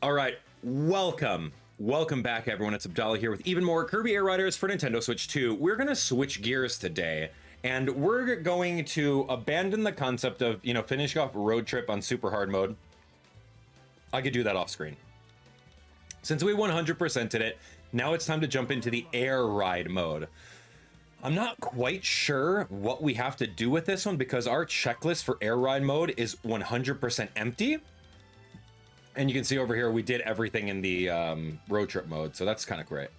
All right, welcome back, everyone. It's Abdallah here with even more Kirby Air Riders for Nintendo Switch 2. We're gonna switch gears today, and we're going to abandon the concept of, you know, finishing off Road Trip on super hard mode. I could do that off screen. Since we 100%ed it, now it's time to jump into the air ride mode. I'm not quite sure what we have to do with this one because our checklist for air ride mode is 100% empty. And you can see over here, we did everything in the road trip mode. So that's kind of great,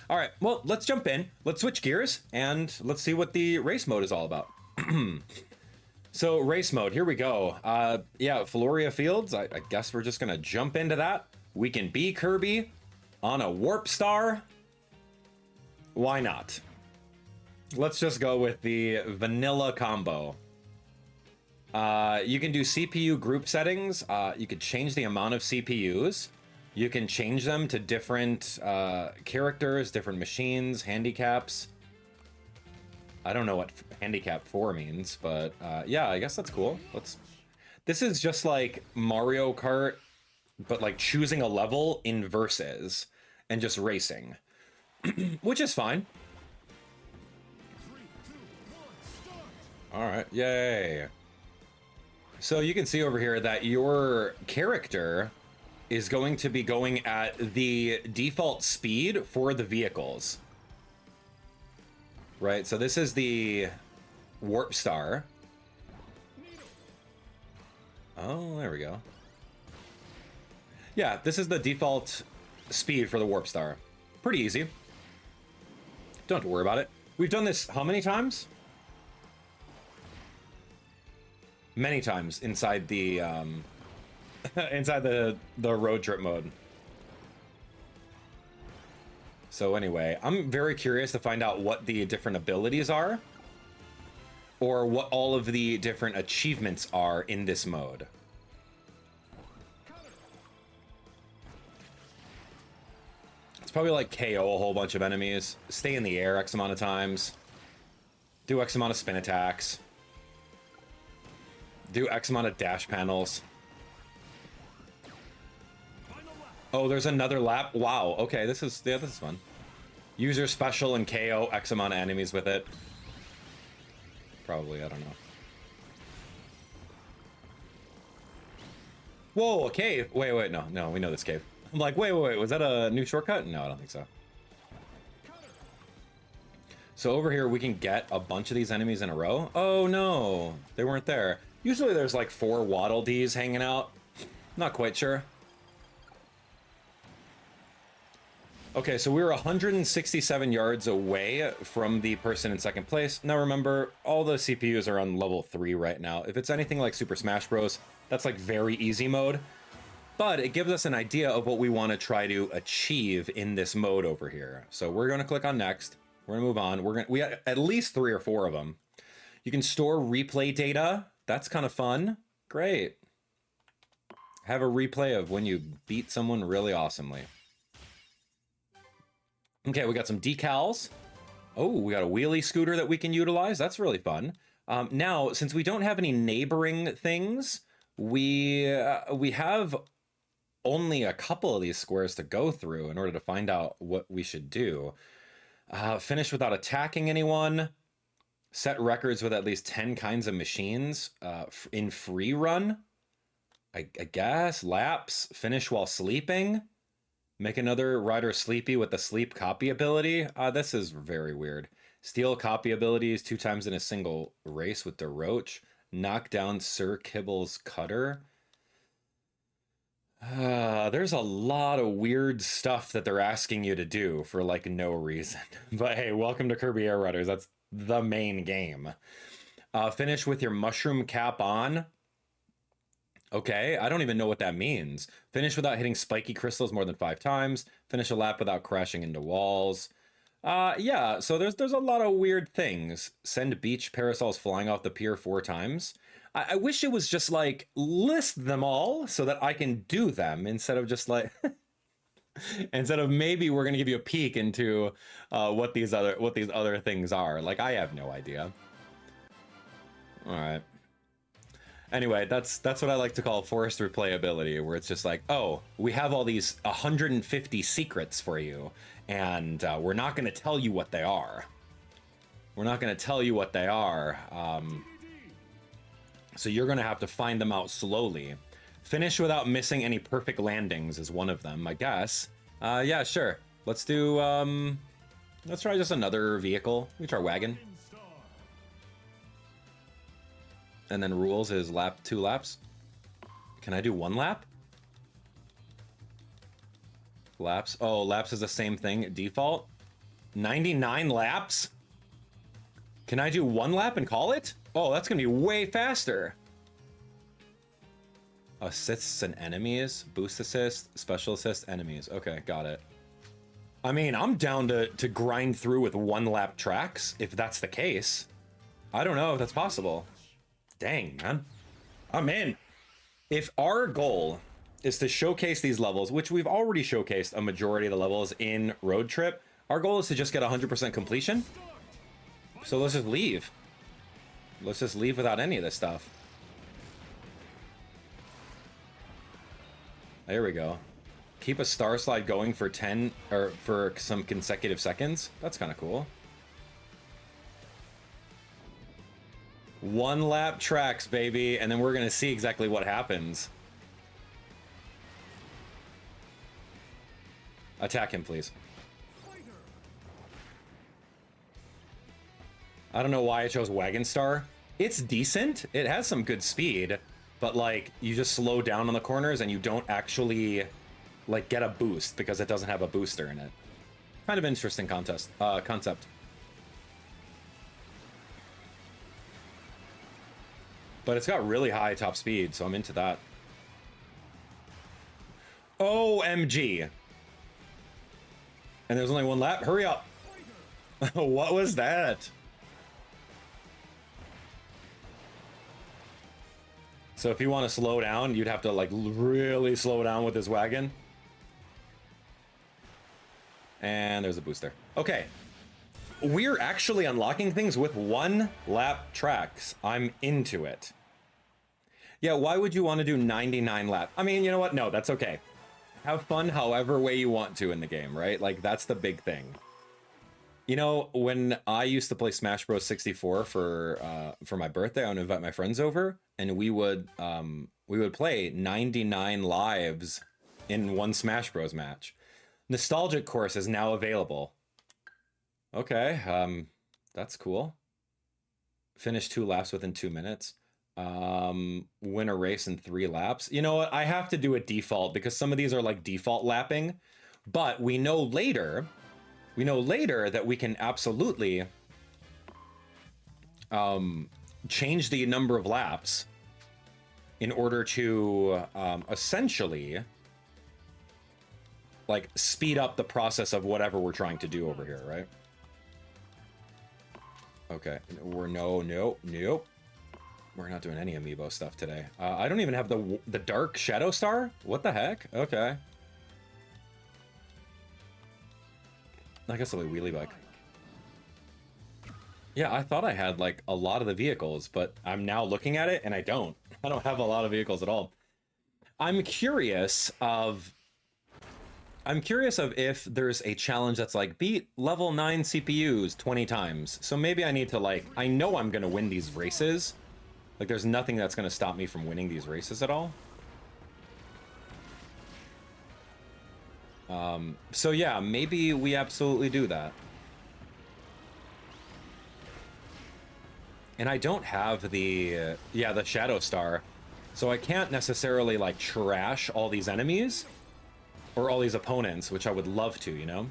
All right, well, let's jump in. Let's switch gears and let's see what the race mode is all about. So race mode, here we go. Yeah, Floria Fields, I guess we're just gonna jump into that. We can be Kirby on a warp star. Why not? Let's just go with the vanilla combo. You can do CPU group settings. You could change the amount of CPUs. You can change them to different characters, different machines, handicaps. I don't know what handicap 4 means, but yeah, I guess that's cool. This is just like Mario Kart, but like choosing a level in versus and just racing, which is fine. All right, yay. So you can see over here that your character is going to be going at the default speed for the vehicles. Right, so this is the warp star. Oh, there we go. Yeah, this is the default speed for the warp star. Pretty easy. Don't have to worry about it. We've done this how many times? Many times inside the inside the road trip mode. So anyway, I'm very curious to find out what the different abilities are, or what all of the different achievements are in this mode. It's probably like KO a whole bunch of enemies, stay in the air X amount of times, do X amount of spin attacks, do X amount of dash panels. Oh, there's another lap. Wow. Okay, this is fun. User special and KO X amount of enemies with it. Probably, I don't know. Whoa, a cave. Wait, no, we know this cave. I'm like, wait, was that a new shortcut? No, I don't think so. So over here, we can get a bunch of these enemies in a row. Oh no, they weren't there. Usually there's like 4 Waddle Dees hanging out. Not quite sure. Okay, so we were 167 yards away from the person in second place. Now remember, all the CPUs are on level 3 right now. If it's anything like Super Smash Bros, that's like very easy mode. But it gives us an idea of what we want to try to achieve in this mode over here. So we're going to click on next. We're going to move on. We have at least 3 or 4 of them. You can store replay data. That's kind of fun. Great. Have a replay of when you beat someone really awesomely. Okay, we got some decals. Oh, we got a wheelie scooter that we can utilize. That's really fun. Now, since we don't have any neighboring things, we have only a couple of these squares to go through in order to find out what we should do. Finish without attacking anyone. Set records with at least 10 kinds of machines in free run. I guess. Laps. Finish while sleeping. Make another rider sleepy with the sleep copy ability. This is very weird. Steal copy abilities 2 times in a single race with Daroach. Knock down Sir Kibble's cutter. There's a lot of weird stuff that they're asking you to do for like no reason. But hey, welcome to Kirby Air Riders. That's the main game. Finish with your mushroom cap on. Okay, I don't even know what that means. Finish without hitting spiky crystals more than 5 times. Finish a lap without crashing into walls. Yeah, so there's a lot of weird things. Send beach parasols flying off the pier 4 times. I wish it was just like list them all so that I can do them instead of just like instead of maybe we're gonna give you a peek into what these other things are. Like I have no idea. All right. Anyway, that's what I like to call forced replayability, where it's just like, oh, we have all these 150 secrets for you, and we're not going to tell you what they are. We're not going to tell you what they are. So you're going to have to find them out slowly. Finish without missing any perfect landings is one of them, I guess. Yeah, sure. Let's do, let's try just another vehicle. We try wagon. And then rules is 2 laps. Can I do 1 lap? Laps. Oh, laps is the same thing. Default. 99 laps? Can I do 1 lap and call it? Oh, that's gonna be way faster. Assists and enemies. Boost assist, special assist, enemies. Okay, got it. I mean, I'm down to grind through with 1 lap tracks, if that's the case. I don't know if that's possible. Dang, man. I'm in. If our goal is to showcase these levels, which we've already showcased a majority of the levels in Road Trip, our goal is to just get 100% completion. So let's just leave. Let's just leave without any of this stuff. There we go. Keep a star slide going for 10 or for some consecutive seconds. That's kind of cool. 1 lap tracks, baby, and then we're gonna see exactly what happens. Attack him, please. I don't know why I chose Wagon Star. It's decent. It has some good speed, but like you just slow down on the corners and you don't actually like get a boost because it doesn't have a booster in it. Kind of interesting concept. But it's got really high top speed, so I'm into that. OMG. And there's only 1 lap. Hurry up. What was that? So if you want to slow down, you'd have to like really slow down with this wagon. And there's a booster. Okay. We're actually unlocking things with 1 lap tracks. I'm into it. Yeah, why would you want to do 99 laps? I mean, you know what? No, that's okay. Have fun however way you want to in the game, right? Like, that's the big thing. You know, when I used to play Smash Bros. 64 for my birthday, I would invite my friends over, and we would play 99 lives in 1 Smash Bros. Match. Nostalgic course is now available. Okay, that's cool. Finish 2 laps within 2 minutes. Win a race in 3 laps. You know what? I have to do a default because some of these are like default lapping, but we know later that we can absolutely change the number of laps in order to essentially like speed up the process of whatever we're trying to do over here, right? Okay, nope. We're not doing any amiibo stuff today. I don't even have the Dark Shadow Star? What the heck? Okay. I guess I'll be wheelie bike. Yeah, I thought I had like a lot of the vehicles, but I'm now looking at it and I don't. I don't have a lot of vehicles at all. I'm curious of if there's a challenge that's like beat level 9 CPUs 20 times. So maybe I need to like, I know I'm gonna win these races. Like there's nothing that's gonna stop me from winning these races at all. So yeah, maybe we absolutely do that. And I don't have the Shadow Star, so I can't necessarily like trash all these enemies or all these opponents, which I would love to, you know?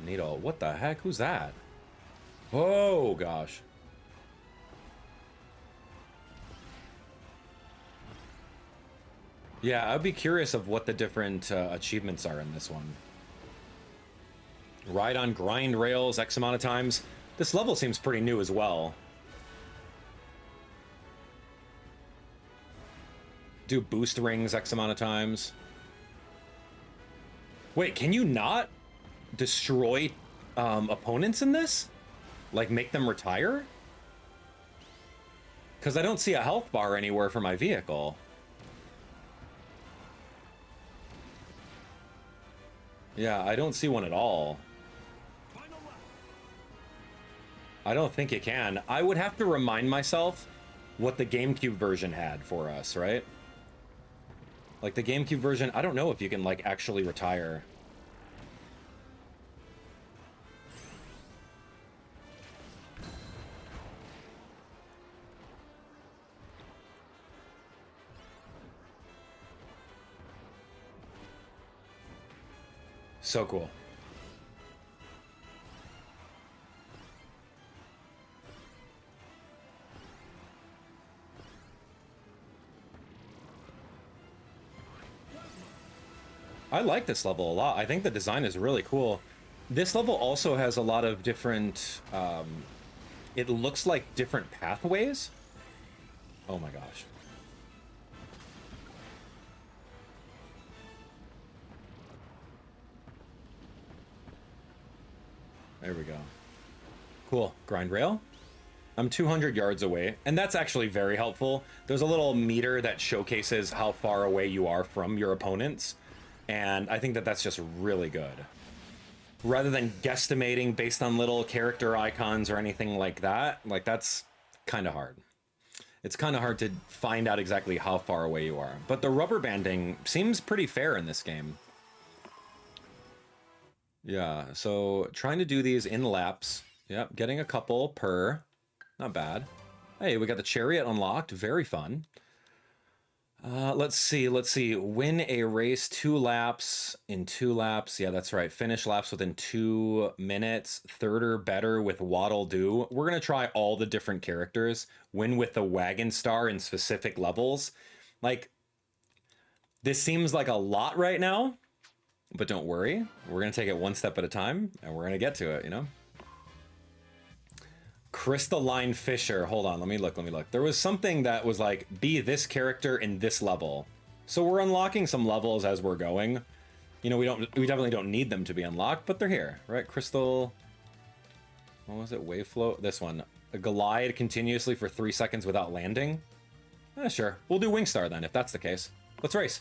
Needle, what the heck? Who's that? Oh gosh. Yeah, I'd be curious of what the different achievements are in this one. Ride on grind rails X amount of times. This level seems pretty new as well. Do boost rings X amount of times. Wait, can you not destroy opponents in this? Like, make them retire? Because I don't see a health bar anywhere for my vehicle. Yeah, I don't see one at all. I don't think it can. I would have to remind myself what the GameCube version had for us, right? Like the GameCube version, I don't know if you can like actually retire. So cool. I like this level a lot. I think the design is really cool. This level also has a lot of different, it looks like different pathways. Oh my gosh. There we go. Cool. Grind rail. I'm 200 yards away, and that's actually very helpful. There's a little meter that showcases how far away you are from your opponents, and I think that that's just really good. Rather than guesstimating based on little character icons or anything like that, like that's kind of hard. It's kind of hard to find out exactly how far away you are. But the rubber banding seems pretty fair in this game. Yeah, so trying to do these in laps. Yep, getting a couple per. Not bad. Hey, we got the chariot unlocked. Very fun. Let's see. Win a race 2 laps in 2 laps. Yeah, that's right. Finish laps within 2 minutes. Third or better with Waddle Doo. We're going to try all the different characters. Win with the wagon star in specific levels. Like, this seems like a lot right now. But don't worry. We're going to take it one step at a time. And we're going to get to it, you know? Crystalline Fissure. Hold on, let me look. There was something that was like, be this character in this level. So we're unlocking some levels as we're going. You know, we definitely don't need them to be unlocked, but they're here, right? Crystal, what was it? Waveflow? This one. A glide continuously for 3 seconds without landing. Sure. We'll do Wingstar then, if that's the case. Let's race.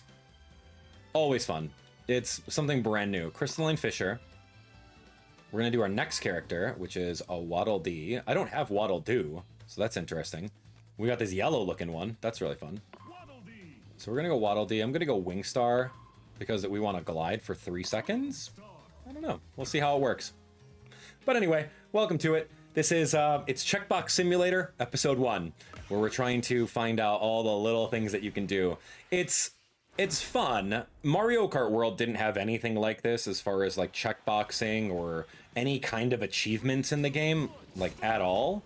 Always fun. It's something brand new. Crystalline Fissure. We're going to do our next character, which is a Waddle Dee. I don't have Waddle Doo, so that's interesting. We got this yellow-looking one. That's really fun. So we're going to go Waddle Dee. I'm going to go Wingstar because we want to glide for 3 seconds. I don't know. We'll see how it works. But anyway, welcome to it. This is, it's Checkbox Simulator, Episode 1, where we're trying to find out all the little things that you can do. It's fun. Mario Kart World didn't have anything like this as far as like checkboxing or any kind of achievements in the game, like at all.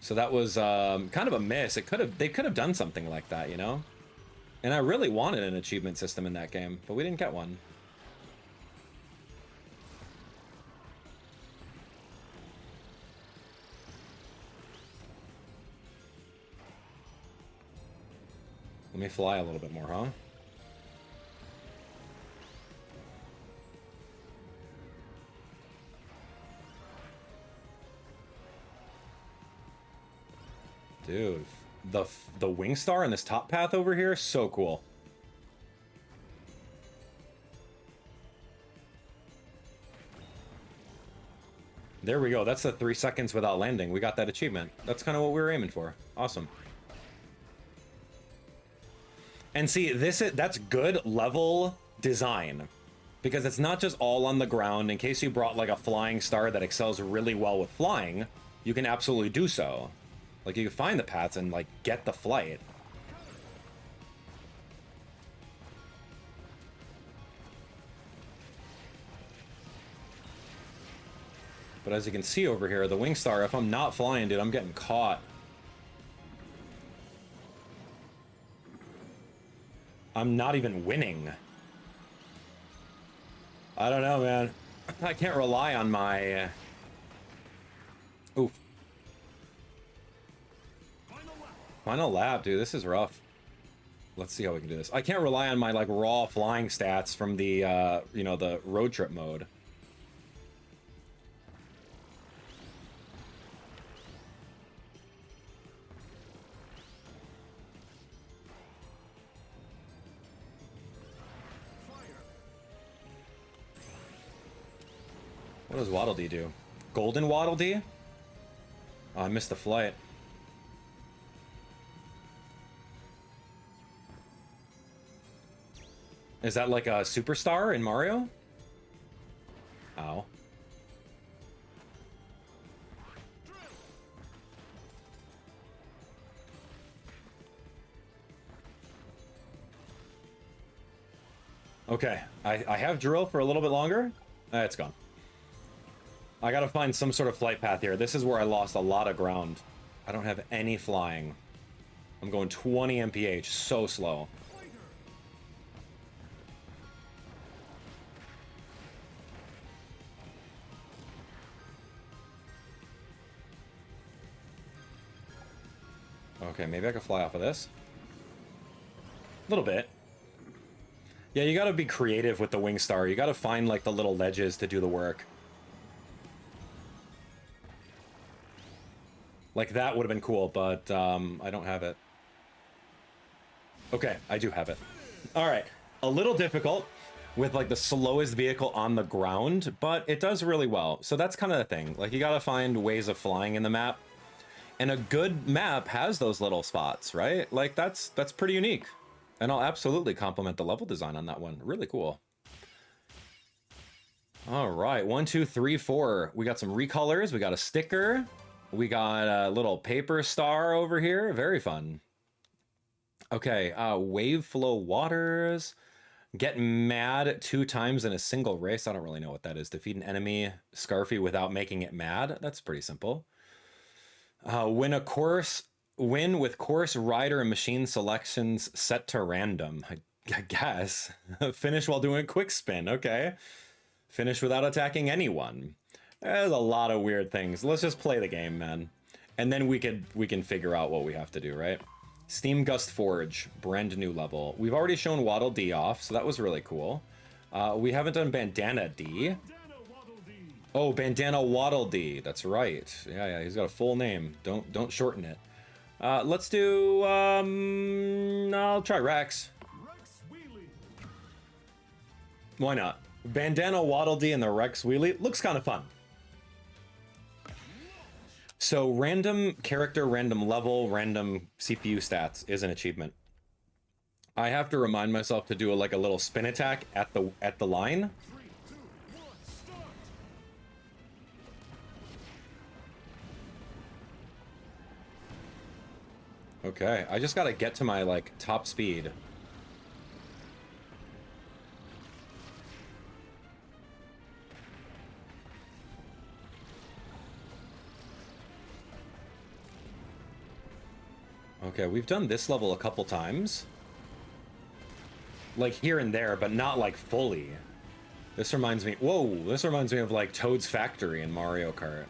So that was kind of a miss. They could have done something like that, you know? And I really wanted an achievement system in that game, but we didn't get one. Let me fly a little bit more, huh? Dude, the Wingstar in this top path over here, so cool. There we go. That's the 3 seconds without landing. We got that achievement. That's kind of what we were aiming for. Awesome. And see, that's good level design, because it's not just all on the ground. In case you brought like a flying star that excels really well with flying, you can absolutely do so. Like you can find the paths and like get the flight. But as you can see over here, the Wingstar, if I'm not flying, dude, I'm getting caught. I'm not even winning. I don't know, man. I can't rely on my... Oof. Final lap, dude. This is rough. Let's see how we can do this. I can't rely on my, like, raw flying stats from the, you know, the road trip mode. What does Waddle Dee do? Golden Waddle Dee? Oh, I missed the flight. Is that like a superstar in Mario? Ow. Okay, I have drill for a little bit longer. It's gone. I gotta find some sort of flight path here. This is where I lost a lot of ground. I don't have any flying. I'm going 20 mph, so slow. Okay, maybe I could fly off of this. A little bit. Yeah, you gotta be creative with the wing star. You gotta find like the little ledges to do the work. Like that would have been cool, but I don't have it. Okay, I do have it. All right, a little difficult with like the slowest vehicle on the ground, but it does really well. So that's kind of the thing. Like you gotta find ways of flying in the map. And a good map has those little spots, right? Like that's pretty unique. And I'll absolutely compliment the level design on that one. Really cool. All right, 1, 2, 3, 4. We got some recolors. We got a sticker. We got a little paper star over here. Very fun. Okay, Waveflow waters. Get mad 2 times in a single race. I don't really know what that is. Defeat an enemy, Scarfy, without making it mad. That's pretty simple. Win with course, rider, and machine selections set to random. I guess. Finish while doing a quick spin. Okay. Finish without attacking anyone. There's a lot of weird things. Let's just play the game, man. And then we can figure out what we have to do, right? Steamgust Forge, brand new level. We've already shown Waddle Dee off, so that was really cool. We haven't done Bandana D. Oh, Bandana Waddle Dee. That's right. Yeah, he's got a full name. Don't shorten it. Let's do I'll try Rex. Why not? Bandana Waddle Dee and the Rex Wheelie looks kind of fun. So random character, random level, random CPU stats is an achievement. I have to remind myself to do a little spin attack at the line. Okay, I just gotta get to my top speed. Okay, we've done this level a couple times. Like here and there, but not like fully. This reminds me, whoa, this reminds me of like Toad's Factory in Mario Kart.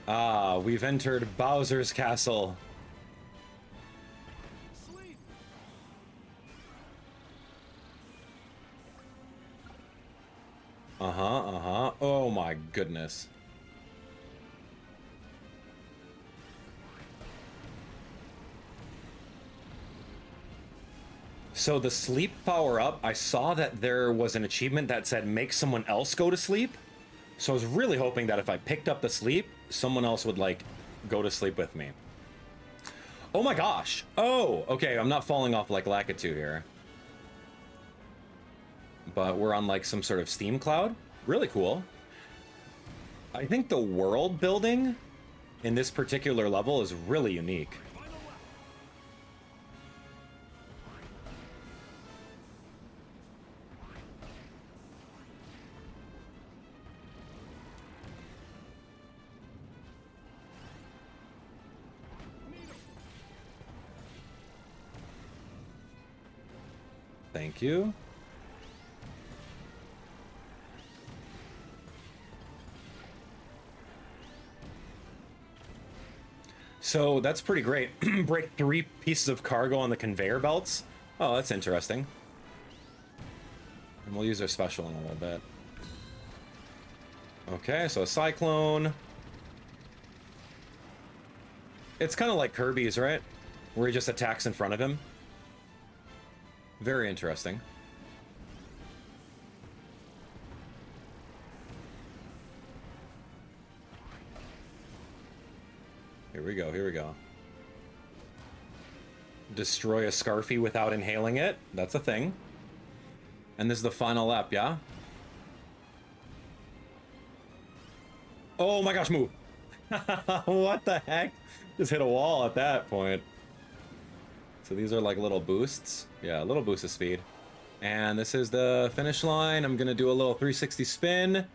Ah, we've entered Bowser's Castle. Uh-huh. Oh my goodness. So the sleep power up, I saw that there was an achievement that said make someone else go to sleep. So I was really hoping that if I picked up the sleep, someone else would go to sleep with me. Oh my gosh. Oh, okay. I'm not falling off like Lakitu here. But we're on some sort of steam cloud. Really cool. I think the world building in this particular level is really unique. Thank you. So that's pretty great. Break 3 pieces of cargo on the conveyor belts. Oh, that's interesting. And we'll use our special in a little bit. Okay, so a cyclone. It's kind of like Kirby's, right? Where he just attacks in front of him. Very interesting. Here we go, here we go. Destroy a Scarfy without inhaling it. That's a thing. And this is the final lap, yeah? Oh my gosh, move! What the heck? Just hit a wall at that point. So these are like little boosts. Yeah, a little boost of speed. And this is the finish line. I'm gonna do a little 360 spin.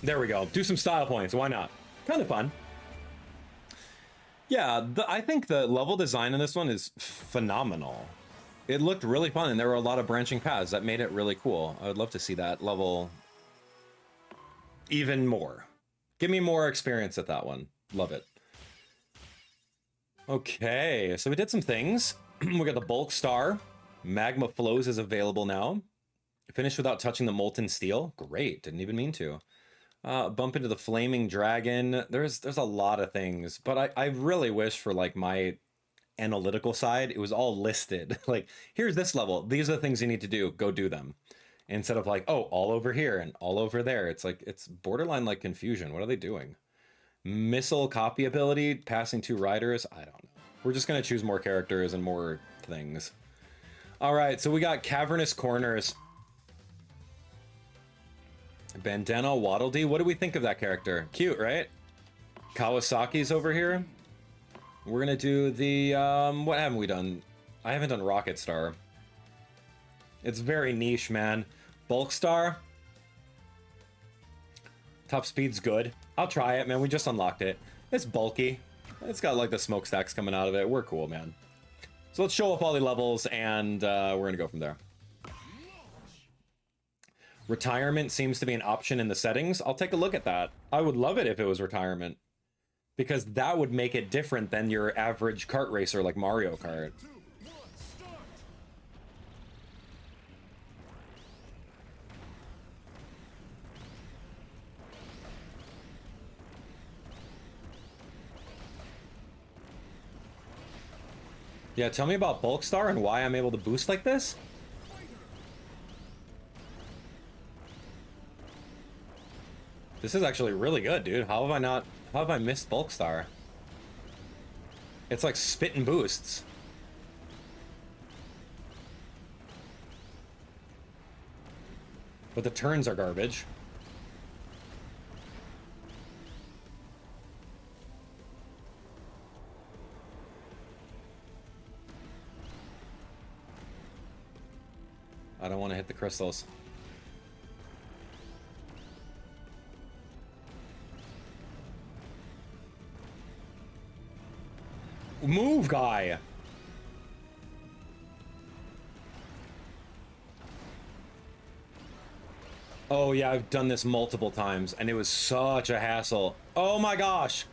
There we go. Do some style points. Why not? Kind of fun. Yeah, I think the level design in this one is phenomenal. It looked really fun, and there were a lot of branching paths that made it really cool. I would love to see that level even more. Give me more experience at that one. Love it. Okay, so we did some things. We got the bulk star. Magma flows is available now. Finish without touching the molten steel. Great, didn't even mean to. Bump into the flaming dragon. There's a lot of things, but I really wish for like my analytical side, it was all listed. Like, here's this level. These are the things you need to do. Go do them. Instead of like, oh, all over here and all over there. It's like, it's borderline like confusion. What are they doing? Missile copy ability, passing 2 riders. I don't know. We're just going to choose more characters and more things. All right, so we got Cavernous corners. Bandana Waddle Dee. What do we think of that character? Cute, right? Kawasaki's over here. We're gonna do the what haven't we done? I haven't done Rocket Star. It's very niche, man. Bulk Star. Top speed's good. I'll try it, man. We just unlocked it. It's bulky. It's got like the smokestacks coming out of it. We're cool, man. So let's show off all the levels, and we're gonna go from there. Retirement seems to be an option in the settings. I'll take a look at that. I would love it if it was retirement, because that would make it different than your average kart racer like Mario Kart. Yeah, tell me about Bulk Star and why I'm able to boost like this. This is actually really good, dude. How have I missed Bulk Star? It's like spitting boosts. But the turns are garbage. I don't want to hit the crystals. Move, guy! Oh yeah, I've done this multiple times, and it was such a hassle. Oh my gosh!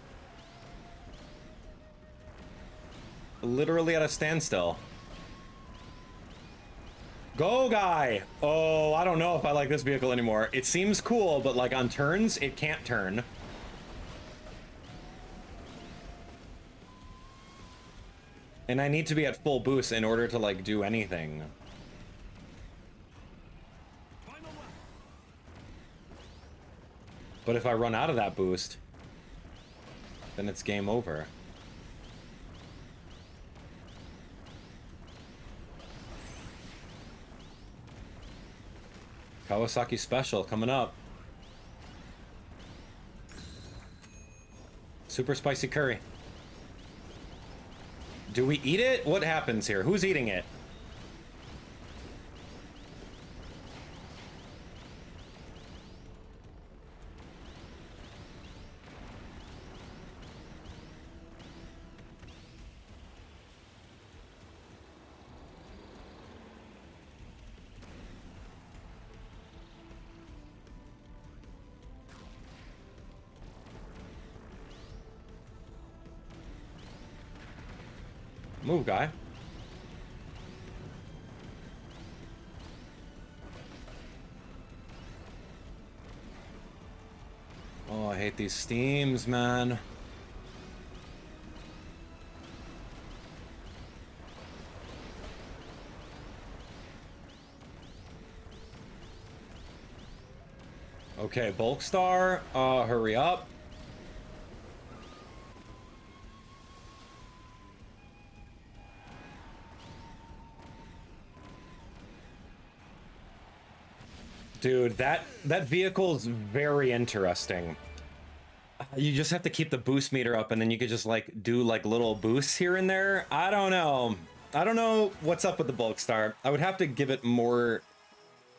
Literally at a standstill. Go, guy! Oh, I don't know if I like this vehicle anymore. It seems cool, but like on turns, it can't turn. And I need to be at full boost in order to like do anything. But if I run out of that boost, then it's game over. Kawasaki Special coming up. Super spicy curry. Do we eat it? What happens here? Who's eating it? Move, guy. Oh, I hate these steams, man. Okay, Bulk Star, hurry up. Dude, that vehicle's very interesting. You just have to keep the boost meter up, and then you could just like do like little boosts here and there. I don't know. I don't know what's up with the Bulk Star. I would have to give it more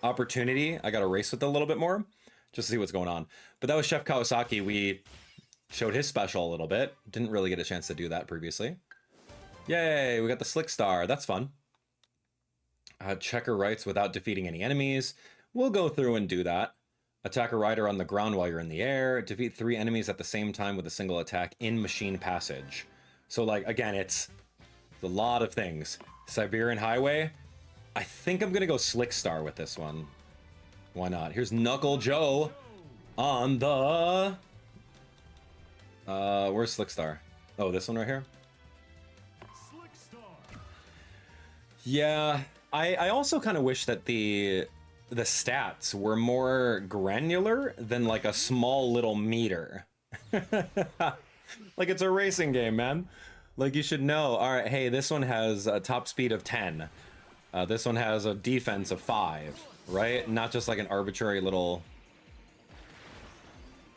opportunity. I got to race with it a little bit more just to see what's going on. But that was Chef Kawasaki. We showed his special a little bit. Didn't really get a chance to do that previously. Yay, we got the Slick Star. That's fun. Checker rights without defeating any enemies. We'll go through and do that. Attack a rider on the ground while you're in the air. Defeat 3 enemies at the same time with a single attack in machine passage. So like, again, it's a lot of things. Cyberion Highway. I think I'm gonna go Slick Star with this one. Why not? Here's Knuckle Joe on the... where's Slick Star? Oh, this one right here? Slick Star. Yeah, I also kind of wish that the stats were more granular than like a small little meter. Like it's a racing game, man. Like you should know. All right, hey, this one has a top speed of 10. This one has a defense of 5, right? Not just like an arbitrary little...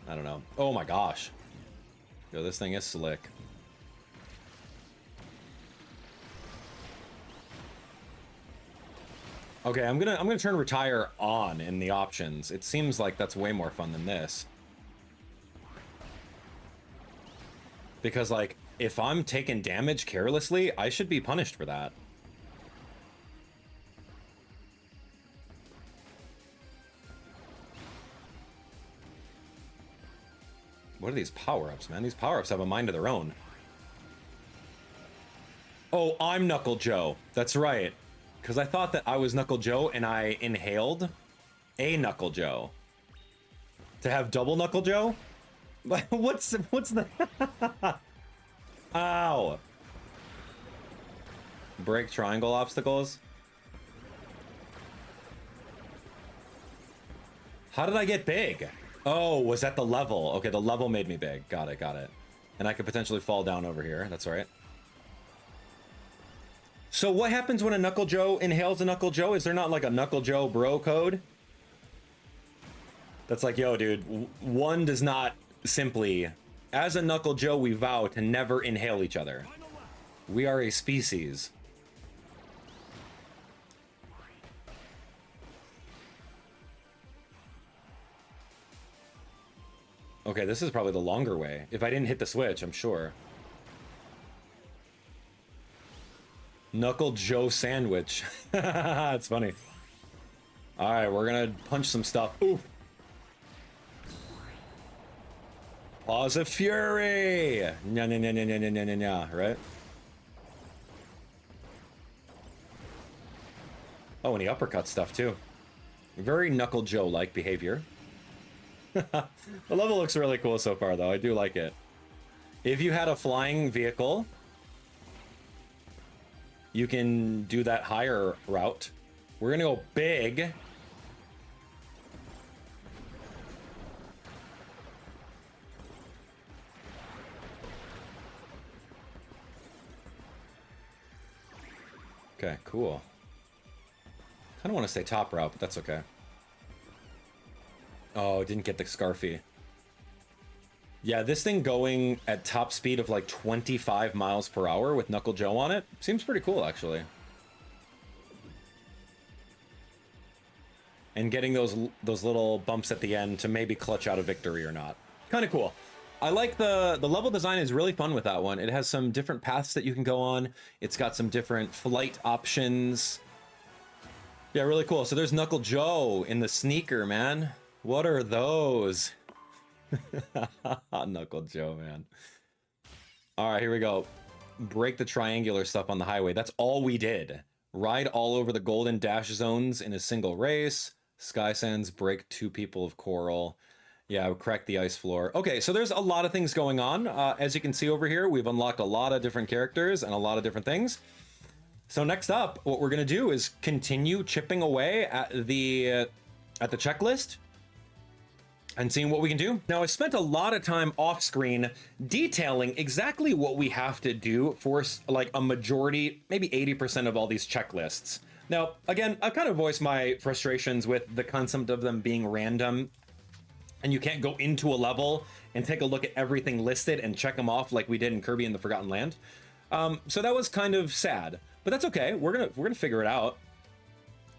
I don't know. Oh my gosh. Yo, this thing is slick. Okay, I'm gonna turn retire on in the options. It seems like that's way more fun than this. Because like, if I'm taking damage carelessly, I should be punished for that. What are these power-ups, man? These power-ups have a mind of their own. Oh, I'm Knuckle Joe. That's right. Because I thought that I was Knuckle Joe and I inhaled a Knuckle Joe. To have double Knuckle Joe? What's the... Ow. Break triangle obstacles. How did I get big? Oh, was that the level? Okay, the level made me big. Got it, got it. And I could potentially fall down over here. That's all right. So what happens when a Knuckle Joe inhales a Knuckle Joe? Is there not like a Knuckle Joe bro code? That's like, yo, dude, one does not simply... As a Knuckle Joe, we vow to never inhale each other. We are a species. Okay, this is probably the longer way. If I didn't hit the switch, I'm sure. Knuckle Joe sandwich. That's funny. All right, we're gonna punch some stuff. Ooh. Paws of Fury. Nya, nya, nya, nya, nya, nya, nya, nya, right? Oh, and he uppercut stuff too. Very Knuckle Joe-like behavior. The level looks really cool so far, though. I do like it. If you had a flying vehicle, you can do that higher route. We're gonna go big. Okay, cool. Kind of want to say top route, but that's okay. Oh, didn't get the Scarfy. Yeah, this thing going at top speed of like 25 miles per hour with Knuckle Joe on it seems pretty cool, actually. And getting those little bumps at the end to maybe clutch out a victory or not. Kind of cool. I like the level design is really fun with that one. It has some different paths that you can go on. It's got some different flight options. Yeah, really cool. So there's Knuckle Joe in the sneaker, man. What are those? Knuckle Joe, man. All right, here we go. Break the triangular stuff on the highway. That's all we did. Ride all over the golden dash zones in a single race. Sky Sands, break 2 people of coral. Yeah, crack the ice floor. Okay, so there's a lot of things going on. As you can see over here, we've unlocked a lot of different characters and a lot of different things. So next up, what we're gonna do is continue chipping away at the checklist. and seeing what we can do. Now, I spent a lot of time off screen detailing exactly what we have to do for like a majority, maybe 80% of all these checklists. Now, again, I've kind of voiced my frustrations with the concept of them being random, and you can't go into a level and take a look at everything listed and check them off like we did in Kirby and the Forgotten Land. So that was kind of sad, but that's okay. We're gonna figure it out.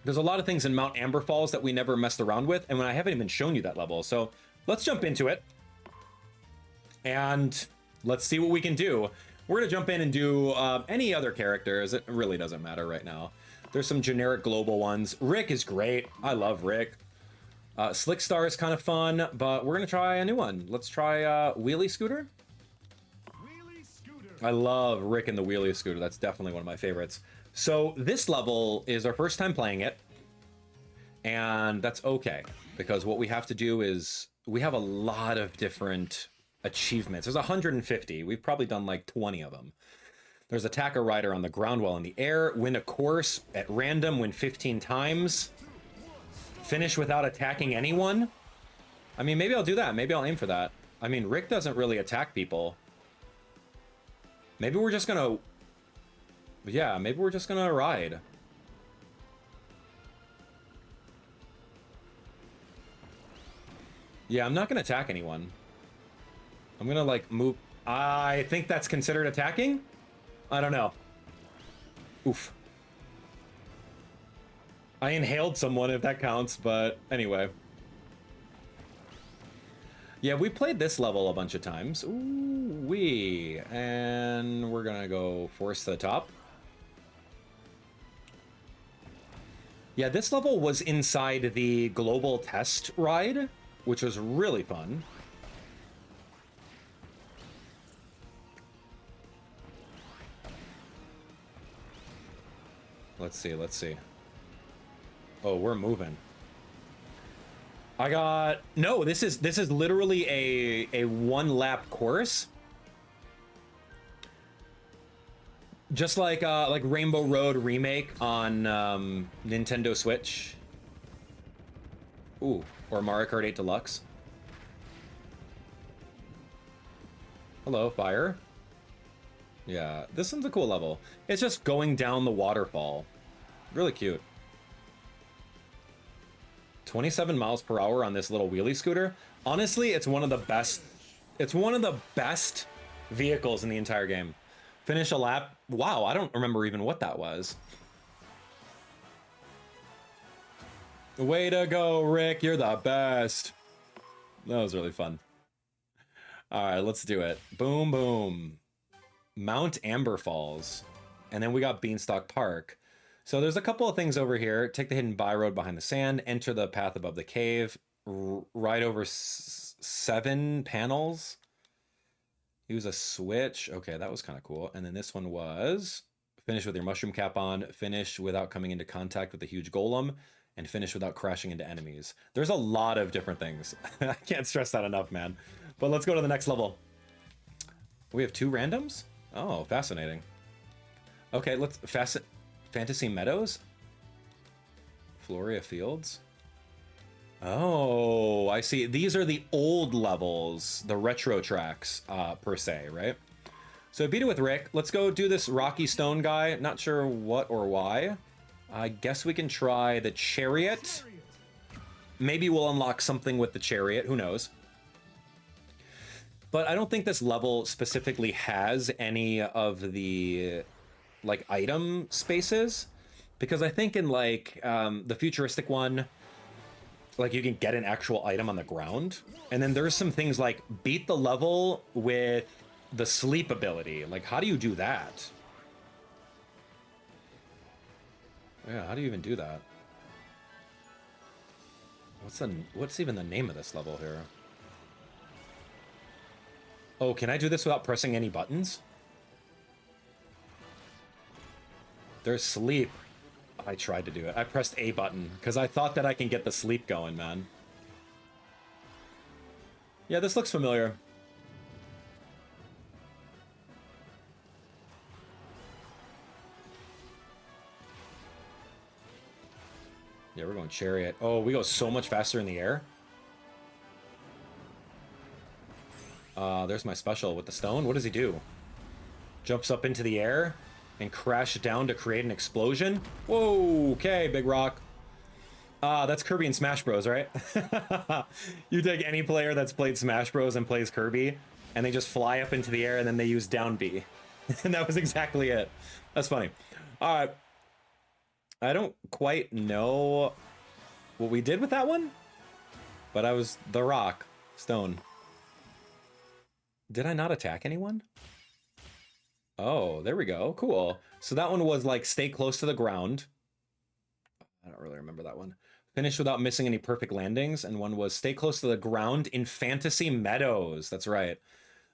There's a lot of things in Mount Amberfalls that we never messed around with, and when I haven't even shown you that level. So let's jump into it, and let's see what we can do. We're gonna jump in and do any other characters. It really doesn't matter right now. There's some generic global ones. Rick is great. I love Rick. Slick Star is kind of fun, but we're gonna try a new one. Let's try Wheelie Scooter. Wheelie Scooter. I love Rick and the Wheelie Scooter. That's definitely one of my favorites. So this level is our first time playing it, and that's okay, because what we have to do is we have a lot of different achievements. There's 150. We've probably done like 20 of them. There's attack a rider on the ground while in the air, win a course at random, win 15 times, finish without attacking anyone. I mean, maybe I'll do that. Maybe I'll aim for that. I mean, Rick doesn't really attack people. Maybe we're just gonna... Yeah, maybe we're just gonna ride. Yeah, I'm not gonna attack anyone. I'm gonna, like, move... I think that's considered attacking? I don't know. Oof. I inhaled someone, if that counts, but anyway. Yeah, we played this level a bunch of times. Ooh-wee. And we're gonna go force to the top. Yeah, this level was inside the global test ride, which was really fun. Let's see, let's see. Oh, we're moving. I got... No, this is literally a one-lap course. Just like Rainbow Road Remake on Nintendo Switch. Ooh, or Mario Kart 8 Deluxe. Hello, fire. Yeah, this one's a cool level. It's just going down the waterfall. Really cute. 27 miles per hour on this little wheelie scooter. Honestly, it's one of the best. It's one of the best vehicles in the entire game. Finish a lap. Wow, I don't remember even what that was. Way to go, Rick. You're the best. That was really fun. All right, let's do it. Boom, boom. Mount Amberfalls. And then we got Beanstalk Park. So there's a couple of things over here. Take the hidden by road behind the sand. Enter the path above the cave. Ride over 7 panels. Use a switch. Okay, that was kind of cool. And then this one was finish with your mushroom cap on, finish without coming into contact with the huge golem, and finish without crashing into enemies. There's a lot of different things. I can't stress that enough, man. But let's go to the next level. We have 2 randoms? Oh, fascinating. Okay, let's... Fantasy Meadows? Floria Fields? Oh, I see. These are the old levels, the retro tracks, per se, right? So beat it with Rick. Let's go do this Rocky Stone guy. Not sure what or why. I guess we can try the Chariot. Maybe we'll unlock something with the Chariot. Who knows? But I don't think this level specifically has any of the, like, item spaces. Because I think in, like, the futuristic one... like, you can get an actual item on the ground. And then there's some things like beat the level with the sleep ability. Like, how do you do that? Yeah, how do you even do that? What's even the name of this level here? Oh, can I do this without pressing any buttons? There's sleep. I tried to do it. I pressed A button because I thought that I can get the sleep going, man. Yeah, this looks familiar. Yeah, we're going Chariot. Oh, we go so much faster in the air. There's my special with the stone. What does he do? Jumps up into the air and crash down to create an explosion. Whoa, okay, big rock. That's Kirby and Smash Bros, right? You take any player that's played Smash Bros and plays Kirby, and they just fly up into the air, and then they use down B. And that was exactly it. That's funny. All right. I don't quite know what we did with that one, but I was the rock, stone. Did I not attack anyone? Oh, there we go. Cool. So that one was like stay close to the ground. I don't really remember that one. Finish without missing any perfect landings. And one was stay close to the ground in Fantasy Meadows. That's right.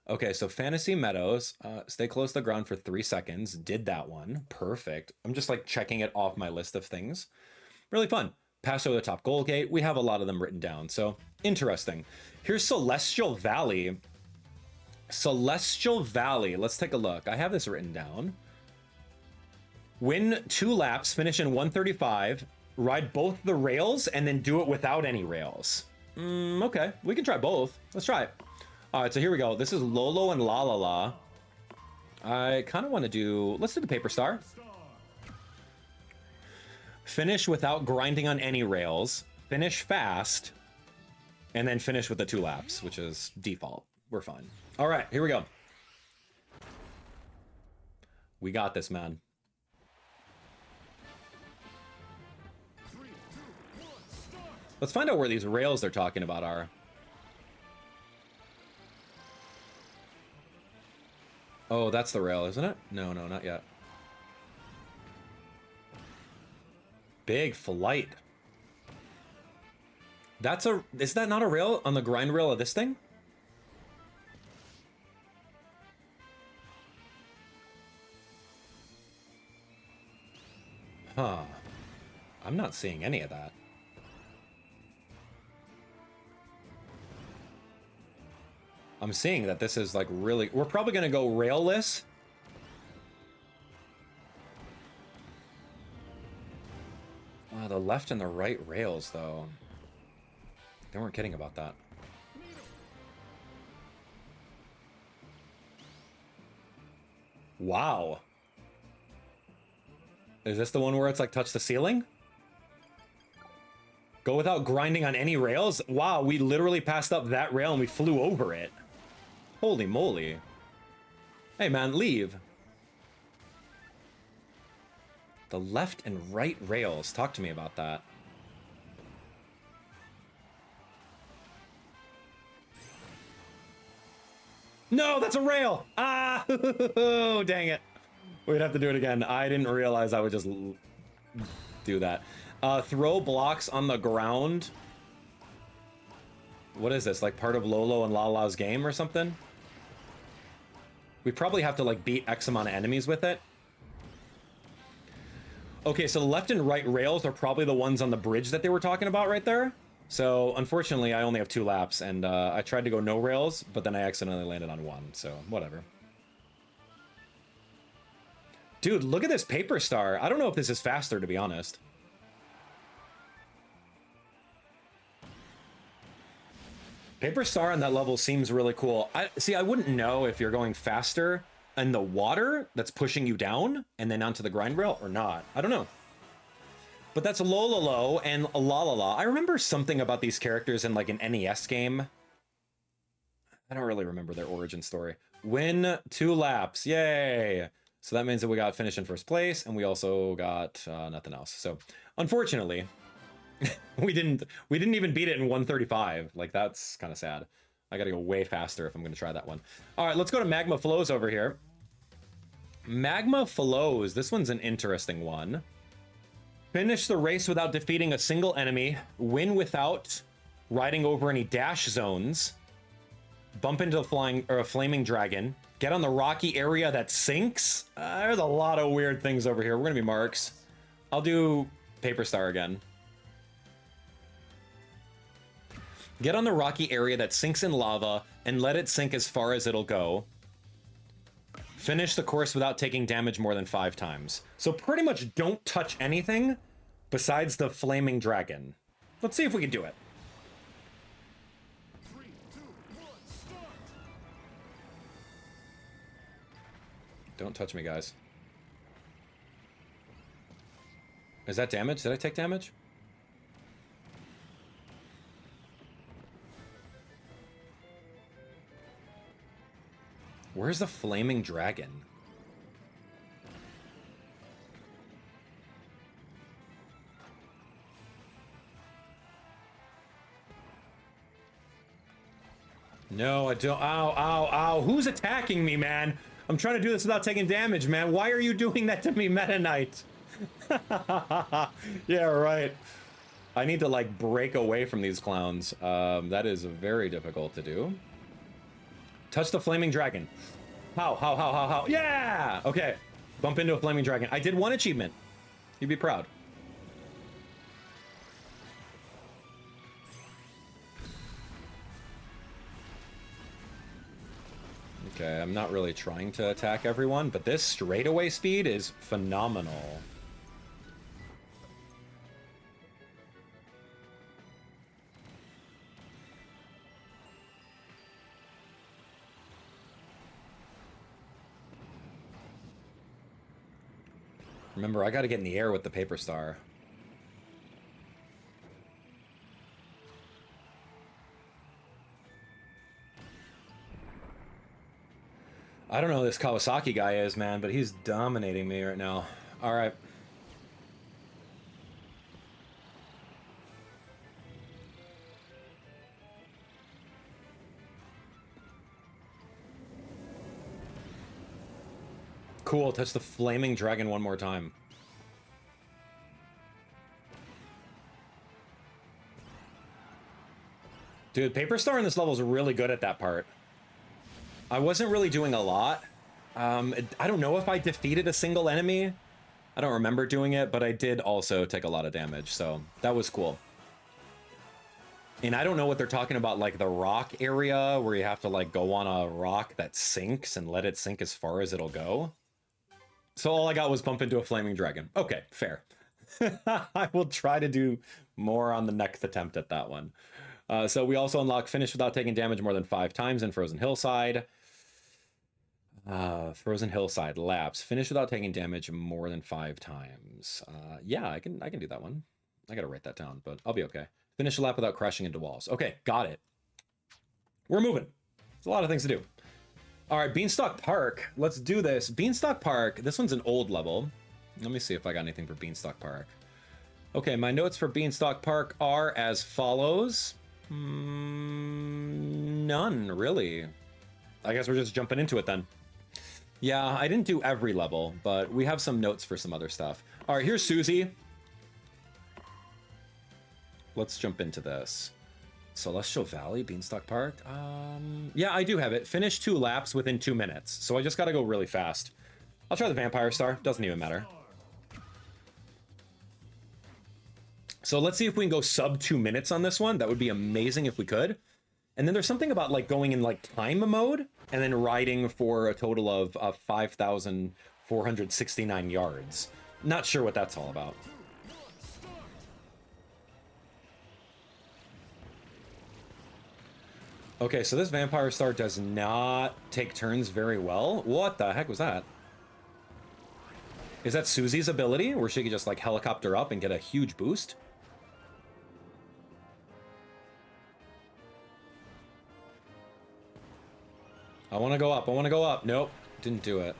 Okay, so Fantasy Meadows, stay close to the ground for 3 seconds. Did that one. Perfect. I'm just like checking it off my list of things. Really fun. Pass over the top goal gate. We have a lot of them written down. So interesting. Here's Celestial Valley. Celestial Valley. Let's take a look. I have this written down. Win 2 laps, finish in 135, ride both the rails, and then do it without any rails. Okay, we can try both. Let's try it. All right, so here we go. This is Lolo and La La La. I kind of want to do... Let's do the Paper Star. Finish without grinding on any rails. Finish fast. And then finish with the 2 laps, which is default. We're fine. All right, here we go. We got this, man. 3, 2, 1, start. Let's find out where these rails they're talking about are. Oh, that's the rail, isn't it? No, no, not yet. Big flight. That's a... Is that not a rail on the grind rail of this thing? Huh. I'm not seeing any of that. I'm seeing that this is like really... We're probably going to go railless. The left and the right rails, though. They weren't kidding about that. Wow. Is this the one where it's like touch the ceiling? Go without grinding on any rails? Wow, we literally passed up that rail and we flew over it. Holy moly. Hey man, leave. The left and right rails. Talk to me about that. No, that's a rail! Ah! Oh, dang it. We'd have to do it again. I didn't realize I would just do that. Throw blocks on the ground. What is this? Like part of Lolo and Lala's game or something? We probably have to like beat X amount of enemies with it. Okay, so the left and right rails are probably the ones on the bridge that they were talking about right there. So unfortunately, I only have 2 laps, and I tried to go no rails, but then I accidentally landed on 1, so whatever. Dude, look at this Paper Star. I don't know if this is faster, to be honest. Paper Star on that level seems really cool. I wouldn't know if you're going faster in the water that's pushing you down and then onto the grind rail or not. I don't know. But that's Lololo and Lalala. I remember something about these characters in like an NES game. I don't really remember their origin story. Win 2 laps. Yay. So that means that we got finish in first place, and we also got nothing else. So unfortunately, we didn't even beat it in 135. Like, that's kind of sad. I gotta go way faster if I'm gonna try that one. All right, let's go to Magma Flows over here. Magma Flows, this one's an interesting one. Finish the race without defeating a single enemy. Win without riding over any dash zones. Bump into a flaming dragon. Get on the rocky area that sinks. There's a lot of weird things over here. We're gonna be marks. I'll do Paper Star again. Get on the rocky area that sinks in lava and let it sink as far as it'll go. Finish the course without taking damage more than 5 times. So pretty much don't touch anything besides the flaming dragon. Let's see if we can do it. 3, 2, 1, start. Don't touch me, guys. Is that damage? Did I take damage? Where's the flaming dragon? No, I don't. Ow, ow, ow. Who's attacking me, man? I'm trying to do this without taking damage, man. Why are you doing that to me, Meta Knight? Yeah, right. I need to, like, break away from these clowns. That is very difficult to do. Touch the flaming dragon. How? Yeah! Okay. Bump into a flaming dragon. I did one achievement. You'd be proud. Okay, I'm not really trying to attack everyone, but this straightaway speed is phenomenal. Remember, I gotta get in the air with the paper star. I don't know who this Kawasaki guy is, man, but he's dominating me right now. All right. Cool, touch the flaming dragon one more time. Dude, Paper Star in this level is really good at that part. I wasn't really doing a lot. I don't know if I defeated a single enemy. I don't remember doing it, but I did also take a lot of damage, so that was cool. And I don't know what they're talking about, like the rock area where you have to like go on a rock that sinks and let it sink as far as it'll go. So all I got was bump into a flaming dragon. Okay, fair. I will try to do more on the next attempt at that one. So we also unlock finish without taking damage more than 5 times in Frozen Hillside. Frozen Hillside lapse. Finish without taking damage more than 5 times. Yeah, I can do that one. I gotta write that down, but I'll be okay. Finish a lap without crashing into walls. Okay, got it. We're moving. There's a lot of things to do. All right, Beanstalk Park. Let's do this. Beanstalk Park. This one's an old level. Let me see if I got anything for Beanstalk Park. Okay, my notes for Beanstalk Park are as follows. None, really. I guess we're just jumping into it then. Yeah, I didn't do every level, but we have some notes for some other stuff. All right, here's Susie. Let's jump into this. Celestial Valley, Beanstalk Park. Yeah, I do have it. Finish 2 laps within 2 minutes. So I just gotta go really fast. I'll try the Vampire Star. Doesn't even matter. So let's see if we can go sub 2 minutes on this one. That would be amazing if we could. And then there's something about like going in like time mode and then riding for a total of 5,469 yards. Not sure what that's all about. Okay, so this Vampire Star does not take turns very well. What the heck was that? Is that Susie's ability where she could just like helicopter up and get a huge boost? I want to go up. I want to go up. Nope. Didn't do it.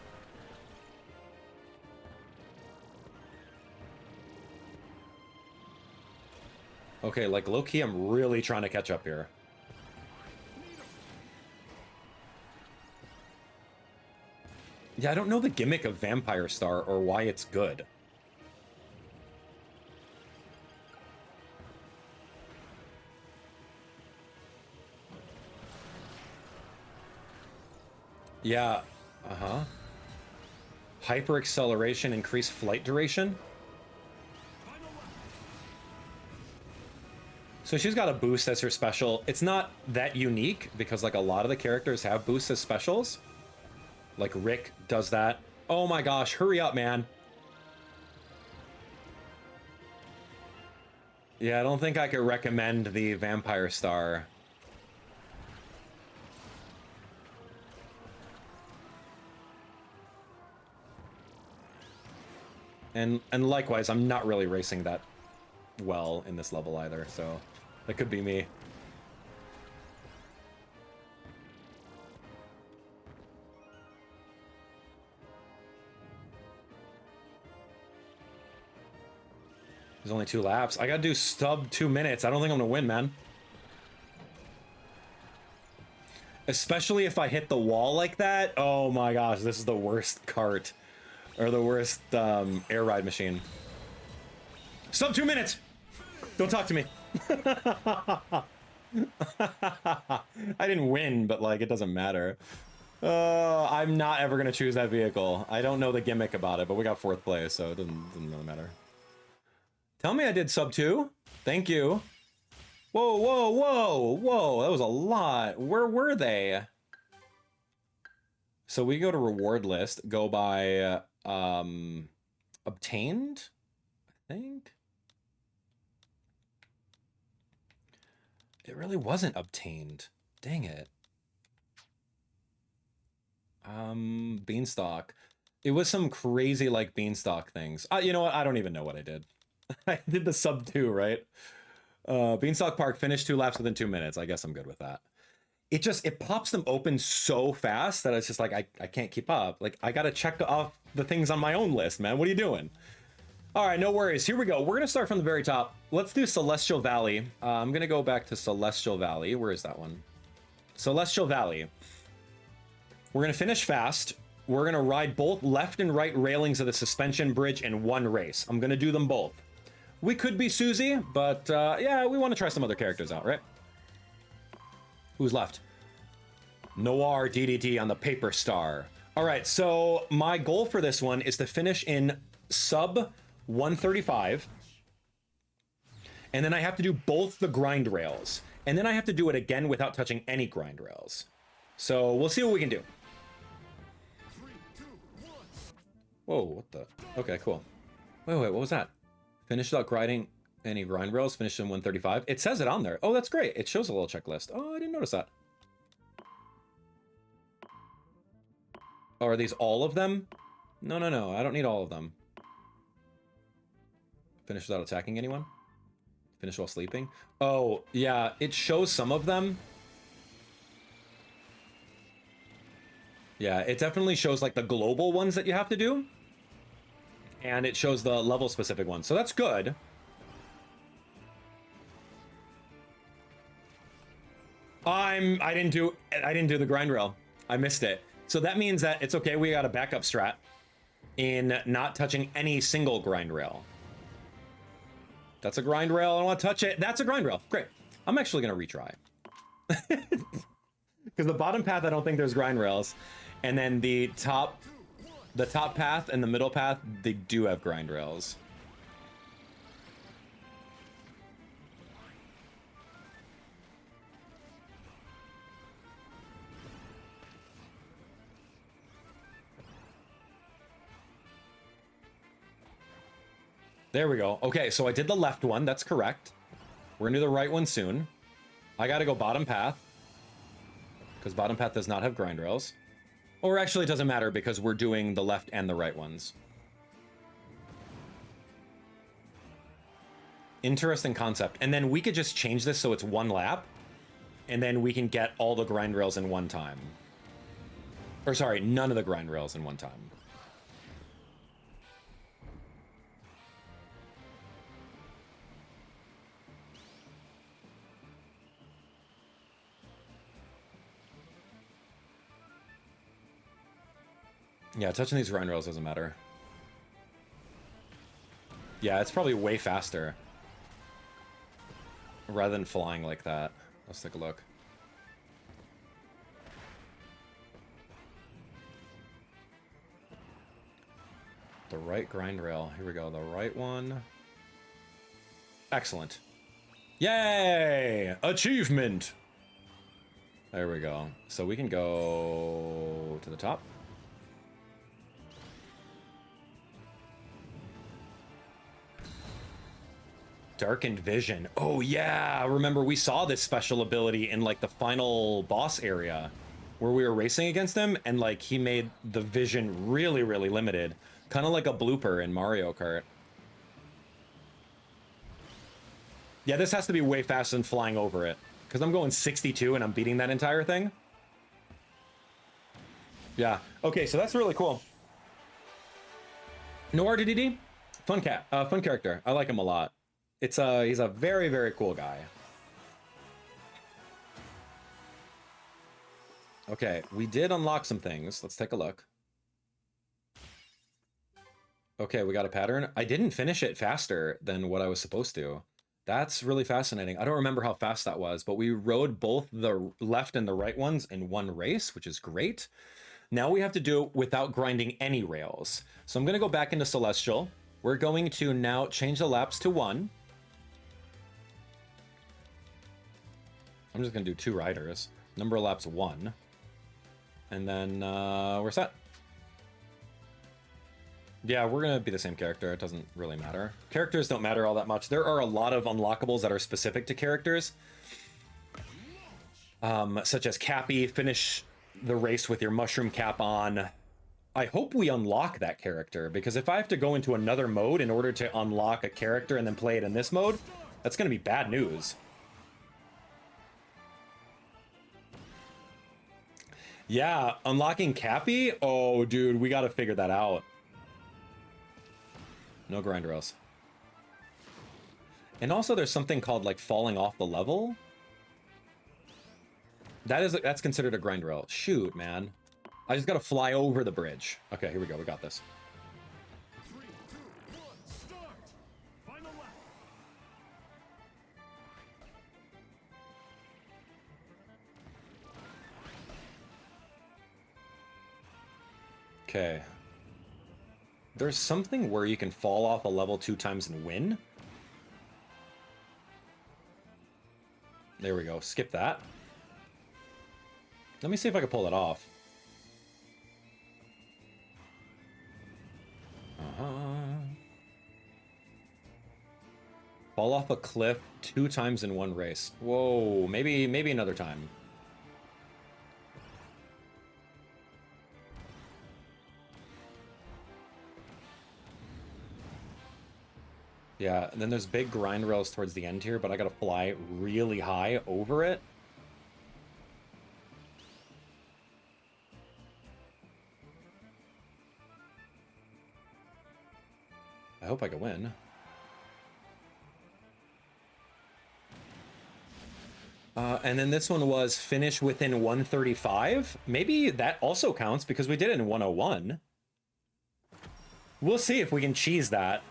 Okay, like low-key, I'm really trying to catch up here. Yeah, I don't know the gimmick of Vampire Star or why it's good. Yeah, hyper acceleration, increased flight duration. So she's got a boost as her special. It's not that unique because like a lot of the characters have boosts as specials. Like Rick does that. Oh my gosh, hurry up, man. Yeah, I don't think I could recommend the Vampire Star. And likewise, I'm not really racing that well in this level either, so that could be me. There's only 2 laps. I gotta do sub 2 minutes. I don't think I'm gonna win, man. Especially if I hit the wall like that. Oh my gosh, this is the worst kart. Or the worst air ride machine. Sub 2 minutes! Don't talk to me. I didn't win, but like, it doesn't matter. I'm not ever gonna choose that vehicle. I don't know the gimmick about it, but we got 4th place, so it doesn't really matter. Tell me I did sub 2. Thank you. Whoa, whoa, whoa, whoa. That was a lot. Where were they? So we go to reward list, go by obtained, I think. It really wasn't obtained. Dang it. Beanstalk. It was some crazy like Beanstalk things. You know what? I don't even know what I did. I did the sub 2, right? Beanstalk Park finished 2 laps within 2 minutes. I guess I'm good with that. It pops them open so fast that it's just like, I can't keep up. Like, I gotta check off the things on my own list, man. What are you doing? All right, no worries. Here we go. We're gonna start from the very top. Let's do Celestial Valley. I'm gonna go back to Celestial Valley. Where is that one? Celestial Valley. We're gonna finish fast. We're gonna ride both left and right railings of the suspension bridge in one race. I'm gonna do them both. We could be Susie, but yeah, we want to try some other characters out, right? Who's left? Noir DDD on the Paper Star. All right, so my goal for this one is to finish in sub 135. And then I have to do both the grind rails. And then I have to do it again without touching any grind rails. So we'll see what we can do. 3, 2, 1. Whoa, what the? Okay, cool. Wait, what was that? Finish without grinding any grind rails, finish in 135. It says it on there. Oh, that's great. It shows a little checklist. Oh, I didn't notice that. Oh, are these all of them? No, no, no. I don't need all of them. Finish without attacking anyone? Finish while sleeping? Oh, yeah. It shows some of them. Yeah, it definitely shows like the global ones that you have to do. And it shows the level specific ones. So that's good. I didn't do the grind rail. I missed it. So that means that it's okay. We got a backup strat in not touching any single grind rail. That's a grind rail. I don't want to touch it. That's a grind rail. Great. I'm actually going to retry. Because the bottom path, I don't think there's grind rails. And then the top path and the middle path, they do have grind rails. There we go. Okay, so I did the left one. That's correct. We're gonna do the right one soon. I gotta go bottom path, because bottom path does not have grind rails. Or actually, it doesn't matter because we're doing the left and the right ones. Interesting concept. And then we could just change this so it's 1 lap, and then we can get all the grind rails in one time. Or sorry, none of the grind rails in one time. Yeah, touching these grind rails doesn't matter. Yeah, it's probably way faster. Rather than flying like that. Let's take a look. The right grind rail. Here we go. The right one. Excellent. Yay! Achievement! There we go. So we can go to the top. Darkened Vision. Oh yeah, remember we saw this special ability in like the final boss area where we were racing against him, and like he made the vision really, really limited. Kind of like a blooper in Mario Kart. Yeah, this has to be way faster than flying over it. Because I'm going 62 and I'm beating that entire thing. Yeah. Okay, so that's really cool. Noir DDD? Fun character. I like him a lot. He's a very, very cool guy. Okay, we did unlock some things. Let's take a look. Okay, we got a pattern. I didn't finish it faster than what I was supposed to. That's really fascinating. I don't remember how fast that was, but we rode both the left and the right ones in one race, which is great. Now we have to do it without grinding any rails. So I'm going to go back into Celestial. We're going to now change the laps to 1. I'm just going to do 2 riders. Number of laps 1. And then we're set. Yeah, we're going to be the same character. It doesn't really matter. Characters don't matter all that much. There are a lot of unlockables that are specific to characters. Such as Cappy, finish the race with your mushroom cap on. I hope we unlock that character, because if I have to go into another mode in order to unlock a character and then play it in this mode, that's going to be bad news. Yeah, unlocking Cappy? Oh, dude, we got to figure that out. No grind rails. And also there's something called like falling off the level. That's considered a grind rail. Shoot, man. I just gotta fly over the bridge. Okay, here we go. We got this. 3, 2, 1, start! Final lap. Okay. There's something where you can fall off a level 2 times and win. There we go. Skip that. Let me see if I can pull it off. Fall off a cliff 2 times in one race. Whoa, maybe another time. Yeah, and then there's big grind rails towards the end here, but I gotta fly really high over it. I hope I can win. And then this one was finish within 135. Maybe that also counts because we did it in 101. We'll see if we can cheese that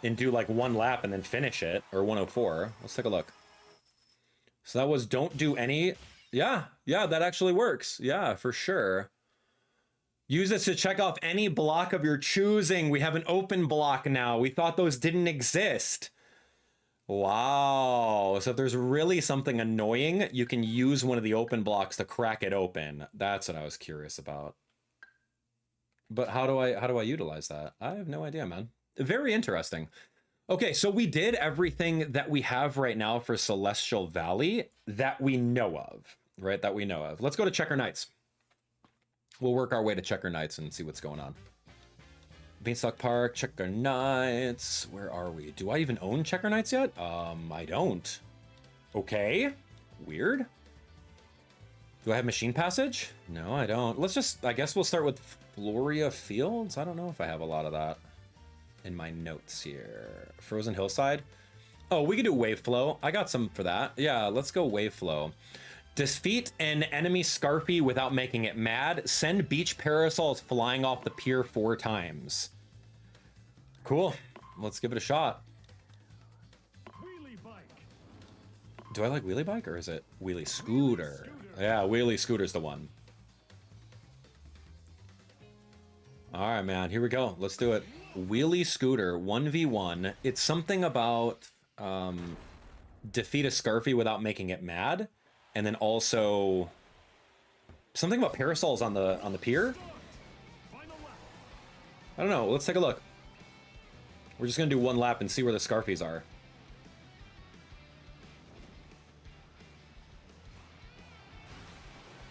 and do like 1 lap and then finish it, or 104. Let's take a look. So that was don't do any. Yeah, that actually works. Yeah, for sure. Use this to check off any block of your choosing. We have an open block now. We thought those didn't exist. Wow. So if there's really something annoying, you can use one of the open blocks to crack it open. That's what I was curious about. But how do I utilize that? I have no idea, man. Very interesting. Okay, so we did everything that we have right now for Celestial Valley that we know of, right? That we know of. Let's go to Checker Knights. We'll work our way to Checker Knights and see what's going on. Beanstalk Park, Checker Knights. Where are we? Do I even own Checker Knights yet? I don't. Okay. Weird. Do I have Machine Passage? No, I don't. Let's just, I guess we'll start with Floria Fields. I don't know if I have a lot of that in my notes here. Frozen Hillside. Oh, we could do Waveflow. I got some for that. Yeah, let's go Waveflow. Defeat an enemy Scarfy without making it mad. Send beach parasols flying off the pier 4 times. Cool. Let's give it a shot. Wheelie bike. Do I like Wheelie Bike or is it Wheelie Scooter? Yeah, Wheelie Scooter's the one. All right, man. Here we go. Let's do it. Wheelie Scooter 1v1. It's something about defeat a Scarfy without making it mad. And then also something about parasols on the pier. I don't know. Let's take a look. We're just gonna do 1 lap and see where the Scarfies are.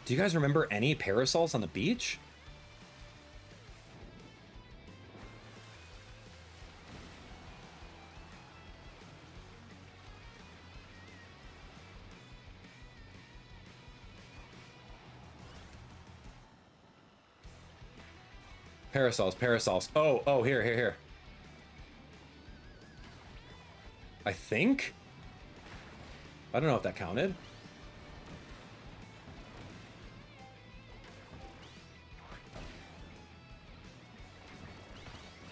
Do you guys remember any parasols on the beach? Parasols, parasols. Oh, oh, here, here, here. I think? I don't know if that counted.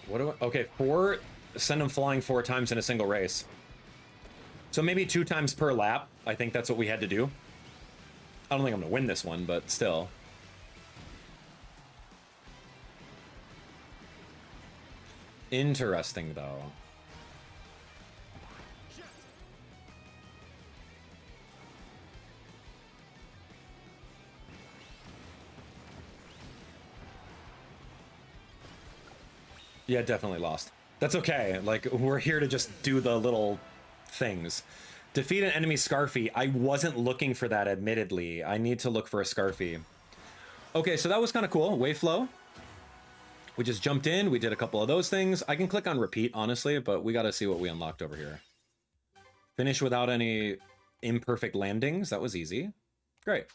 What do I... Okay, 4... Send them flying 4 times in a single race. So maybe 2 times per lap. I think that's what we had to do. I don't think I'm going to win this one, but still. Interesting, though. Yeah, definitely lost. That's okay. Like, we're here to just do the little things. Defeat an enemy Scarfy. I wasn't looking for that, admittedly. I need to look for a Scarfy. Okay, so that was kind of cool. Waveflow. We just jumped in. We did a couple of those things. I can click on repeat, honestly, but we got to see what we unlocked over here. Finish without any imperfect landings. That was easy. Great.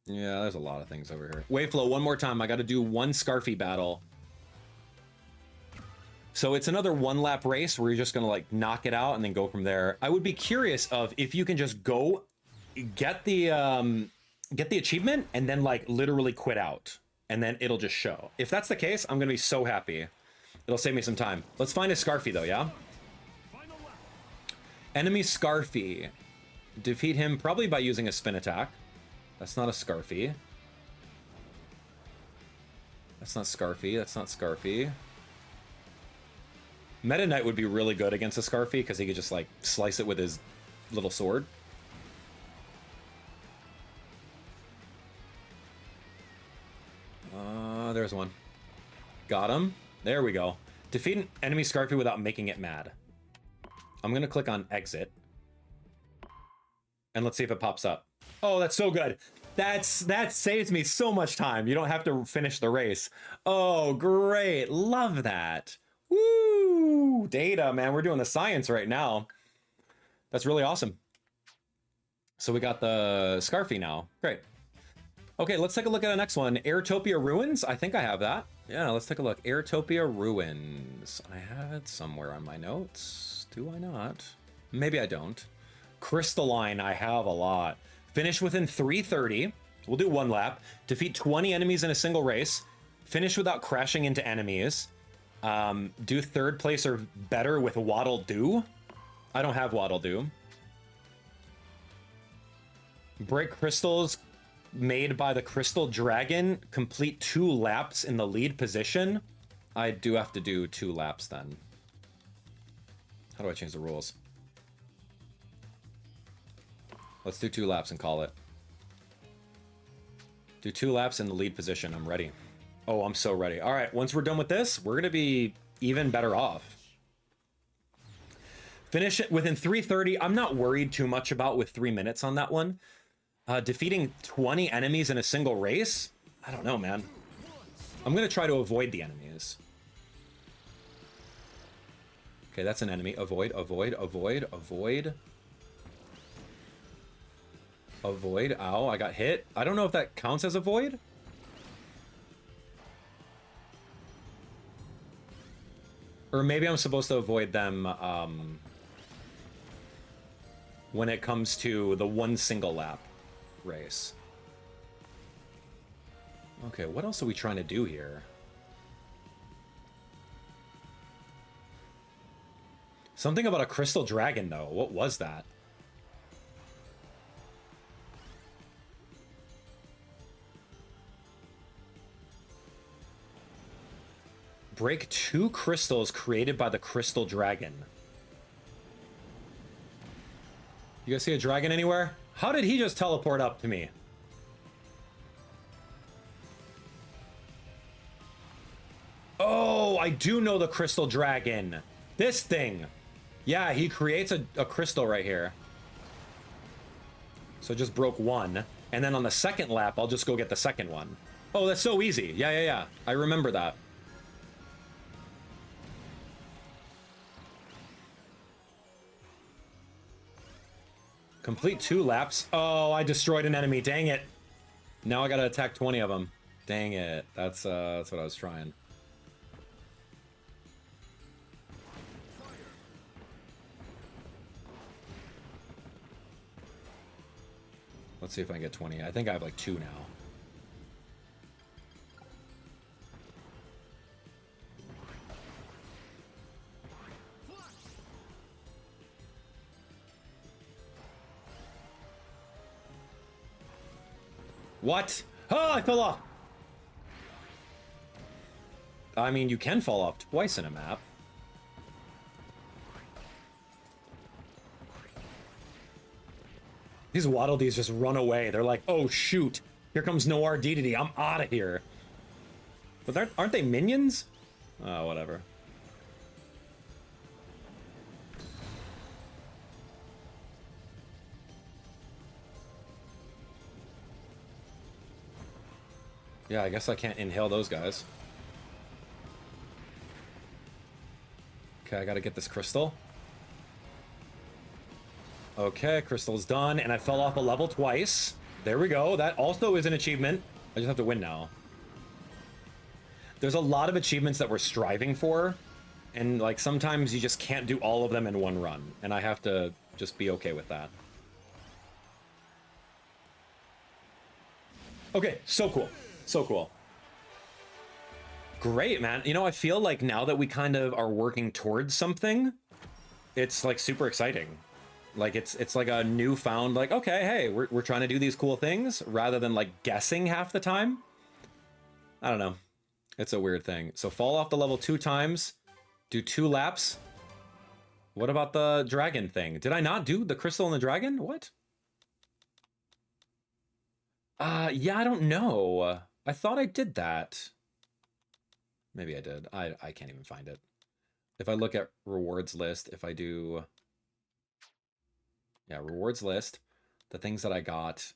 Yeah, there's a lot of things over here. Waveflow, one more time. I got to do 1 Scarfy battle. So it's another 1-lap race where you're just gonna like knock it out and then go from there. I would be curious of if you can just go get the achievement and then like literally quit out and then it'll just show. If that's the case, I'm gonna be so happy. It'll save me some time. Let's find a Scarfy though, yeah? Enemy Scarfy. Defeat him probably by using a spin attack. That's not a Scarfy. That's not Scarfy. That's not Scarfy. Meta Knight would be really good against a Scarfy because he could just like slice it with his little sword. There's one. Got him. There we go. Defeat an enemy Scarfy without making it mad. I'm gonna click on exit. And let's see if it pops up. Oh, that's so good. That saves me so much time. You don't have to finish the race. Oh, great. Love that. Woo! Data, man. We're doing the science right now. That's really awesome. So we got the Scarfy now. Great. Okay, let's take a look at the next one. Airtopia Ruins. I think I have that. Yeah, let's take a look. Airtopia Ruins. I have it somewhere on my notes. Do I not? Maybe I don't. Crystalline. I have a lot. Finish within 330. We'll do 1 lap. Defeat 20 enemies in a single race. Finish without crashing into enemies. Do 3rd place or better with Waddle Doo. I don't have Waddle Doo. Break crystals made by the Crystal Dragon. Complete 2 laps in the lead position. I do have to do 2 laps then. How do I change the rules? Let's do 2 laps and call it. Do 2 laps in the lead position. I'm ready. Oh, I'm so ready. All right, once we're done with this, we're going to be even better off. Finish it within 330. I'm not worried too much about with 3 minutes on that one. Defeating 20 enemies in a single race? I don't know, man. I'm going to try to avoid the enemies. Okay, that's an enemy. Avoid, avoid, avoid, avoid. Avoid. Ow, I got hit. I don't know if that counts as avoid. Or maybe I'm supposed to avoid them when it comes to the 1 single lap race. Okay, what else are we trying to do here? Something about a crystal dragon, though. What was that? Break 2 crystals created by the crystal dragon. You guys see a dragon anywhere? How did he just teleport up to me? Oh, I do know the crystal dragon. This thing. Yeah, he creates a crystal right here. So just broke 1. And then on the 2nd lap, I'll just go get the 2nd one. Oh, that's so easy. Yeah, yeah, yeah. I remember that. Complete 2 laps. Oh, I destroyed an enemy. Dang it. Now I gotta attack 20 of them. Dang it. That's what I was trying. Let's see if I can get 20. I think I have like 2 now. What? Oh, I fell off. I mean, you can fall off twice in a map. These Waddle Dees just run away. They're like, oh shoot, here comes Noir DDD. I'm out of here. But aren't they minions? Oh, whatever. Yeah, I guess I can't inhale those guys. Okay, I gotta get this crystal. Okay, crystal's done, and I fell off a level twice. There we go. That also is an achievement. I just have to win now. There's a lot of achievements that we're striving for, and like sometimes you just can't do all of them in one run, and I have to just be okay with that. Okay, so cool. So cool. Great, man. You know, I feel like now that we kind of are working towards something, it's like super exciting. Like it's like a newfound, like, okay, hey, we're trying to do these cool things rather than like guessing half the time. I don't know. It's a weird thing. So fall off the level 2 times, do 2 laps. What about the dragon thing? Did I not do the crystal and the dragon? What? Yeah, I don't know. I thought I did that. Maybe I did. I can't even find it. If I look at rewards list, if I do... Yeah, rewards list. The things that I got,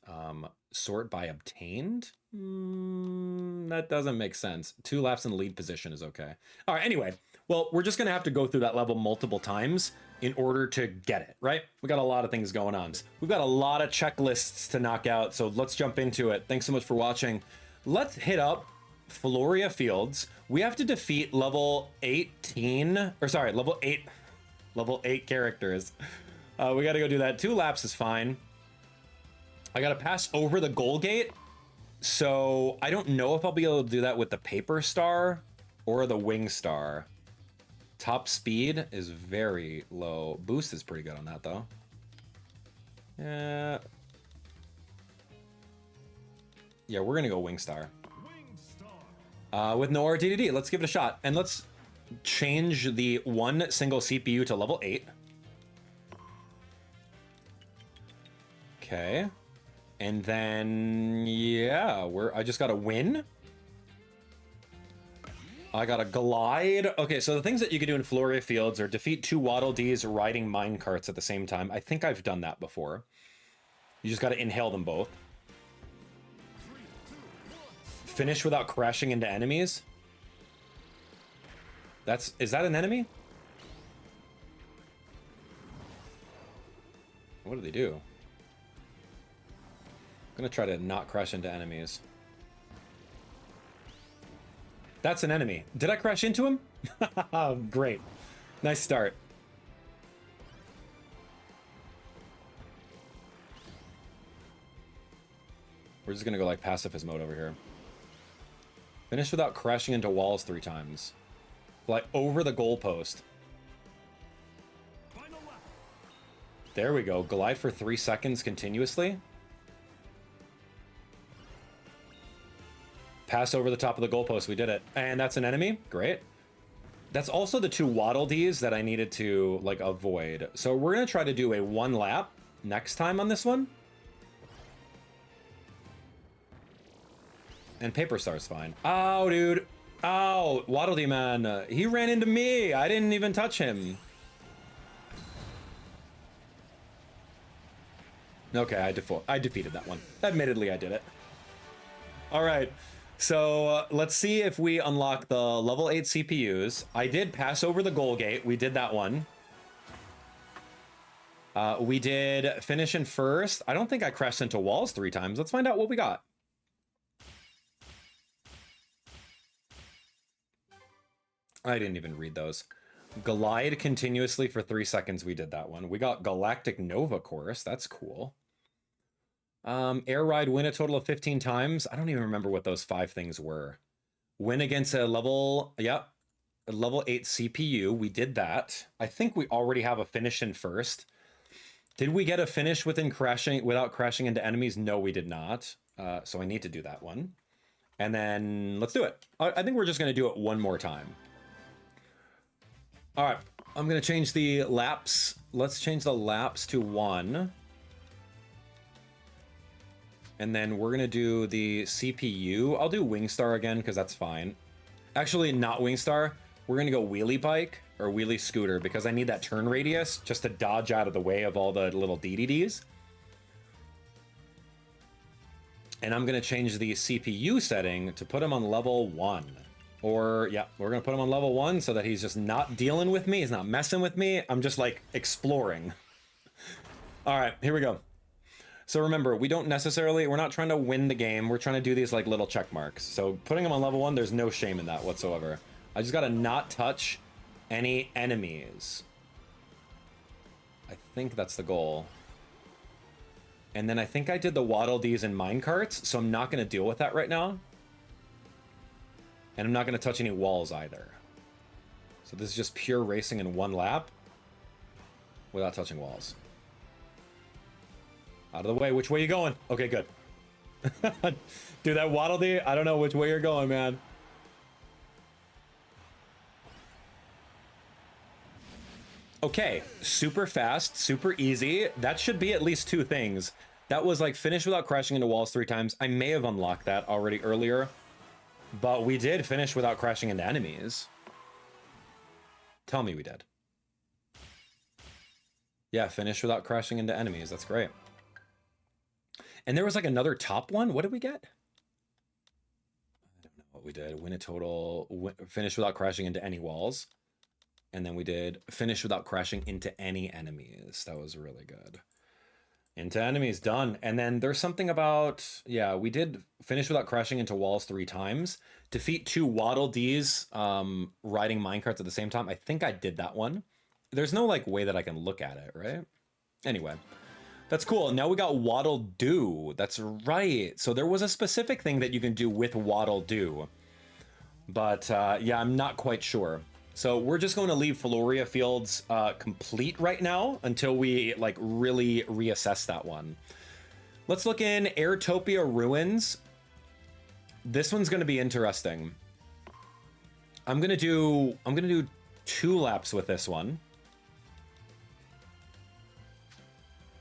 sort by obtained? That doesn't make sense. 2 laps in lead position is okay. All right, anyway. Well, we're just going to have to go through that level multiple times in order to get it, right? We got a lot of things going on. We've got a lot of checklists to knock out, so let's jump into it. Thanks so much for watching. Let's hit up Floria Fields. We have to defeat level 18, or sorry, level 8 characters. We got to go do that. 2 laps is fine. I got to pass over the goal gate, so I don't know if I'll be able to do that with the paper star or the wing star. Top speed is very low. Boost is pretty good on that, though. Yeah. Yeah, we're going to go wing star. With no RTDD, let's give it a shot. And let's change the 1 single CPU to level 8. Okay. And then, yeah, I just got to win. I got to glide. Okay, so the things that you can do in Floria Fields are defeat 2 Waddle Dees riding mine carts at the same time. I think I've done that before. You just got to inhale them both. Finish without crashing into enemies. Is that an enemy? What do they do? I'm gonna try to not crash into enemies. That's an enemy. Did I crash into him? Great. Nice start. We're just gonna go like pacifist mode over here. Finish without crashing into walls 3 times. Like over the goalpost. There we go. Glide for 3 seconds continuously. Pass over the top of the goalpost. We did it. And that's an enemy. Great. That's also the 2 Waddle Dees that I needed to like avoid. So we're going to try to do a 1 lap next time on this one. And Paper Star's fine. Oh, dude. Oh, Waddle Dee man. He ran into me. I didn't even touch him. Okay, I defeated that one. Admittedly, I did it. All right. So let's see if we unlock the level 8 CPUs. I did pass over the goal gate. We did that one. We did finish in first. I don't think I crashed into walls 3 times. Let's find out what we got. I didn't even read those. Glide continuously for 3 seconds. We did that one. We got Galactic Nova Chorus. That's cool. Air ride, win a total of 15 times. I don't even remember what those 5 things were. Win against a level, yep, a level 8 CPU. We did that. I think we already have a finish in first. Did we get a finish without crashing into enemies? No, we did not. So I need to do that one. And then let's do it. I think we're just going to do it one more time. All right, I'm going to change the laps. Let's change the laps to 1. And then we're going to do the CPU. I'll do Wingstar again because that's fine. Actually, not Wingstar. We're going to go Wheelie Bike or Wheelie Scooter because I need that turn radius just to dodge out of the way of all the little DDDs. And I'm going to change the CPU setting to put him on level 1. Or, yeah, we're going to put him on level 1 so that he's just not dealing with me. He's not messing with me. I'm just, like, exploring. All right, here we go. So remember, we're not trying to win the game. We're trying to do these, like, little check marks. So putting him on level 1, there's no shame in that whatsoever. I just got to not touch any enemies. I think that's the goal. And then I think I did the Waddle Dees and minecarts, so I'm not going to deal with that right now. And I'm not going to touch any walls either. So this is just pure racing in one lap without touching walls. Out of the way. Which way you going? Okay, good. Dude, that Waddle Dee, I don't know which way you're going, man. Okay, super fast, super easy. That should be at least 2 things. That was like finish without crashing into walls 3 times. I may have unlocked that already earlier, but we did finish without crashing into enemies. Tell me we did. Yeah, finish without crashing into enemies. That's great. And there was like another top one. What did we get? I don't know what we did. Win a total, finish without crashing into any walls. And then we did finish without crashing into any enemies. That was really good. Into enemies, done. And then there's something about, yeah, we did finish without crashing into walls 3 times. Defeat 2 Waddle Dees riding minecarts at the same time. I think I did that one. There's no like way that I can look at it, right? Anyway, that's cool. Now we got Waddle Do. That's right. So there was a specific thing that you can do with Waddle Do. But yeah, I'm not quite sure. So we're just going to leave Floria Fields complete right now until we like really reassess that one. Let's look in Airtopia Ruins. This one's going to be interesting. I'm gonna do 2 laps with this one.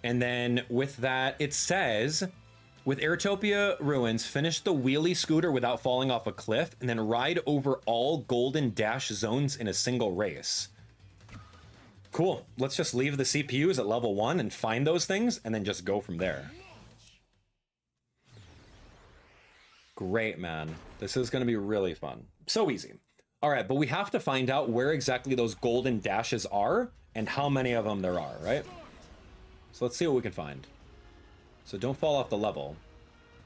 And then with that, it says, with Airtopia Ruins, finish the wheelie scooter without falling off a cliff, and then ride over all golden dash zones in a single race. Cool. Let's just leave the CPUs at level 1 and find those things, and then just go from there. Great, man. This is going to be really fun. So easy. All right, but we have to find out where exactly those golden dashes are and how many of them there are, right? So let's see what we can find. So don't fall off the level.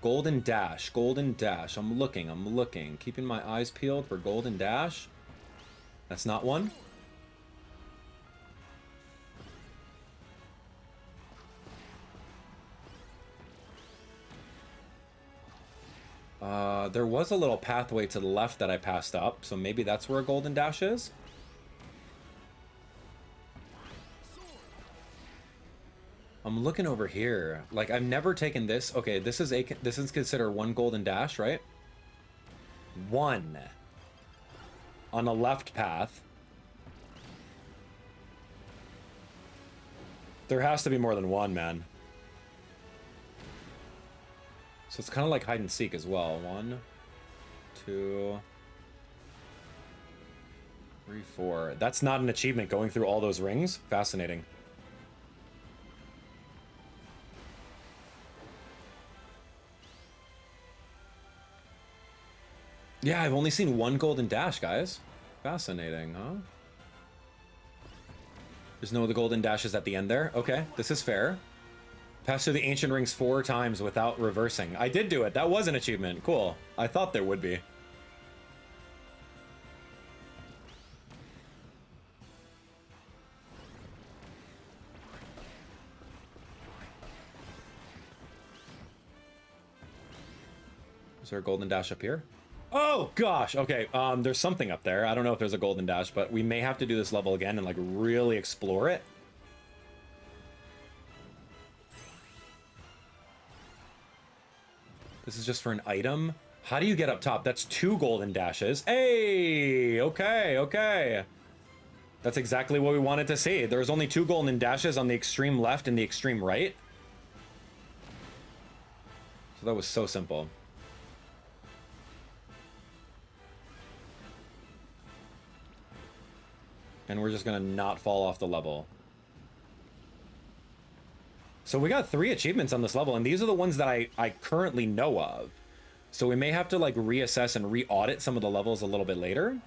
Golden dash, golden dash. I'm looking. Keeping my eyes peeled for golden dash. That's not one. There was a little pathway to the left that I passed up, so maybe that's where a golden dash is. I'm looking over here. Like, I've never taken this. Okay, this is considered 1 golden dash, right? 1 on a left path. There has to be more than 1, man. So it's kind of like hide and seek as well. 1, 2, 3, 4. That's not an achievement going through all those rings. Fascinating. Yeah, I've only seen 1 golden dash, guys. Fascinating, huh? There's no other golden dashes at the end there. Okay, this is fair. Pass through the ancient rings 4 times without reversing. I did do it. That was an achievement. Cool. I thought there would be. Is there a golden dash up here? Oh gosh, okay, there's something up there. I don't know if there's a golden dash, but we may have to do this level again and like really explore it. This is just for an item. How do you get up top? That's 2 golden dashes. Hey, okay, okay. That's exactly what we wanted to see. There's only 2 golden dashes on the extreme left and the extreme right. So that was so simple. And we're just gonna not fall off the level. So we got 3 achievements on this level, and these are the ones that I currently know of. So we may have to like reassess and re-audit some of the levels a little bit later.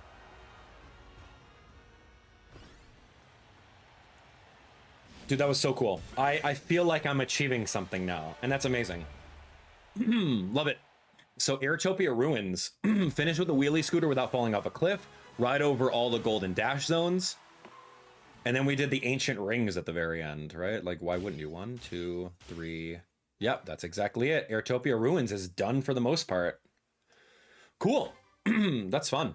Dude, that was so cool. I feel like I'm achieving something now, and that's amazing. Love it. So Airtopia Ruins. Finish with a wheelie scooter without falling off a cliff. Ride over all the golden dash zones. And then we did the ancient rings at the very end, right? Like, why wouldn't you? 1, 2, 3. Yep, that's exactly it. Airtopia Ruins is done for the most part. Cool. That's fun.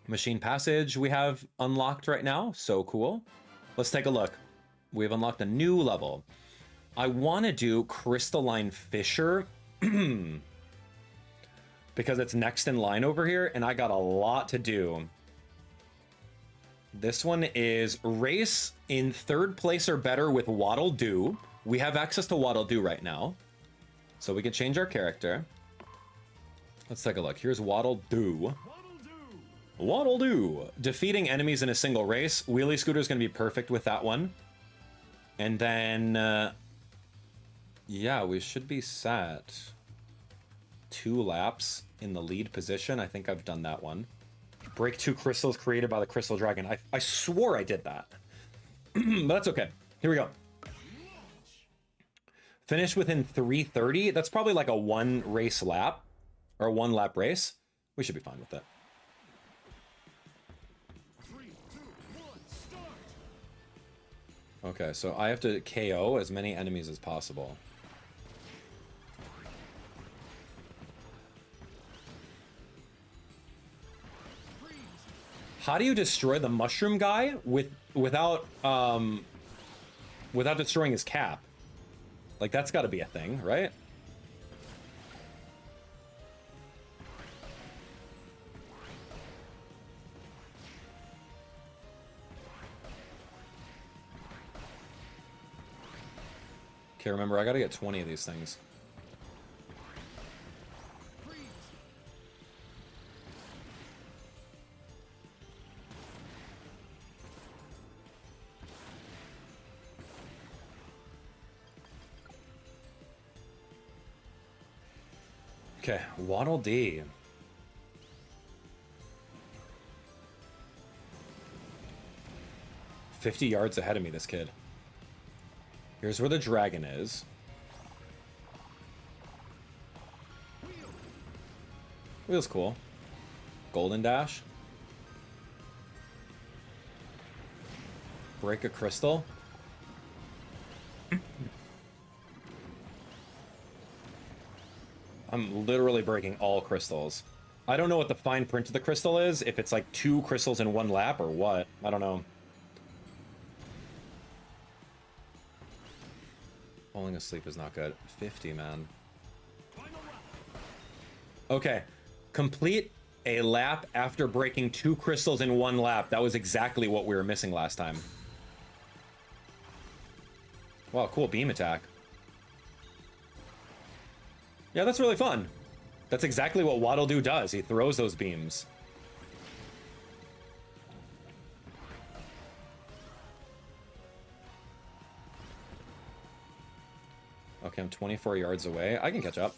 Machine Passage we have unlocked right now. So cool. Let's take a look. We've unlocked a new level. I want to do Crystalline Fissure because it's next in line over here, and I got a lot to do. This one is race in 3rd place or better with Waddle Doo. We have access to Waddle Doo right now, so we can change our character. Let's take a look. Here's Waddle Doo. Waddle Doo. Defeating enemies in a single race. Wheelie Scooter is going to be perfect with that one. And then, yeah, we should be set 2 laps in the lead position. I think I've done that one. Break 2 crystals created by the Crystal Dragon. I swore I did that. But that's okay. Here we go. Finish within 330. That's probably like a 1 race lap. Or a 1 lap race. We should be fine with that. 3, 2, 1, start. Okay, so I have to KO as many enemies as possible. How do you destroy the mushroom guy without destroying his cap? Like, that's got to be a thing, right? Okay, remember, I got to get 20 of these things. Okay, Waddle Dee. $50 yards ahead of me, this kid. Here's where the dragon is. Wheel's cool. Golden Dash. Break a crystal. I'm literally breaking all crystals. I don't know what the fine print of the crystal is, if it's like 2 crystals in 1 lap or what. I don't know. Falling asleep is not good. 50, man. Okay. Complete a lap after breaking 2 crystals in 1 lap. That was exactly what we were missing last time. Wow, cool beam attack. Yeah, that's really fun. That's exactly what Waddle Doo does. He throws those beams. Okay, I'm 24 yards away. I can catch up.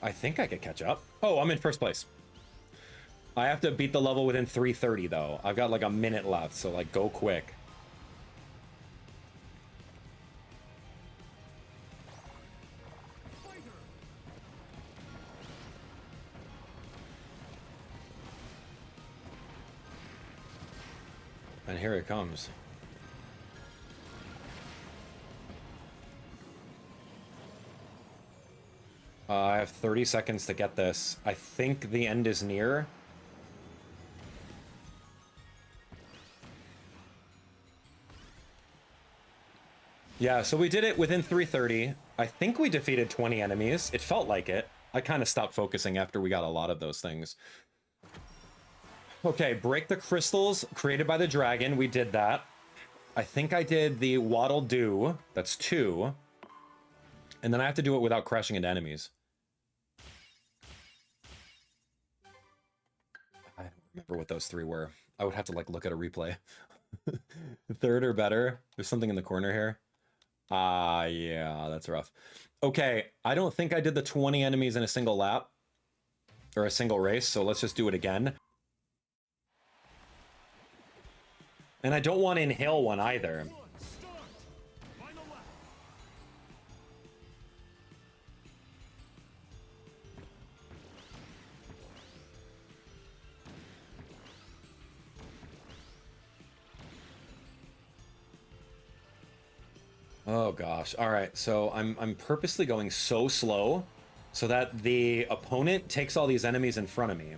I think I could catch up. Oh, I'm in first place. I have to beat the level within 330, though. I've got like a minute left, so like go quick. And here it comes. I have 30 seconds to get this. I think the end is near. Yeah, so we did it within 330. I think we defeated 20 enemies. It felt like it. I kind of stopped focusing after we got a lot of those things. Okay, break the crystals created by the dragon. We did that. I think I did the Waddle Doo. That's 2. And then I have to do it without crashing into enemies. I don't remember what those 3 were. I would have to like look at a replay. 3rd or better. There's something in the corner here. Yeah, that's rough. Okay, I don't think I did the 20 enemies in a single lap. Or a single race, so let's just do it again. And I don't want to inhale one either. Oh gosh. All right. So I'm purposely going so slow so that the opponent takes all these enemies in front of me.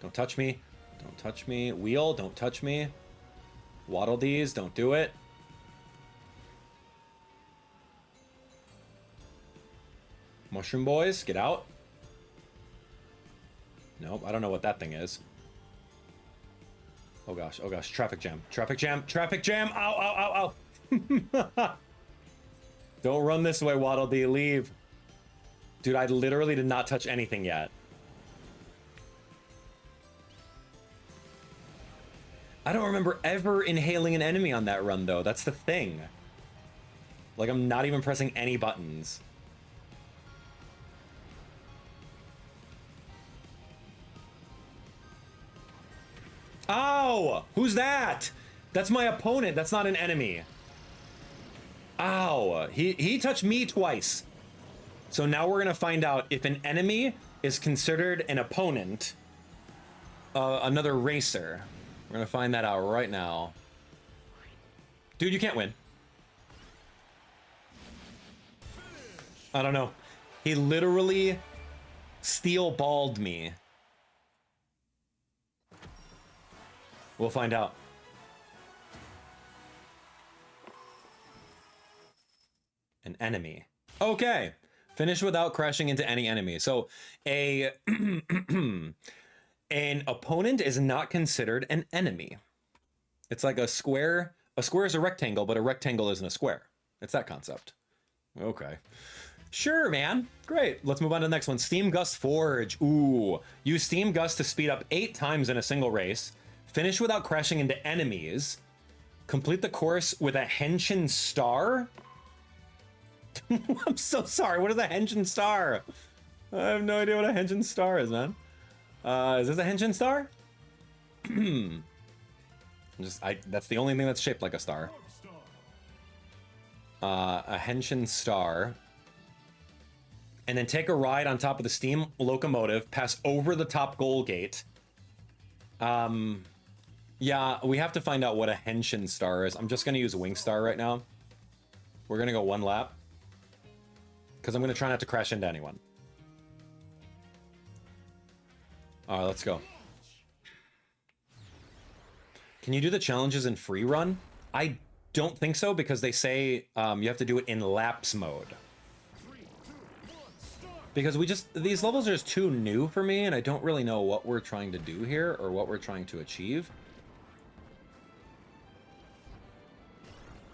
Don't touch me. Don't touch me. Wheel, don't touch me. Waddle these, don't do it. Mushroom boys, get out. Nope, I don't know what that thing is. Oh gosh, traffic jam, traffic jam, traffic jam, ow, ow, ow, ow. Don't run this way, Waddle Dee, leave. Dude, I literally did not touch anything yet. I don't remember ever inhaling an enemy on that run, though. That's the thing. Like, I'm not even pressing any buttons. Ow! Who's that? That's my opponent. That's not an enemy. Ow! He touched me twice. So now we're gonna find out if an enemy is considered an opponent. Another racer. We're gonna find that out right now. Dude, you can't win. I don't know. He literally steel balled me. We'll find out. An enemy. Okay. Finish without crashing into any enemy. So an opponent is not considered an enemy. It's like a square. A square is a rectangle, but a rectangle isn't a square. It's that concept. Okay. Sure, man. Great. Let's move on to the next one. Steamgust Forge. Ooh. Use Steamgust to speed up 8 times in a single race. Finish without crashing into enemies. Complete the course with a Henshin Star. I'm so sorry. What is a Henshin Star? I have no idea what a Henshin Star is, man. Is this a Henshin Star? That's the only thing that's shaped like a star. A Henshin Star. And then take a ride on top of the steam locomotive, pass over the top goal gate. Yeah, we have to find out what a Henshin Star is. I'm just going to use Wing Star right now. We're going to go 1 lap. Because I'm going to try not to crash into anyone. Alright, let's go. Can you do the challenges in free run? I don't think so, because they say you have to do it in laps mode. Because these levels are just too new for me, and I don't really know what we're trying to do here, or what we're trying to achieve.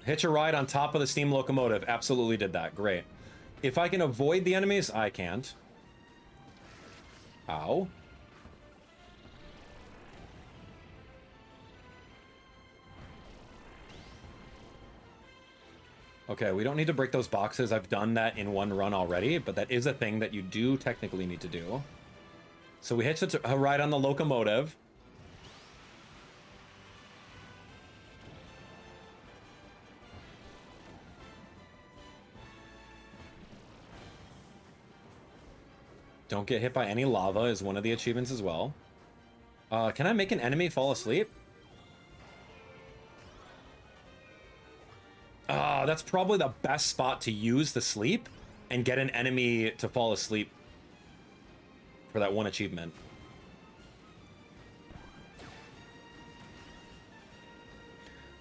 Hitch a ride on top of the steam locomotive. Absolutely did that. Great. If I can avoid the enemies, I can't. Ow. Okay, we don't need to break those boxes. I've done that in 1 run already, but that is a thing that you do technically need to do. So we hitch a ride on the locomotive. Don't get hit by any lava is one of the achievements as well. Can I make an enemy fall asleep? That's probably the best spot to use the sleep and get an enemy to fall asleep for that one achievement.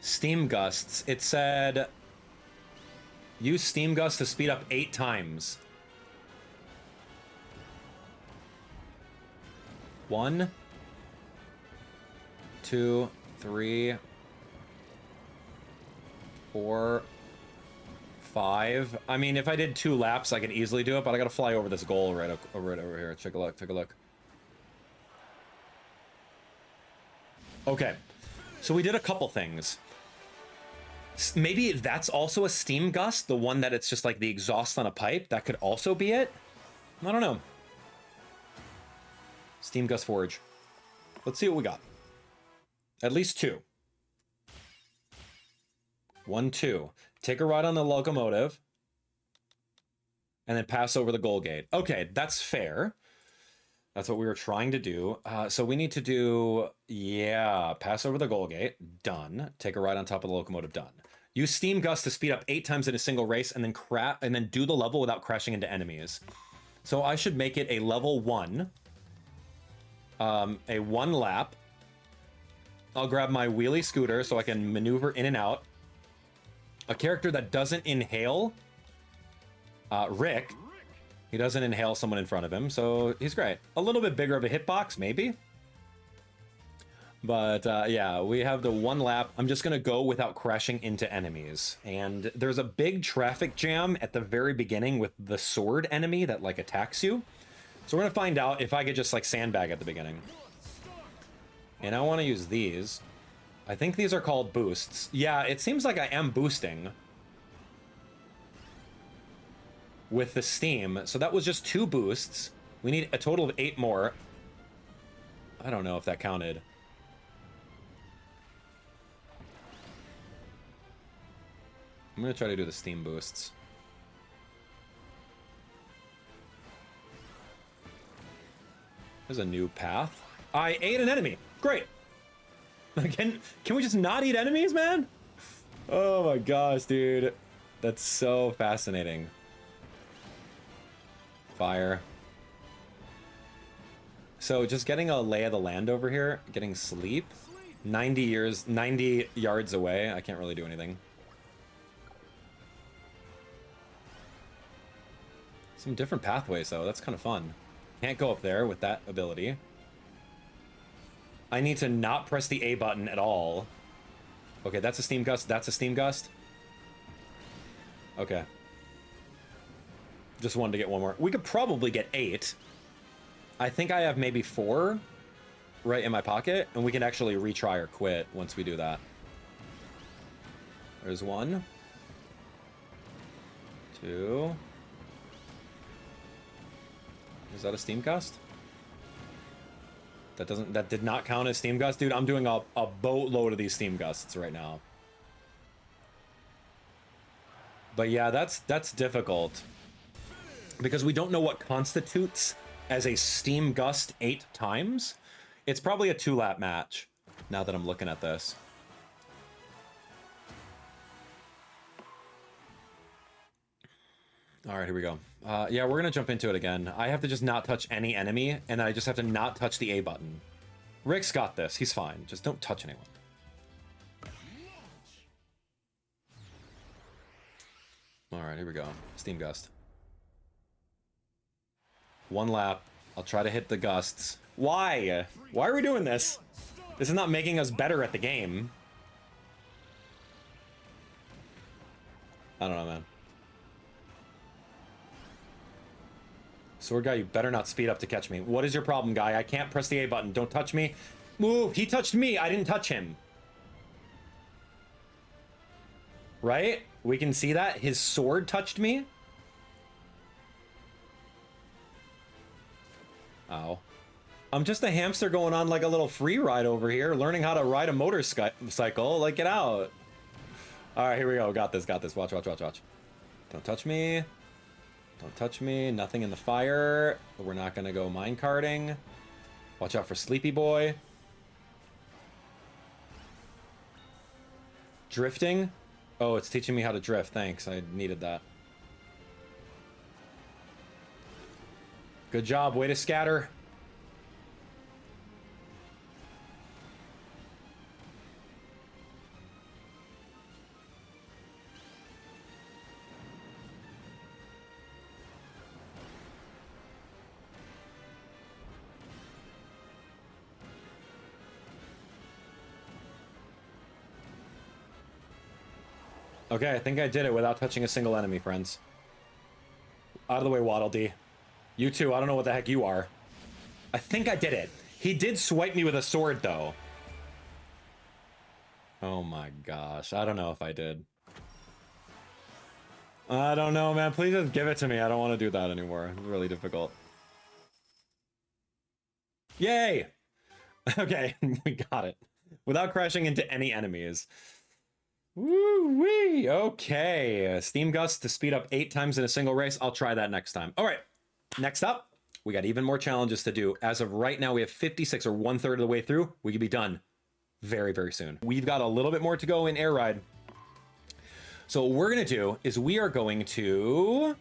Steamgusts. It said use Steamgust to speed up 8 times. 1, 2, 3, 4, 5. I mean, if I did 2 laps, I can easily do it, but I gotta fly over this goal right over here. Take a look, take a look. Okay, so we did a couple things. Maybe that's also a steam gust, the one that it's just like the exhaust on a pipe. That could also be it. I don't know. Steam gust forge. Let's see what we got. At least 2. 1, 2. Take a ride on the locomotive. And then pass over the goal gate. Okay, that's fair. That's what we were trying to do. So we need to do, yeah, pass over the goal gate. Done. Take a ride on top of the locomotive. Done. Use Steam Gust to speed up 8 times in a single race and then do the level without crashing into enemies. So I should make it a level 1. A 1 lap. I'll grab my wheelie scooter so I can maneuver in and out. A character that doesn't inhale. Rick. He doesn't inhale someone in front of him, so he's great. A little bit bigger of a hitbox, maybe. But yeah, we have the 1 lap. I'm just gonna go without crashing into enemies. And there's a big traffic jam at the very beginning with the sword enemy that like attacks you. So we're gonna find out if I could just like sandbag at the beginning. And I wanna use these. I think these are called boosts. Yeah, it seems like I am boosting with the steam. So that was just 2 boosts. We need a total of 8 more. I don't know if that counted. I'm gonna try to do the steam boosts. There's a new path. I ate an enemy. Great. Can we just not eat enemies, man? Oh my gosh, dude. That's so fascinating. Fire. So just getting a lay of the land over here, getting sleep. 90 yards away. I can't really do anything. Some different pathways though, that's kind of fun. Can't go up there with that ability. I need to not press the A button at all. Okay, that's a steam gust, that's a steam gust. Okay. Just wanted to get 1 more. We could probably get 8. I think I have maybe 4 right in my pocket, and we can actually retry or quit once we do that. There's 1. 2. Is that a steam gust? That did not count as steam gust, dude. I'm doing a boatload of these steam gusts right now. But yeah, that's difficult because we don't know what constitutes as a steam gust 8 times. It's probably a 2-lap match now that I'm looking at this. All right, here we go. Yeah, we're gonna jump into it again. I have to just not touch any enemy, and then I just have to not touch the A button. Rick's got this. He's fine. Just don't touch anyone. All right, here we go. Steam Gust. 1 lap. I'll try to hit the gusts. Why? Why are we doing this? This is not making us better at the game. I don't know, man. Sword guy, you better not speed up to catch me. What is your problem, guy? I can't press the A button. Don't touch me. Move. He touched me. I didn't touch him. Right? We can see that. His sword touched me. Ow. I'm just a hamster going on like a little free ride over here, learning how to ride a motorcycle. Like, get out. All right, here we go. Got this, got this. Watch, watch, watch, watch. Don't touch me. Don't touch me. Nothing in the fire. We're not going to go minecarting. Watch out for Sleepy Boy. drifting? Oh, it's teaching me how to drift. Thanks, I needed that. Good job, way to scatter. Okay, I think I did it without touching a single enemy, friends. Out of the way, Waddle Dee. You too, I don't know what the heck you are. I think I did it. He did swipe me with a sword, though. Oh my gosh, I don't know if I did. I don't know, man. Please just give it to me. I don't want to do that anymore. It's really difficult. Yay! Okay, we got it. Without crashing into any enemies. Woo-wee! Okay. Steamgust to speed up 8 times in a single race. I'll try that next time. All right. Next up, we got even more challenges to do. As of right now, we have 56 or 1/3 of the way through. We could be done very, very soon. We've got a little bit more to go in Air Ride. So what we're going to do is we are going to...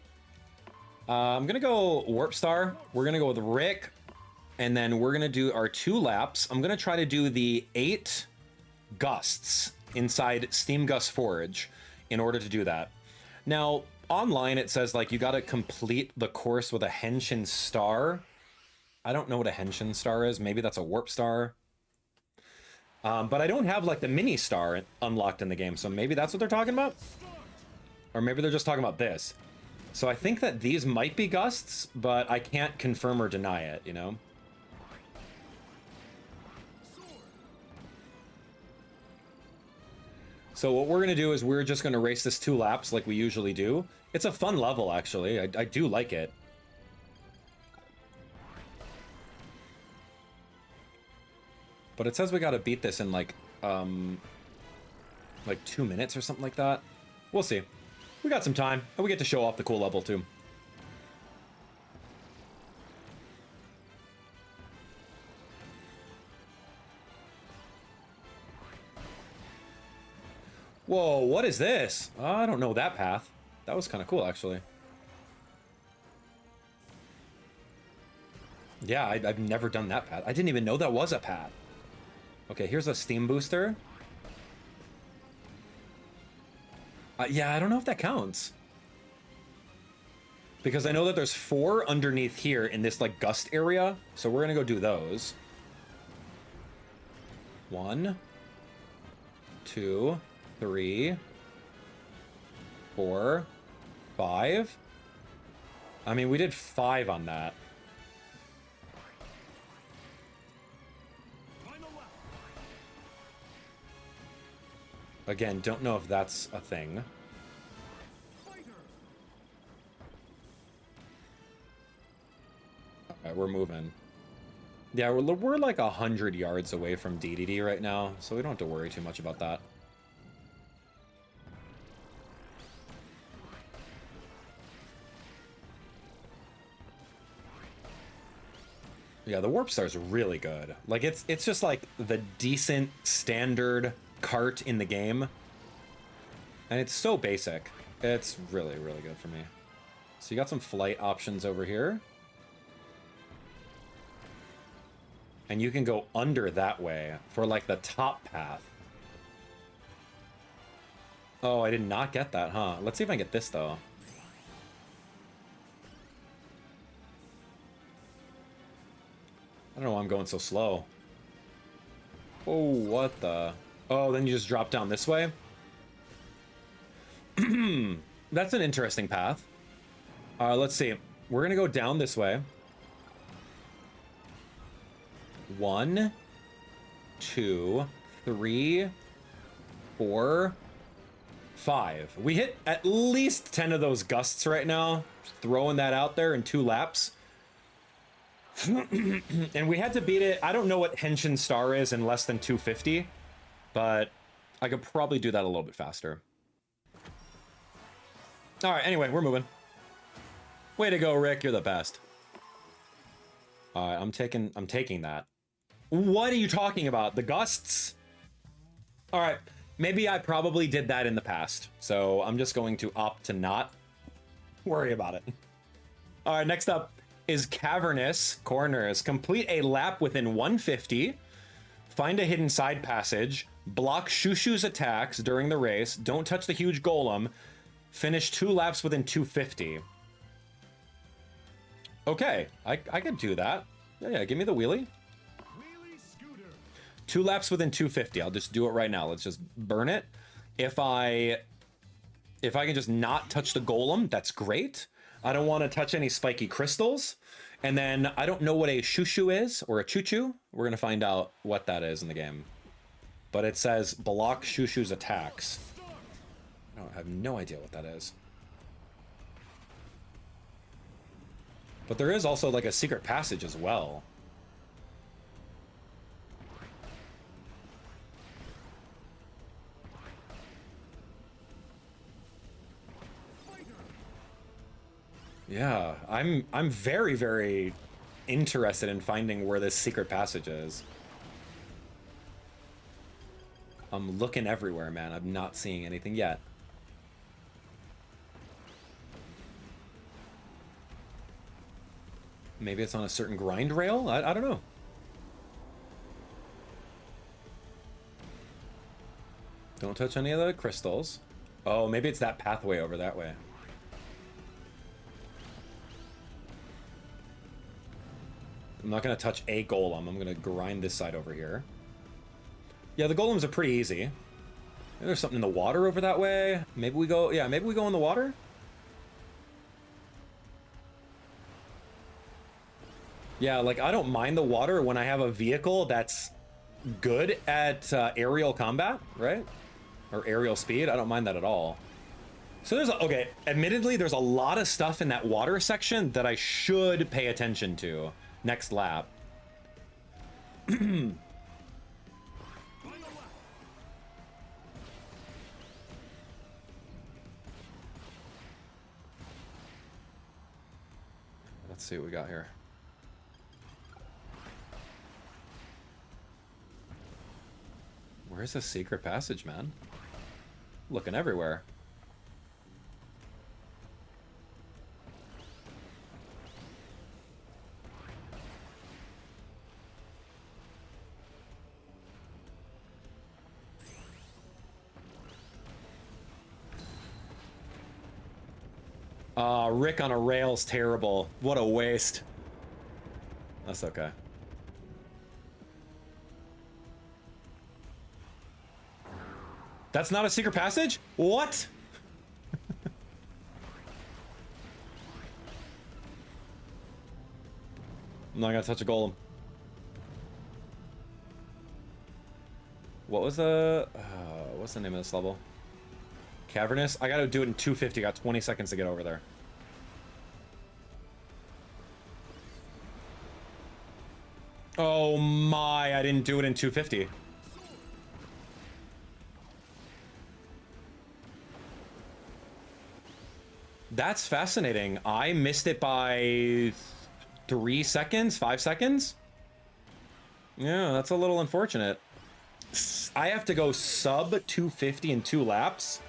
I'm going to go Warp Star. We're going to go with Rick. And then we're going to do our 2 laps. I'm going to try to do the 8 gusts inside Steamgust Forge in order to do that. Now, online it says like you got to complete the course with a Henshin Star. I don't know what a Henshin Star is. Maybe that's a Warp Star. But I don't have like the mini star unlocked in the game, so maybe that's what they're talking about? Or maybe they're just talking about this. So I think that these might be gusts, but I can't confirm or deny it, you know? So what we're going to do is we're just going to race this 2 laps like we usually do. It's a fun level, actually. I do like it. But it says we got to beat this in like 2 minutes or something like that. We'll see. We got some time, and we get to show off the cool level too. Whoa, what is this? I don't know that path. That was kind of cool, actually. Yeah, I've never done that path. I didn't even know that was a path. Okay, here's a steam booster. Yeah, I don't know if that counts. Because I know that there's 4 underneath here in this, like, gust area. So we're gonna go do those. 1, 2, 3, 4, 5. I mean, we did 5 on that. Again, don't know if that's a thing. Alright, we're moving. Yeah, we're like 100 yards away from DDD right now, so we don't have to worry too much about that. Yeah, the Warp Star's really good. Like, it's just like the decent standard cart in the game. And it's so basic. It's really, really good for me. So you got some flight options over here. And you can go under that way for like the top path. Oh, I did not get that, huh? Let's see if I can get this though. I don't know why I'm going so slow. Oh, what the... Oh, then you just drop down this way? That's an interesting path. Let's see. We're gonna go down this way. 1, 2, 3, 4, 5. We hit at least 10 of those gusts right now. Just throwing that out there in 2 laps. And we had to beat it. I don't know what Henshin Star is in less than 250, but I could probably do that a little bit faster. All right, anyway, we're moving. Way to go, Rick. You're the best. All right, I'm taking that. What are you talking about? The gusts? All right, Maybe I probably did that in the past, so I'm just going to opt to not worry about it. All right, next up is Cavernous Corners. Complete a lap within 150. Find a hidden side passage. Block Shushu's attacks during the race. Don't touch the huge golem. Finish 2 laps within 250. Okay, I could do that. Yeah, give me the wheelie. Wheelie scooter. 2 laps within 250. I'll just do it right now. Let's just burn it. If I can just not touch the golem, that's great. I don't want to touch any spiky crystals. And then I don't know what a shushu is or a choo-choo. We're going to find out what that is in the game. But it says block Shushu's attacks. I have no idea what that is. But there is also like a secret passage as well. Yeah, I'm very, very interested in finding where this secret passage is. I'm looking everywhere, man. I'm not seeing anything yet. Maybe it's on a certain grind rail? I don't know. Don't touch any of the crystals. Oh, maybe it's that pathway over that way. I'm not going to touch a golem. I'm going to grind this side over here. Yeah, the golems are pretty easy. Maybe there's something in the water over that way. Maybe we go... Yeah, maybe we go in the water? Yeah, like, I don't mind the water when I have a vehicle that's good at aerial combat, right? Or aerial speed. I don't mind that at all. So there's... Okay, admittedly, there's a lot of stuff in that water section that I should pay attention to next lap. Let's see what we got here. Where's the secret passage, man? Looking everywhere. Rick on a rail's terrible. What a waste. That's okay. That's not a secret passage? What? I'm not gonna touch a golem. What was the... what's the name of this level? Cavernous? I gotta do it in 250. Got 20 seconds to get over there. Oh my, I didn't do it in 250. That's fascinating. I missed it by 3 seconds, 5 seconds? Yeah, that's a little unfortunate. I have to go sub 250 in 2 laps.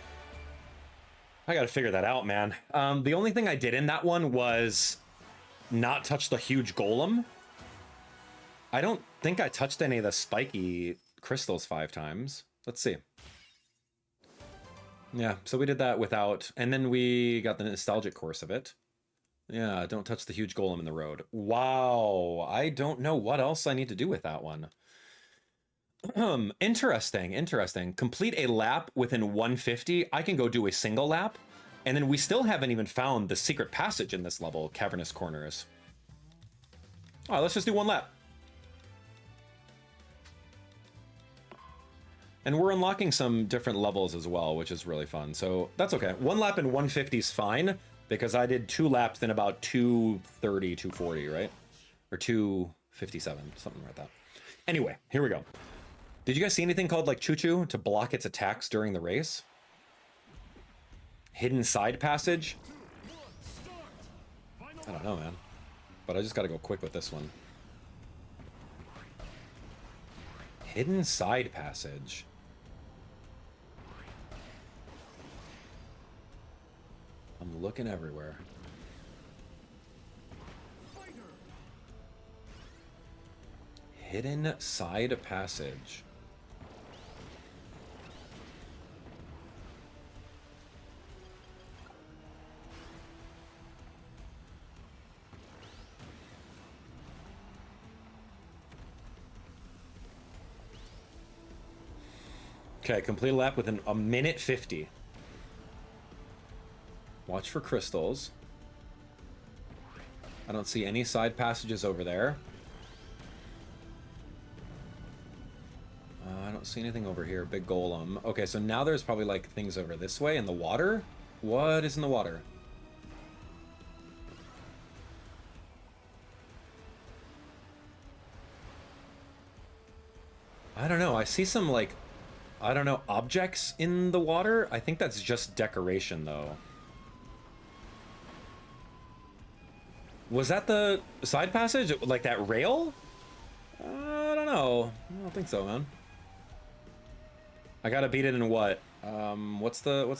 I gotta figure that out, man. The only thing I did in that one was not touch the huge golem. I don't think I touched any of the spiky crystals 5 times. Let's see. Yeah, so we did that without, and then we got the nostalgic course of it. Yeah, don't touch the huge golem in the road. Wow, I don't know what else I need to do with that one. Interesting, interesting. Complete a lap within 150. I can go do a single lap, and then we still haven't even found the secret passage in this level, Cavernous Corners. All right, let's just do 1 lap. And we're unlocking some different levels as well, which is really fun. So that's okay. 1 lap in 150 is fine, because I did 2 laps in about 230, 240, right? Or 257, something like that. Anyway, here we go. Did you guys see anything called like Choo-Choo to block its attacks during the race? Hidden side passage? I don't know, man. But I just gotta go quick with this one. Hidden side passage. I'm looking everywhere. Hidden side passage. Okay, complete a lap within a minute 50. Watch for crystals. I don't see any side passages over there. I don't see anything over here. Big golem. Okay, so now there's probably like things over this way in the water. What is in the water? I don't know. I see some like, I don't know, objects in the water. I think that's just decoration though. Was that the side passage? Like that rail? I don't know. I don't think so, man. I gotta beat it in what? What's the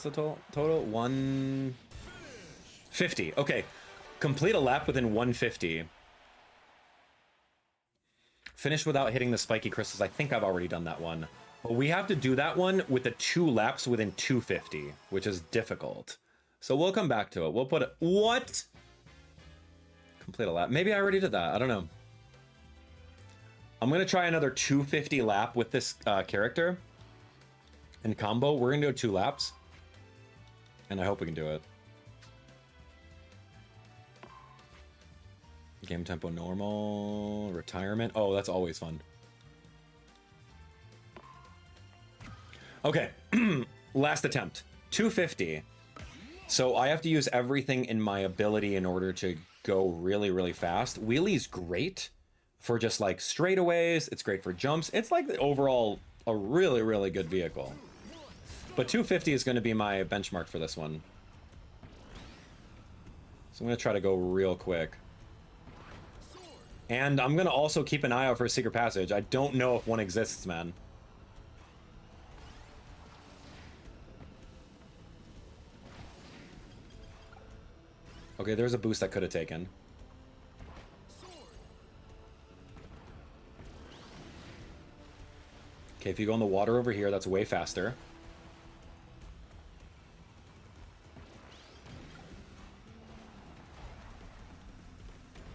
total? 150. Okay. Complete a lap within 150. Finish without hitting the spiky crystals. I think I've already done that one. But we have to do that one with the 2 laps within 250, which is difficult. So we'll come back to it. We'll put it... What? Complete a lap. Maybe I already did that. I don't know. I'm going to try another 250 lap with this character. In combo, we're going to do 2 laps. And I hope we can do it. Game tempo normal. Retirement. Oh, that's always fun. Okay. Last attempt. 250. So I have to use everything in my ability in order to go really, really fast. Wheelie's great for just like straightaways. It's great for jumps. It's like overall a really, really good vehicle. But 250 is going to be my benchmark for this one. So I'm going to try to go real quick. And I'm going to also keep an eye out for a secret passage. I don't know if one exists, man. Okay, there's a boost I could have taken. Okay, if you go in the water over here, that's way faster.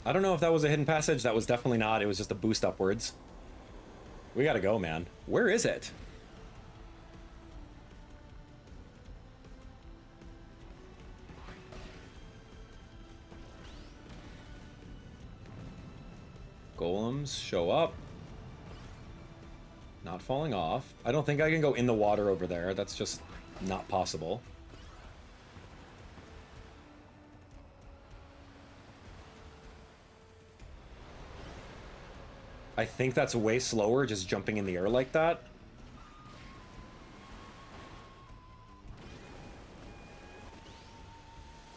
I don't know if that was a hidden passage. That was definitely not. It was just a boost upwards. We gotta go, man. Where is it? Golems show up. Not falling off. I don't think I can go in the water over there. That's just not possible. I think that's way slower, just jumping in the air like that.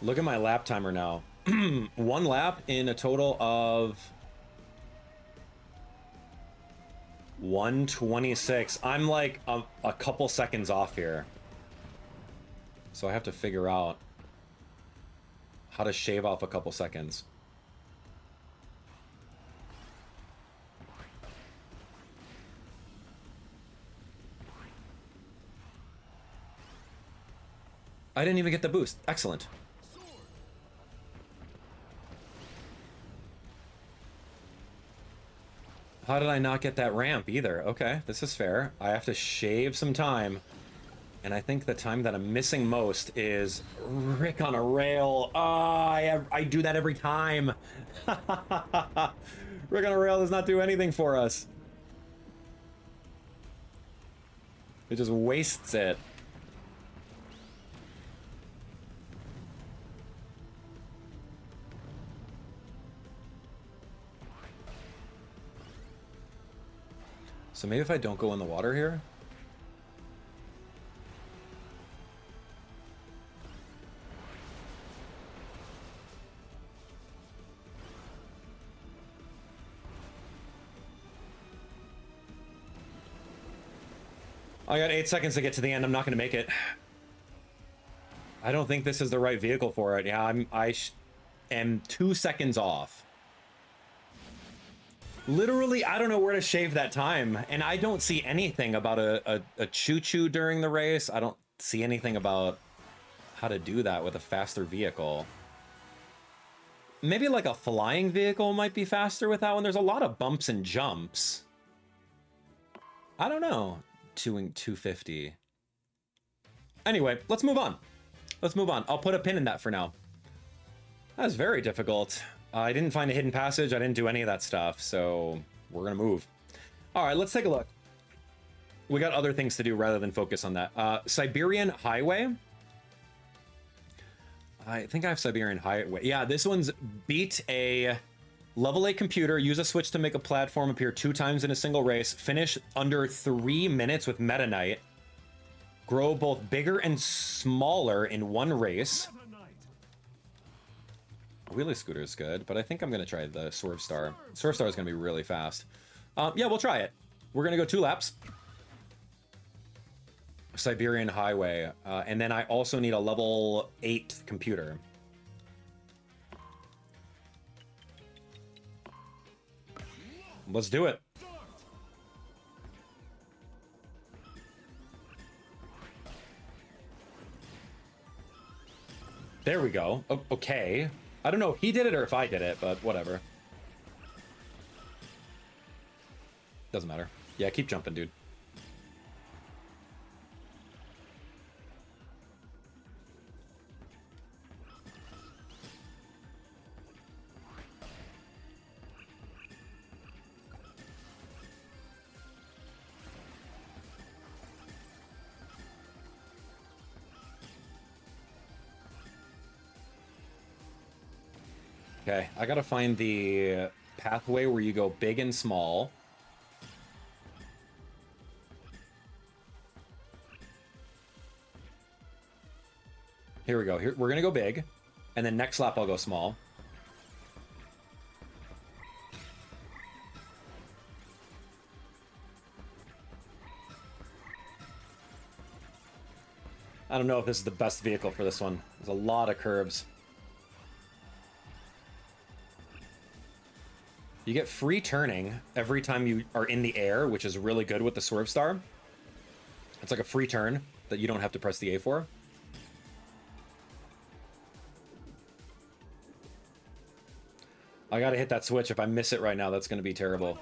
Look at my lap timer now. 1 lap in a total of 126. I'm like a couple seconds off here. So I have to figure out how to shave off a couple seconds. I didn't even get the boost. Excellent. How did I not get that ramp either? Okay, this is fair. I have to shave some time. And I think the time that I'm missing most is Rick on a rail. I do that every time. Rick on a rail does not do anything for us. It just wastes it. So maybe if I don't go in the water here? I got 8 seconds to get to the end. I'm not going to make it. I don't think this is the right vehicle for it. Yeah, I am 2 seconds off. Literally, I don't know where to shave that time, and I don't see anything about a choo-choo during the race. I don't see anything about how to do that with a faster vehicle. Maybe like a flying vehicle might be faster with that one. There's a lot of bumps and jumps. I don't know. 250. Anyway, let's move on. Let's move on. I'll put a pin in that for now. That was very difficult. I didn't find a hidden passage. I didn't do any of that stuff, so we're gonna move. All right, let's take a look. We got other things to do rather than focus on that. Cyberion Highway. I think I have Cyberion Highway. Yeah, this one's beat a level 8 computer, use a switch to make a platform appear 2 times in a single race, finish under 3 minutes with Meta Knight, grow both bigger and smaller in 1 race. Wheelie Scooter is good, but I think I'm going to try the Swerve Star. Swerve Star is going to be really fast. Yeah, we'll try it. We're going to go 2 laps. Cyberion Highway. And then I also need a level 8 computer. Let's do it. There we go. Okay. I don't know if he did it or if I did it, but whatever. Doesn't matter. Yeah, keep jumping, dude. Okay, I gotta find the pathway where you go big and small. Here we go. Here we're gonna go big, and then next lap I'll go small. I don't know if this is the best vehicle for this one. There's a lot of curves. You get free turning every time you are in the air, which is really good with the Swerve Star. It's like a free turn that you don't have to press the A for. I gotta hit that switch. If I miss it right now, that's gonna be terrible.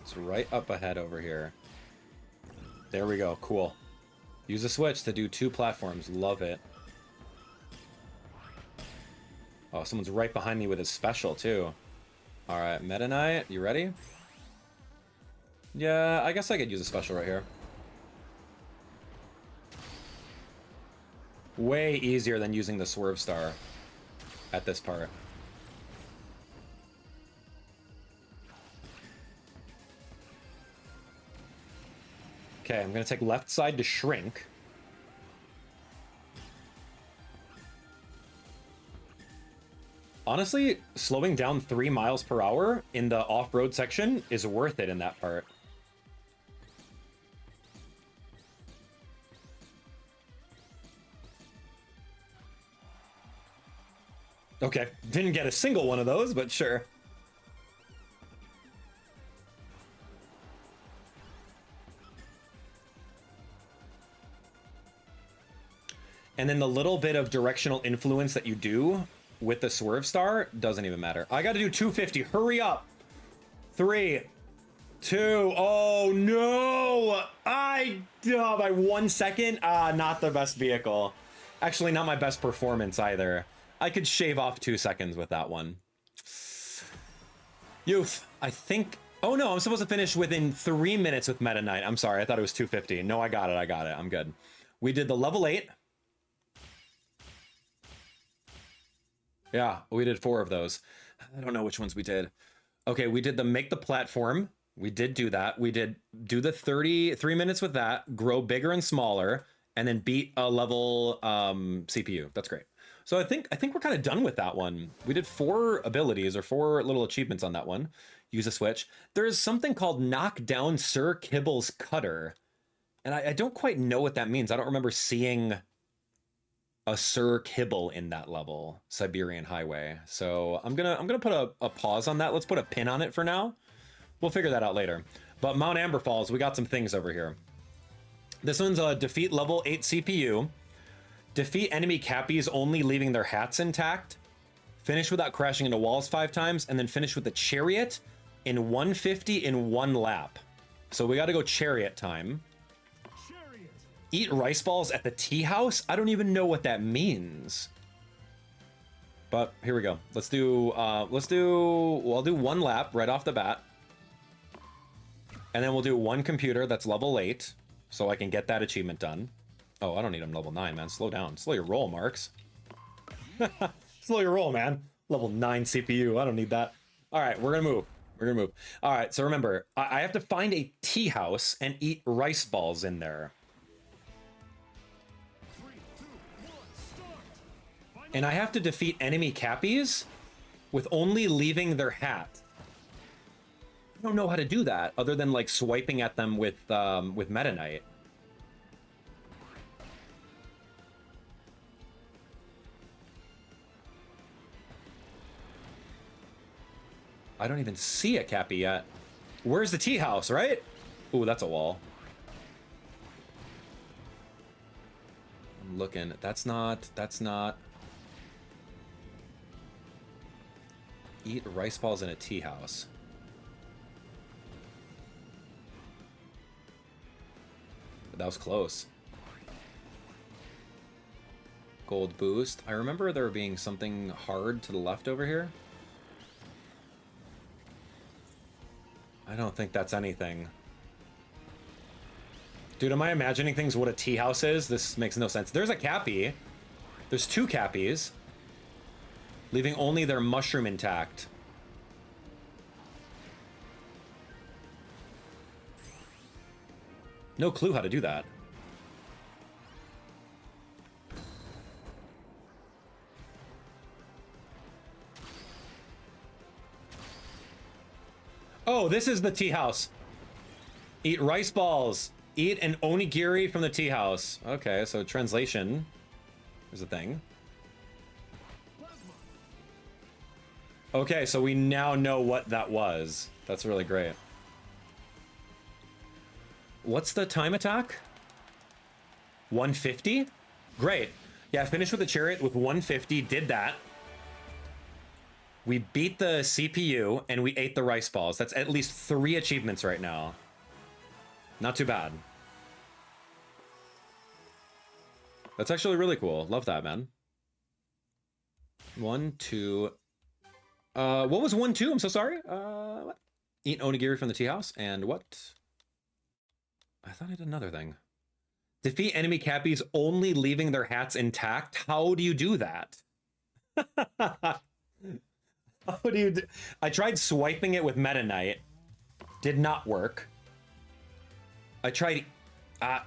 It's right up ahead over here. There we go. Cool. Use a switch to do 2 platforms. Love it. Oh, someone's right behind me with his special, too. Alright, Meta Knight, you ready? Yeah, I guess I could use a special right here. Way easier than using the Swerve Star at this part. Okay, I'm gonna take left side to shrink. Honestly, slowing down 3 miles per hour in the off-road section is worth it in that part. Okay, didn't get a single one of those, but sure. And then the little bit of directional influence that you do with the Swerve Star doesn't even matter. I got to do 250. Hurry up. 3, 2. Oh no! By 1 second. Not the best vehicle. Actually, not my best performance either. I could shave off 2 seconds with that one. Youth, I think. Oh no, I'm supposed to finish within 3 minutes with Meta Knight. I'm sorry, I thought it was 250. No, I got it. I'm good. We did the level 8. Yeah, we did 4 of those. I don't know which ones we did. Okay, we did the make the platform. We did do that. We did do the 33 minutes with that, grow bigger and smaller, and then beat a level CPU. That's great. So I think we're kind of done with that one. We did 4 abilities or 4 little achievements on that one. Use a switch. There is something called knock down Sir Kibble's cutter. And I don't quite know what that means. I don't remember seeing a Sir Kibble in that level, Cyberion Highway. So I'm gonna put a pause on that. Let's put a pin on it for now. We'll figure that out later. But Mount Amberfalls, we got some things over here. This one's a defeat level 8 CPU. Defeat enemy Cappies only leaving their hats intact. Finish without crashing into walls 5 times, and then finish with the Chariot in 150 in 1 lap. So we gotta go Chariot time. Chariot. Eat rice balls at the tea house? I don't even know what that means. But here we go. I'll do 1 lap right off the bat. And then we'll do 1 computer that's level 8, so I can get that achievement done. Oh, I don't need him level 9, man. Slow down. Slow your roll, Marks. Slow your roll, man. Level 9 CPU. I don't need that. All right, we're gonna move. We're gonna move. All right, so remember, I have to find a tea house and eat rice balls in there. 3, 2, 1, start. And I have to defeat enemy Cappies with only leaving their hat. I don't know how to do that other than like swiping at them with Meta Knight. I don't even see a Cappy yet. Where's the tea house, right? Ooh, that's a wall. I'm looking. That's not. Eat rice balls in a tea house. That was close. Gold boost. I remember there being something hard to the left over here. I don't think that's anything. Dude, am I imagining things what a tea house is? This makes no sense. There's a Cappy. There's 2 Cappies. Leaving only their mushroom intact. No clue how to do that. Oh, this is the tea house. Eat rice balls. Eat an onigiri from the tea house. Okay, so translation. There's a thing. Okay, so we now know what that was. That's really great. What's the time attack? 150? Great. Yeah, finished with the Chariot with 150. Did that. We beat the CPU and we ate the rice balls. That's at least 3 achievements right now. Not too bad. That's actually really cool. Love that, man. 1, 2. What was 1, 2? I'm so sorry. What? Eat onigiri from the tea house. And what? I thought I did another thing. Defeat enemy Cappies only leaving their hats intact. How do you do that? How do you do? I tried swiping it with Meta Knight. Did not work. I tried...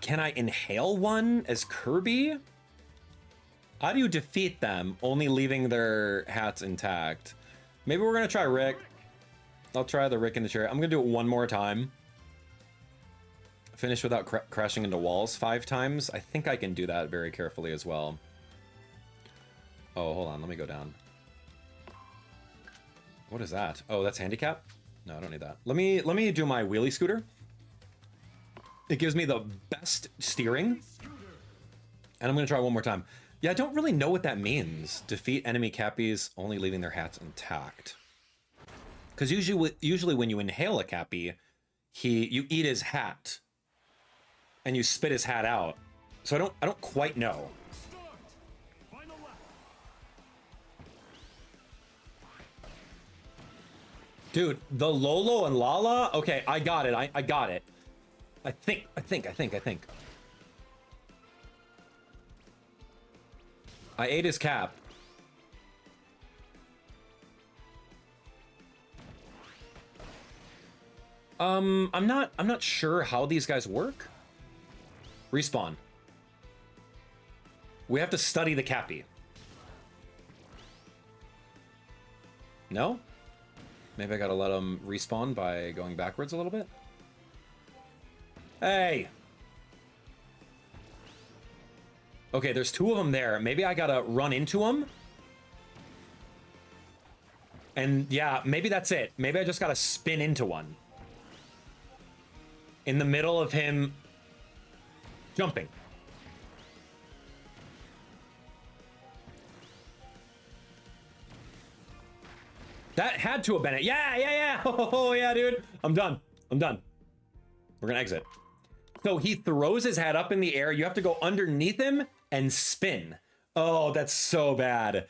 can I inhale one as Kirby? How do you defeat them, only leaving their hats intact? Maybe we're going to try Rick. I'll try the Rick in the chair. I'm going to do it one more time. Finish without crashing into walls 5 times. I think I can do that very carefully as well. Oh, hold on. Let me go down. What is that? Oh, that's handicap? No, I don't need that. Let me do my wheelie scooter. It gives me the best steering. And I'm going to try one more time. Yeah, I don't really know what that means. Defeat enemy Cappies, only leaving their hats intact. Because usually when you inhale a Cappy, you eat his hat. And you spit his hat out. So I don't quite know. Dude, the Lolo and Lala? Okay, I got it. I got it. I think. I ate his cap. I'm not sure how these guys work. Respawn. We have to study the Cappy. No? Maybe I gotta let him respawn by going backwards a little bit? Hey! Okay, there's two of them there. Maybe I gotta run into them. And yeah, maybe that's it. Maybe I just gotta spin into one. In the middle of him jumping. That had to have been it. Yeah, yeah, yeah. Oh, yeah, dude. I'm done. I'm done. We're gonna exit. So he throws his head up in the air. You have to go underneath him and spin. Oh, that's so bad.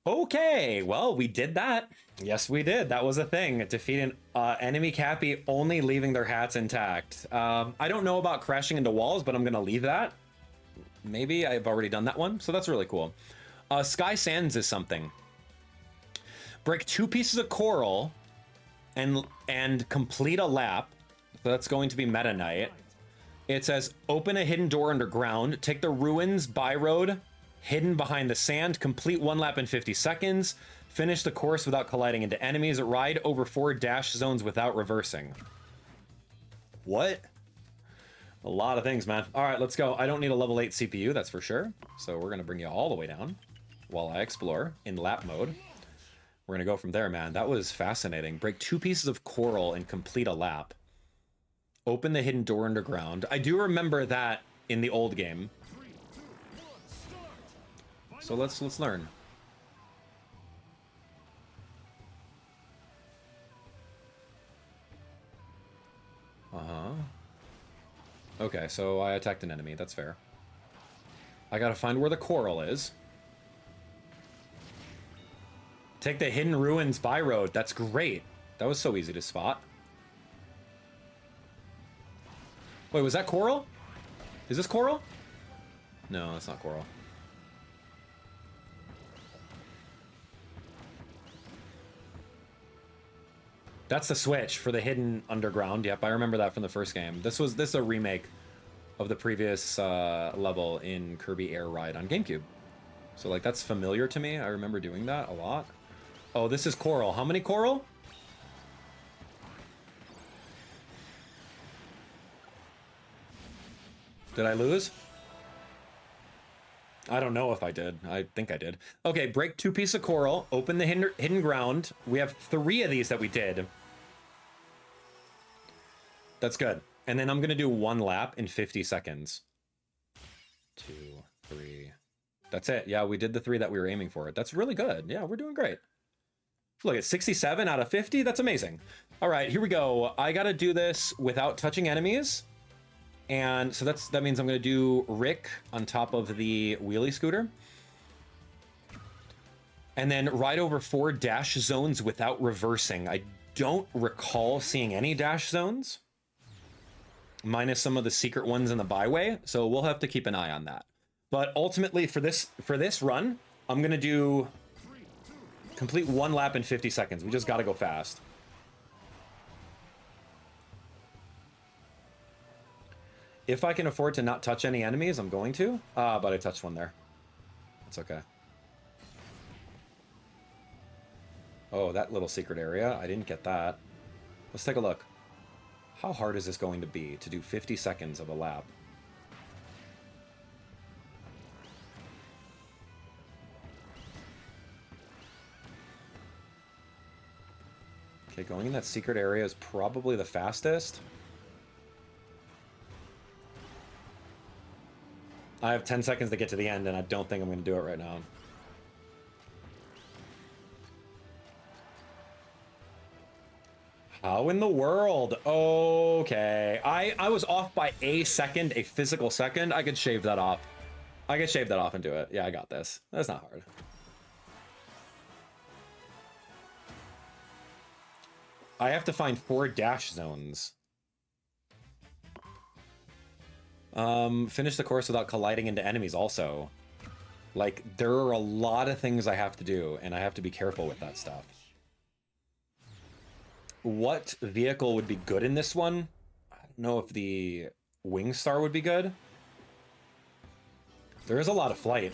Okay, well, we did that. Yes, we did. That was a thing. Defeat an enemy Cappy, only leaving their hats intact. I don't know about crashing into walls, but I'm gonna leave that. Maybe I've already done that one, so that's really cool. Sky Sands is something. Break 2 pieces of coral and complete a lap. So that's going to be Meta Knight. It says, open a hidden door underground, take the ruins by road, hidden behind the sand, complete 1 lap in 50 seconds, finish the course without colliding into enemies, ride over 4 dash zones without reversing. What? A lot of things, man. All right, let's go. I don't need a level 8 CPU, that's for sure. So we're gonna bring you all the way down while I explore in lap mode. We're gonna go from there, man. That was fascinating. Break 2 pieces of coral and complete a lap. Open the hidden door underground. I do remember that in the old game. 3, 2, 1, start. So let's learn. Uh-huh. Okay, so I attacked an enemy. That's fair. I gotta find where the coral is. Take the hidden ruins by road. That's great. That was so easy to spot. Wait, was that coral? Is this coral? No, that's not coral. That's the switch for the hidden underground. Yep, I remember that from the first game. This is a remake of the previous level in Kirby Air Ride on GameCube. So like that's familiar to me. I remember doing that a lot. Oh, this is coral. How many coral? Did I lose? I don't know if I did. I think I did. Okay, break 2 pieces of coral. Open the hidden ground. We have 3 of these that we did. That's good. And then I'm going to do 1 lap in 50 seconds. 2, 3. That's it. Yeah, we did the 3 that we were aiming for. That's really good. Yeah, we're doing great. Look at 67 out of 50. That's amazing. All right, here we go. I got to do this without touching enemies. And so that means I'm going to do Rick on top of the wheelie scooter. And then ride over 4 dash zones without reversing. I don't recall seeing any dash zones, minus some of the secret ones in the byway. So we'll have to keep an eye on that. But ultimately for this run, I'm going to do complete 1 lap in 50 seconds. We just got to go fast. If I can afford to not touch any enemies, I'm going to. But I touched one there. It's okay. Oh, that little secret area. I didn't get that. Let's take a look. How hard is this going to be to do 50 seconds of a lap? Okay, going in that secret area is probably the fastest. I have 10 seconds to get to the end, and I don't think I'm going to do it right now. How in the world? Okay. I was off by a second, a physical second. I could shave that off. I could shave that off and do it. Yeah, I got this. That's not hard. I have to find 4 dash zones. Finish the course without colliding into enemies also. Like, there are a lot of things I have to do, and I have to be careful with that stuff. What vehicle would be good in this one? I don't know if the Wing Star would be good. There is a lot of flight.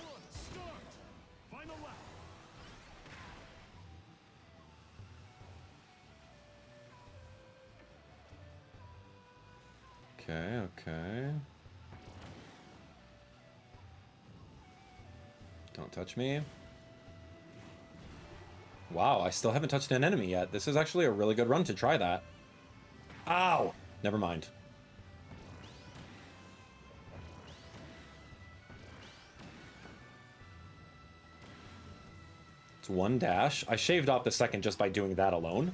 Okay, okay. Don't touch me. Wow, I still haven't touched an enemy yet. This is actually a really good run to try that. Ow! Never mind. It's one dash. I shaved off the second just by doing that alone.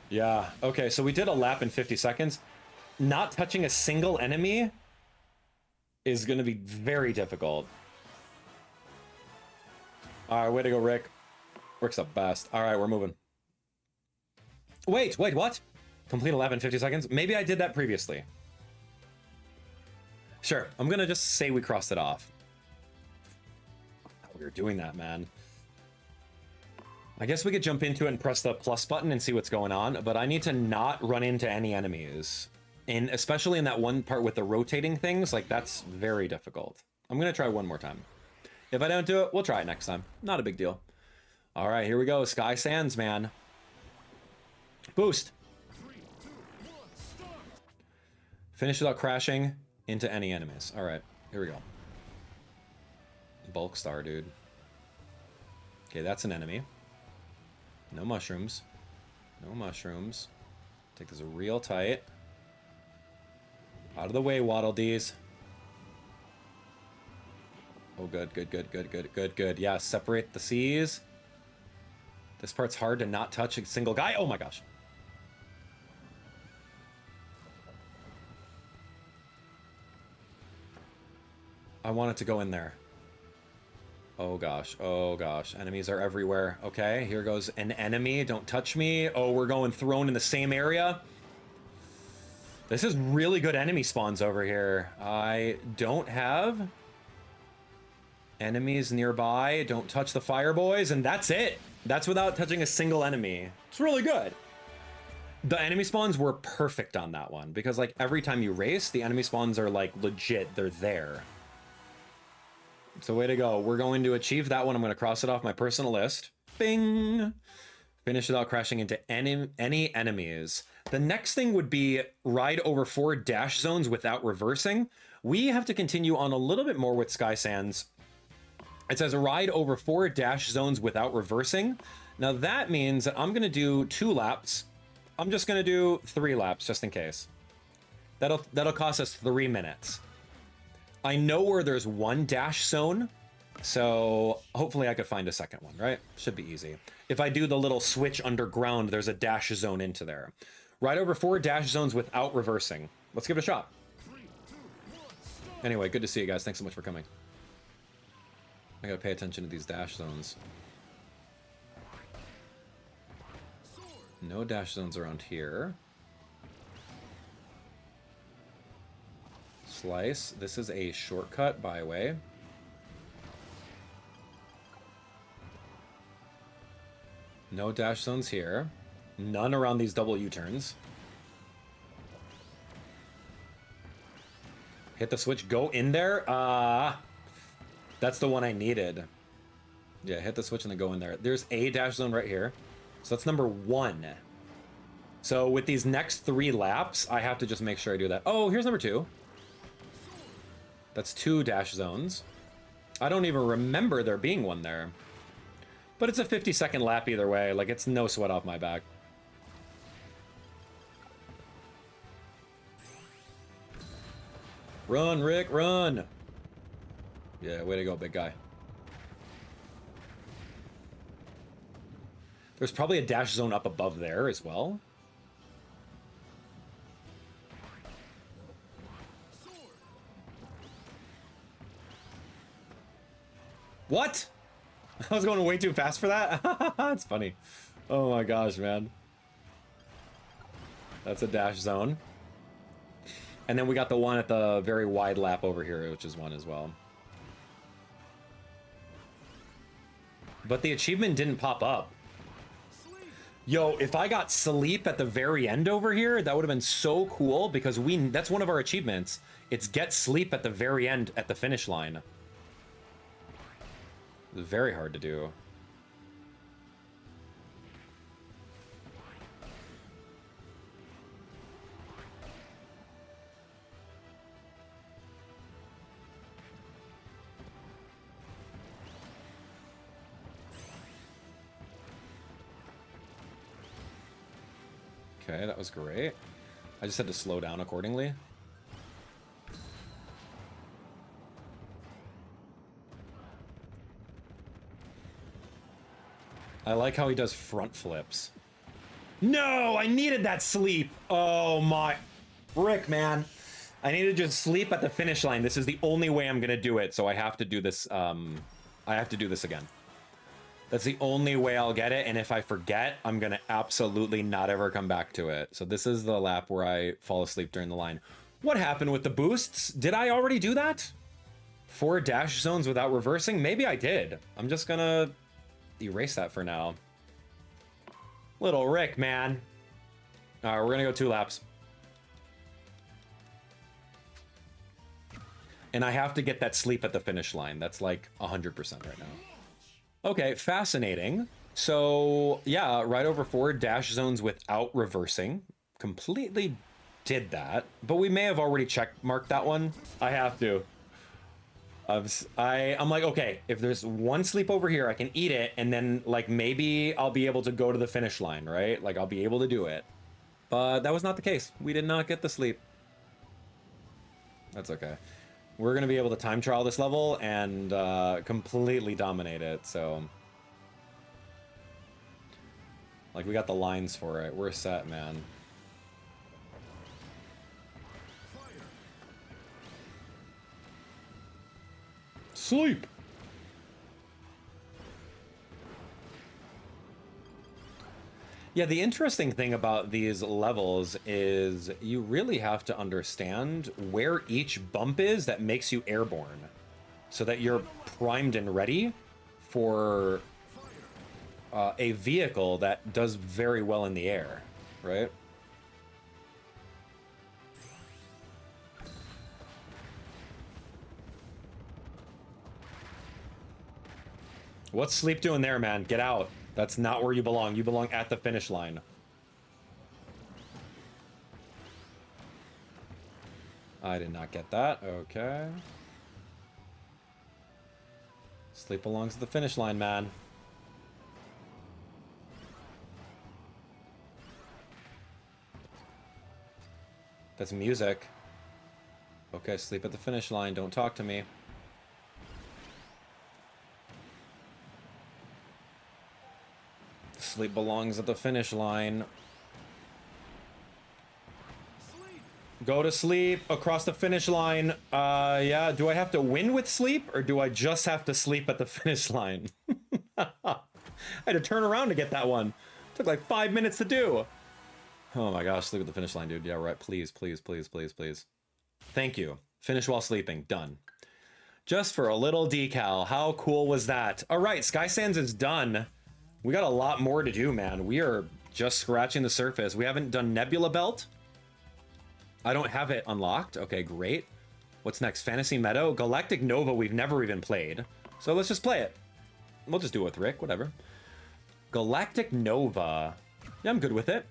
Yeah, okay, so we did a lap in 50 seconds. Not touching a single enemy is going to be very difficult. All right, way to go, Rick. Works up best. All right, we're moving. Wait, what? Complete a lap in 50 seconds? Maybe I did that previously. Sure, I'm going to just say we crossed it off. We were doing that, man. I guess we could jump into it and press the plus button and see what's going on, but I need to not run into any enemies. And especially in that one part with the rotating things, like that's very difficult. I'm gonna try one more time. If I don't do it, we'll try it next time. Not a big deal. All right, here we go. Sky Sands, man. Boost. 3, 2, 1, start. Finish without crashing into any enemies. All right, here we go. Bulk star, dude. Okay, that's an enemy. No mushrooms. No mushrooms. Take this real tight. Out of the way, Waddle Dees. Oh, good. Yeah, separate the seas. This part's hard to not touch a single guy. Oh my gosh. I want it to go in there. Oh gosh, enemies are everywhere. Okay, here goes an enemy. Don't touch me. Oh, we're going thrown in the same area. This is really good enemy spawns over here. I don't have enemies nearby. Don't touch the fire boys, and that's it. That's without touching a single enemy. It's really good. The enemy spawns were perfect on that one because like every time you race, the enemy spawns are like legit. They're there. So way to go. We're going to achieve that one. I'm going to cross it off my personal list. Bing! Finish without crashing into any enemies. The next thing would be ride over 4 dash zones without reversing. We have to continue on a little bit more with Sky Sands. It says ride over 4 dash zones without reversing. Now that means that I'm going to do 2 laps. I'm just going to do 3 laps just in case. That'll cost us 3 minutes. I know where there's 1 dash zone, so hopefully I could find a second one, right? Should be easy. If I do the little switch underground, there's a dash zone into there. Ride over 4 dash zones without reversing. Let's give it a shot. 3, 2, 1, start. Anyway, good to see you guys. Thanks so much for coming. I gotta pay attention to these dash zones. Sword. No dash zones around here. Slice. This is a shortcut byway. No dash zones here. None around these double U-turns. Hit the switch. Go in there. That's the one I needed. Yeah, hit the switch and then go in there. There's a dash zone right here. So that's number 1. So with these next 3 laps, I have to just make sure I do that. Oh, here's number 2. That's 2 dash zones. I don't even remember there being one there. But it's a 50-second lap either way. Like, it's no sweat off my back. Run, Rick, run! Yeah, way to go, big guy. There's probably a dash zone up above there as well. What? I was going way too fast for that? That's funny. Oh my gosh, man. That's a dash zone. And then we got the one at the very wide lap over here, which is 1 as well. But the achievement didn't pop up. Yo, if I got sleep at the very end over here, that would have been so cool because that's one of our achievements. It's get sleep at the very end at the finish line. It's very hard to do. Okay, that was great. I just had to slow down accordingly. I like how he does front flips. No, I needed that sleep. Oh my, Rick, man. I need to just sleep at the finish line. This is the only way I'm gonna do it, so I have to do this. I have to do this again. That's the only way I'll get it, and if I forget, I'm gonna absolutely not ever come back to it. So this is the lap where I fall asleep during the line. What happened with the boosts? Did I already do that? 4 dash zones without reversing? Maybe I did. I'm just gonna erase that for now. Little Rick, man. All right, we're gonna go 2 laps. And I have to get that sleep at the finish line. That's like 100% right now. Okay, fascinating. So yeah, right over 4 dash zones without reversing. Completely did that, but we may have already check marked that one. I have to. I'm like, okay, if there's 1 sleep over here, I can eat it, and then like maybe I'll be able to go to the finish line, right? Like I'll be able to do it. But that was not the case. We did not get the sleep. That's okay. We're gonna be able to time trial this level and completely dominate it, so. Like we got the lines for it. We're set, man. Sleep. Yeah, the interesting thing about these levels is you really have to understand where each bump is that makes you airborne, so that you're primed and ready for a vehicle that does very well in the air, right? What's Sleep doing there, man? Get out. That's not where you belong. You belong at the finish line. I did not get that. Okay. Sleep belongs at the finish line, man. That's music. Okay, sleep at the finish line. Don't talk to me. Sleep belongs at the finish line. Sleep. Go to sleep across the finish line. Yeah, do I have to win with sleep, or do I just have to sleep at the finish line? I had to turn around to get that one. Took like 5 minutes to do. Oh my gosh, sleep at the finish line, dude. Yeah, right. Please, please, please, please, please. Thank you. Finish while sleeping. Done. Just for a little decal. How cool was that? All right, Sky Sands is done. We got a lot more to do, man. We are just scratching the surface. We haven't done Nebula Belt. I don't have it unlocked. Okay, great. What's next? Fantasy Meadow? Galactic Nova we've never even played. So let's just play it. We'll just do it with Rick, whatever. Galactic Nova. Yeah, I'm good with it.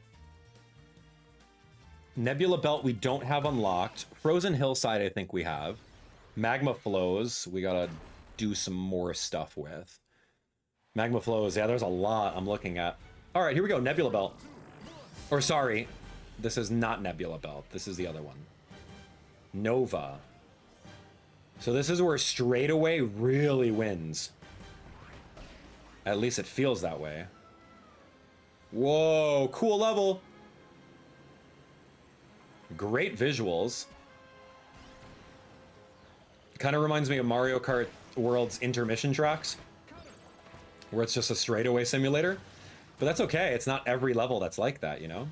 Nebula Belt we don't have unlocked. Frozen Hillside I think we have. Magma Flows we gotta do some more stuff with. Magma Flows, yeah, there's a lot I'm looking at. All right, here we go, Nebula Belt. Or sorry, this is not Nebula Belt. This is the other one. Nova. So this is where straightaway really wins. At least it feels that way. Whoa, cool level. Great visuals. Kind of reminds me of Mario Kart World's intermission tracks, where it's just a straightaway simulator. But that's okay, it's not every level that's like that, you know?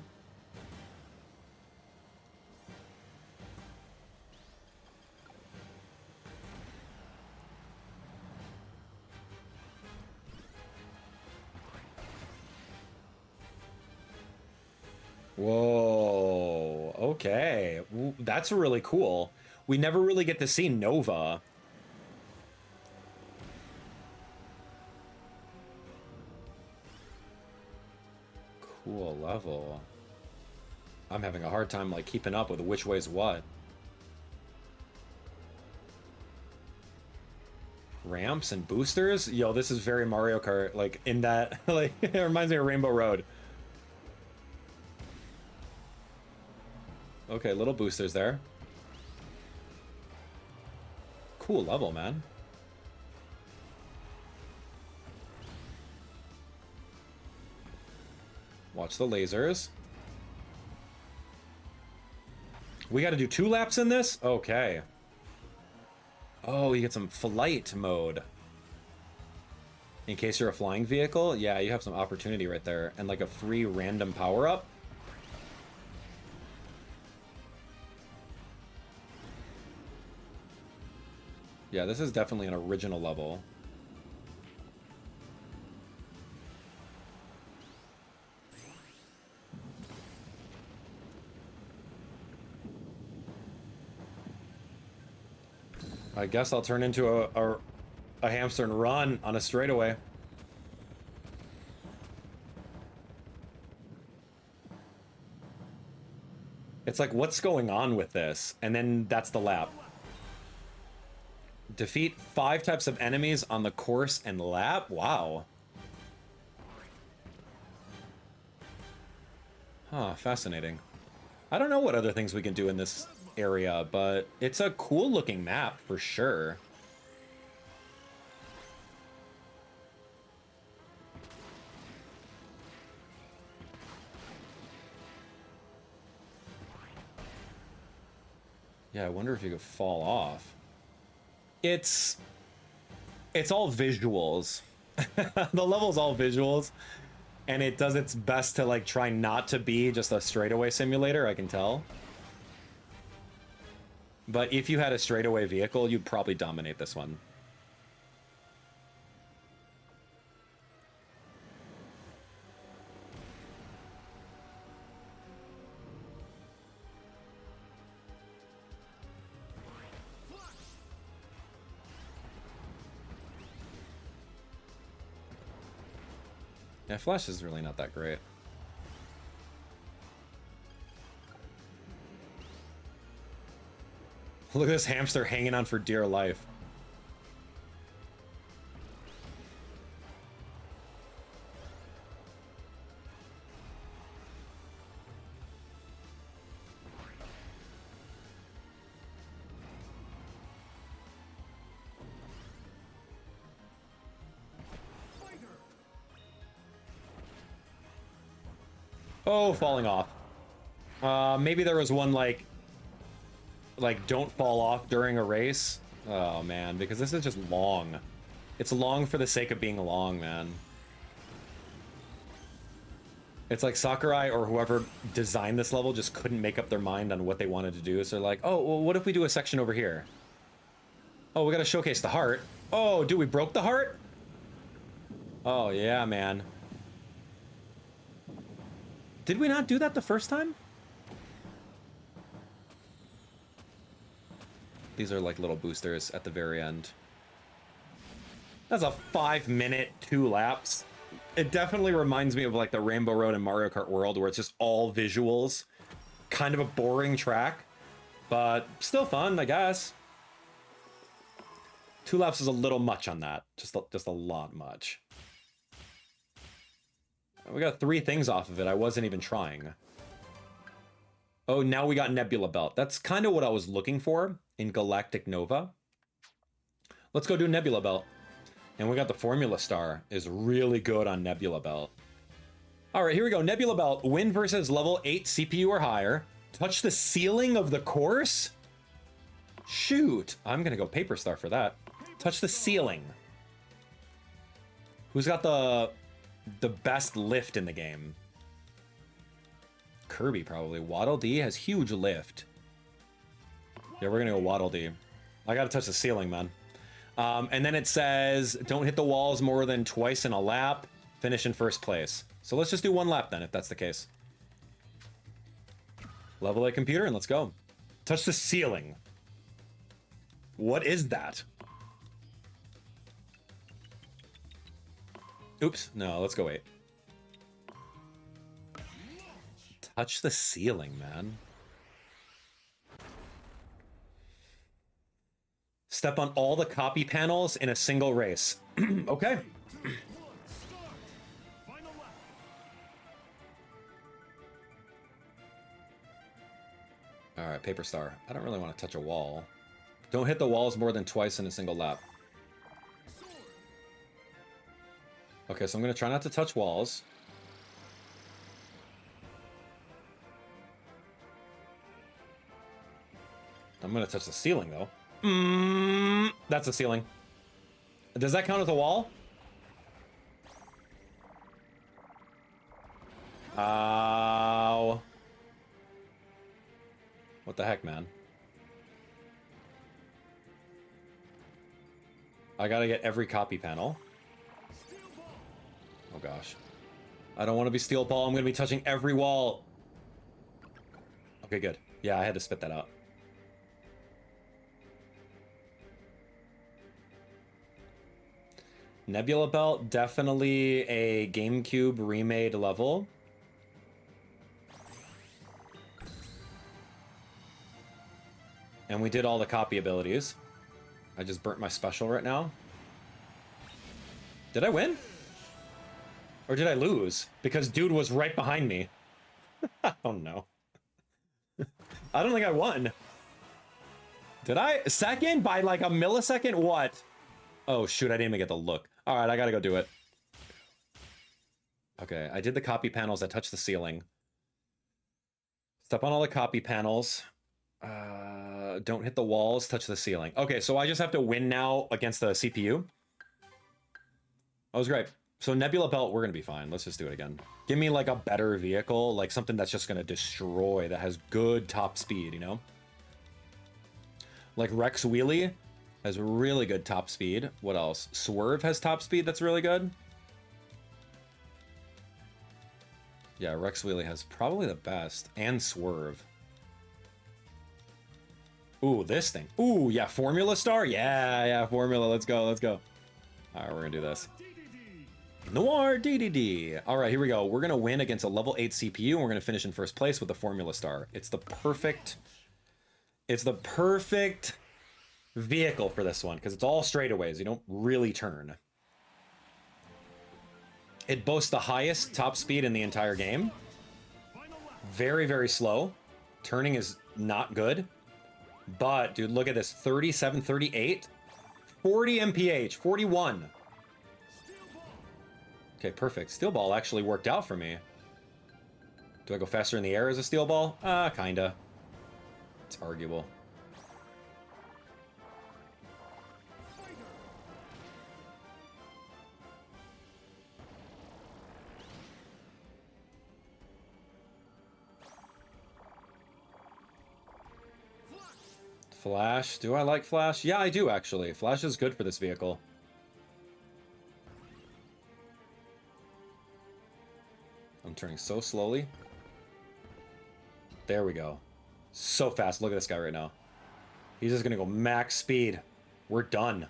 Whoa, okay. That's really cool. We never really get to see Nova. Cool level. I'm having a hard time like keeping up with which way's what. Ramps and boosters? Yo, this is very Mario Kart, like in that, like, it reminds me of Rainbow Road. Okay, little boosters there. Cool level, man. Watch the lasers. We got to do 2 laps in this? Okay. Oh, you get some flight mode. In case you're a flying vehicle? Yeah, you have some opportunity right there. And like a free random power-up. Yeah, this is definitely an original level. I guess I'll turn into a hamster and run on a straightaway. It's like, what's going on with this? And then that's the lap. Defeat 5 types of enemies on the course and lap? Wow. Huh, fascinating. I don't know what other things we can do in this area, but it's a cool looking map for sure. Yeah, I wonder if you could fall off. It's all visuals. The level's all visuals, and it does its best to like try not to be just a straightaway simulator, I can tell. But if you had a straightaway vehicle, you'd probably dominate this one. Yeah, Flash is really not that great. Look at this hamster hanging on for dear life. Oh, falling off. Maybe there was one like don't fall off during a race. Oh man, because this is just long. It's long for the sake of being long, man. It's like Sakurai or whoever designed this level just couldn't make up their mind on what they wanted to do. So they're like, oh, well, what if we do a section over here? Oh, we gotta showcase the heart. Oh, dude, we broke the heart? Oh, yeah, man. Did we not do that the first time? These are like little boosters at the very end. That's a 5-minute 2 laps. It definitely reminds me of like the Rainbow Road and Mario Kart World, where it's just all visuals. Kind of a boring track, but still fun, I guess. 2 laps is a little much on that. Just a lot much. We got 3 things off of it. I wasn't even trying. Oh, now we got Nebula Belt. That's kind of what I was looking for in Galactic Nova. Let's go do Nebula Belt. And we got the Formula Star. Is really good on Nebula Belt. All right, here we go. Nebula Belt. Win versus level 8 CPU or higher. Touch the ceiling of the course? Shoot. I'm going to go Paper Star for that. Touch the ceiling. Who's got the best lift in the game? Kirby, probably. Waddle Dee has huge lift. Yeah, we're gonna go Waddle Dee. I gotta touch the ceiling, man. And then it says, don't hit the walls more than twice in a lap. Finish in first place. So let's just do 1 lap then, if that's the case. Level A computer, and let's go. Touch the ceiling. What is that? Oops, no, let's go 8. Touch the ceiling, man. Step on all the copy panels in a single race. Okay. All right, Paper Star. I don't really want to touch a wall. Don't hit the walls more than twice in a single lap. Okay, so I'm going to try not to touch walls. I'm going to touch the ceiling, though. That's the ceiling. Does that count as a wall? Ow. What the heck, man? I gotta get every copy panel. Oh gosh. I don't want to be steel ball. I'm gonna be touching every wall. Okay, good. Yeah, I had to spit that out. Nebula Belt, definitely a GameCube remade level. And we did all the copy abilities. I just burnt my special right now. Did I win? Or did I lose? Because dude was right behind me. Oh no. I don't think I won. Did I? Second by like a millisecond? What? Oh shoot, I didn't even get the look. Alright, I gotta go do it. Okay, I did the copy panels. I touched the ceiling. Step on all the copy panels. Don't hit the walls, touch the ceiling. Okay, so I just have to win now against the CPU. That was great. So Nebula Belt, we're gonna be fine. Let's just do it again. Give me like a better vehicle, like something that's just gonna destroy, that has good top speed, you know? Like Rex Wheelie has really good top speed. What else? Swerve has top speed that's really good. Yeah, Rex Wheelie has probably the best. And Swerve. Ooh, this thing. Ooh, yeah, Formula Star? Yeah, Formula. Let's go, let's go. All right, we're gonna do this. Noir DDD. All right, here we go. We're gonna win against a level 8 CPU, and we're gonna finish in first place with the Formula Star. It's the perfect vehicle for this one, because it's all straightaways. You don't really turn. It boasts the highest top speed in the entire game. Very, very slow. Turning is not good. But, dude, look at this. 37, 38. 40 mph. 41. Okay, perfect. Steel ball actually worked out for me. Do I go faster in the air as a steel ball? Kinda. It's arguable. Flash. Do I like Flash? Yeah, I do, actually. Flash is good for this vehicle. I'm turning so slowly. There we go. So fast. Look at this guy right now. He's just gonna go max speed. We're done.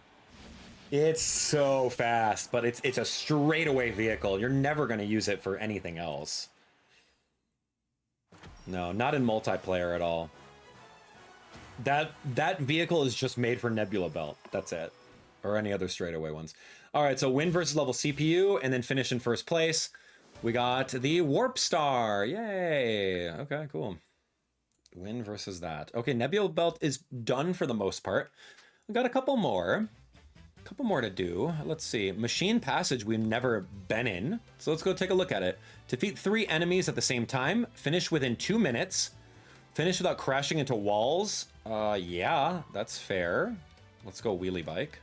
It's so fast, but it's a straightaway vehicle. You're never gonna use it for anything else. No, not in multiplayer at all. That vehicle is just made for Nebula Belt. That's it. Or any other straightaway ones. All right, so win versus level CPU and then finish in first place. We got the Warp Star. Yay. Okay, cool. Win versus that. Okay, Nebula Belt is done for the most part. We got a couple more. A couple more to do. Let's see. Machine Passage we've never been in. So let's go take a look at it. Defeat 3 enemies at the same time. Finish within 2 minutes. Finish without crashing into walls. Yeah, that's fair. Let's go wheelie bike.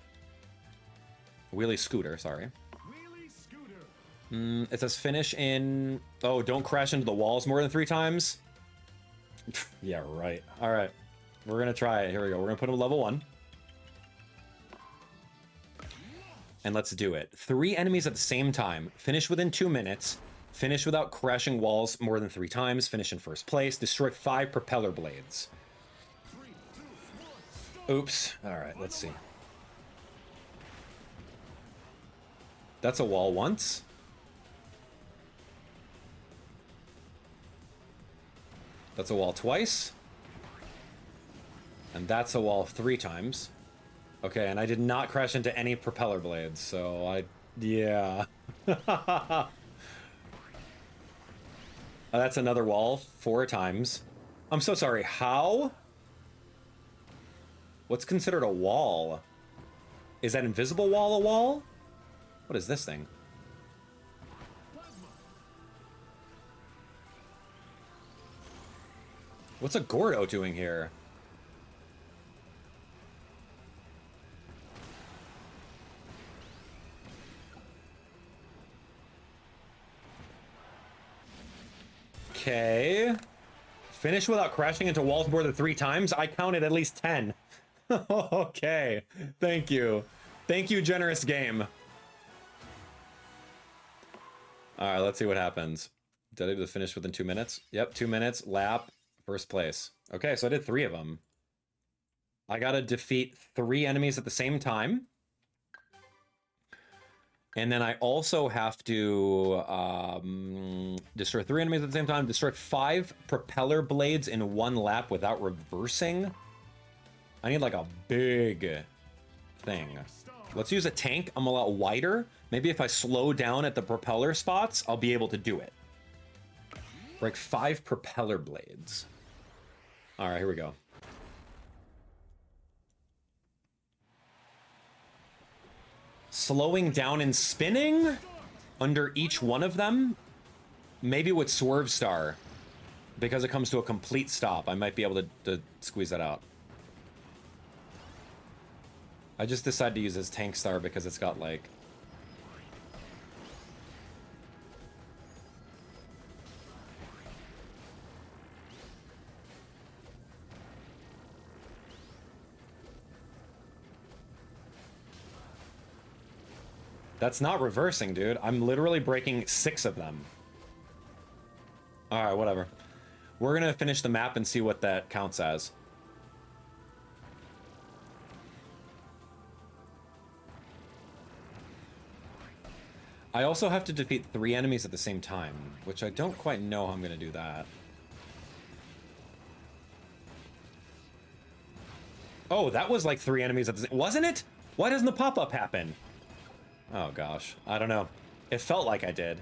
Wheelie scooter, sorry. Wheelie scooter. It says finish in... Oh, don't crash into the walls more than 3 times? Yeah, right. All right. We're going to try it. Here we go. We're going to put him level 1. And let's do it. 3 enemies at the same time. Finish within 2 minutes. Finish without crashing walls more than 3 times. Finish in first place. Destroy 5 propeller blades. Oops. All right, let's see. That's a wall once. That's a wall twice. And that's a wall 3 times. Okay, and I did not crash into any propeller blades, so yeah. That's another wall 4 times. I'm so sorry, how? What's considered a wall? Is that invisible wall a wall? What is this thing? What's a Gordo doing here? Okay. Finish without crashing into walls more than 3 times? I counted at least 10. Okay. Thank you. Thank you, generous game. Alright, let's see what happens. Did I do the finish within 2 minutes? Yep, 2 minutes. Lap. First place. Okay, so I did 3 of them. I gotta defeat 3 enemies at the same time. And then I also have to destroy 3 enemies at the same time, destroy 5 propeller blades in 1 lap without reversing. I need like a big thing. Let's use a tank. I'm a lot wider. Maybe if I slow down at the propeller spots, I'll be able to do it. Break 5 propeller blades. All right, here we go. Slowing down and spinning under each one of them. Maybe with Swerve Star, because it comes to a complete stop. I might be able to squeeze that out. I just decided to use this Tank Star because it's got like... That's not reversing, dude. I'm literally breaking 6 of them. Alright, whatever. We're gonna finish the map and see what that counts as. I also have to defeat 3 enemies at the same time, which I don't quite know how I'm gonna do that. Oh, that was like 3 enemies at the same... Wasn't it? Why doesn't the pop-up happen? Oh gosh, I don't know. It felt like I did.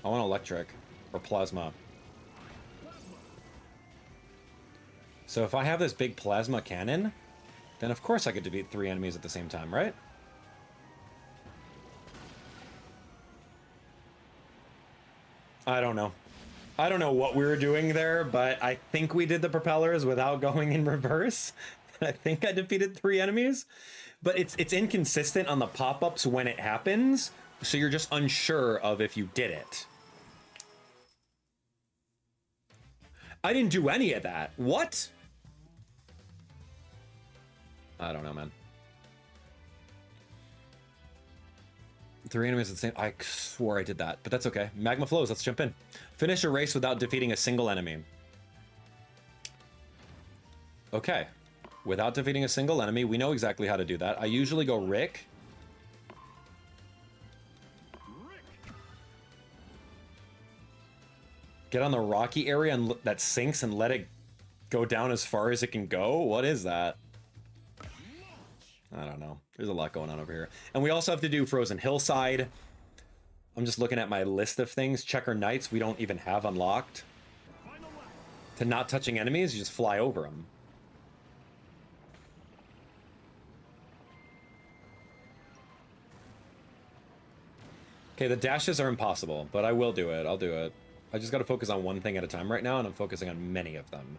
I want electric or plasma. So if I have this big plasma cannon, then of course I could defeat 3 enemies at the same time, right? I don't know. I don't know what we were doing there, but I think we did the propellers without going in reverse. I think I defeated 3 enemies, but it's inconsistent on the pop-ups when it happens, so you're just unsure of if you did it. I didn't do any of that. What? I don't know, man. 3 enemies at the same... I swore I did that, but that's okay. Magma flows, let's jump in. Finish a race without defeating a single enemy. Okay. Without defeating a single enemy, we know exactly how to do that. I usually go Rick. Get on the rocky area and that sinks and let it go down as far as it can go? What is that? I don't know. There's a lot going on over here. And we also have to do Frozen Hillside. I'm just looking at my list of things. Checker Knights we don't even have unlocked. To not touching enemies, you just fly over them. Okay, the dashes are impossible, but I will do it. I'll do it. I just gotta focus on one thing at a time right now, and I'm focusing on many of them.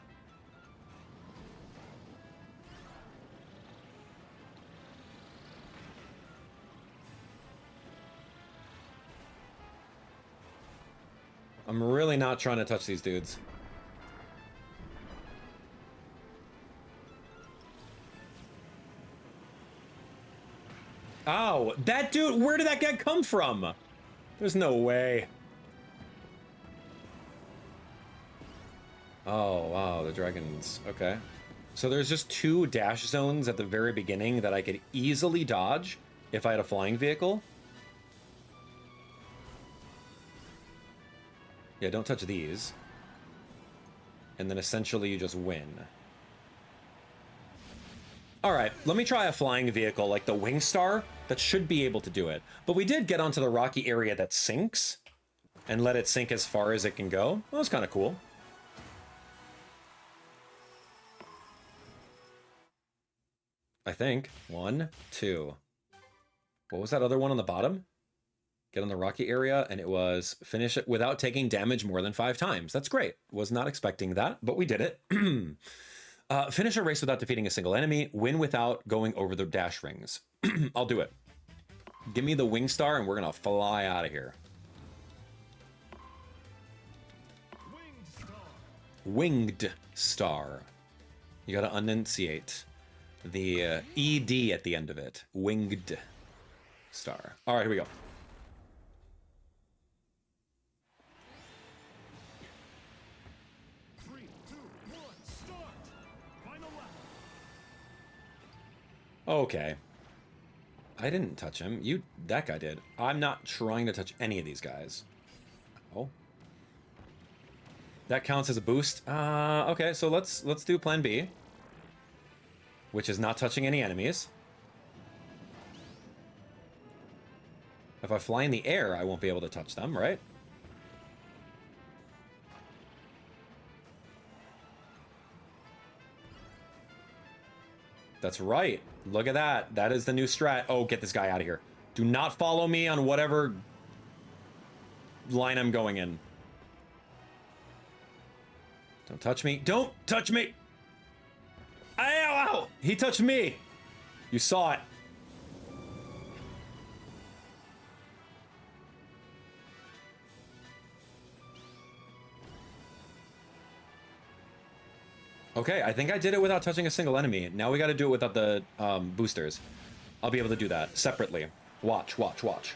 I'm really not trying to touch these dudes. Ow! That dude, where did that guy come from? There's no way. Oh, wow, the dragons. Okay. So there's just 2 dash zones at the very beginning that I could easily dodge if I had a flying vehicle. Yeah, don't touch these. And then essentially you just win. All right, let me try a flying vehicle like the Wing Star. That should be able to do it. But we did get onto the rocky area that sinks and let it sink as far as it can go. That was kind of cool. I think. 1, 2. What was that other one on the bottom? Get on the rocky area, and it was finish it without taking damage more than 5 times. That's great. Was not expecting that, but we did it. Finish a race without defeating a single enemy. Win without going over the dash rings. I'll do it. Give me the Wing Star, and we're going to fly out of here. Winged Star. You got to enunciate the ED at the end of it. Winged Star. All right, here we go. Okay. I didn't touch him. That guy did. I'm not trying to touch any of these guys. Oh. That counts as a boost. Okay, so let's do plan B, which is not touching any enemies. If I fly in the air, I won't be able to touch them, right? That's right. Look at that. That is the new strat. Oh, get this guy out of here. Do not follow me on whatever line I'm going in. Don't touch me. Don't touch me! Ow, ow! He touched me! You saw it. Okay, I think I did it without touching a single enemy. Now we got to do it without the boosters. I'll be able to do that separately. Watch, watch, watch.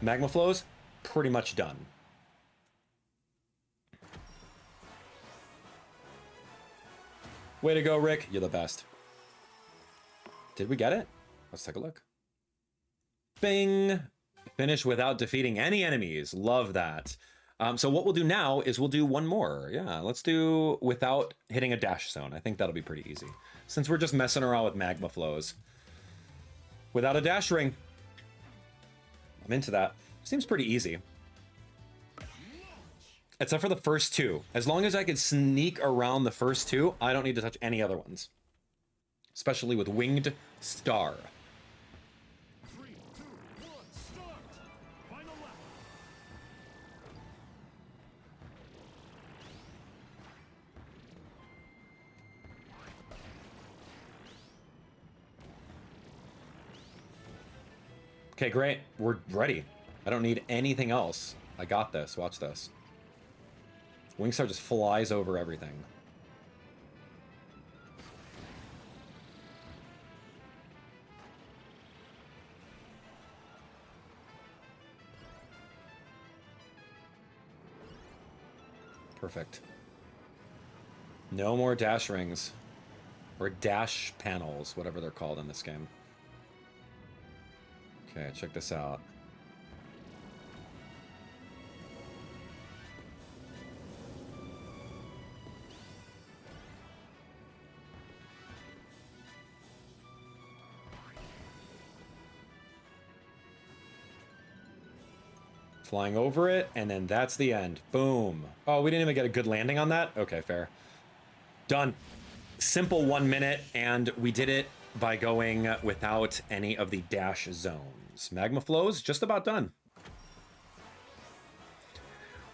Magma flows, pretty much done. Way to go, Rick. You're the best. Did we get it? Let's take a look. Bing! Finish without defeating any enemies. Love that. So what we'll do now is we'll do one more. Yeah, let's do without hitting a dash zone. I think that'll be pretty easy. Since we're just messing around with magma flows. Without a dash ring. I'm into that. Seems pretty easy. Except for the first 2. As long as I can sneak around the first 2, I don't need to touch any other ones. Especially with Winged Star. 3, 2, 1, start! Final lap. Okay, great. We're ready. I don't need anything else. I got this. Watch this. Wingstar just flies over everything. Perfect. No more dash rings. Or dash panels, whatever they're called in this game. Okay, check this out. Flying over it, and then that's the end. Boom. Oh, we didn't even get a good landing on that? Okay, fair. Done. Simple 1 minute, and we did it by going without any of the dash zones. Magma flows, just about done.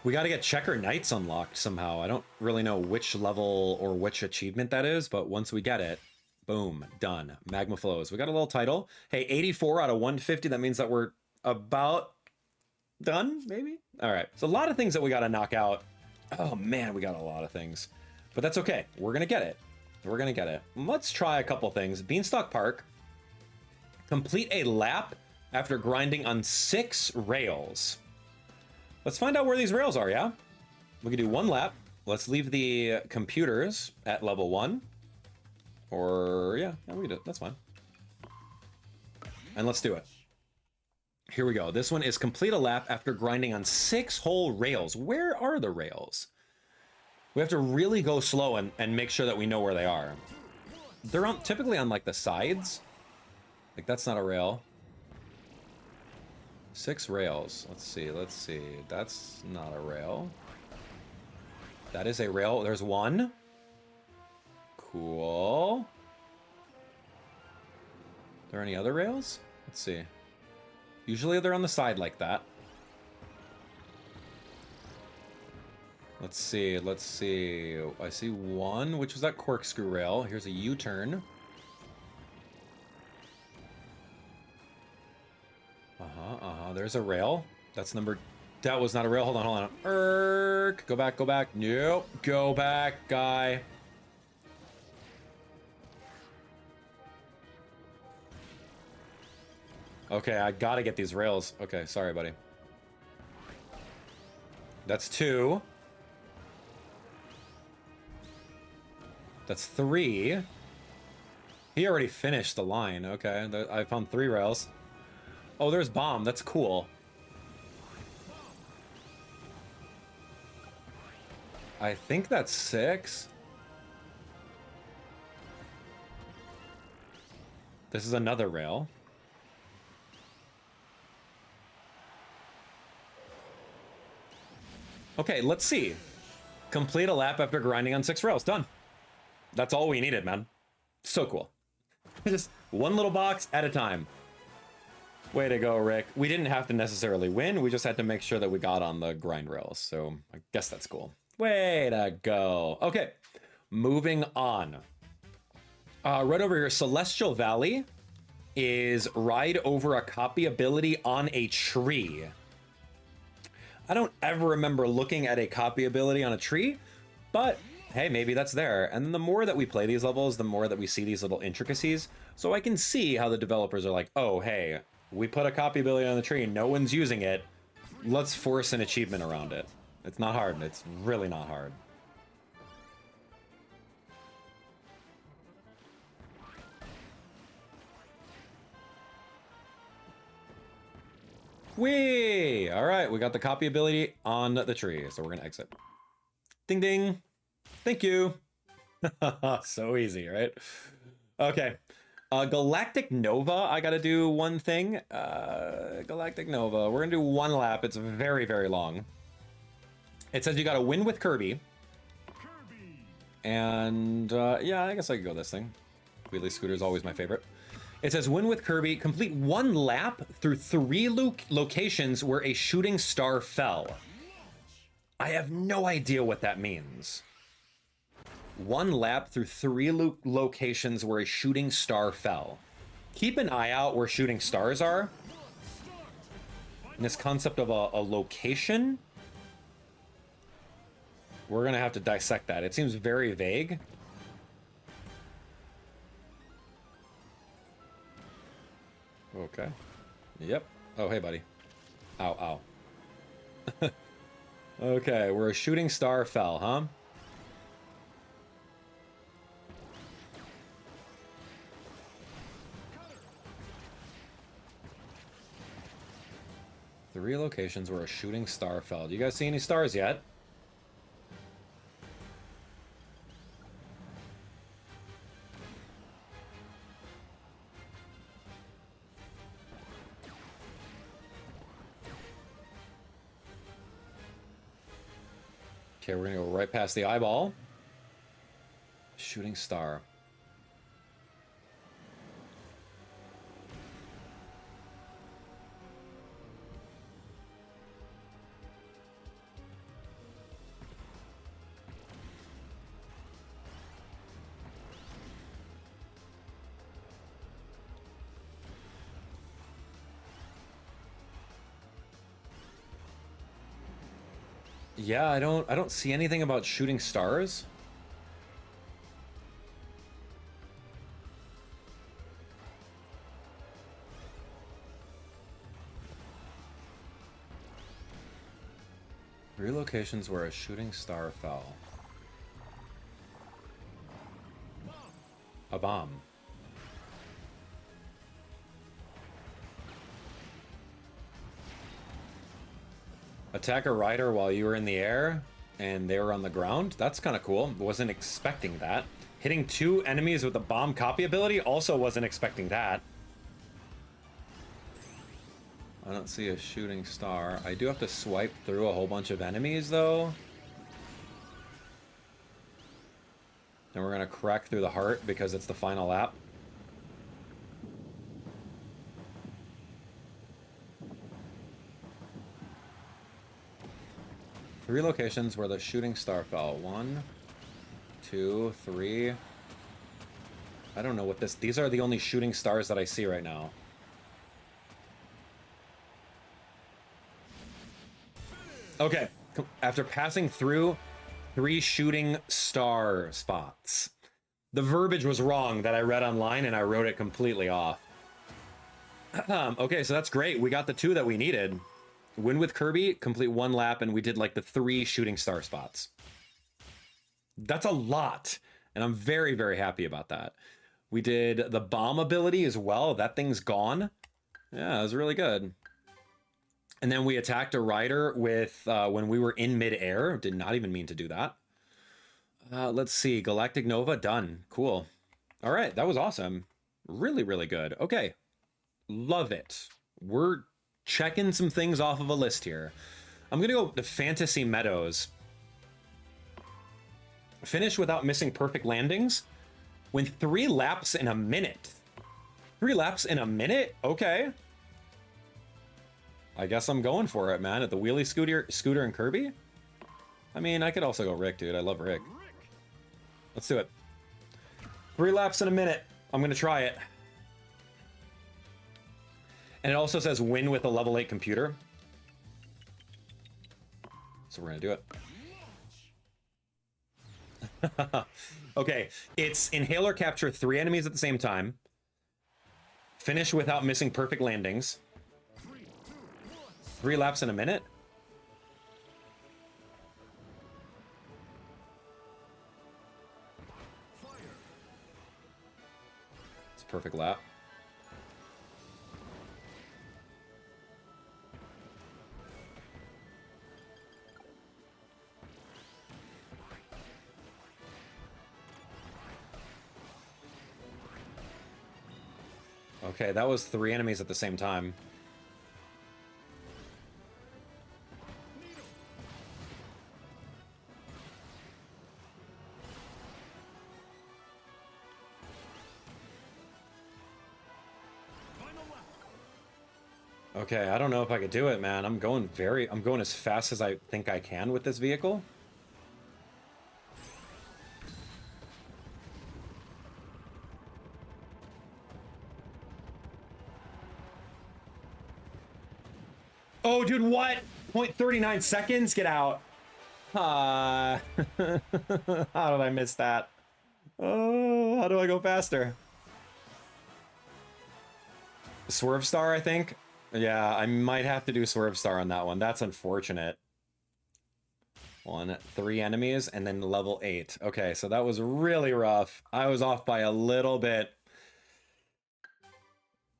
We got to get Checker Knights unlocked somehow. I don't really know which level or which achievement that is, but once we get it, boom, done. Magma flows. We got a little title. Hey, 84 out of 150. That means that we're about done, maybe? All right. So a lot of things that we got to knock out. Oh, man, we got a lot of things. But that's okay. We're going to get it. We're going to get it. Let's try a couple things. Beanstalk Park. Complete a lap after grinding on 6 rails. Let's find out where these rails are, yeah? We can do 1 lap. Let's leave the computers at level 1. Or, yeah, we can do it. That's fine. And let's do it. Here we go. This one is complete a lap after grinding on 6 whole rails. Where are the rails? We have to really go slow and make sure that we know where they are. They're on typically on like the sides. Like that's not a rail. 6 rails. Let's see. Let's see. That's not a rail. That is a rail. There's 1. Cool. Are there any other rails? Let's see. Usually they're on the side like that. Let's see. Let's see. I see 1, which was that corkscrew rail. Here's a U-turn. There's a rail. That's number... That was not a rail. Hold on, hold on. Go back, go back. Nope. Go back, guy. Okay, I gotta get these rails. Okay, sorry, buddy. That's 2. That's 3. He already finished the line. Okay, I found 3 rails. Oh, there's bomb. That's cool. I think that's 6. This is another rail. Okay, let's see. Complete a lap after grinding on 6 rails. Done. That's all we needed, man. So cool. Just one little box at a time. Way to go, Rick. We didn't have to necessarily win. We just had to make sure that we got on the grind rails. So I guess that's cool. Way to go. Okay, moving on. Right over here, Celestial Valley is ride over a copy ability on a tree. I don't ever remember looking at a copy ability on a tree, but hey, maybe that's there. And then the more that we play these levels, the more that we see these little intricacies. So I can see how the developers are like, oh, hey, we put a copy ability on the tree, no one's using it. Let's force an achievement around it. It's not hard. It's really not hard. Whee! All right, we got the copy ability on the tree, so we're gonna exit. Ding ding. Thank you. So easy, right? Okay. Galactic Nova, I gotta do one thing. Galactic Nova, we're gonna do 1 lap. It's very, very long. It says you gotta win with Kirby. And yeah, I guess I could go this thing. Wheelie Scooter is always my favorite. It says win with Kirby, complete 1 lap through 3 locations where a shooting star fell. I have no idea what that means. 1 lap through 3 locations where a shooting star fell. Keep an eye out where shooting stars are. And this concept of a location, we're gonna have to dissect that. It seems very vague. Okay. Yep. Oh, hey, buddy. Ow, ow. Okay, where a shooting star fell, huh? Three locations where a shooting star fell. Do you guys see any stars yet? Okay, we're gonna go right past the eyeball. Shooting star. Yeah, I don't see anything about shooting stars. Three locations where a shooting star fell. A bomb. Attack a rider while you were in the air and they were on the ground. That's kind of cool. Wasn't expecting that. Hitting 2 enemies with the bomb copy ability, also wasn't expecting that. I don't see a shooting star. I do have to swipe through a whole bunch of enemies, though. And we're gonna crack through the heart because it's the final lap. Three locations where the shooting star fell. 1, 2, 3. I don't know what this... These are the only shooting stars that I see right now. Okay. After passing through 3 shooting star spots. The verbiage was wrong that I read online, and I wrote it completely off. Okay, so that's great. We got the 2 that we needed. Win with Kirby, complete 1 lap, and we did like the 3 shooting star spots. That's a lot, and I'm very, very happy about that. We did the bomb ability as well. That thing's gone. Yeah, it was really good. And then we attacked a rider with when we were in midair. Did not even mean to do that. Let's see. Galactic Nova, done. Cool. All right, that was awesome. Really, really good. Okay. Love it. We're checking some things off of a list here. I'm going to go to Fantasy Meadows. Finish without missing perfect landings. Win 3 laps in a minute. 3 laps in a minute? Okay. I guess I'm going for it, man. At the wheelie scooter and Kirby? I mean, I could also go Rick, dude. I love Rick. Let's do it. 3 laps in a minute. I'm going to try it. And it also says win with a level 8 computer. So we're going to do it. Okay, it's inhaler capture 3 enemies at the same time. Finish without missing perfect landings. 3 laps in a minute. It's a perfect lap. Okay, that was 3 enemies at the same time. Okay, I don't know if I could do it, man. I'm going as fast as I think I can with this vehicle. Oh, dude, what? 0.39 seconds? Get out. How did I miss that? Oh, how do I go faster? Swerve Star, I think. Yeah, I might have to do Swerve Star on that one. That's unfortunate. 3 enemies, and then level 8. Okay, so that was really rough. I was off by a little bit.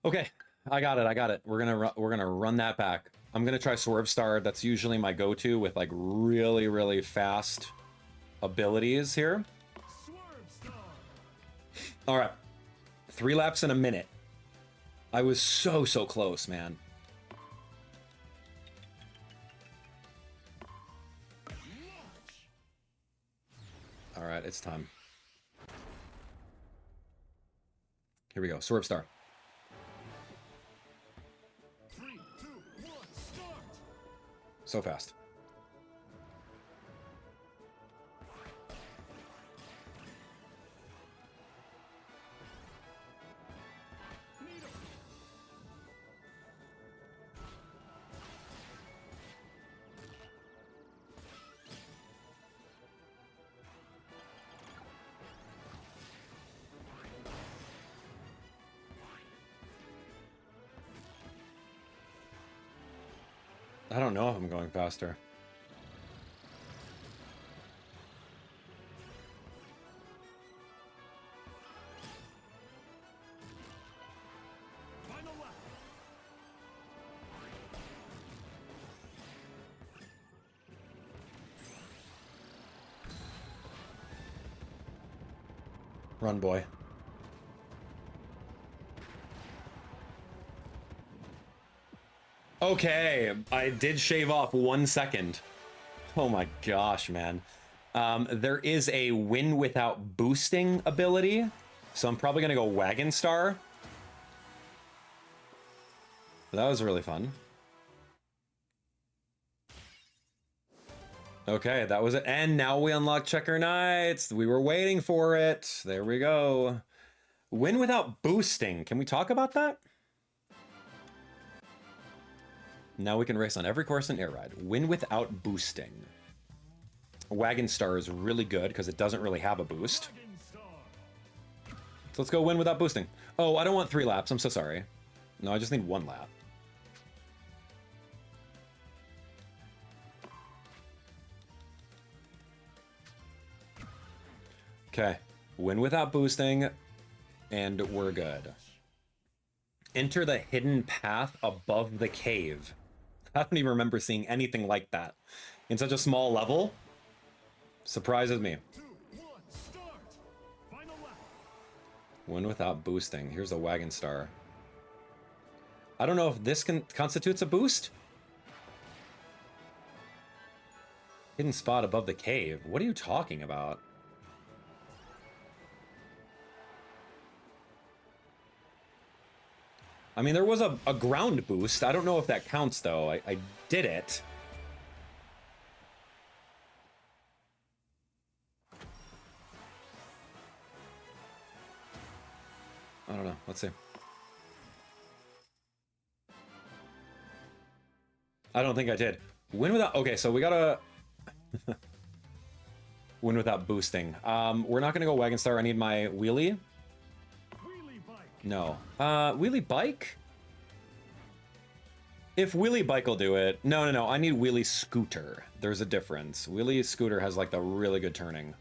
Okay, I got it. We're gonna run that back. I'm gonna try Swerve Star. That's usually my go-to with like really, really fast abilities here. All right, 3 laps in a minute. I was so close, man. All right, it's time. Here we go, Swerve Star. 3, 2, 1, start! So fast. I don't know if I'm going faster. Final lap. Run, boy. Okay, I did shave off 1 second. Oh my gosh, man. There is a win without boosting ability, so I'm probably gonna go Wagon Star. That was really fun. Okay, that was it. And now we unlock Checker Knights. We were waiting for it. There we go. Win without boosting. Can we talk about that? Now we can race on every course in Air Ride. Win without boosting. Wagon Star is really good because it doesn't really have a boost. So let's go win without boosting. Oh, I don't want 3 laps. I'm so sorry. No, I just need 1 lap. Okay, win without boosting, and we're good. Enter the hidden path above the cave. I don't even remember seeing anything like that in such a small level. Surprises me. 2, 1, start. Final lap. Win without boosting. Here's a Wagon Star. I don't know if this constitutes a boost. Hidden spot above the cave. What are you talking about? I mean, there was a ground boost. I don't know if that counts, though. I did it. I don't know. Let's see. I don't think I did. Win without... Okay, so we gotta... Win without boosting. We're not gonna go Wagon Star. I need my wheelie. Wheelie bike. No. Wheelie bike? If wheelie bike will do it... No. I need wheelie scooter. There's a difference. Wheelie scooter has, like, the really good turning.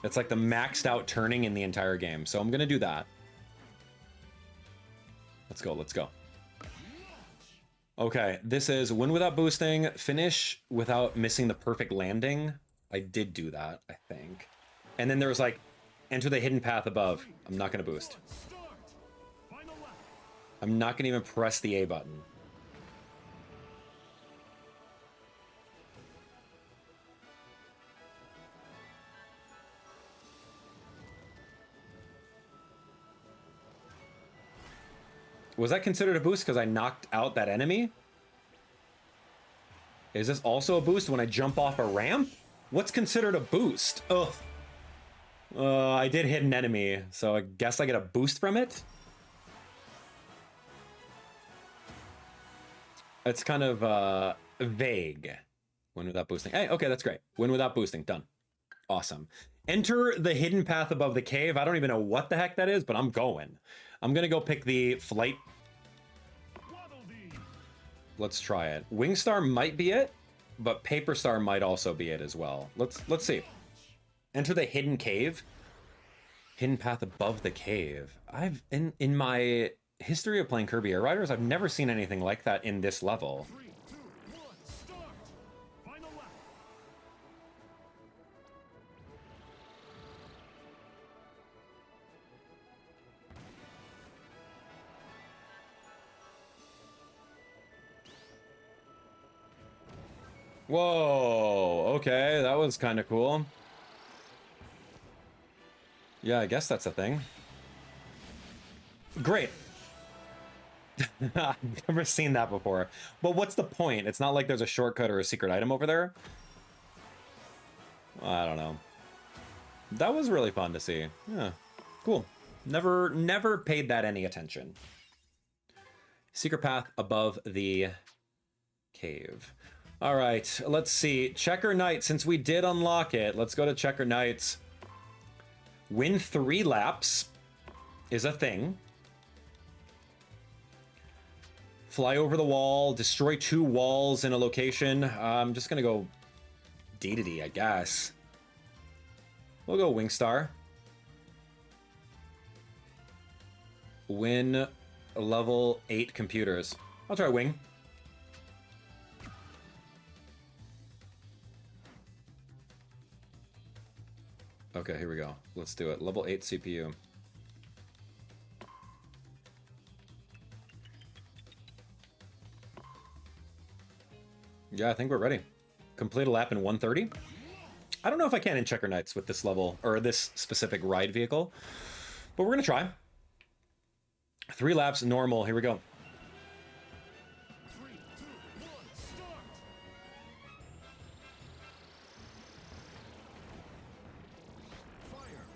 It's, like, the maxed out turning in the entire game. So I'm gonna do that. Let's go, let's go. Okay, this is win without boosting, finish without missing the perfect landing. I did do that, I think. And then there was, like, enter the hidden path above. I'm not gonna boost. Start. Final lap. I'm not gonna even press the A button. Was that considered a boost because I knocked out that enemy? Is this also a boost when I jump off a ramp? What's considered a boost? Ugh. I did hit an enemy, so I guess I get a boost from it? It's kind of vague. Win without boosting. Hey, okay, that's great. Win without boosting. Done. Awesome. Enter the hidden path above the cave. I don't even know what the heck that is, but I'm going. I'm gonna go pick the flight. Waddle Dee. Let's try it. Wingstar might be it, but Paper Star might also be it as well. Let's see. Enter the hidden cave. Hidden path above the cave. I've in my history of playing Kirby Air Riders, I've never seen anything like that in this level. 3, 2, 1, start. Final lap. Whoa, okay, that was kind of cool. Yeah, I guess that's a thing. Great. I've never seen that before. But what's the point? It's not like there's a shortcut or a secret item over there. I don't know. That was really fun to see. Yeah, cool. Never paid that any attention. Secret path above the cave. All right, let's see. Checker Knight, since we did unlock it, let's go to Checker Knights. Win 3 laps is a thing. Fly over the wall, destroy 2 walls in a location. I'm just gonna go D to D, I guess. We'll go Wingstar. Win level 8 computers. I'll try Wing. Okay, here we go. Let's do it. Level 8 CPU. Yeah, I think we're ready. Complete a lap in 130. I don't know if I can in Checker Knights with this level, or this specific ride vehicle, but we're gonna try. 3 laps, normal, here we go. 3, 2, 1, start! Fire!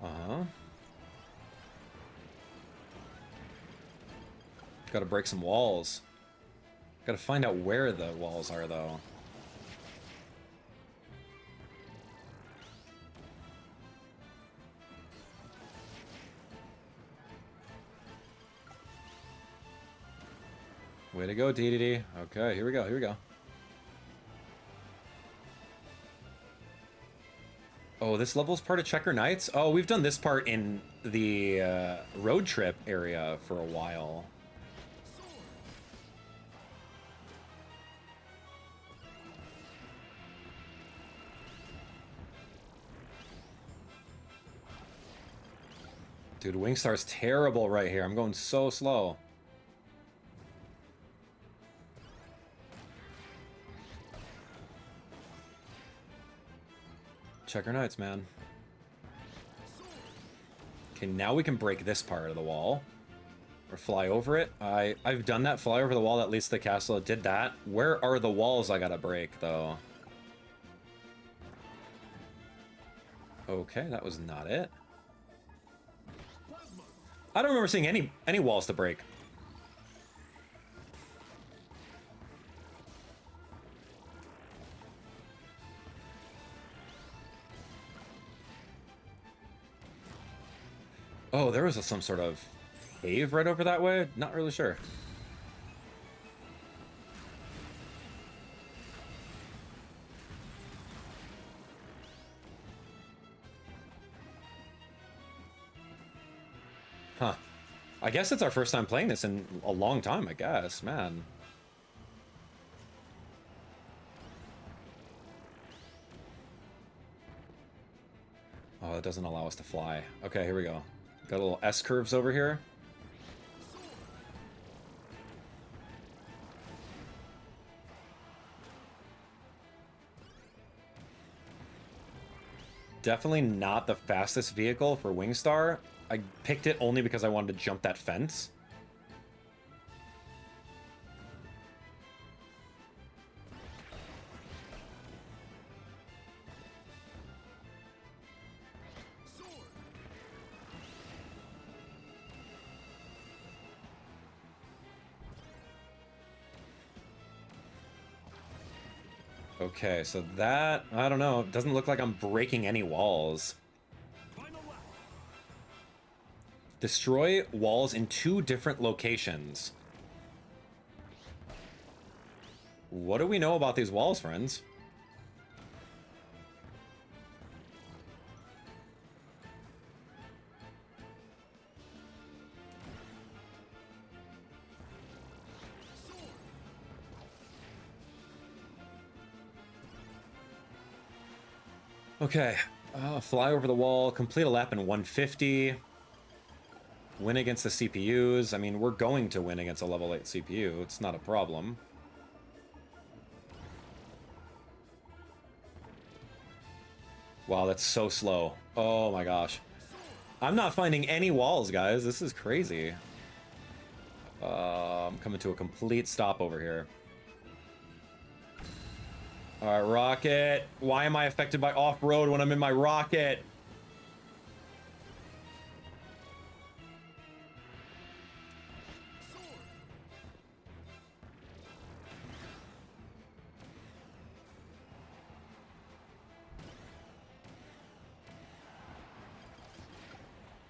Uh-huh. Gotta break some walls. Gotta find out where the walls are, though. Way to go, DDD. Okay, here we go, here we go. Oh, this level's part of Checker Knights? Oh, we've done this part in the road trip area for a while. Dude, Wingstar's terrible right here. I'm going so slow. Checker Knights, man. Okay, now we can break this part of the wall. Or fly over it. I've done that, fly over the wall that leads to the castle. It did that. Where are the walls I gotta break, though? Okay, that was not it. I don't remember seeing any walls to break. Oh, there was some sort of cave right over that way? Not really sure. Huh. I guess it's our first time playing this in a long time, I guess. Man. Oh, it doesn't allow us to fly. Okay, here we go. Got a little S-curves over here. Definitely not the fastest vehicle for Wingstar. I picked it only because I wanted to jump that fence. Okay, so that, I don't know, it doesn't look like I'm breaking any walls. Destroy walls in 2 different locations. What do we know about these walls, friends? Okay, fly over the wall, complete a lap in 150. Win against the CPUs. I mean, we're going to win against a level 8 CPU. It's not a problem. Wow, that's so slow. Oh my gosh. I'm not finding any walls, guys. This is crazy. I'm coming to a complete stop over here. Alright, rocket. Why am I affected by off-road when I'm in my rocket?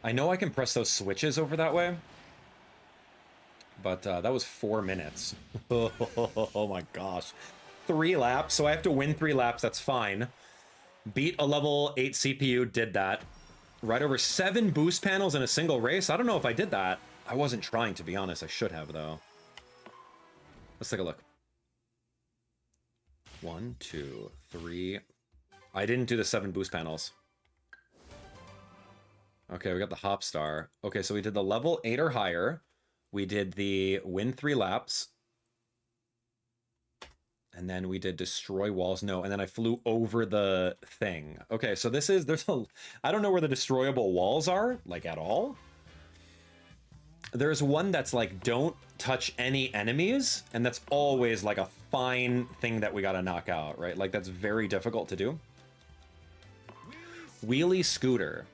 I know I can press those switches over that way, but that was 4 minutes. Oh my gosh. 3 laps, so I have to win 3 laps, that's fine. Beat a level 8 CPU, did that. Right over 7 boost panels in a single race? I don't know if I did that. I wasn't trying, to be honest. I should have, though. Let's take a look. 1, 2, 3. I didn't do the 7 boost panels. Okay, we got the hop star. Okay, so we did the level 8 or higher. We did the win 3 laps. And then we did destroy walls. No, and then I flew over the thing. Okay, so I don't know where the destroyable walls are, like at all. There's one that's like, don't touch any enemies. And that's always like a fine thing that we gotta knock out, right? Like that's very difficult to do. Wheelie scooter.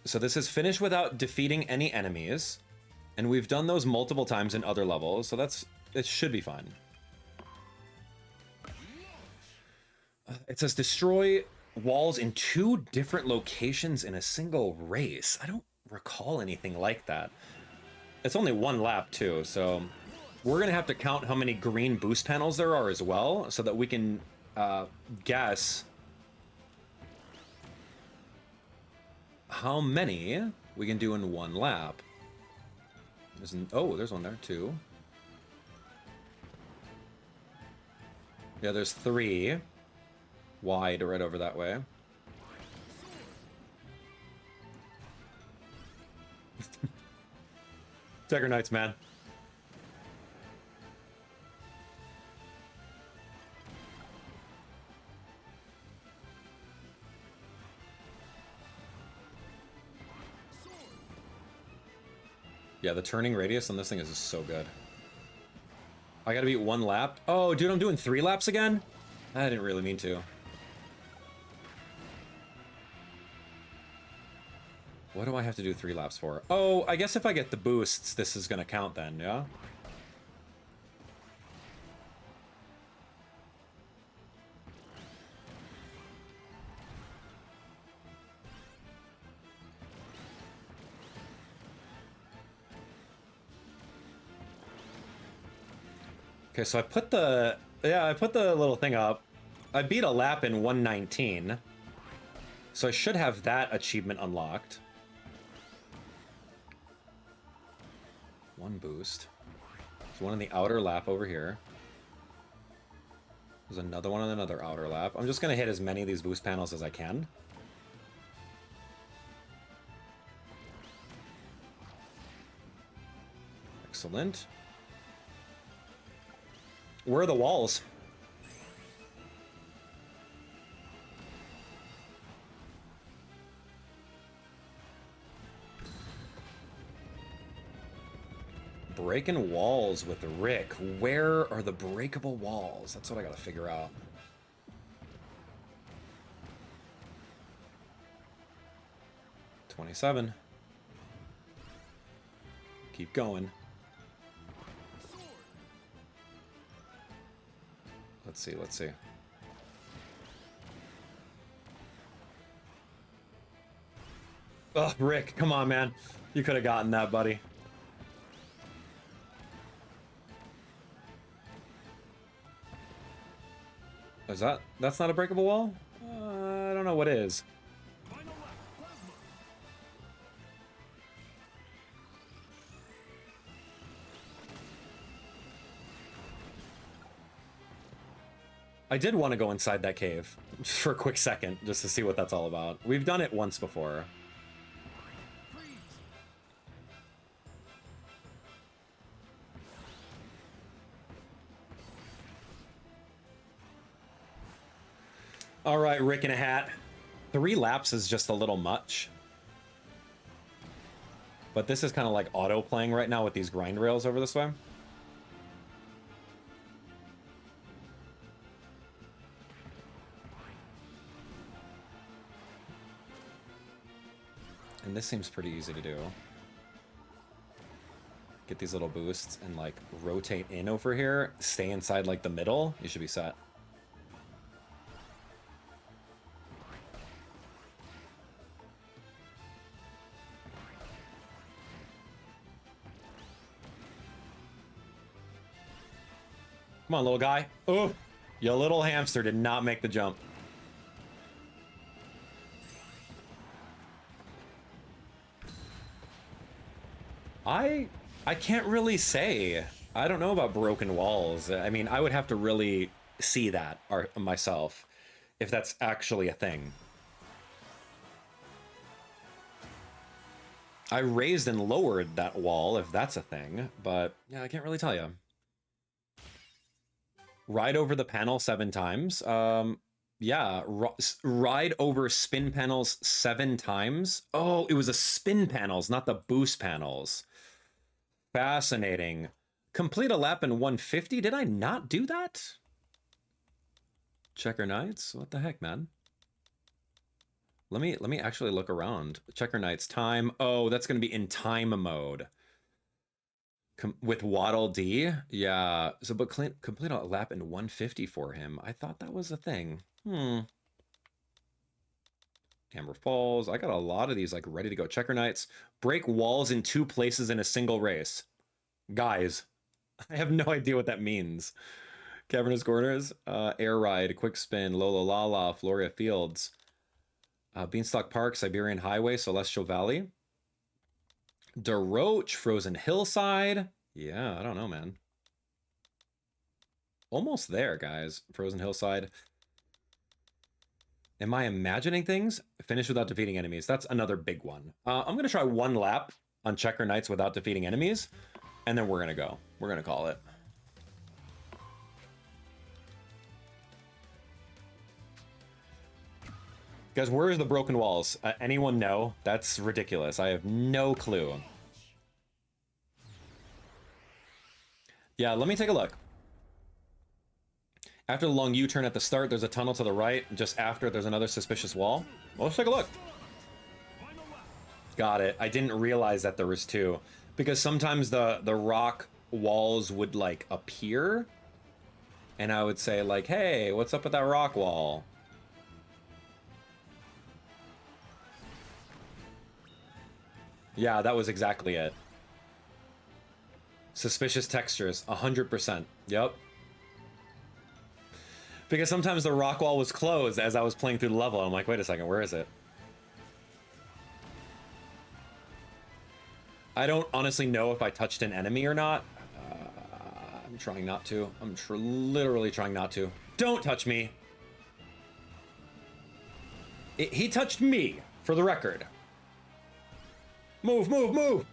So this is finish without defeating any enemies. And we've done those multiple times in other levels, so it should be fun. It says destroy walls in 2 different locations in a single race. I don't recall anything like that. It's only 1 lap too, so we're gonna have to count how many green boost panels there are as well, so that we can guess how many we can do in 1 lap. There's one there too. Yeah, there's 3 wide right over that way. Tiger Knights, man. Yeah, the turning radius on this thing is just so good. I gotta beat 1 lap. Oh, dude, I'm doing 3 laps again? I didn't really mean to. What do I have to do 3 laps for? Oh, I guess if I get the boosts, this is gonna count then, yeah? Okay, so I put the little thing up. I beat a lap in 1:19. So I should have that achievement unlocked. 1 boost. There's one in the outer lap over here. There's another one on another outer lap. I'm just gonna hit as many of these boost panels as I can. Excellent. Where are the walls? Breaking walls with Rick. Where are the breakable walls? That's what I gotta figure out. $27. Keep going. Let's see. Oh, Rick, come on, man. You could have gotten that, buddy. That's not a breakable wall? I don't know what is. I did want to go inside that cave for a quick second, just to see what that's all about. We've done it once before. All right, Rick in a hat. 3 laps is just a little much. But this is kind of like auto-playing right now with these grind rails over this way. And this seems pretty easy to do. Get these little boosts and like rotate in over here, stay inside like the middle, you should be set. Come on, little guy. Oh, your little hamster did not make the jump. I can't really say. I don't know about broken walls. I mean, I would have to really see that myself, if that's actually a thing. I raised and lowered that wall, if that's a thing, but yeah, I can't really tell you. Ride over the panel 7 times. Yeah, ride over spin panels 7 times. Oh, it was a spin panels, not the boost panels. Fascinating. Complete a lap in 150? Did I not do that? Checker Knights? What the heck, man? Let me actually look around. Checker Knights time. Oh, that's going to be in time mode. With Waddle D? Yeah. So, but complete a lap in 150 for him. I thought that was a thing. Amberfalls. I got a lot of these like ready to go. Checker Knights. Break walls in 2 places in a single race. Guys, I have no idea what that means. Cavernous Corners. Air Ride. Quick Spin. Lola Lala. Floria Fields. Beanstalk Park. Cyberion Highway. Celestial Valley. Daroach, Frozen Hillside. Yeah, I don't know, man. Almost there, guys. Frozen Hillside. Am I imagining things? Finish without defeating enemies. That's another big one. I'm going to try 1 lap on Checker Knights without defeating enemies, and then we're going to go. We're going to call it. Guys, where is the broken walls? Anyone know? That's ridiculous. I have no clue. Yeah, let me take a look. After the long U-turn at the start, there's a tunnel to the right. Just after, there's another suspicious wall. Well, let's take a look. Got it. I didn't realize that there was 2. Because sometimes the rock walls would, like, appear. And I would say, like, hey, what's up with that rock wall? Yeah, that was exactly it. Suspicious textures, 100%. Yep. Because sometimes the rock wall was closed as I was playing through the level. I'm like, wait a second, where is it? I don't honestly know if I touched an enemy or not. I'm trying not to. I'm literally trying not to. Don't touch me. He touched me, for the record. Move, move, move!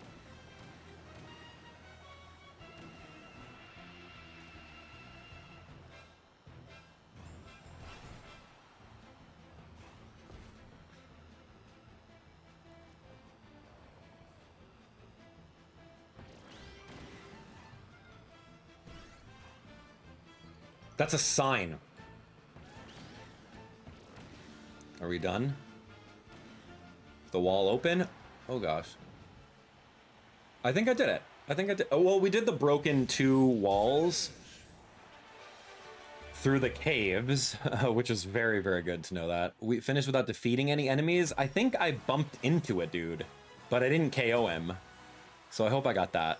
That's a sign. Are we done? The wall open? Oh gosh. I think I did it. I think I did. Oh, well, we did the broken 2 walls through the caves, which is very, very good to know that. We finished without defeating any enemies. I think I bumped into a dude, but I didn't KO him. So I hope I got that.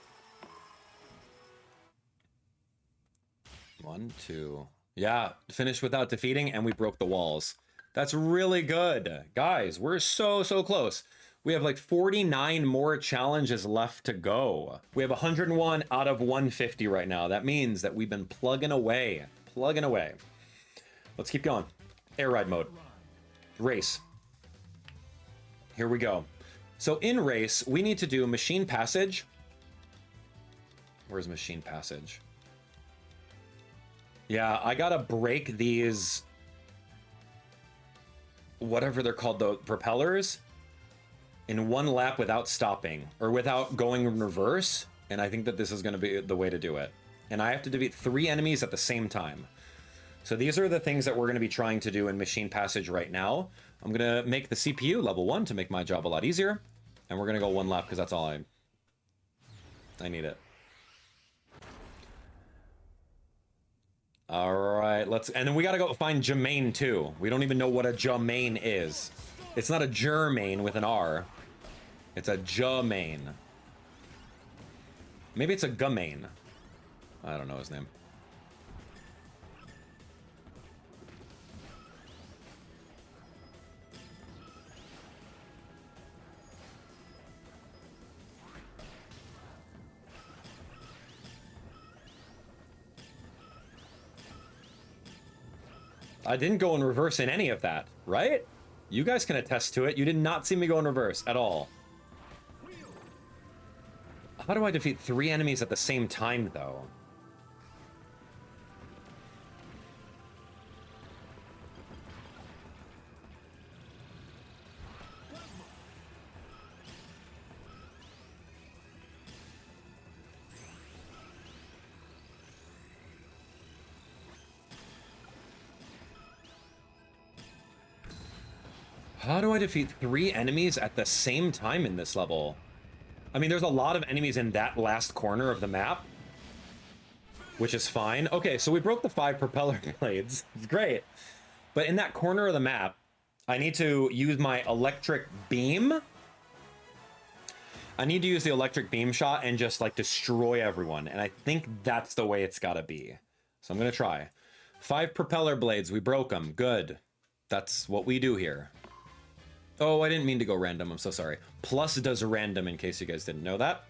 1, 2. Yeah, finished without defeating, and we broke the walls. That's really good. Guys, we're so, so close. We have like 49 more challenges left to go. We have 101 out of 150 right now. That means that we've been plugging away. Plugging away. Let's keep going. Air ride mode. Race. Here we go. So in race, we need to do machine passage. Where's machine passage? Yeah, I gotta break these, whatever they're called, the propellers, in 1 lap without stopping, or without going in reverse, and I think that this is gonna be the way to do it. And I have to defeat 3 enemies at the same time. So these are the things that we're gonna be trying to do in machine passage right now. I'm gonna make the CPU level 1 to make my job a lot easier, and we're gonna go 1 lap because that's all I need it. All right, and then we gotta go find Germain too. We don't even know what a Germain is. It's not a Germain with an R. It's a Germain. Maybe it's a Gumain. I don't know his name. I didn't go in reverse in any of that, right? You guys can attest to it. You did not see me go in reverse at all. How do I defeat 3 enemies at the same time, though? How do I defeat 3 enemies at the same time in this level? I mean, there's a lot of enemies in that last corner of the map, which is fine. Okay, so we broke the 5 propeller blades. It's great. But in that corner of the map, I need to use my electric beam. I need to use the electric beam shot and just, like, destroy everyone. And I think that's the way it's gotta be. So I'm gonna try. 5 propeller blades. We broke them. Good. That's what we do here. Oh, I didn't mean to go random. I'm so sorry. Plus does random, in case you guys didn't know that.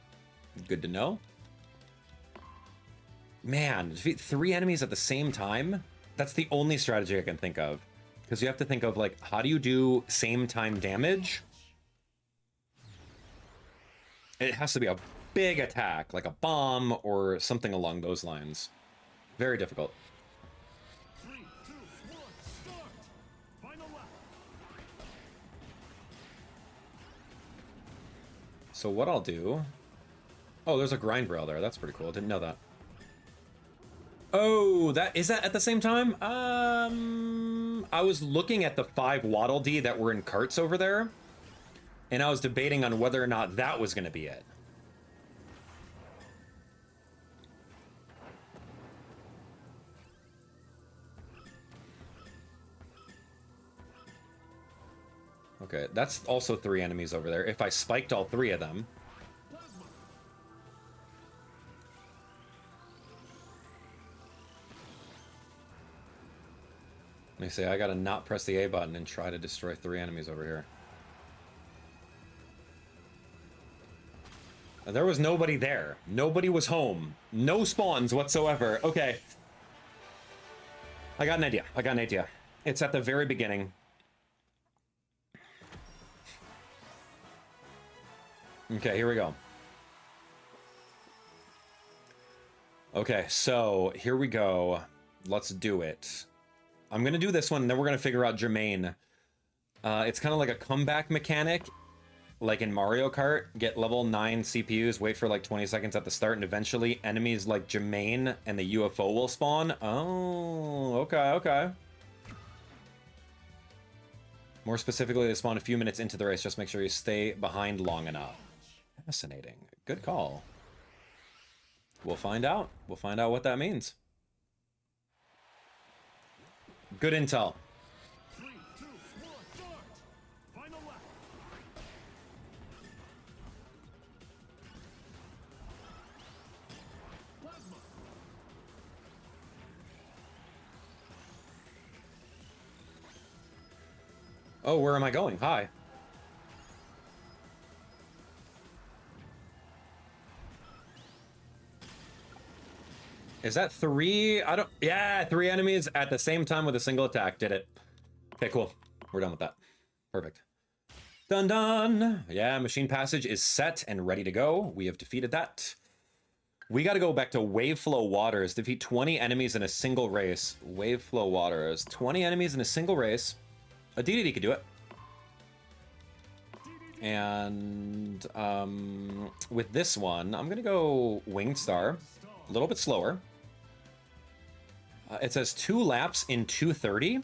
Good to know. Man, defeat 3 enemies at the same time? That's the only strategy I can think of. Because you have to think of, like, how do you do same time damage? It has to be a big attack, like a bomb or something along those lines. Very difficult. 3, 2, 1, start! Final lap. So what I'll do... Oh, there's a grind rail there. That's pretty cool. Didn't know that. Oh, is that at the same time? I was looking at the 5 Waddle Dee that were in carts over there, and I was debating on whether or not that was going to be it. Okay, that's also 3 enemies over there. If I spiked all 3 of them... Let me see, I gotta not press the A button and try to destroy 3 enemies over here. There was nobody there. Nobody was home. No spawns whatsoever. Okay. I got an idea. I got an idea. It's at the very beginning. Okay, here we go. Okay, so here we go. Let's do it. I'm gonna do this one, and then we're gonna figure out Jermaine. It's kind of like a comeback mechanic, like in Mario Kart. Get level 9 CPUs, wait for like 20 seconds at the start, and eventually enemies like Jermaine and the UFO will spawn. Oh, okay, okay. More specifically, they spawn a few minutes into the race. Just make sure you stay behind long enough. Fascinating. Good call. We'll find out. We'll find out what that means. Good intel. 3, 2, 1, start! Final lap. Plasma. Oh, where am I going? Hi. Is that 3? I don't... Yeah, 3 enemies at the same time with a single attack. Did it. Okay, cool. We're done with that. Perfect. Dun dun! Yeah, machine passage is set and ready to go. We have defeated that. We got to go back to Waveflow Waters. Defeat 20 enemies in a single race. Waveflow Waters. 20 enemies in a single race. A DDD could do it. And with this one, I'm going to go Winged Star. A little bit slower. It says 2 laps in 2:30.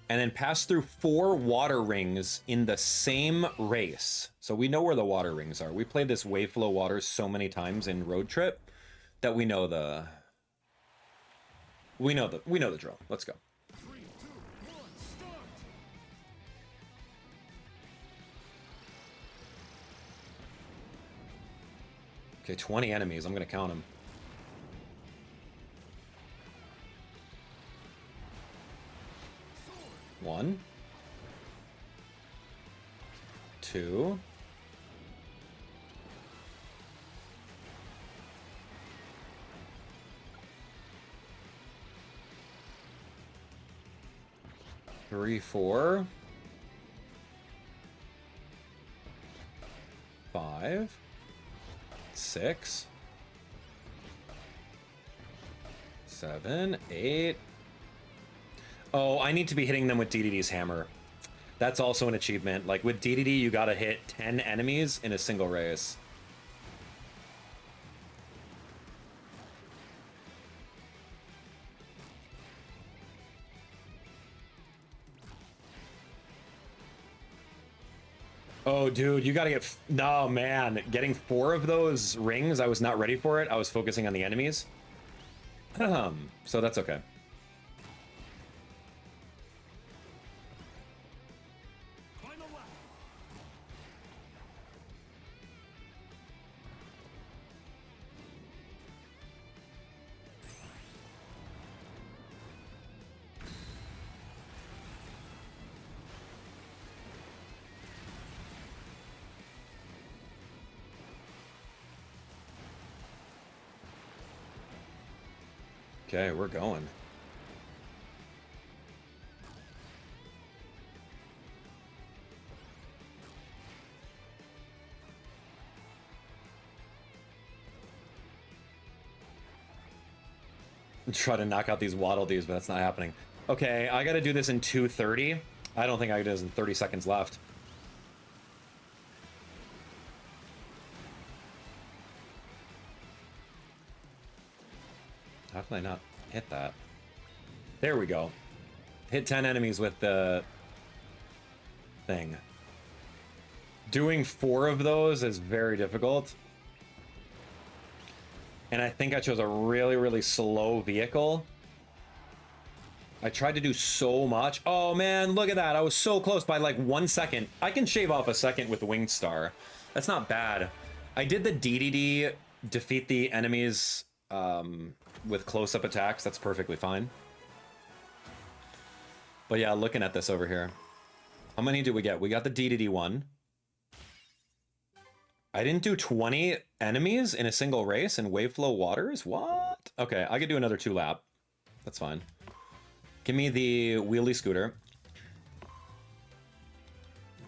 And then pass through 4 water rings in the same race. So we know where the water rings are. We played this Waveflow Waters so many times in Road Trip that we know the drill. Let's go. 3, 2, 1, start! Okay, 20 enemies. I'm gonna count them. One, 2, 3, 4, 5, 6, 7, 8. Oh, I need to be hitting them with DDD's hammer. That's also an achievement. Like with DDD, you gotta hit 10 enemies in a single race. Oh, dude, you gotta get... No, man. Getting 4 of those rings, I was not ready for it. I was focusing on the enemies. So that's okay. Final lap. Okay, we're going. Try to knock out these Waddle Dees, but that's not happening. Okay, I gotta do this in 2:30. I don't think I can do this in 30 seconds left. How can I not hit that? There we go. Hit 10 enemies with the thing. Doing 4 of those is very difficult. And I think I chose a really, really slow vehicle. I tried to do so much. Oh man, look at that. I was so close by like 1 second. I can shave off a second with Winged Star. That's not bad. I did the DDD, defeat the enemies with close-up attacks. That's perfectly fine. But yeah, looking at this over here. How many did we get? We got the DDD one. I didn't do 20 enemies in a single race in Waveflow waters? What? Okay, I could do another 2-lap. That's fine. Give me the wheelie scooter.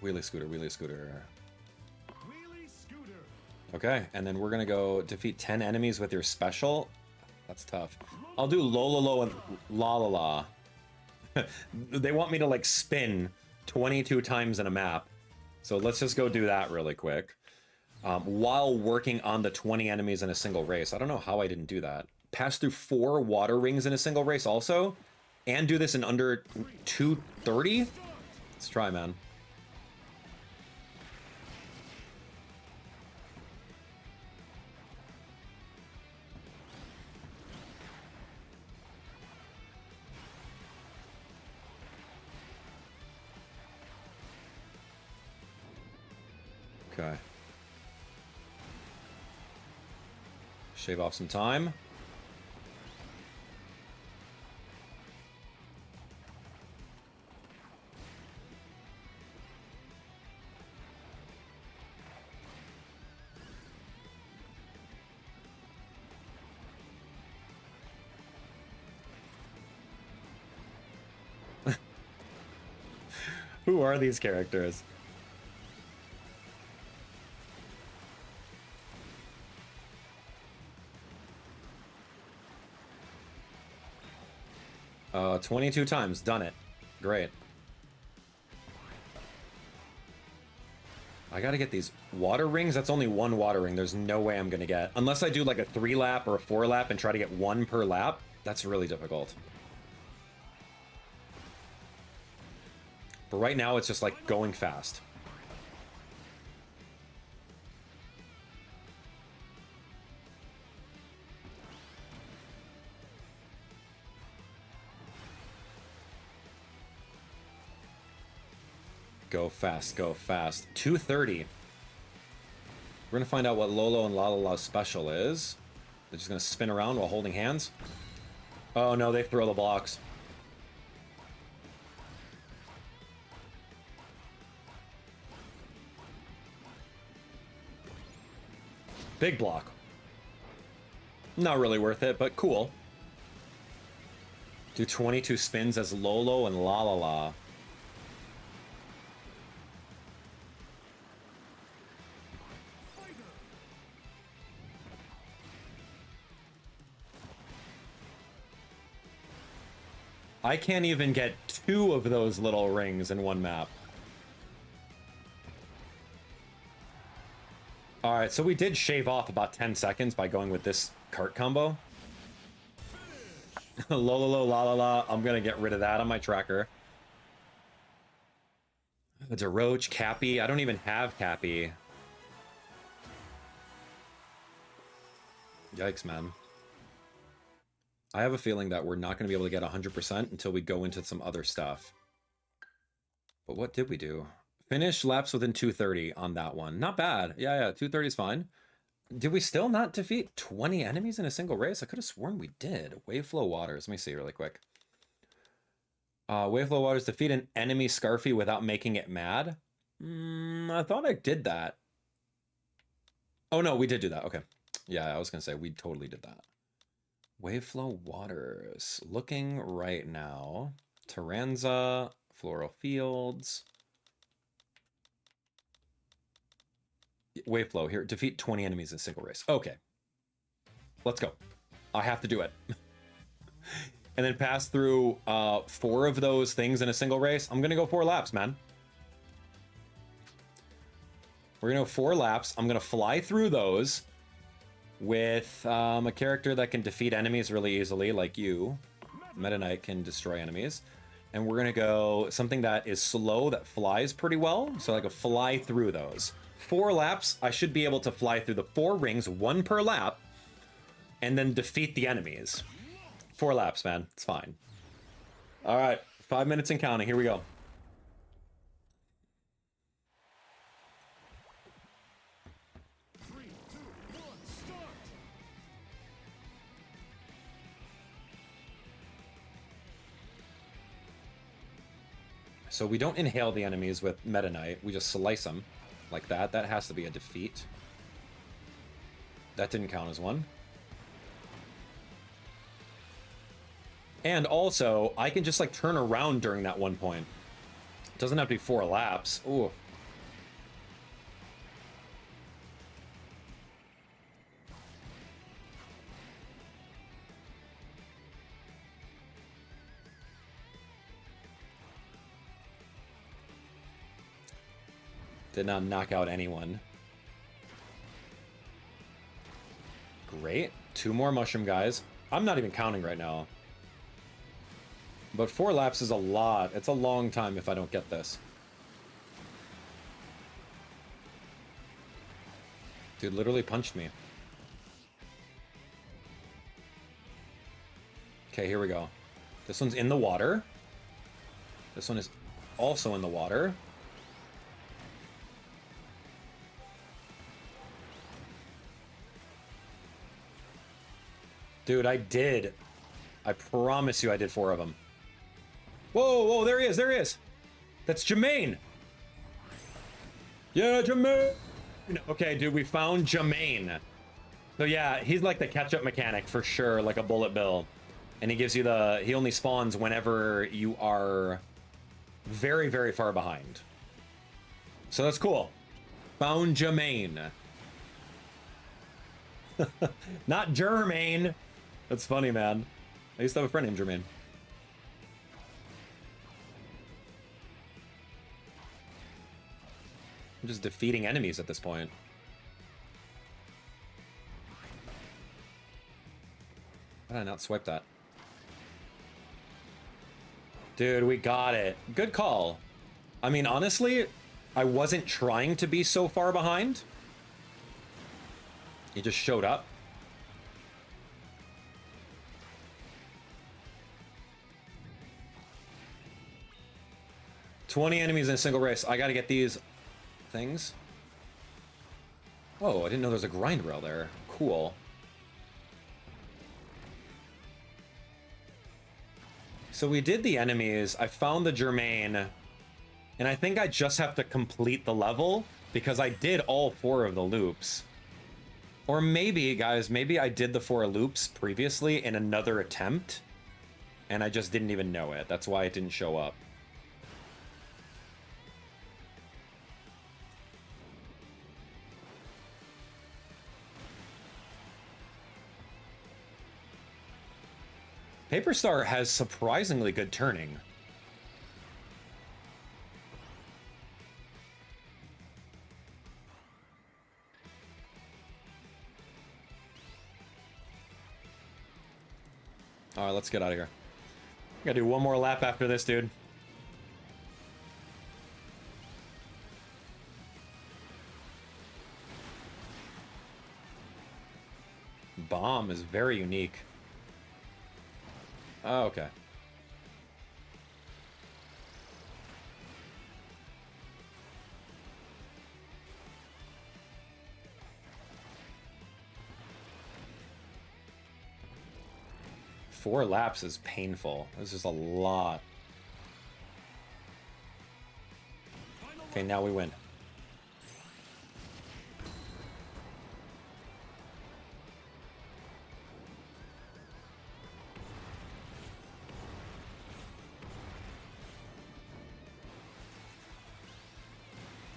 Wheelie scooter, wheelie scooter. Wheelie scooter. Okay, and then we're gonna go defeat 10 enemies with your special. That's tough. I'll do Lololo and La La La. They want me to like spin 22 times in a map. So let's just go do that really quick. While working on the 20 enemies in a single race. I don't know how I didn't do that. Pass through 4 water rings in a single race also. And do this in under 2:30? Let's try, man. Okay. Shave off some time. Who are these characters? Uh, 22 times. Done it. Great. I gotta get these water rings. That's only 1 water ring. There's no way I'm gonna get. Unless I do like a 3-lap or a 4-lap and try to get 1 per lap. That's really difficult. But right now, it's just like going fast. Go fast, go fast. 2:30. We're gonna find out what Lolo and La La La's special is. They're just gonna spin around while holding hands. Oh no, they throw the blocks. Big block. Not really worth it, but cool. Do 22 spins as Lolo and La La La. I can't even get 2 of those little rings in one map. Alright, so we did shave off about 10 seconds by going with this cart combo. Lololo la la la. I'm gonna get rid of that on my tracker. Daroach, Cappy. I don't even have Cappy. Yikes, man. I have a feeling that we're not going to be able to get 100% until we go into some other stuff. But what did we do? Finish laps within 230 on that one. Not bad. Yeah, 230 is fine. Did we still not defeat 20 enemies in a single race? I could have sworn we did. Waveflow Waters. Let me see really quick. Waveflow Waters, defeat an enemy Scarfy without making it mad. I thought I did that. Oh, no, we did do that. Okay. Yeah, I was going to say, we totally did that. Waveflow Waters. Looking right now. Taranza, Floral Fields. Waveflow here. Defeat 20 enemies in a single race. Okay. Let's go. I have to do it. And then pass through 4 of those things in a single race. I'm going to go 4 laps, man. We're going to go 4 laps. I'm going to fly through those with a character that can defeat enemies really easily, like you. Meta Knight can destroy enemies. And we're going to go something that is slow, that flies pretty well. So like a fly through those. 4 laps, I should be able to fly through the 4 rings, 1 per lap, and then defeat the enemies. 4 laps, man. It's fine. All right. 5 minutes and counting. Here we go. So we don't inhale the enemies with Meta Knight. We just slice them like that. That has to be a defeat. That didn't count as one. And also, I can just like turn around during that one point. It doesn't have to be 4 laps. Ooh. Did not knock out anyone. Great. 2 more mushroom guys. I'm not even counting right now. But 4 laps is a lot. It's a long time if I don't get this. Dude literally punched me. Okay, here we go. This one's in the water. This one is also in the water. Dude, I did. I promise you I did 4 of them. Whoa, whoa, there he is, there he is. That's Jermaine. Yeah, Jermaine. Okay, dude, we found Jermaine. So yeah, he's like the catch-up mechanic for sure, like a bullet bill. And he gives you the, he only spawns whenever you are very, very far behind. So that's cool. Found Jermaine. Not Jermaine. That's funny, man. I used to have a friend named Jermaine. I'm just defeating enemies at this point. How did I not swipe that? Dude, we got it. Good call. I mean, honestly, I wasn't trying to be so far behind. He just showed up. $20 enemies in a single race. I gotta get these things. Oh, I didn't know there's a grind rail there. Cool. So we did the enemies. I found the Jermaine. And I think I just have to complete the level because I did all 4 of the loops. Or maybe, guys, maybe I did the 4 loops previously in another attempt. And I just didn't even know it. That's why it didn't show up. Paper Star has surprisingly good turning. All right, let's get out of here. Gotta do one more lap after this, dude. Bomb is very unique. Oh, okay. Four laps is painful. This is a lot. Okay, now we win.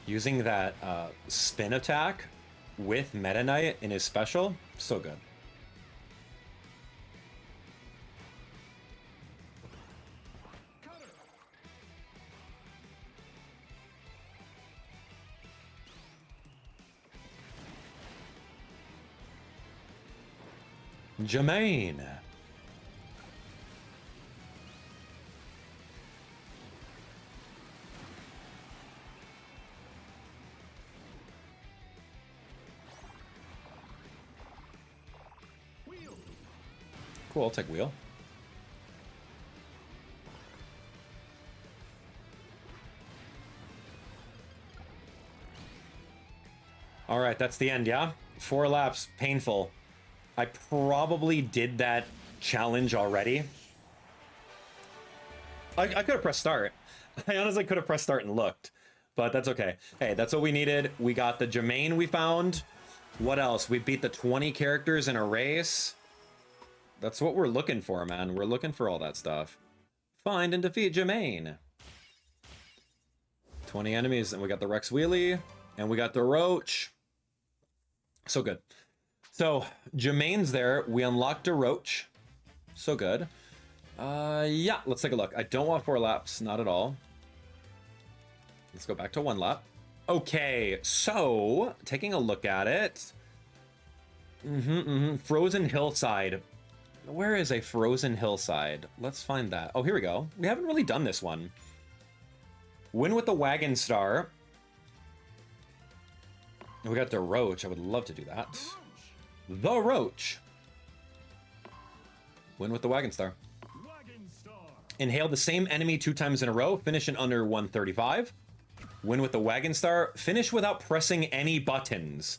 Using that spin attack with Meta Knight in his special, so good. Jermaine. Cool, I'll take wheel. All right, that's the end, yeah? 4 laps, painful. I probably did that challenge already. I could have pressed start. I honestly could have pressed start and looked, but that's okay. Hey, that's what we needed. We got the Jermaine we found. What else? We beat the 20 characters in a race. That's what we're looking for, man. We're looking for all that stuff. Find and defeat Jermaine. 20 enemies, and we got the Rex Wheelie, and we got the Daroach. So good. So, Jermaine's there. We unlocked Daroach. So good. Yeah, let's take a look. I don't want 4 laps, not at all. Let's go back to 1 lap. Okay, so, taking a look at it. Frozen Hillside. Where is a frozen hillside? Let's find that. Oh, here we go. We haven't really done this one. Win with the Wagon Star. We got Daroach. I would love to do that. The Roach. Win with the Wagon Star. Inhale the same enemy 2 times in a row. Finish in under 135. Win with the Wagon Star. Finish without pressing any buttons.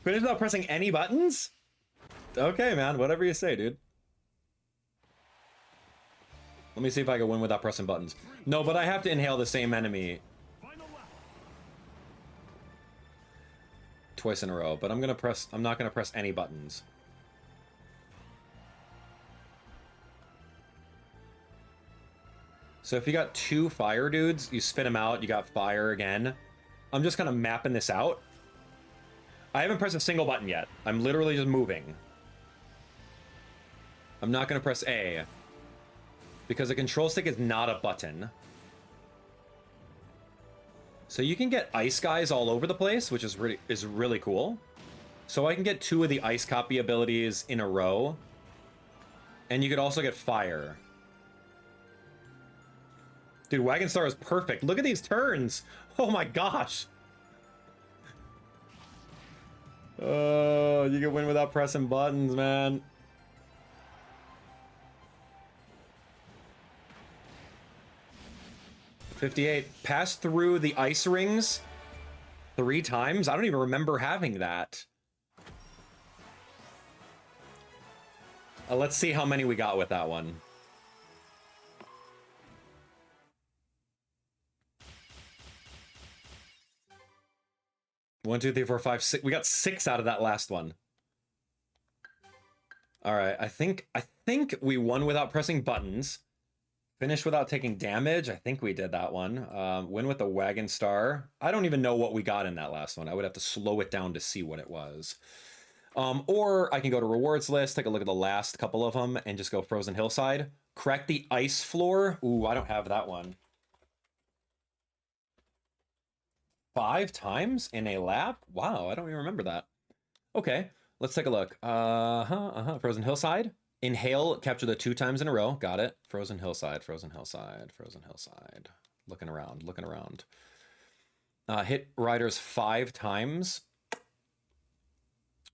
Finish without pressing any buttons? Okay, man. Whatever you say, dude. Let me see if I can win without pressing buttons. No, but I have to inhale the same enemy twice in a row. But I'm not gonna press any buttons. So if you got 2 fire dudes, you spit them out, you got fire again. I'm just kind of mapping this out. I haven't pressed a single button yet. I'm literally just moving. I'm not going to press A, because the control stick is not a button. So you can get ice guys all over the place, which is really cool. So I can get 2 of the ice copy abilities in a row. And you could also get fire. Dude, Wagon Star is perfect. Look at these turns. Oh my gosh. Oh, you can win without pressing buttons, man. $58. Pass through the ice rings 3 times? I don't even remember having that. Let's see how many we got with that one. One, two, three, four, five, six. We got 6 out of that last one. All right, I think we won without pressing buttons. Finish without taking damage. I think we did that one. Win with the Wagon Star. I don't even know what we got in that last one. I would have to slow it down to see what it was. Or I can go to rewards list, take a look at the last couple of them, and just go Frozen Hillside. Crack the ice floor. Ooh, I don't have that one. 5 times in a lap? Wow, I don't even remember that. Okay, let's take a look. Frozen Hillside. Inhale, capture the 2 times in a row. Got it. Frozen Hillside, Frozen Hillside, Frozen Hillside. Looking around, looking around. Hit riders 5 times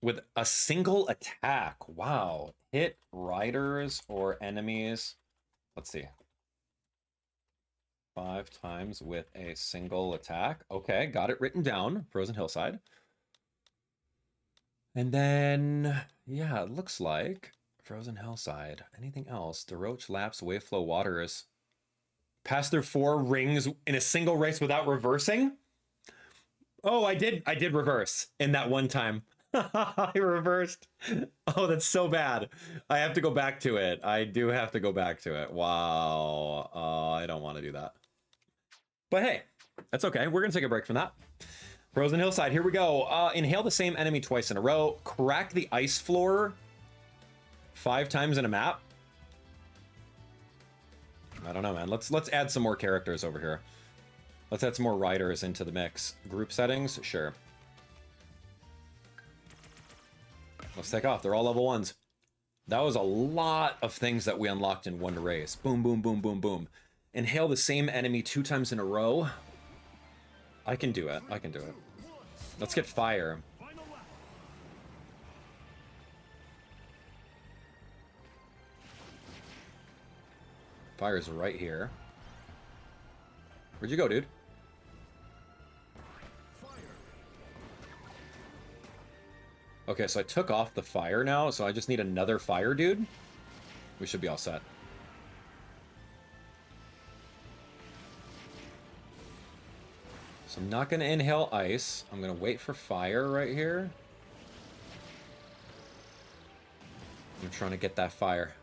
with a single attack. Wow. Hit riders or enemies. Let's see. 5 times with a single attack. Okay, got it written down. Frozen Hillside. And then, yeah, it looks like Frozen Hillside. Anything else? Daroach laps, Waveflow waters. Pass through 4 rings in a single race without reversing? Oh, I did reverse in that one time. I reversed. Oh, that's so bad. I have to go back to it. I do have to go back to it. Wow. I don't want to do that. But hey, that's okay. We're going to take a break from that. Frozen Hillside, here we go. Inhale the same enemy twice in a row. Crack the ice floor 5 times in a map. I don't know, man. Let's add some more characters over here. Let's add some more riders into the mix. Group settings, sure. Let's take off. They're all level 1s. That was a lot of things that we unlocked in one race. Boom, boom, boom, boom, boom. Inhale the same enemy 2 times in a row. I can do it. I can do it. Let's get fire. Fire's right here. Where'd you go, dude? Okay, so I took off the fire now, so I just need another fire dude. We should be all set. So I'm not going to inhale ice. I'm going to wait for fire right here. I'm trying to get that fire.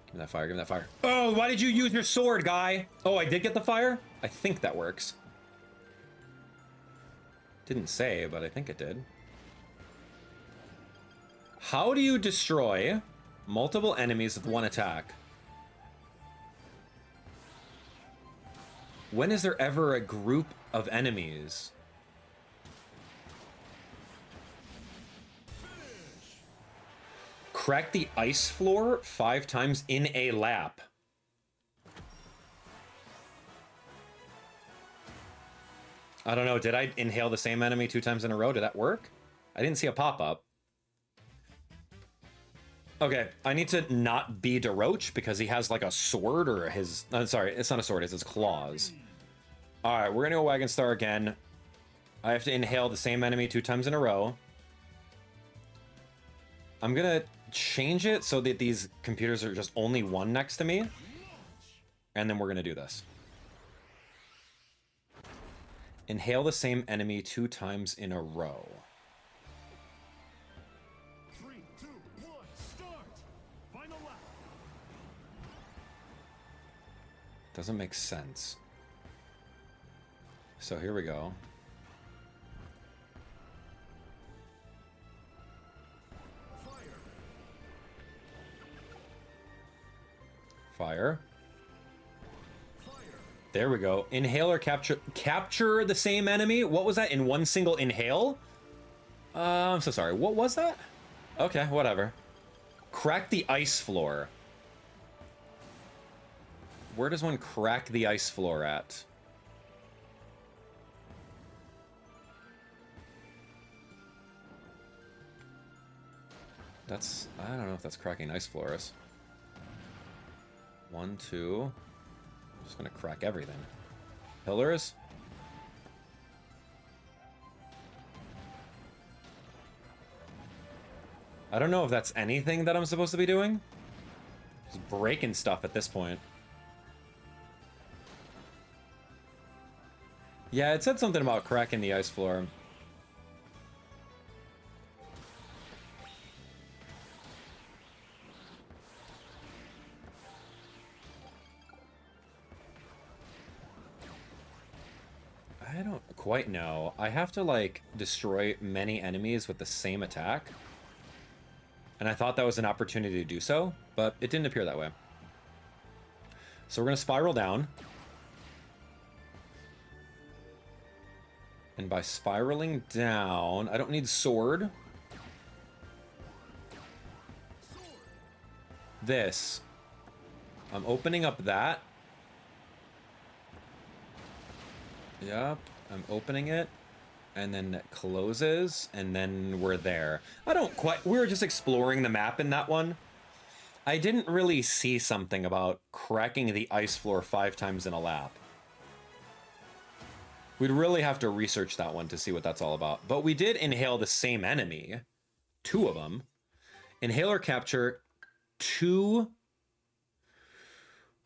Give me that fire, give me that fire. Oh, why did you use your sword, guy? Oh, I did get the fire? I think that works. Didn't say, but I think it did. How do you destroy multiple enemies with 1 attack? When is there ever a group of enemies? Crack the ice floor 5 times in a lap. I don't know. Did I inhale the same enemy 2 times in a row? Did that work? I didn't see a pop-up. Okay, I need to not be Daroach because he has like a sword or his... sorry, it's not a sword, it's his claws. Alright, we're gonna go Wagon Star again. I have to inhale the same enemy 2 times in a row. I'm gonna change it so that these computers are just only 1 next to me. And then we're gonna do this. Inhale the same enemy 2 times in a row. 3, 2, 1, start! Final lap. Doesn't make sense. So here we go. Fire. There we go. Inhale or capture the same enemy. What was that in 1 single inhale? I'm so sorry. What was that? Okay, whatever. Crack the ice floor. Where does one crack the ice floor at? That's... I don't know if that's cracking ice floors. 1, 2... I'm just gonna crack everything. Pillars? I don't know if that's anything that I'm supposed to be doing. Just breaking stuff at this point. Yeah, it said something about cracking the ice floor. I don't quite know. I have to, like, destroy many enemies with the same attack. And I thought that was an opportunity to do so, but it didn't appear that way. So we're going to spiral down. And by spiraling down, I don't need sword. This. I'm opening up that. Yep, I'm opening it. And then it closes, and then we're there. I don't quite... We were just exploring the map in that one. I didn't really see something about cracking the ice floor 5 times in a lap. We'd really have to research that one to see what that's all about. But we did inhale the same enemy. 2 of them. Inhaler capture 2...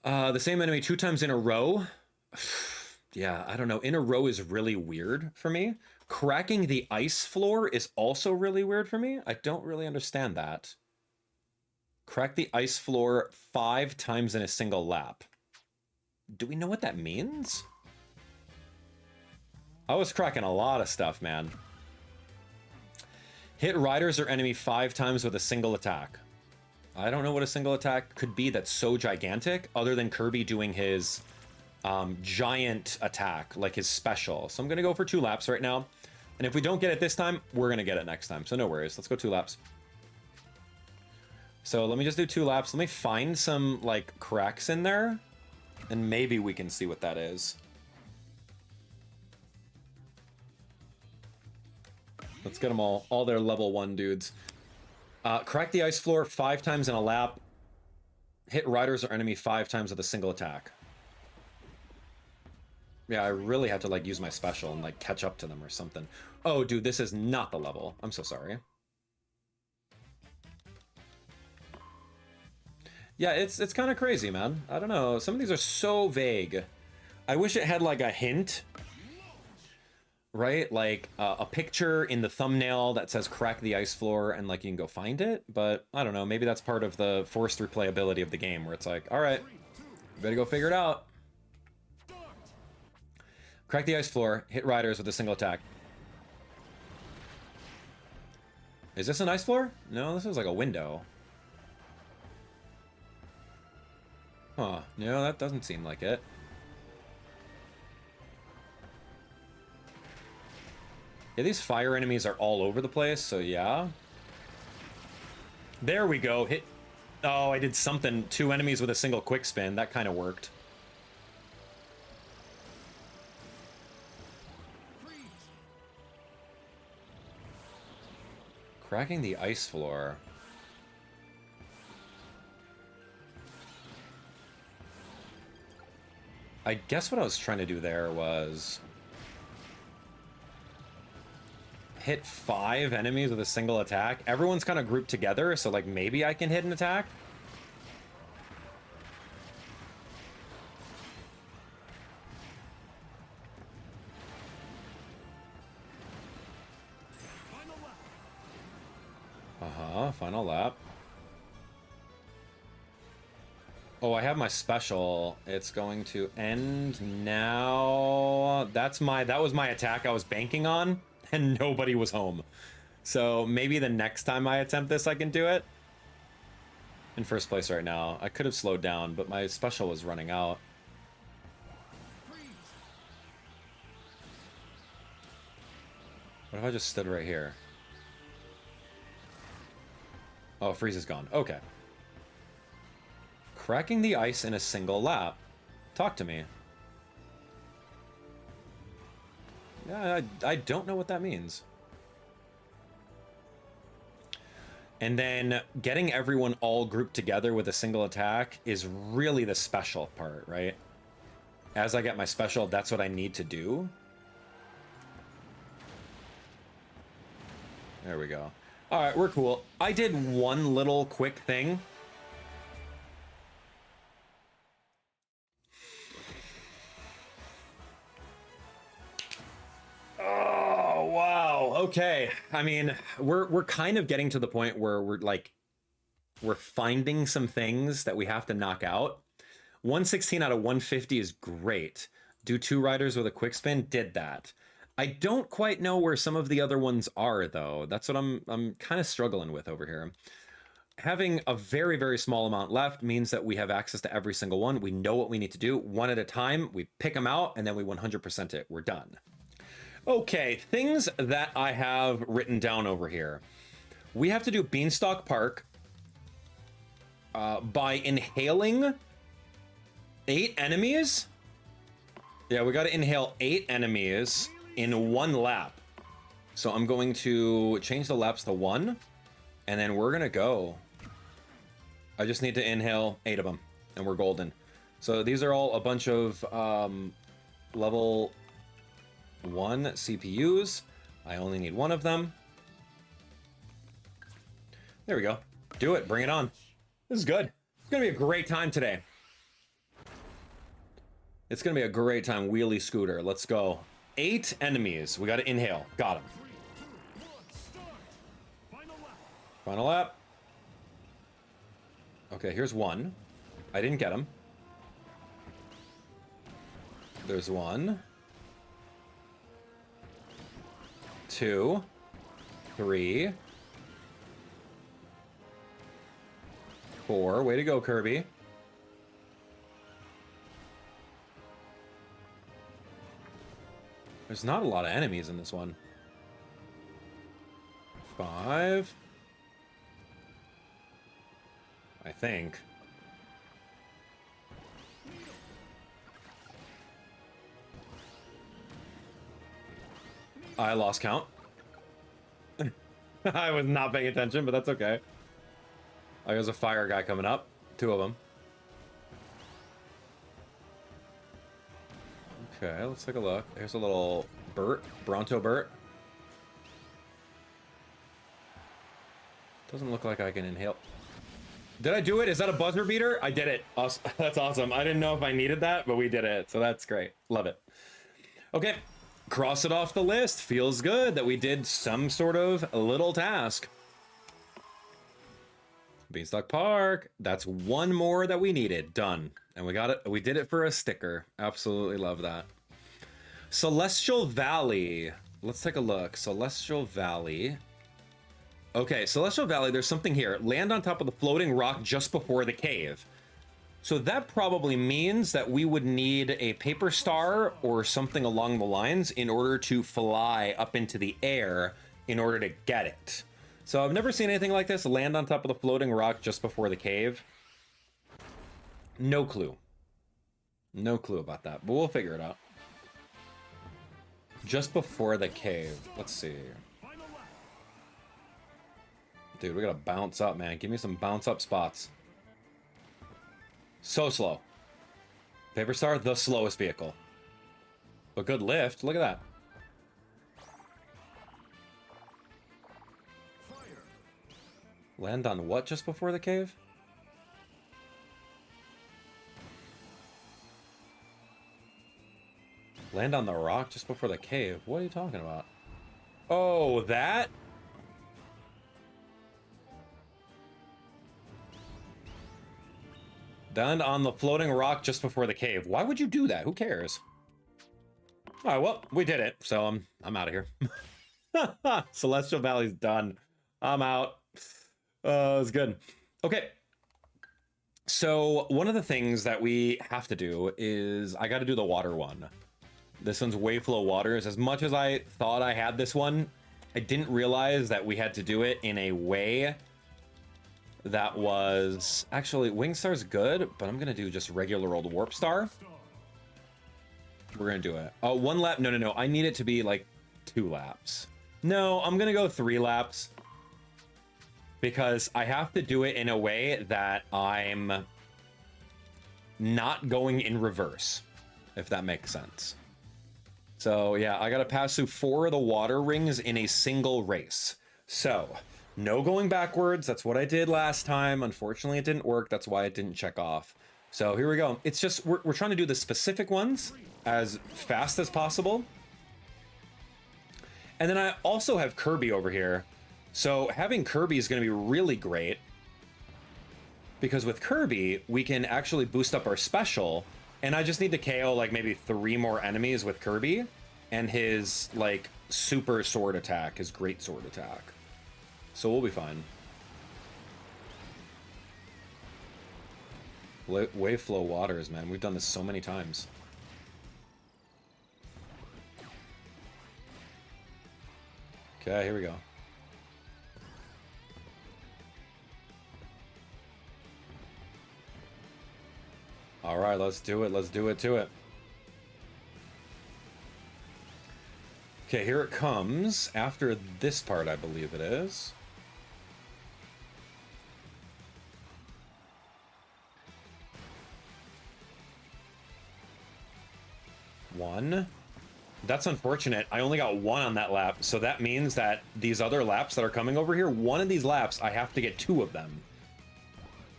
the same enemy 2 times in a row. Yeah, I don't know. In a row is really weird for me. Cracking the ice floor is also really weird for me. I don't really understand that. Crack the ice floor 5 times in a single lap. Do we know what that means? I was cracking a lot of stuff, man. Hit riders or enemy 5 times with a single attack. I don't know what a single attack could be that's so gigantic, other than Kirby doing his giant attack, like his special. So I'm going to go for 2 laps right now. And if we don't get it this time, we're going to get it next time. So no worries. Let's go 2 laps. So let me just do 2 laps. Let me find some, like, cracks in there. And maybe we can see what that is. Let's get them all their level 1 dudes. Crack the ice floor 5 times in a lap. Hit riders or enemy 5 times with a single attack. Yeah, I really had to, like, use my special and, like, catch up to them or something. Oh, dude, this is not the level. I'm so sorry. Yeah, it's kind of crazy, man. I don't know. Some of these are so vague. I wish it had, like, a hint. Right? Like, a picture in the thumbnail that says crack the ice floor and, like, you can go find it. But, I don't know. Maybe that's part of the forced replayability of the game where it's like, all right, you better go figure it out. Crack the ice floor, hit riders with a single attack. Is this an ice floor? No, this is like a window. Huh, no, that doesn't seem like it. Yeah, these fire enemies are all over the place, so yeah. There we go, hit... Oh, I did something. 2 enemies with a single quick spin, that kind of worked. Cracking the ice floor. I guess what I was trying to do there was hit 5 enemies with a single attack. Everyone's kind of grouped together, so like maybe I can hit an attack. Final lap. Oh, I have my special. It's going to end now. That was my attack I was banking on, and nobody was home. So maybe the next time I attempt this, I can do it. In first place right now. I could have slowed down, but my special was running out. What if I just stood right here? Oh, freeze is gone. Okay. Cracking the ice in a single lap. Talk to me. Yeah, I don't know what that means. And then getting everyone all grouped together with a single attack is really the special part, right? As I get my special, that's what I need to do. There we go. All right, we're cool. I did one little quick thing. Oh, wow. Okay. I mean, we're kind of getting to the point where we're finding some things that we have to knock out. 116 out of 150 is great. Do 2 riders with a quick spin, did that. I don't quite know where some of the other ones are, though. That's what I'm kind of struggling with over here. having a very, very small amount left means that we have access to every single one. We know what we need to do one at a time. We pick them out and then we 100% it. We're done. Okay, things that I have written down over here. We have to do Beanstalk Park by inhaling 8 enemies. Yeah, we got to inhale 8 enemies in 1 lap. So I'm going to change the laps to 1, and then we're gonna go. I just need to inhale 8 of them, and we're golden. So these are all a bunch of level 1 CPUs. I only need 1 of them. There we go. Do it. Bring it on. This is good. It's gonna be a great time today. It's gonna be a great time. Wheelie scooter. Let's go. 8 enemies. We gotta inhale. Got them. Final lap. Okay, here's 1. I didn't get him. There's 1. 2. 3. 4. Way to go, Kirby. There's not a lot of enemies in this one. 5. I think. I lost count. I was not paying attention, but that's okay. Oh, there's a fire guy coming up. 2 of them. Okay, let's take a look. Here's a little Burt, Bronto Burt. Doesn't look like I can inhale. Did I do it? Is that a buzzer beater? I did it. Awesome. That's awesome. I didn't know if I needed that, but we did it. So that's great. Love it. Okay. Cross it off the list. Feels good that we did some sort of little task. Beanstalk Park. That's 1 more that we needed. Done. And we got it. We did it for a sticker. Absolutely love that. Celestial Valley. Let's take a look. Celestial Valley. Okay, Celestial Valley, there's something here. Land on top of the floating rock just before the cave. So that probably means that we would need a paper star or something along the lines in order to fly up into the air in order to get it. So I've never seen anything like this. Land on top of the floating rock just before the cave. No clue. No clue about that, but we'll figure it out. Just before the cave. Let's see. Dude, we gotta bounce up, man. Give me some bounce up spots. So slow. Paper Star, the slowest vehicle. But good lift. Look at that. Fire. Land on what just before the cave? Land on the rock just before the cave? What are you talking about? Oh, that? Land on the floating rock just before the cave. Why would you do that? Who cares? All right, well, we did it, so I'm out of here. Celestial Valley's done. I'm out. It's good. Okay. So one of the things that we have to do is I got to do the water one. This one's Waveflow Waters. As much as I thought I had this one, I didn't realize that we had to do it in a way that was... Actually, Wingstar's good, but I'm going to do just regular old Warp Star. We're going to do it. Oh, 1 lap. No. I need it to be like 2 laps. No, I'm going to go 3 laps. Because I have to do it in a way that I'm not going in reverse, if that makes sense. So yeah, I got to pass through 4 of the water rings in a single race. So no going backwards. That's what I did last time. Unfortunately, it didn't work. That's why it didn't check off. So here we go. It's just, we're trying to do the specific ones as fast as possible. And then I also have Kirby over here. So having Kirby is going to be really great. Because with Kirby, we can actually boost up our special. And I just need to KO like maybe 3 more enemies with Kirby. And his like super sword attack, his great sword attack. So we'll be fine. Waveflow waters, man. We've done this so many times. Okay, here we go. All right, let's do it. Let's do it to it. Okay, here it comes after this part, I believe it is. One. That's unfortunate. I only got one on that lap, so that means that these other laps that are coming over here, one of these laps, I have to get two of them.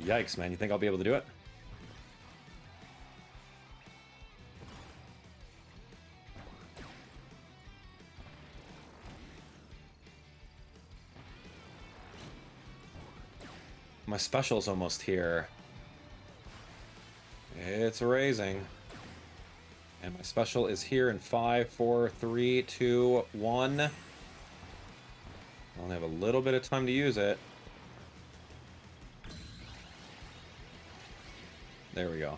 Yikes, man. You think I'll be able to do it? My special's almost here. It's raising. And my special is here in 5, 4, 3, 2, 1. I only have a little bit of time to use it. There we go.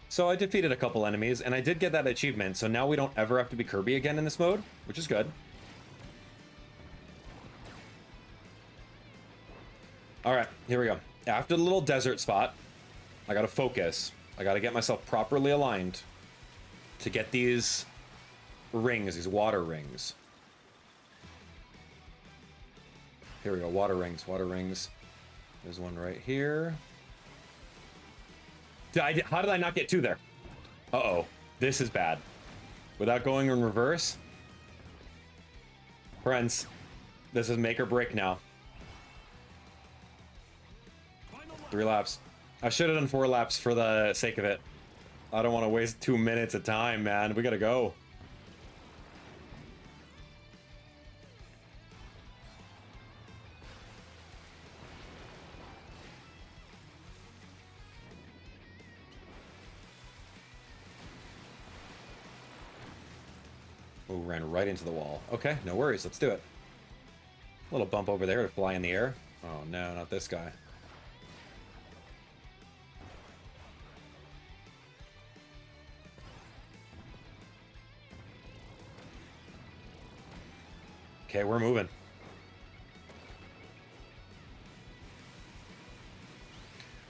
So I defeated a couple enemies, and I did get that achievement, so now we don't ever have to be Kirby again in this mode, which is good. Alright, here we go. After the little desert spot, I gotta focus. I gotta get myself properly aligned to get these rings, these water rings. Here we go, water rings, water rings. There's one right here. How did I not get two there? Uh-oh, this is bad. Without going in reverse. Friends, this is make or break now. 3 laps. I should have done 4 laps for the sake of it. I don't want to waste 2 minutes of time, man. We gotta go. Oh, ran right into the wall. Okay, no worries. Let's do it. A little bump over there to fly in the air. Oh no, not this guy. Okay, we're moving.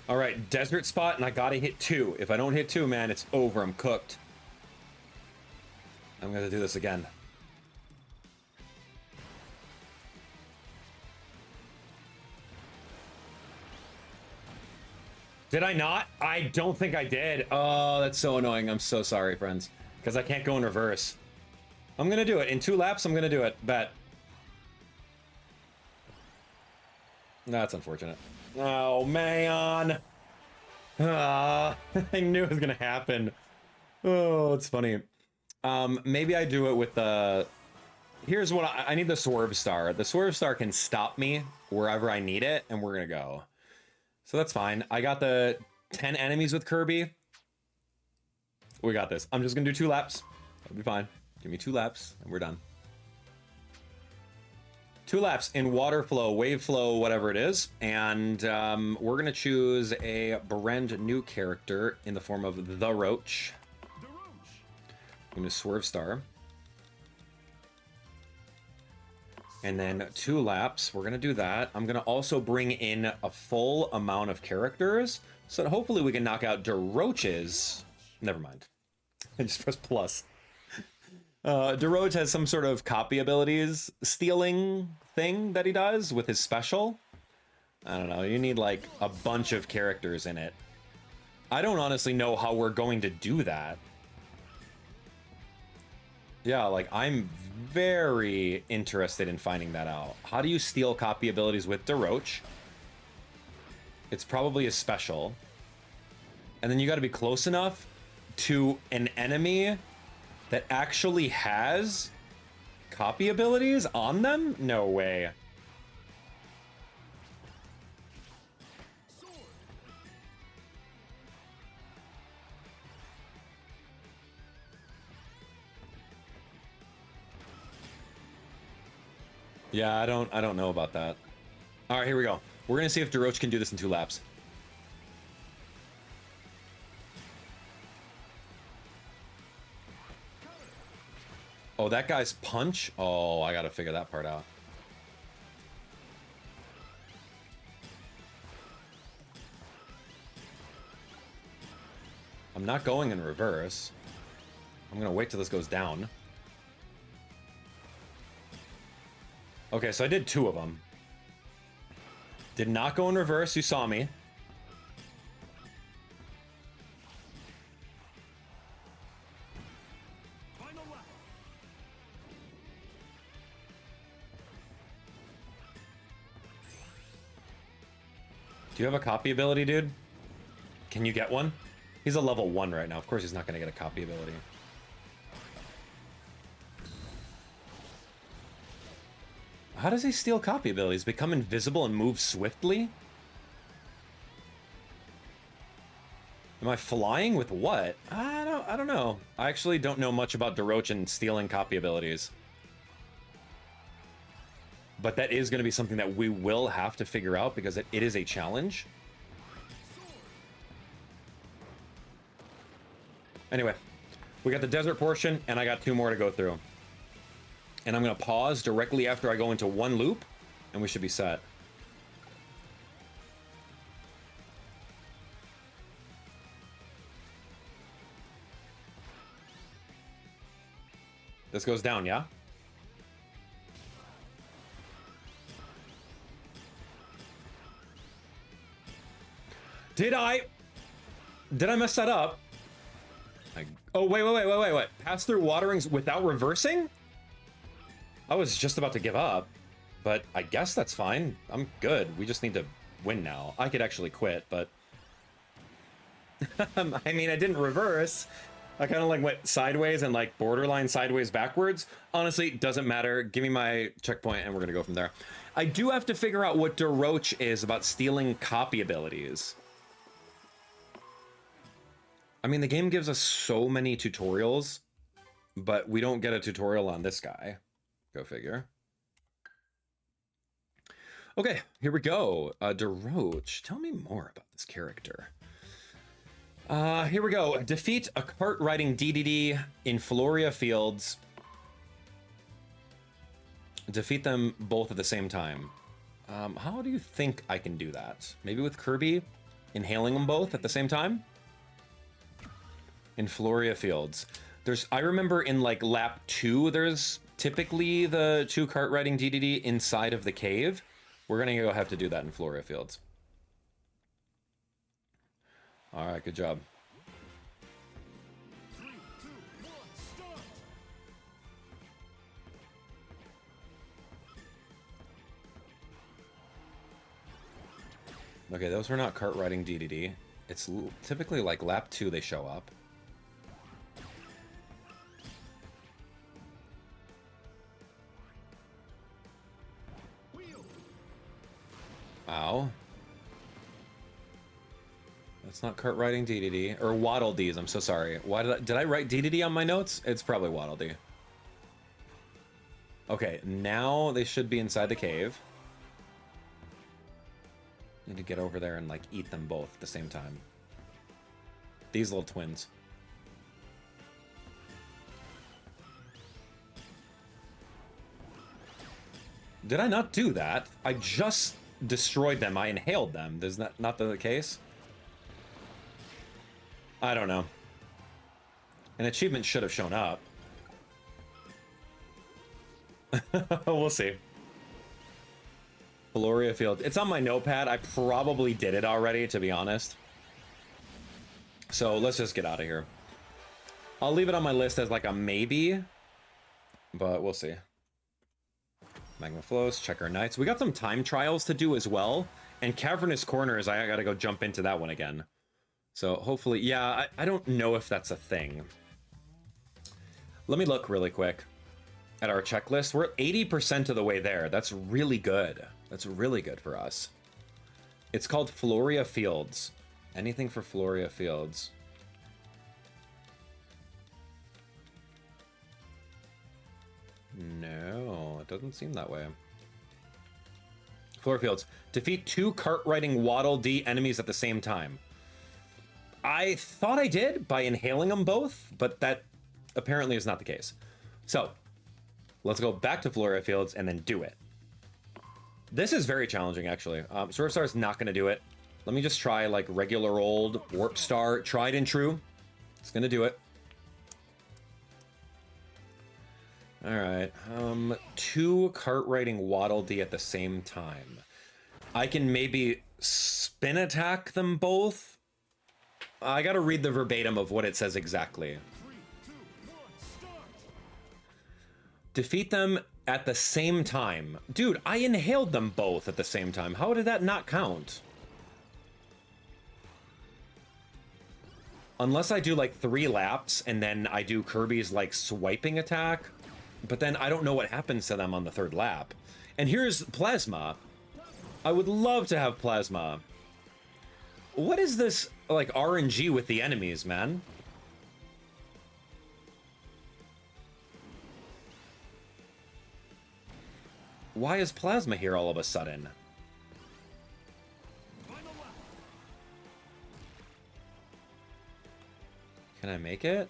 All right, desert spot, and I gotta hit 2. If I don't hit 2, man, it's over. I'm cooked. I'm gonna do this again. Did I not? I don't think I did. Oh, that's so annoying. I'm so sorry, friends. Because I can't go in reverse. I'm gonna do it. In 2 laps, I'm gonna do it. Bet. That's unfortunate. Oh, man. I knew it was gonna happen. Oh, it's funny. Maybe I do it with the... Here's what I need: the Swerve Star. The Swerve Star can stop me wherever I need it, and we're gonna go. So that's fine. I got the 10 enemies with Kirby. We got this. I'm just gonna do 2 laps. That'll be fine. Give me 2 laps, and we're done. 2 laps in water flow, wave flow, whatever it is, and we're gonna choose a brand new character in the form of Daroach. I'm gonna Swerve Star, and then 2 laps. We're gonna do that. I'm gonna also bring in a full amount of characters, so that hopefully we can knock out Daroach's. Never mind. I just pressed plus. Daroach has some sort of copy abilities stealing thing that he does with his special. I don't know. You need like a bunch of characters in it. I don't honestly know how we're going to do that. Yeah, like I'm very interested in finding that out. How do you steal copy abilities with Daroach? It's probably a special. And then you got to be close enough to an enemy that actually has copy abilities on them? No way. Yeah, I don't know about that. All right, here we go. We're gonna see if Daroach can do this in 2 laps. Oh, that guy's punch? Oh, I gotta figure that part out. I'm not going in reverse. I'm gonna wait till this goes down. Okay, so I did 2 of them. Did not go in reverse, you saw me. Do you have a copy ability, dude? Can you get one? He's a level 1 right now. Of course he's not going to get a copy ability. How does he steal copy abilities? Become invisible and move swiftly? Am I flying with what? I don't know. I actually don't know much about Daroach and stealing copy abilities. But that is going to be something that we will have to figure out because it is a challenge. Anyway, we got the desert portion, and I got 2 more to go through. And I'm going to pause directly after I go into 1 loop, and we should be set. This goes down, yeah? Did I mess that up? Oh, wait. Pass through waterings without reversing? I was just about to give up, but I guess that's fine. I'm good. We just need to win now. I could actually quit, but... I mean, I didn't reverse. I kind of like went sideways and like borderline sideways backwards. Honestly, doesn't matter. Give me my checkpoint and we're going to go from there. I do have to figure out what Daroach is about stealing copy abilities. I mean, the game gives us so many tutorials, but we don't get a tutorial on this guy. Go figure. Okay, here we go. Daroach, tell me more about this character. Here we go. Defeat a cart riding DDD in Floria fields. Defeat them both at the same time. How do you think I can do that? Maybe with Kirby inhaling them both at the same time? In Floria fields. I remember in like lap 2, there's typically the 2 cart riding DDD inside of the cave. We're gonna go have to do that in Floria fields. All right, good job. 3, 2, 1, start! Okay, those were not cart riding DDD. It's typically like lap 2 they show up. Ow. That's not cart riding DDD. Or Waddle Dees, I'm so sorry. Why did I write DDD on my notes? It's probably Waddle Dee. Okay, now they should be inside the cave. Need to get over there and like eat them both at the same time. These little twins. Did I not do that? I just destroyed them. I inhaled them. Is that not the case? I don't know. An achievement should have shown up. We'll see. Floria Field. It's on my notepad. I probably did it already, to be honest. So let's just get out of here. I'll leave it on my list as like a maybe, but we'll see. Magma flows, check our nights. We got some time trials to do as well. And Cavernous Corners, I gotta go jump into that one again. So hopefully, yeah, I don't know if that's a thing. Let me look really quick at our checklist. We're 80% of the way there. That's really good. That's really good for us. It's called Floria Fields. Anything for Floria Fields. No, it doesn't seem that way. Floor Fields. Defeat 2 cart riding Waddle Dee enemies at the same time. I thought I did by inhaling them both, but that apparently is not the case. So, Let's go back to Floria Fields and then do it. This is very challenging, actually. Sword Star is not going to do it. Let me just try, like, regular old Warp Star. Tried and true. It's going to do it. All right. 2 Cartwrighting Waddle Dee at the same time. I can maybe spin attack them both. I got to read the verbatim of what it says exactly. 3, 2, 1, start. Defeat them at the same time. Dude, I inhaled them both at the same time. How did that not count? Unless I do like 3 laps and then I do Kirby's like swiping attack, but then I don't know what happens to them on the 3rd lap. And here's Plasma. I would love to have Plasma. What is this like RNG with the enemies, man? Why is Plasma here all of a sudden? Final lap. Can I make it?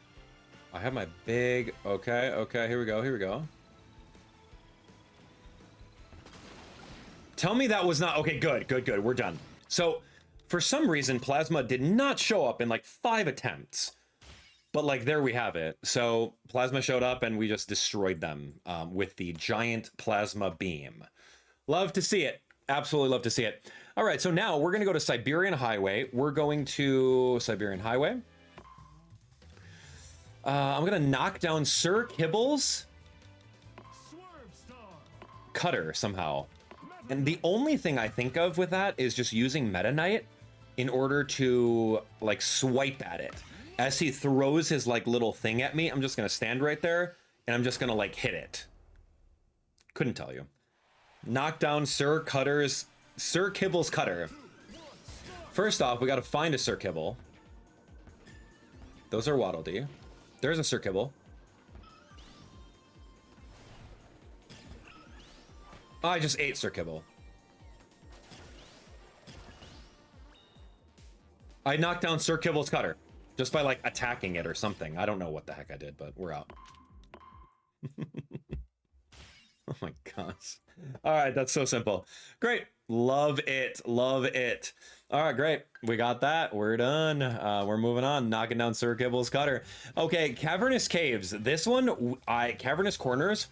I have my big... Okay, okay, here we go, here we go. Tell me that was not... Okay, good, good, good, we're done. So, for some reason, Plasma did not show up in like 5 attempts. But like, there we have it. So, Plasma showed up and we just destroyed them with the giant Plasma beam. Love to see it. Absolutely love to see it. All right, so now we're going to go to Cyberion Highway. We're going to Cyberion Highway. I'm going to knock down Sir Kibbles. Swerve Star. Cutter somehow. And the only thing I think of with that is just using Meta Knight in order to like swipe at it. As he throws his like little thing at me, I'm just going to stand right there and I'm just going to like hit it. Couldn't tell you. Knock down Sir Kibble's Cutter. First off, we got to find a Sir Kibble. Those are Waddle Dee. There's a Sir Kibble. Oh, I just ate Sir Kibble. I knocked down Sir Kibble's Cutter just by like attacking it or something. I don't know what the heck I did, but we're out. Oh my gosh. All right, that's so simple. Great. Love it. Love it. All right, great. We got that. We're done. We're moving on. Knocking down Sir Kibble's Cutter. Okay, Cavernous Caves. This one, Cavernous Corners.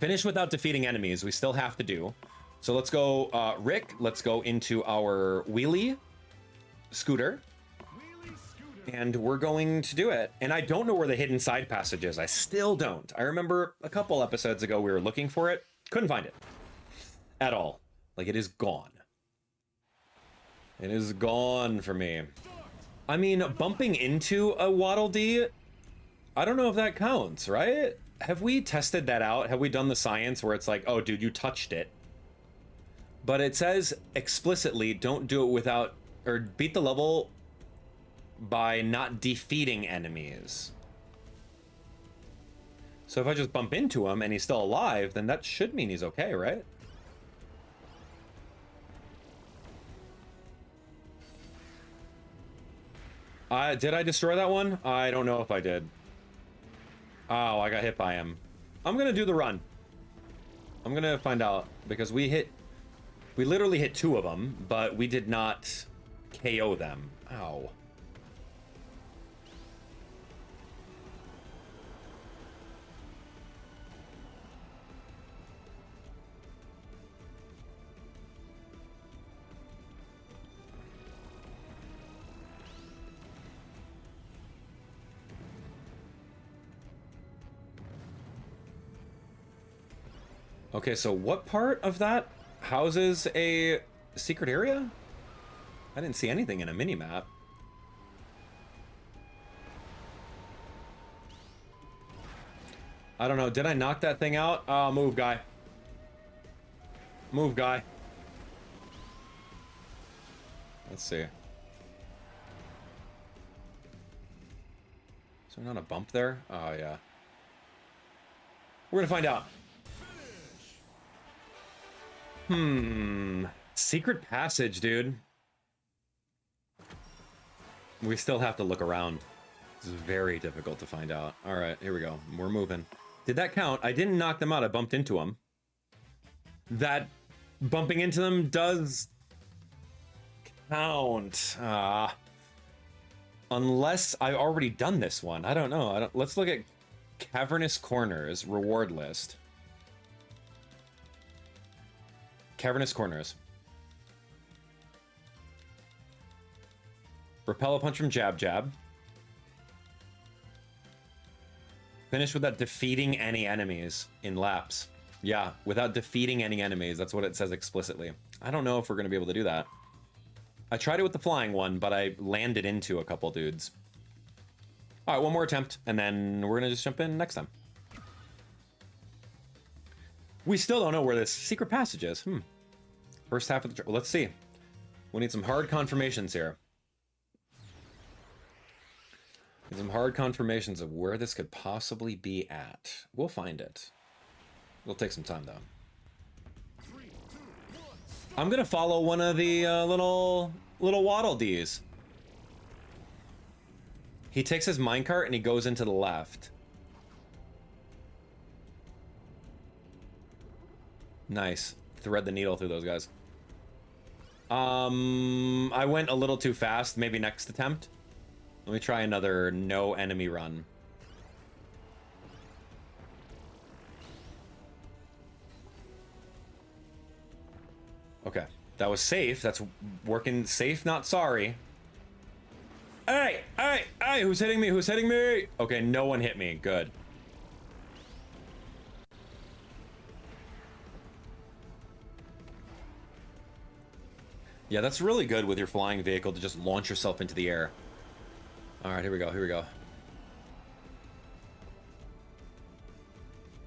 Finish without defeating enemies. We still have to do. So let's go, Rick. Let's go into our wheelie scooter. And we're going to do it. And I don't know where the hidden side passage is. I still don't. I remember a couple episodes ago we were looking for it. Couldn't find it. At all. Like, it is gone. It is gone for me. I mean, bumping into a Waddle Dee, I don't know if that counts, right? Have we tested that out? Have we done the science where it's like, oh, dude, you touched it? But it says explicitly, don't do it without, or beat the level by not defeating enemies. So if I just bump into him and he's still alive, then that should mean he's okay, right? Did I destroy that one? I don't know if I did. Oh, I got hit by him. I'm gonna do the run. I'm gonna find out, because we literally hit 2 of them, but we did not KO them. Ow. Okay, so what part of that houses a secret area? I didn't see anything in a mini-map. I don't know, did I knock that thing out? Oh, move, guy. Move, guy. Let's see. Is there not a bump there? Oh, yeah. We're gonna find out. Secret passage, dude. We still have to look around. This is very difficult to find out. All right, here we go. We're moving. Did that count? I didn't knock them out. I bumped into them. That bumping into them does count. Unless I've already done this one. I don't know. Let's look at Cavernous Corners reward list. Cavernous Corners. Repel a punch from Jab Jab. Finish without defeating any enemies in laps. Yeah, without defeating any enemies. That's what it says explicitly. I don't know if we're going to be able to do that. I tried it with the flying one, but I landed into a couple dudes. All right, one more attempt, and then we're going to just jump in next time. We still don't know where this secret passage is. First half of the... Let's see. We need some hard confirmations here. Some hard confirmations of where this could possibly be at. We'll find it. It'll take some time, though. 3, 2, 1, I'm gonna follow one of the little Waddle Dees. He takes his minecart and he goes into the left. Nice. Thread the needle through those guys. I went a little too fast. Maybe next attempt. Let me try another no enemy run. Okay, that was safe. That's working safe, not sorry. Hey, hey, hey, who's hitting me? Who's hitting me? Okay, no one hit me. Good. Yeah, that's really good with your flying vehicle to just launch yourself into the air. All right, here we go, here we go.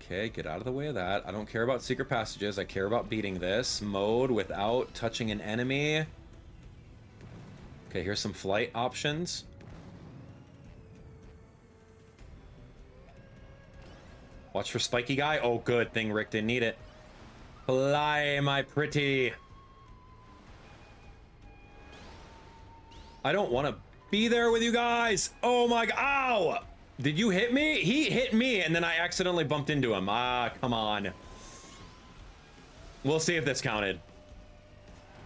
Okay, get out of the way of that. I don't care about secret passages. I care about beating this mode without touching an enemy. Okay, here's some flight options. Watch for spiky guy. Oh, good thing Rick didn't need it. Fly, my pretty. I don't want to be there with you guys. Oh my god. Ow! Did you hit me? He hit me and then I accidentally bumped into him. Ah, come on. We'll see if this counted.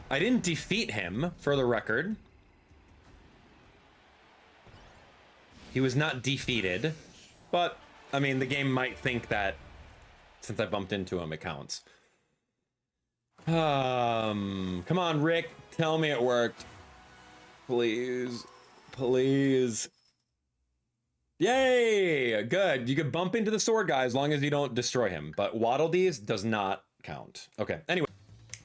I didn't defeat him, for the record. He was not defeated. But, I mean, the game might think that since I bumped into him, it counts. Come on, Rick. Tell me it worked. Please. Please. Yay! Good. You could bump into the sword guy as long as you don't destroy him. But Waddle Dees does not count. Okay, anyway.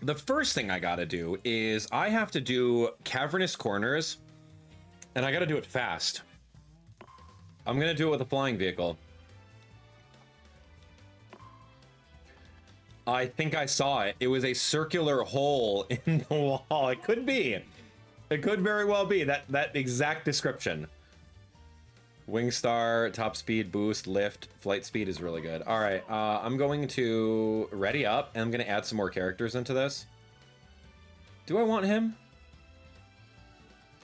The first thing I gotta do is I have to do Cavernous Corners. And I gotta do it fast. I'm gonna do it with a flying vehicle. I think I saw it. It was a circular hole in the wall. It could be. It could very well be that exact description. Wingstar, top speed, boost, lift, flight speed is really good. All right, I'm going to ready up, and I'm going to add some more characters into this. Do I want him?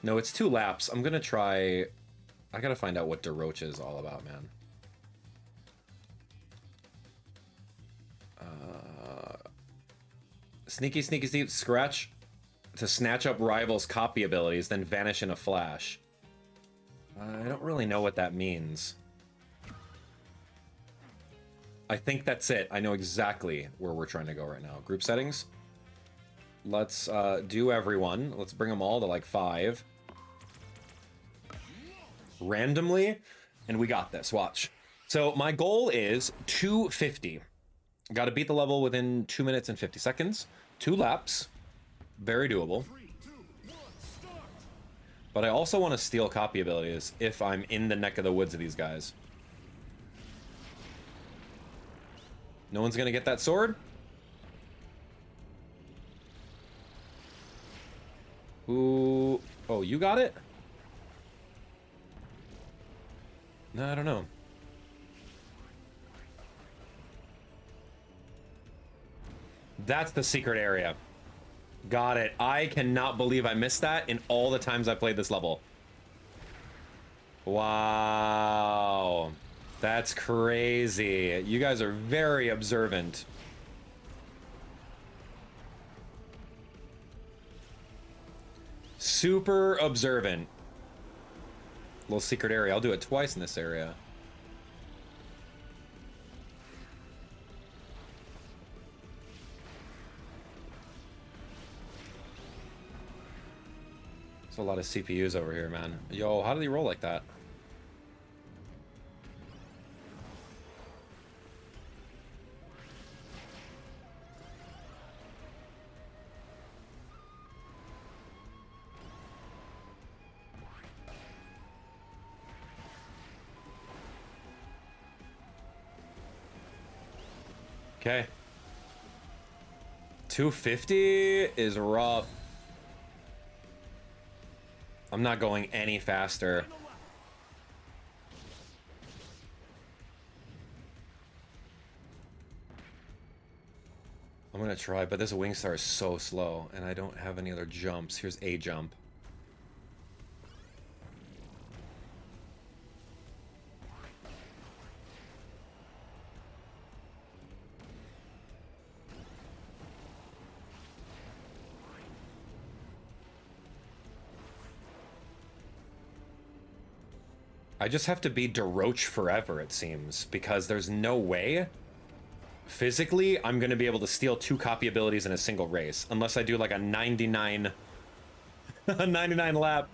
No, it's 2 laps. I'm going to try... I got to find out what Daroach is all about, man. Sneaky, sneaky, sneaky, scratch to snatch up rivals' copy abilities, then vanish in a flash. I don't really know what that means. I think that's it. I know exactly where we're trying to go right now. Group settings. Let's do everyone. Let's bring them all to like 5. Randomly. And we got this. Watch. So my goal is 250. Got to beat the level within 2 minutes and 50 seconds. 2 laps. Very doable. 3, 2, 1, start. But I also want to steal copy abilities if I'm in the neck of the woods of these guys. No one's gonna get that sword? Who... Oh, you got it? No, I don't know. That's the secret area. Got it. I cannot believe I missed that in all the times I played this level. Wow. That's crazy. You guys are very observant. Super observant. Little secret area. I'll do it twice in this area. There's a lot of CPUs over here, man. Yo, how did he roll like that? Okay. 250 is rough. I'm not going any faster. I'm gonna try, but this wing star is so slow, and I don't have any other jumps. Here's a jump. I just have to be Daroach forever, it seems, because there's no way physically I'm going to be able to steal 2 copy abilities in a single race, unless I do like a 99 a 99 lap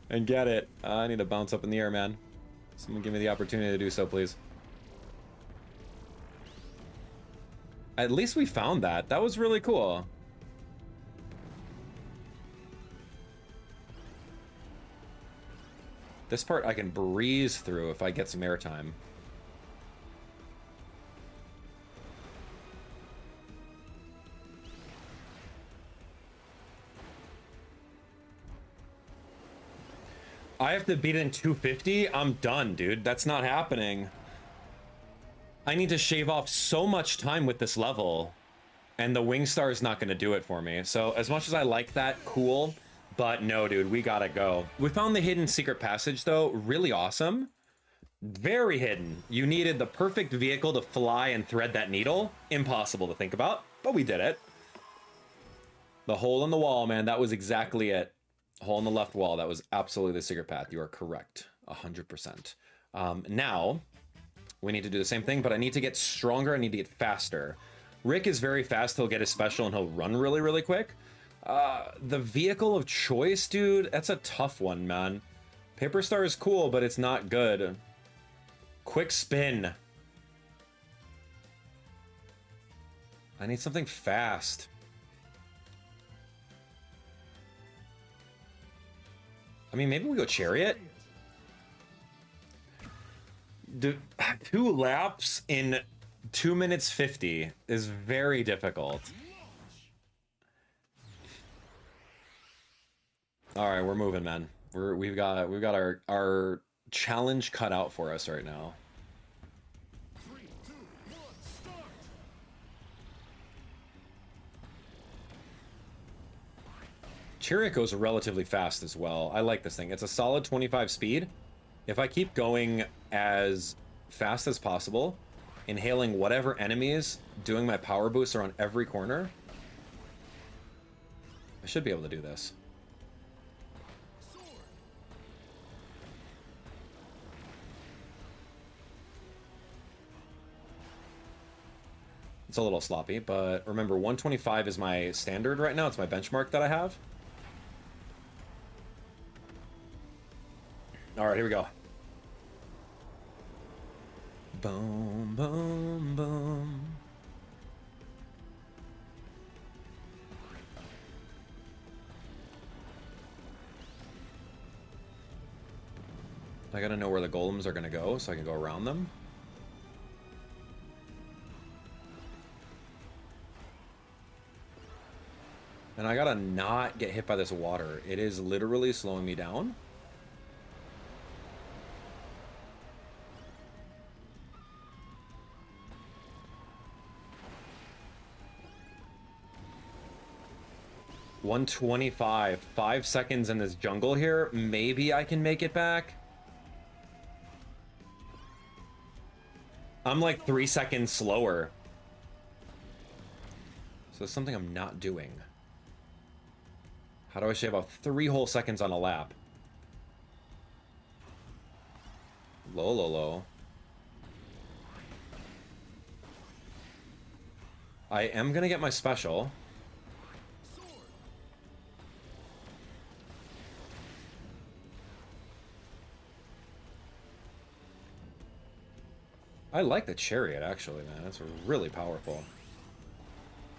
and get it. I need to bounce up in the air, man. Someone give me the opportunity to do so, please. At least we found that. That was really cool. This part I can breeze through if I get some airtime. I have to beat it in 250? I'm done, dude. That's not happening. I need to shave off so much time with this level, and the Wingstar is not going to do it for me. So as much as I like that, cool. But no, dude, we gotta go. We found the hidden secret passage, though. Really awesome. Very hidden. You needed the perfect vehicle to fly and thread that needle. Impossible to think about, but we did it. The hole in the wall, man. That was exactly it. Hole in the left wall. That was absolutely the secret path. You are correct. 100%. Now, we need to do the same thing, but I need to get stronger. I need to get faster. Rick is very fast. He'll get his special and he'll run really, really quick. The vehicle of choice, dude, that's a tough one, man. Paper Star is cool, but it's not good. Quick spin. I need something fast. I mean, maybe we go Chariot? Dude, 2 laps in 2 minutes 50 is very difficult. All right, we're moving, man. We've got our challenge cut out for us right now. 3, 2, 1, start! Chariot goes relatively fast as well. I like this thing. It's a solid 25 speed. If I keep going as fast as possible, inhaling whatever enemies, doing my power booster on every corner, I should be able to do this. It's a little sloppy, but remember, 125 is my standard right now. It's my benchmark that I have. All right, here we go. Boom, boom, boom. I gotta know where the golems are gonna go so I can go around them. And I gotta not get hit by this water. It is literally slowing me down. $125. 5 seconds in this jungle here. Maybe I can make it back. I'm like 3 seconds slower. So it's something I'm not doing. How do I shave off 3 whole seconds on a lap? Low, low, low. I am gonna get my special. I like the chariot, actually, man. It's really powerful.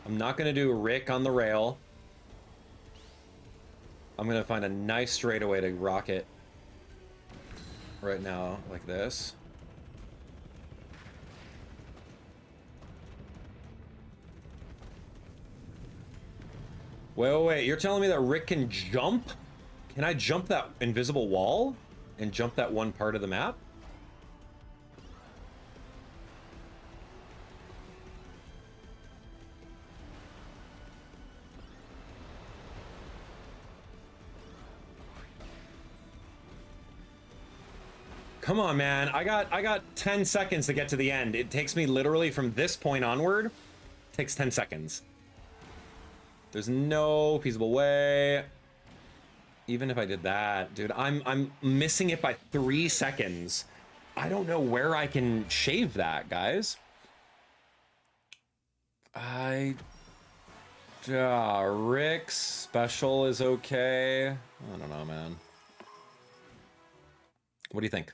I'm not gonna do Rick on the rail. I'm gonna find a nice straightaway to rock it right now, like this. Wait, wait, wait. You're telling me that Rick can jump? Can I jump that invisible wall and jump that one part of the map? Come on, man. I got 10 seconds to get to the end. It takes me literally from this point onward. It takes 10 seconds. There's no feasible way. Even if I did that, dude, I'm missing it by 3 seconds. I don't know where I can shave that, guys. Rick's special is okay. I don't know, man. What do you think?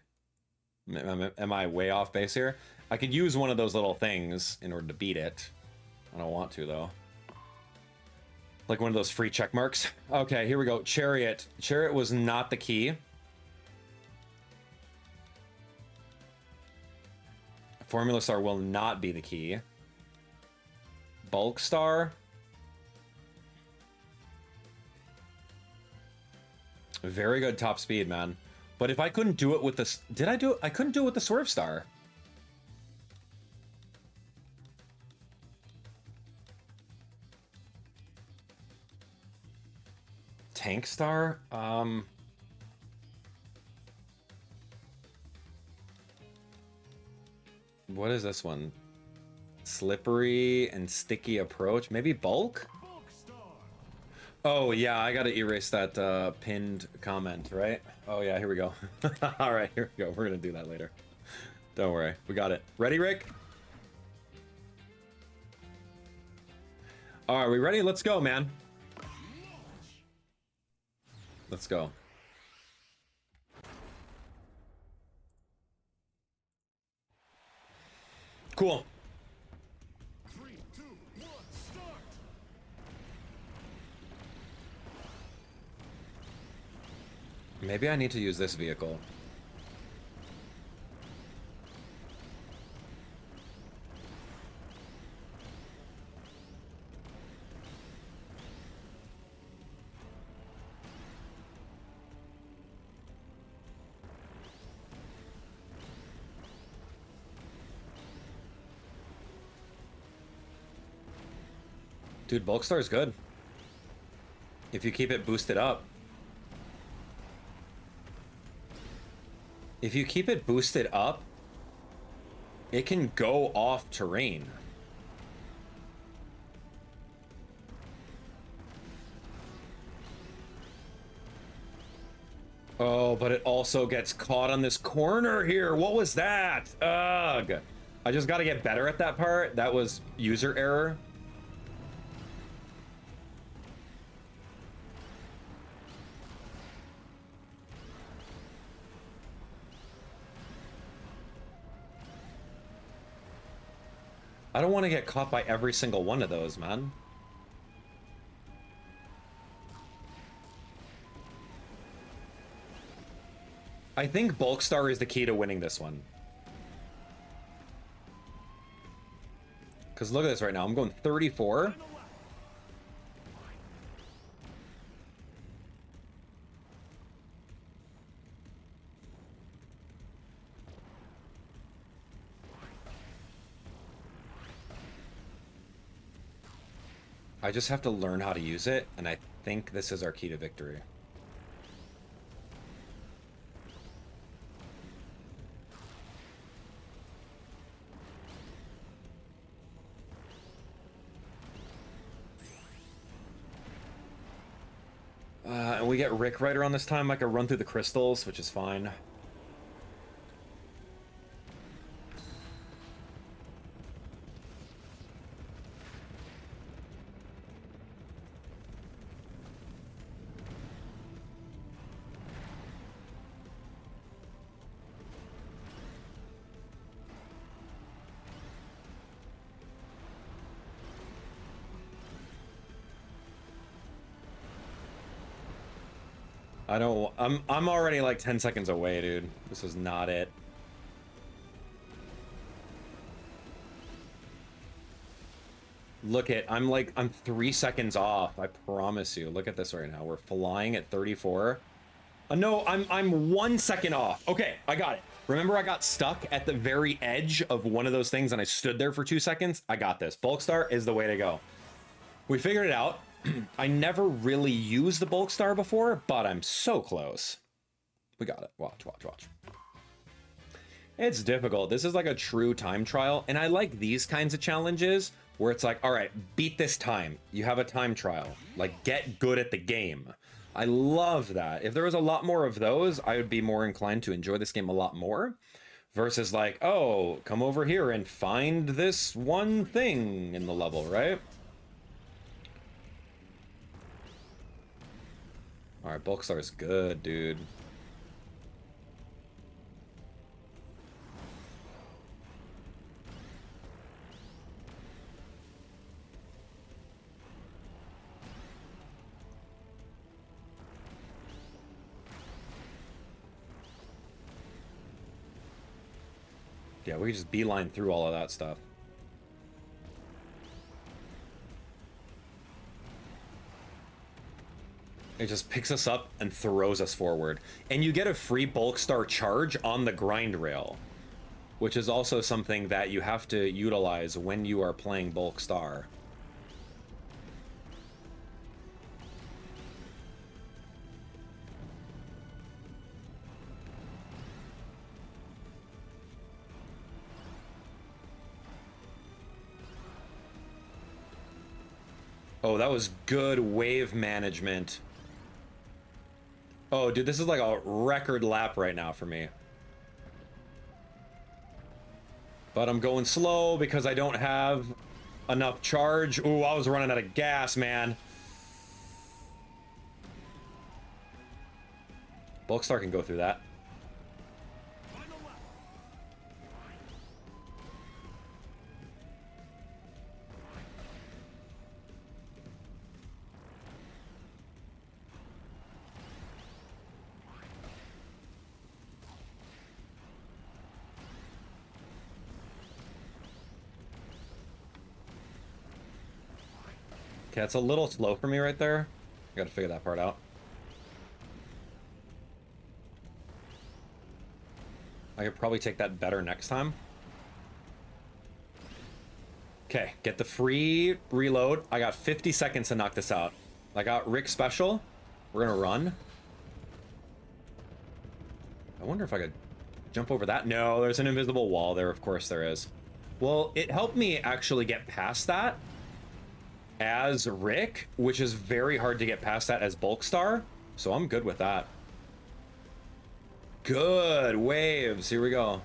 Am I way off base here? I could use one of those little things in order to beat it. I don't want to, though. Like one of those free check marks. Okay, here we go. Chariot. Chariot was not the key. Formula Star will not be the key. Bulk Star. Very good top speed, man. But if I couldn't do it with this... Did I do it? I couldn't do it with the Swerve Star. Tank Star? What is this one? Slippery and sticky approach? Maybe bulk? Oh, yeah, I gotta erase that pinned comment, right? Oh, yeah, here we go. All right, here we go. We're gonna do that later. Don't worry. We got it. Ready, Rick? All right, we ready? Let's go, man. Let's go. Cool. 3, 2, 1, start. Maybe I need to use this vehicle. Dude, Bulk Star is good. If you keep it boosted up. If you keep it boosted up, it can go off terrain. Oh, but it also gets caught on this corner here. What was that? Ugh. I just got to get better at that part. That was user error. I don't want to get caught by every single one of those, man. I think Bulk Star is the key to winning this one. Because look at this right now. I'm going 34. I just have to learn how to use it, and I think this is our key to victory. And we get Rick right around this time. I can run through the crystals, which is fine. I don't. I'm already like 10 seconds away, dude. This is not it. Look at, I'm 3 seconds off. I promise you. Look at this right now. We're flying at 34. No, I'm 1 second off. Okay, I got it. Remember I got stuck at the very edge of one of those things and I stood there for 2 seconds? I got this. Bulk Star is the way to go. We figured it out. I never really used the Bulk Star before, but I'm so close. We got it. Watch, watch, watch. It's difficult. This is like a true time trial, and I like these kinds of challenges where it's like, all right, beat this time. You have a time trial. Like, get good at the game. I love that. If there was a lot more of those, I would be more inclined to enjoy this game a lot more. Versus like, oh, come over here and find this one thing in the level, right? All right, Bulk Star is good, dude. Yeah, we just beeline through all of that stuff. It just picks us up and throws us forward. And you get a free Bulk Star charge on the grind rail, which is also something that you have to utilize when you are playing Bulk Star. Oh, that was good wave management. Oh, dude, this is like a record lap right now for me. But I'm going slow because I don't have enough charge. Ooh, I was running out of gas, man. Bulk Star can go through that. Okay, it's a little slow for me right there. I gotta figure that part out. I could probably take that better next time. Okay, get the free reload. I got 50 seconds to knock this out. I got Rick special. We're gonna run. I wonder if I could jump over that. No, there's an invisible wall there. Of course there is. Well, it helped me actually get past that as Rick, which is very hard to get past that as Bulk Star. So I'm good with that. Good waves. Here we go.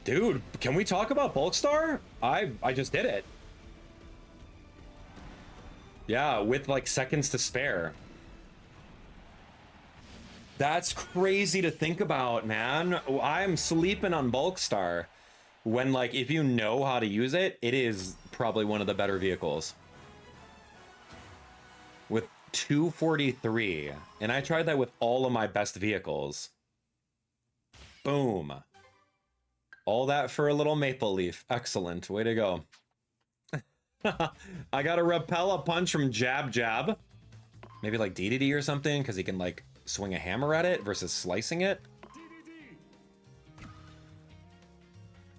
Dude, can we talk about Bulk Star? I just did it. Yeah, with like seconds to spare. That's crazy to think about, man. I'm sleeping on Bulk Star when, like, if you know how to use it, it is probably one of the better vehicles. With 243, and I tried that with all of my best vehicles. Boom. All that for a little maple leaf. Excellent. Way to go. I got to repel a punch from Jab Jab. Maybe like DDD or something, because he can, like, swing a hammer at it versus slicing it.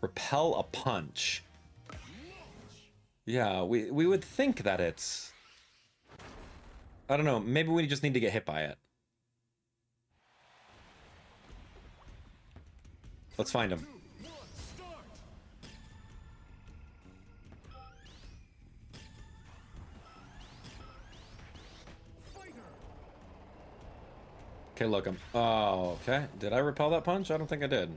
Repel a punch. Yeah, we would think that it's... I don't know, maybe we just need to get hit by it. Let's find him. Okay, look, oh, okay. Did I repel that punch? I don't think I did.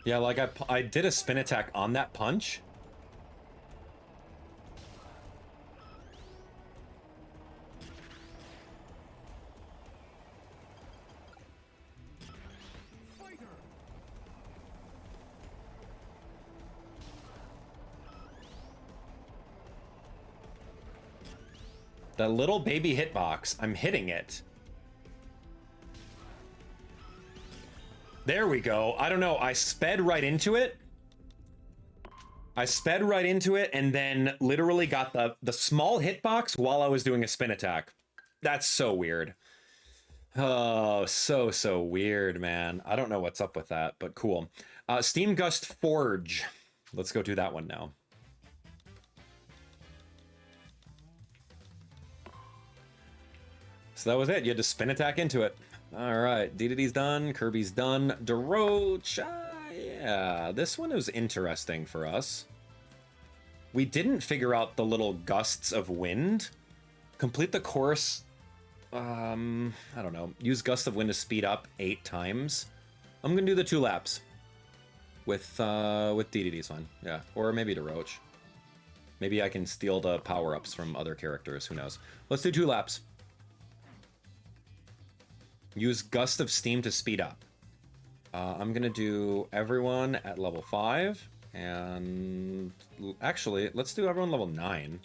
Yeah, like I did a spin attack on that punch. That little baby hitbox, I'm hitting it. There we go. I don't know. I sped right into it. And then literally got the small hitbox while I was doing a spin attack. That's so weird. Oh, so weird, man. I don't know what's up with that, but cool. Steamgust Forge. Let's go do that one now. So that was it. You had to spin attack into it. All right, Dedede's done, Kirby's done, Daroach, yeah, this one was interesting for us. We didn't figure out the little gusts of wind. Complete the course, I don't know, use gust of wind to speed up 8 times. I'm gonna do the 2 laps. With Dedede's fine, yeah, or maybe Daroach. Maybe I can steal the power-ups from other characters, who knows. Let's do 2 laps. Use Gust of Steam to speed up. I'm gonna do everyone at level 5, and actually, let's do everyone level 9.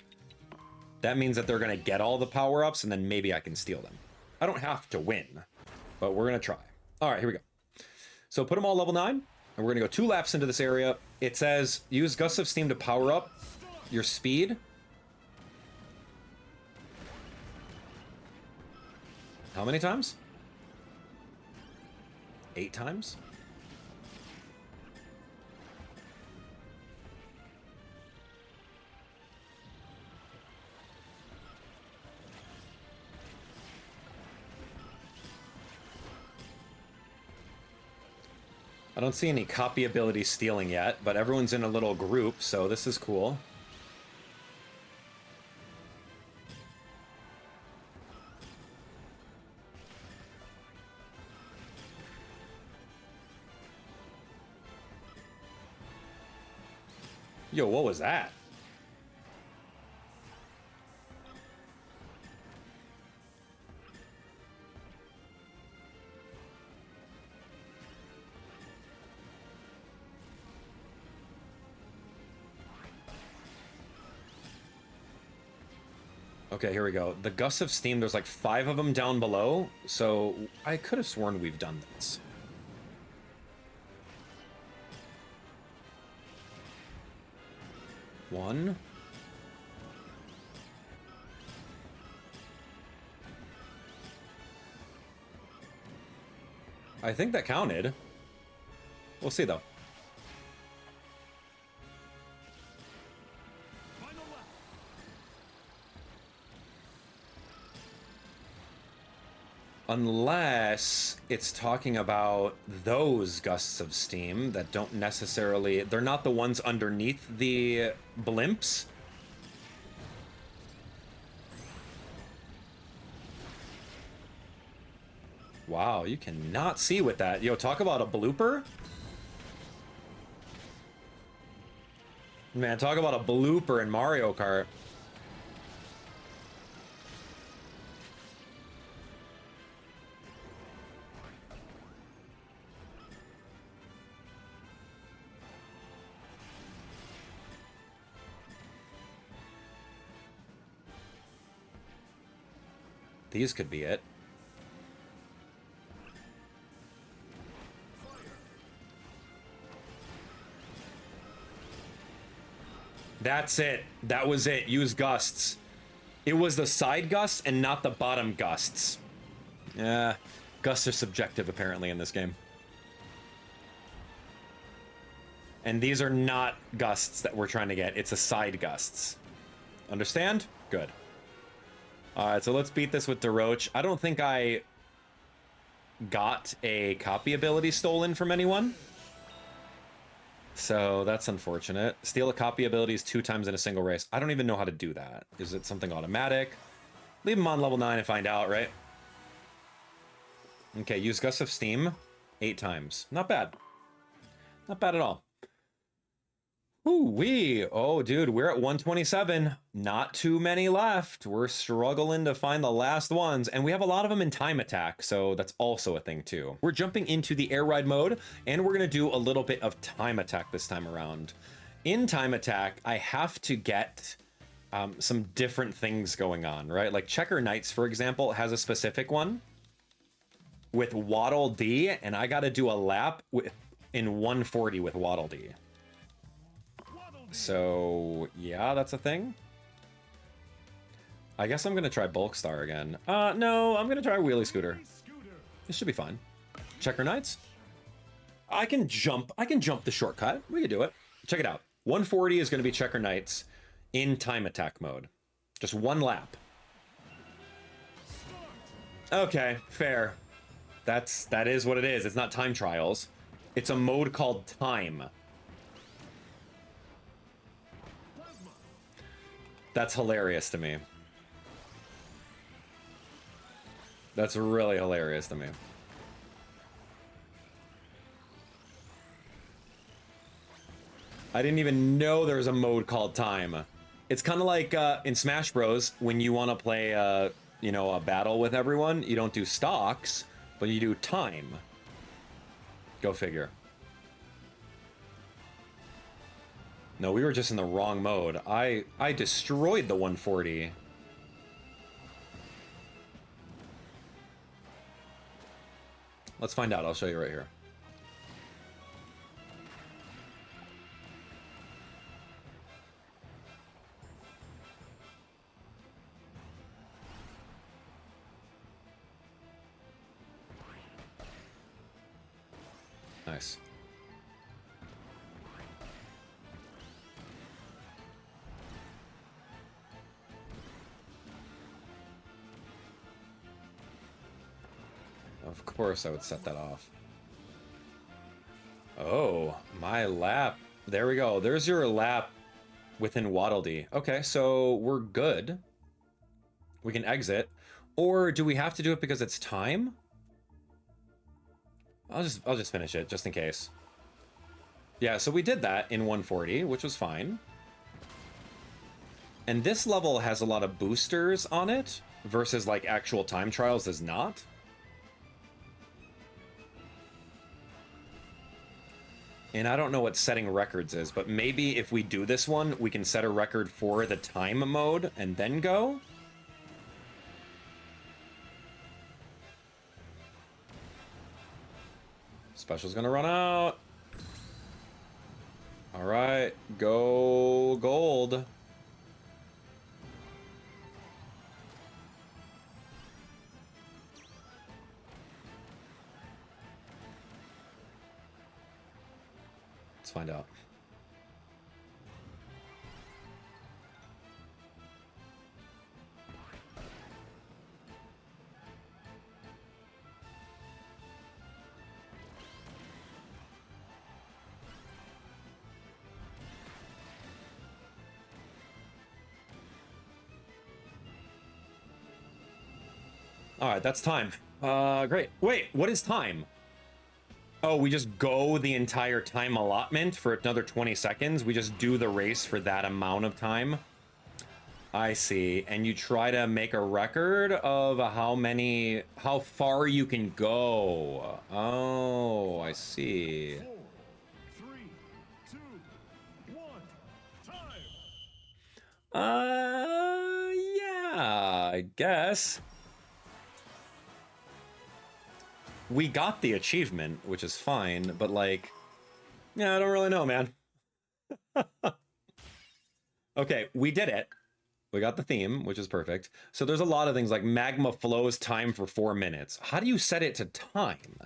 That means that they're gonna get all the power-ups, and then maybe I can steal them. I don't have to win, but we're gonna try. All right, here we go. So put them all level 9, and we're gonna go 2 laps into this area. It says, use Gust of Steam to power up your speed. How many times? 8 times? I don't see any copy ability stealing yet, but everyone's in a little group, so this is cool. Yo, what was that? Okay, here we go. The Gusts of Steam, there's like 5 of them down below, so I could have sworn we've done this. One. I think that counted. We'll see though. Unless it's talking about those gusts of steam that don't necessarily... They're not the ones underneath the blimps. Wow, you cannot see with that. Yo, talk about a blooper. Man, talk about a blooper in Mario Kart. These could be it. That's it. That was it. Use gusts. It was the side gusts and not the bottom gusts. Yeah, gusts are subjective apparently in this game. And these are not gusts that we're trying to get. It's a side gusts. Understand? Good. Alright, so let's beat this with Daroach. I don't think I got a copy ability stolen from anyone. So that's unfortunate. Steal a copy abilities 2 times in a single race. I don't even know how to do that. Is it something automatic? Leave him on level 9 and find out, right? Okay, use Gust of Steam 8 times. Not bad. Not bad at all. Ooh-wee. Oh, dude, we're at 127. Not too many left. We're struggling to find the last ones, and we have a lot of them in time attack, so that's also a thing too. We're jumping into the air ride mode, and we're gonna do a little bit of time attack this time around. In time attack, I have to get some different things going on, right? Like Checker Knights, for example, has a specific one with Waddle Dee, and I gotta do a lap in 140 with Waddle Dee. So, yeah, that's a thing. I guess I'm gonna try Bulk Star again. No, I'm gonna try Wheelie Scooter. This should be fine. Checker Knights. I can jump the shortcut. We can do it. Check it out. 140 is gonna be Checker Knights in time attack mode. Just one lap. Okay, fair. That is what it is. It's not time trials. It's a mode called time. That's hilarious to me. That's really hilarious to me. I didn't even know there was a mode called time. It's kind of like in Smash Bros. When you want to play, you know, a battle with everyone, you don't do stocks, but you do time. Go figure. No, we were just in the wrong mode. I destroyed the 140. Let's find out. I'll show you right here. Nice. Of course I would set that off. Oh, my lap. There we go. There's your lap within Waddle Dee. Okay, so we're good. We can exit. Or do we have to do it because it's time? I'll just finish it, just in case. Yeah, so we did that in 140, which was fine. And this level has a lot of boosters on it, versus like actual time trials does not. And I don't know what setting records is, but maybe if we do this one, we can set a record for the time mode and then go. Special's gonna run out. All right, go gold. Let's find out. All right, that's time. Great. Wait, what is time? Oh, we just go the entire time allotment for another 20 seconds. We just do the race for that amount of time. I see. And you try to make a record of how far you can go. Oh, I see. 4, 3, 2, 1, time. Yeah, I guess. We got the achievement, which is fine, but like, yeah, I don't really know, man. Okay, we did it. We got the theme, which is perfect. So there's a lot of things like Magma flows time for 4 minutes. How do you set it to time?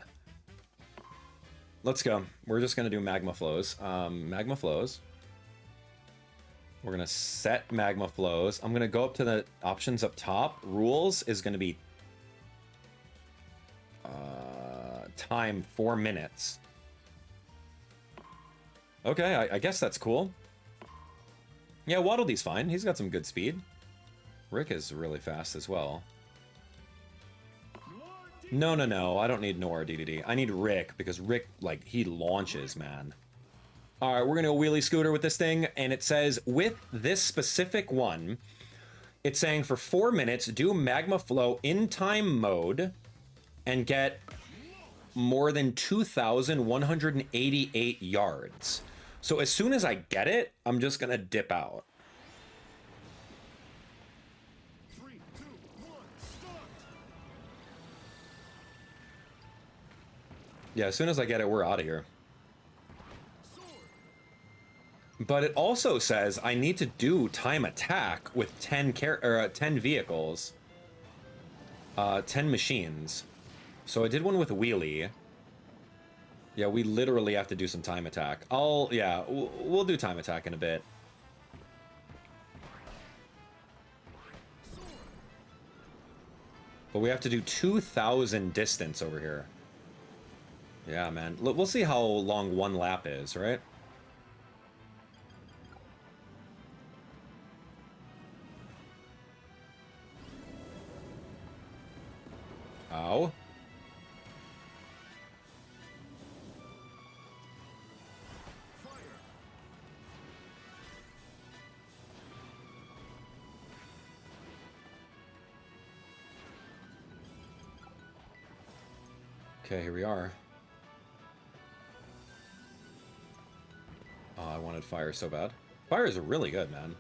Let's go. We're just gonna do Magma flows. Magma flows. We're gonna set Magma flows. I'm gonna go up to the options up top. Rules is gonna be time 4 minutes. Okay, I guess that's cool. Yeah, Waddle Dee's fine. He's got some good speed. Rick is really fast as well. No, no, no. I don't need Noir DDD. I need Rick, because Rick, like, he launches, man. All right, we're going to wheelie scooter with this thing, and it says, with this specific one, it's saying for 4 minutes, do Magma Flow in time mode and get more than 2,188 yards. So as soon as I get it, I'm just going to dip out. 3, 2, 1, start! Yeah, as soon as I get it, we're out of here. Sword! But it also says I need to do time attack with 10 vehicles, 10 machines. So I did one with wheelie. Yeah, we literally have to do some time attack. Yeah, we'll do time attack in a bit. But we have to do 2,000 distance over here. Yeah, man. We'll see how long one lap is, right? Ow. Okay, here we are. Oh, I wanted fire so bad. Fire is really good, man.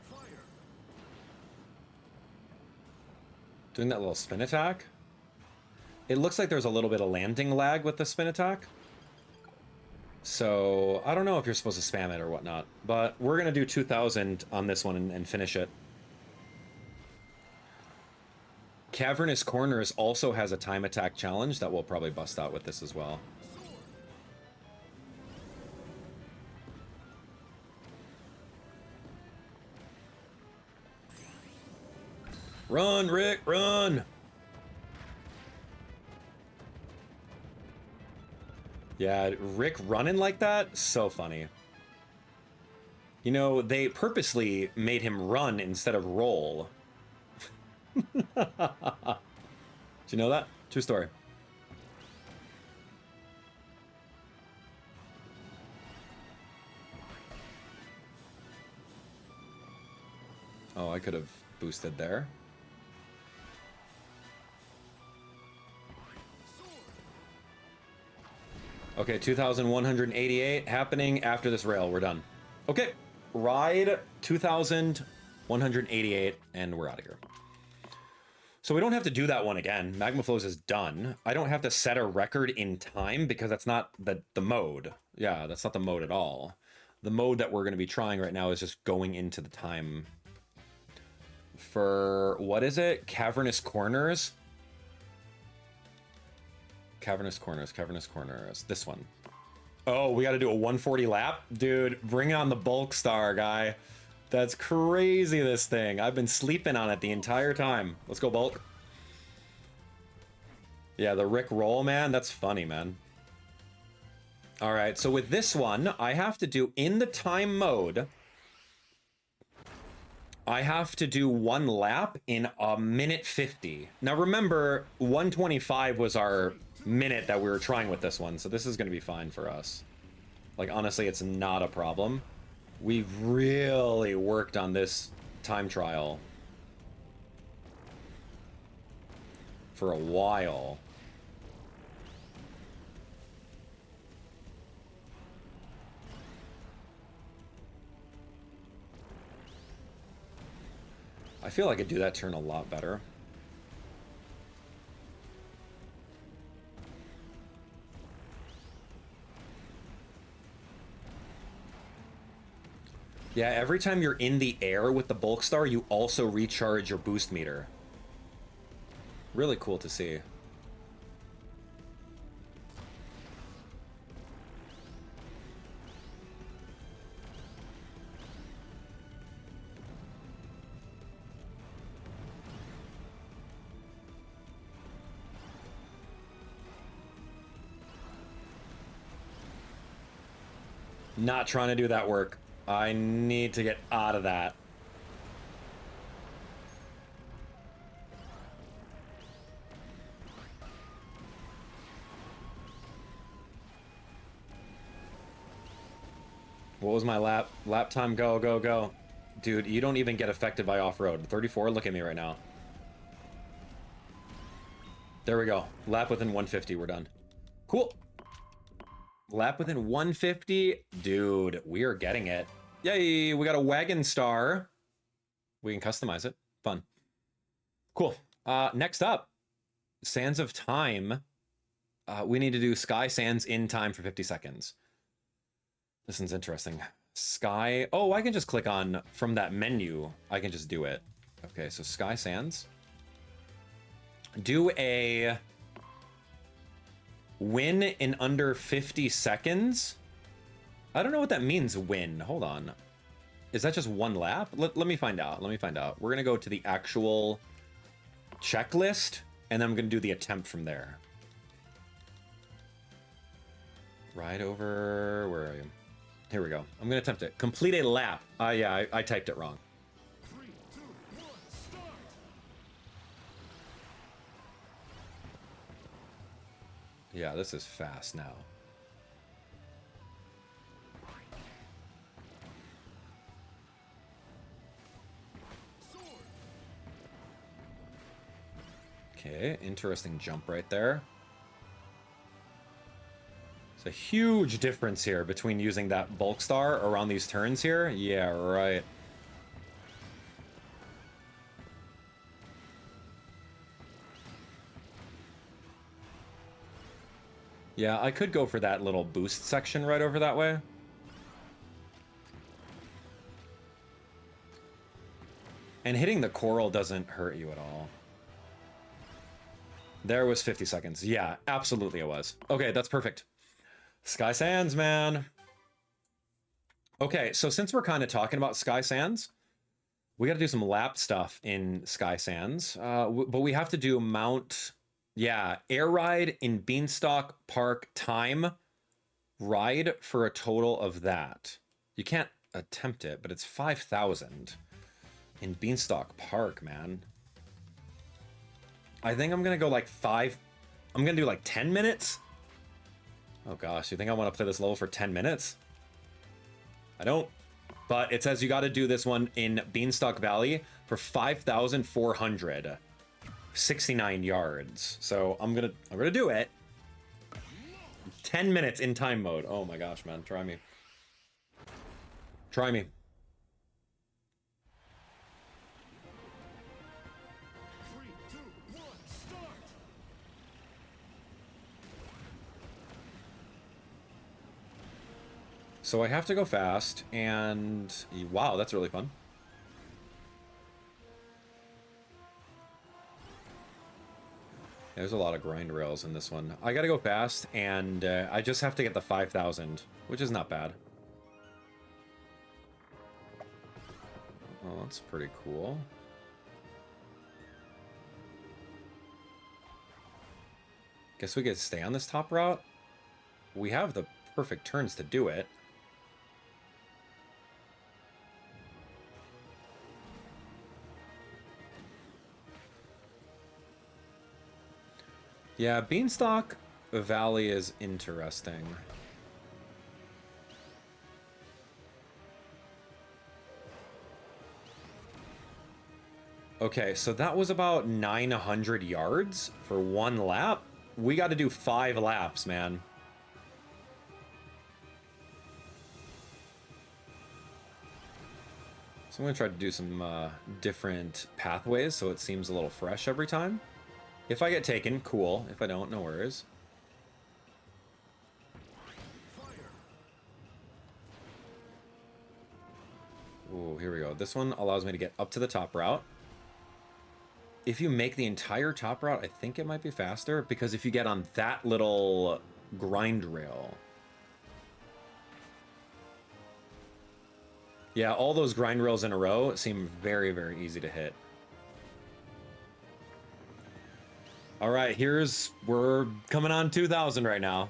Fire! Doing that little spin attack. It looks like there's a little bit of landing lag with the spin attack. So, I don't know if you're supposed to spam it or whatnot, but we're going to do 2,000 on this one and finish it. Cavernous Corners also has a time attack challenge that we'll probably bust out with this as well. Run, Rick, run! Yeah, Rick running like that, so funny. You know, they purposely made him run instead of roll. Did you know that? True story. Oh, I could have boosted there. Okay, 2,188 happening after this rail. We're done. Okay, ride 2,188, and we're out of here. So we don't have to do that one again. Magma Flows is done. I don't have to set a record in time because that's not the mode. Yeah, that's not the mode at all. The mode that we're going to be trying right now is just going into the time. For, what is it? Cavernous Corners? Cavernous Corners, Cavernous Corners. This one. Oh, we got to do a 140 lap? Dude, bring on the bulk star, guy. That's crazy, this thing. I've been sleeping on it the entire time. Let's go, bulk. Yeah, the Rick roll, man. That's funny, man. All right, so with this one, I have to do, in the time mode, I have to do one lap in a minute 50. Now remember, 125 was our minute that we were trying with this one, so this is going to be fine for us. Like, honestly, it's not a problem. We've really worked on this time trial for a while. I feel like I could do that turn a lot better. Yeah, every time you're in the air with the bulk star, you also recharge your boost meter. Really cool to see. Not trying to do that work. I need to get out of that. What was my lap time? Go, go, go. Dude, you don't even get affected by off-road. 34, look at me right now. There we go. Lap within 150, we're done. Cool. Lap within 150. Dude, we are getting it. Yay, we got a wagon star. We can customize it. Fun. Cool. Next up, Sands of Time. We need to do Sky Sands in time for 50 seconds. This one's interesting. Sky. Oh, I can just click on from that menu. I can just do it. Okay, so Sky Sands. Do a win in under 50 seconds. I don't know what that means, win. Hold on. Is that just one lap? Let me find out. Let me find out. We're going to go to the actual checklist, and then I'm going to do the attempt from there. Ride over... Where are you? Here we go. I'm going to attempt it. Complete a lap. Yeah, I typed it wrong. 3, 2, 1, start! Yeah, this is fast now. Okay, interesting jump right there. It's a huge difference here between using that bulk star around these turns here. Yeah, right. Yeah, I could go for that little boost section right over that way. And hitting the coral doesn't hurt you at all. There was 50 seconds. Yeah, absolutely it was. Okay, that's perfect. Sky Sands, man. Okay, so since we're kind of talking about Sky Sands, we got to do some lap stuff in Sky Sands. But we have to do Mount... Yeah, air ride in Beanstalk Park time. Ride for a total of that. You can't attempt it, but it's 5,000 in Beanstalk Park, man. I think I'm gonna go like I'm gonna do like 10 minutes. Oh gosh, you think I want to play this level for 10 minutes? I don't. But it says you got to do this one in Beanstalk Valley for 5,469 yards. So I'm gonna do it. 10 minutes in time mode. Oh my gosh, man, try me. Try me. 3, 2, 1, start! So I have to go fast, and wow, that's really fun. There's a lot of grind rails in this one. I gotta go fast, and I just have to get the 5,000, which is not bad. Oh, that's pretty cool. Guess we could stay on this top route. We have the perfect turns to do it. Yeah, Beanstalk Valley is interesting. Okay, so that was about 900 yards for one lap. We got to do 5 laps, man. So I'm going to try to do some different pathways so it seems a little fresh every time. If I get taken, cool. If I don't, no worries. Ooh, here we go. This one allows me to get up to the top route. If you make the entire top route, I think it might be faster, because if you get on that little grind rail... Yeah, all those grind rails in a row seem very, very easy to hit. All right, we're coming on 2,000 right now.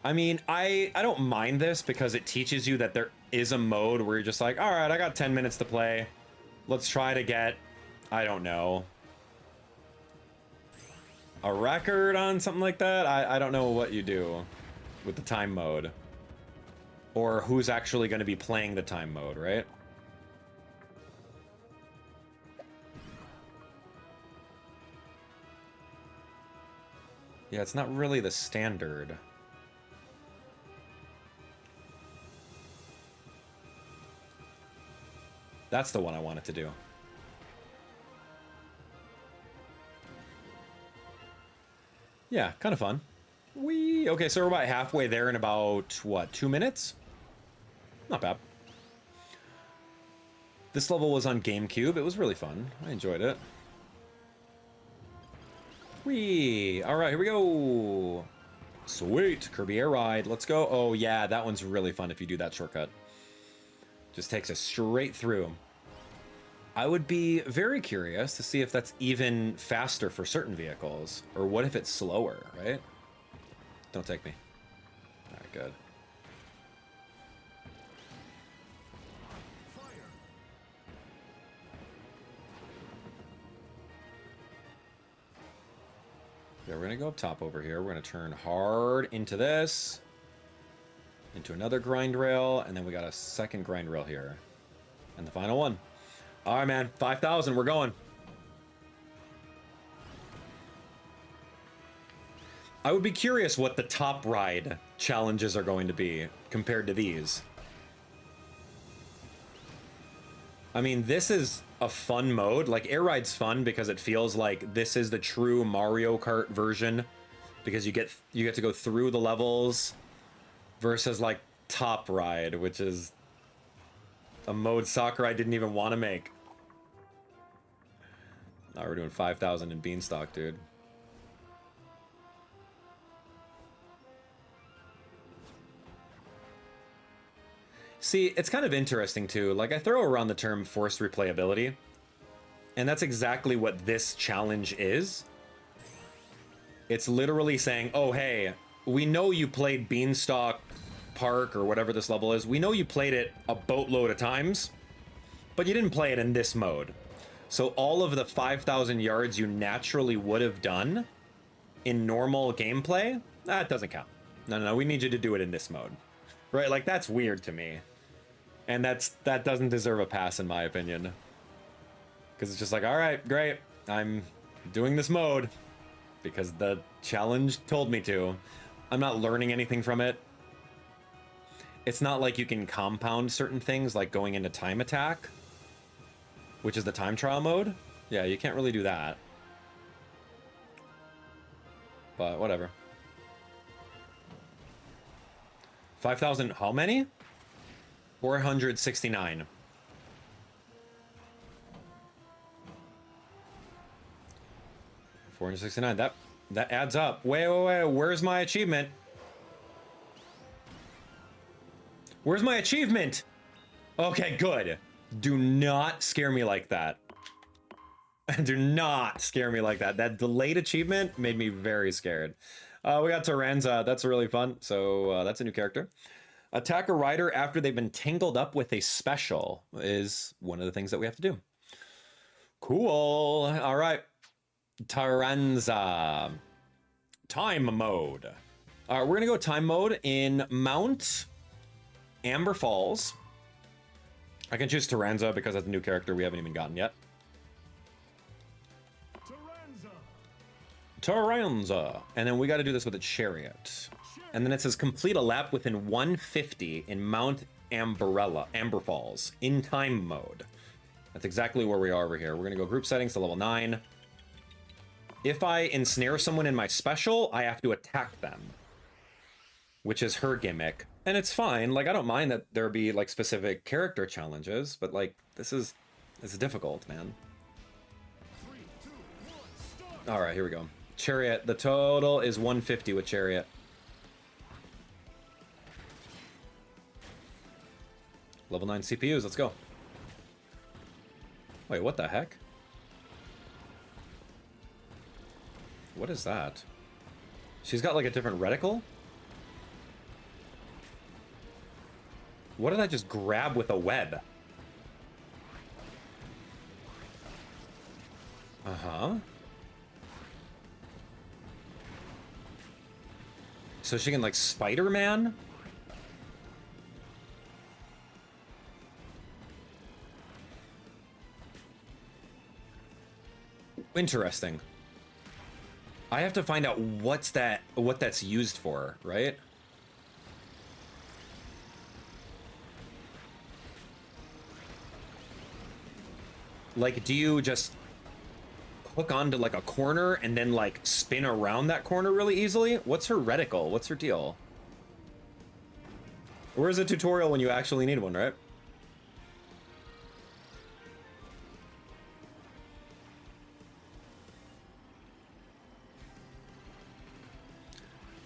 I mean, I don't mind this because it teaches you that there is a mode where you're just like, all right, I got 10 minutes to play. Let's try to get, I don't know, a record on something like that. I don't know what you do with the time mode or who's actually going to be playing the time mode, right? Yeah, it's not really the standard. That's the one I wanted to do. Yeah, kind of fun. Okay, so we're about halfway there in about, what, 2 minutes? Not bad. This level was on GameCube. It was really fun. I enjoyed it. All right, here we go. Sweet, Kirby Air Ride. Let's go. Oh, yeah, that one's really fun if you do that shortcut. Just takes us straight through. I would be very curious to see if that's even faster for certain vehicles, or what if it's slower, right? Don't take me. All right, good. Yeah, we're gonna go up top over here. We're gonna turn hard into this, into another grind rail, and then we got a second grind rail here. And the final one. All right, man, 5,000, we're going. I would be curious what the top ride challenges are going to be compared to these. I mean, this is a fun mode. Like, Air Ride's fun because it feels like this is the true Mario Kart version, because you get to go through the levels, versus like Top Ride, which is a mode Sakurai didn't even want to make. Now we're doing 5,000 in Beanstalk, dude. See, it's kind of interesting too. Like, I throw around the term forced replayability, and that's exactly what this challenge is. It's literally saying, oh, hey, we know you played Beanstalk Park or whatever this level is. We know you played it a boatload of times, but you didn't play it in this mode. So all of the 5,000 yards you naturally would have done in normal gameplay, that doesn't count. No, we need you to do it in this mode. Right? Like, that's weird to me. And that doesn't deserve a pass, in my opinion. Because it's just like, all right, great. I'm doing this mode because the challenge told me to. I'm not learning anything from it. It's not like you can compound certain things, like going into time attack, which is the time trial mode. Yeah, you can't really do that. But whatever. 5,000, how many? 469. That adds up. Wait, where's my achievement? Where's my achievement? Okay, good. Do not scare me like that. Do not scare me like that. That delayed achievement made me very scared. We got Taranza. That's really fun. So that's a new character. Attack a rider after they've been tangled up with a special is one of the things that we have to do. Cool. All right. Taranza. Time mode. All right, we're going to go time mode in Mount Amberfalls. I can choose Taranza because that's a new character we haven't even gotten yet. Taranza. And then we got to do this with a chariot. And then it says complete a lap within 150 in Mount Amberfalls in time mode. That's exactly where we are over here. We're going to go group settings to level 9. If I ensnare someone in my special, I have to attack them, which is her gimmick. And it's fine. Like, I don't mind that there be like specific character challenges, but like, this is difficult, man. 3, 2, 1, start. All right, here we go. Chariot. The total is 150 with Chariot. Level 9 CPUs, let's go. Wait, what the heck? What is that? She's got like a different reticle? What did I just grab with a web? Uh-huh. So she can, like, Spider-Man? Interesting. I have to find out what that's used for, right? Like, do you just hook onto like a corner and then like spin around that corner really easily? What's her reticle? What's her deal? Where's a tutorial when you actually need one, right?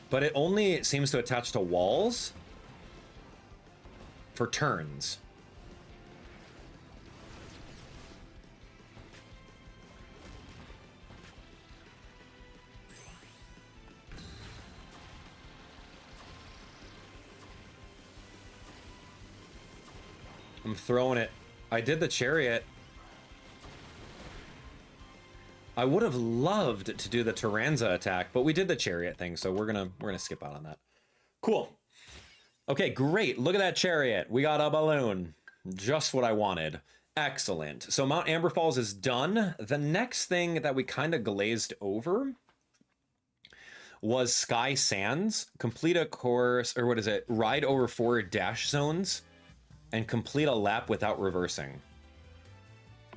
But it only seems to attach to walls for turns. I'm throwing it. I did the chariot. I would have loved to do the Tyranza attack, but we did the chariot thing, so we're gonna skip out on that. Cool. Okay, great. Look at that chariot. We got a balloon. Just what I wanted. Excellent. So Mount Amberfalls is done. The next thing that we kind of glazed over was Sky Sands. Complete a course, or what is it? Ride over 4 dash zones and complete a lap without reversing.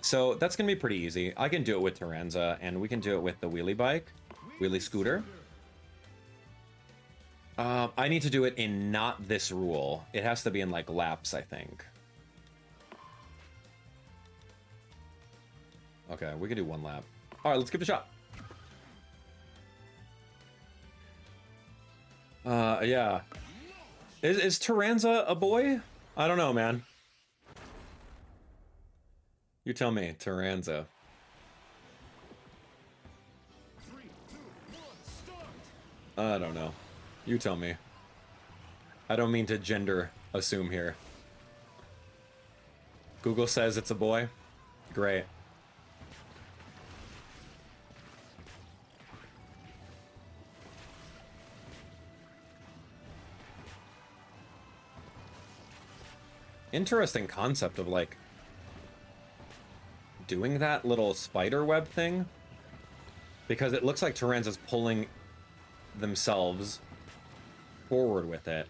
So that's gonna be pretty easy. I can do it with Tyranza, and we can do it with the wheelie bike, wheelie scooter. I need to do it in not this rule. It has to be in like laps, I think. Okay, we can do 1 lap. All right, let's give it a shot. Yeah. Is Tyranza a boy? I don't know, man. You tell me, Tyranza. 3, 2, 1, start! I don't know. You tell me. I don't mean to gender assume here. Google says it's a boy. Great. Interesting concept of like doing that little spider web thing, because it looks like Tyranza's pulling themselves forward with it.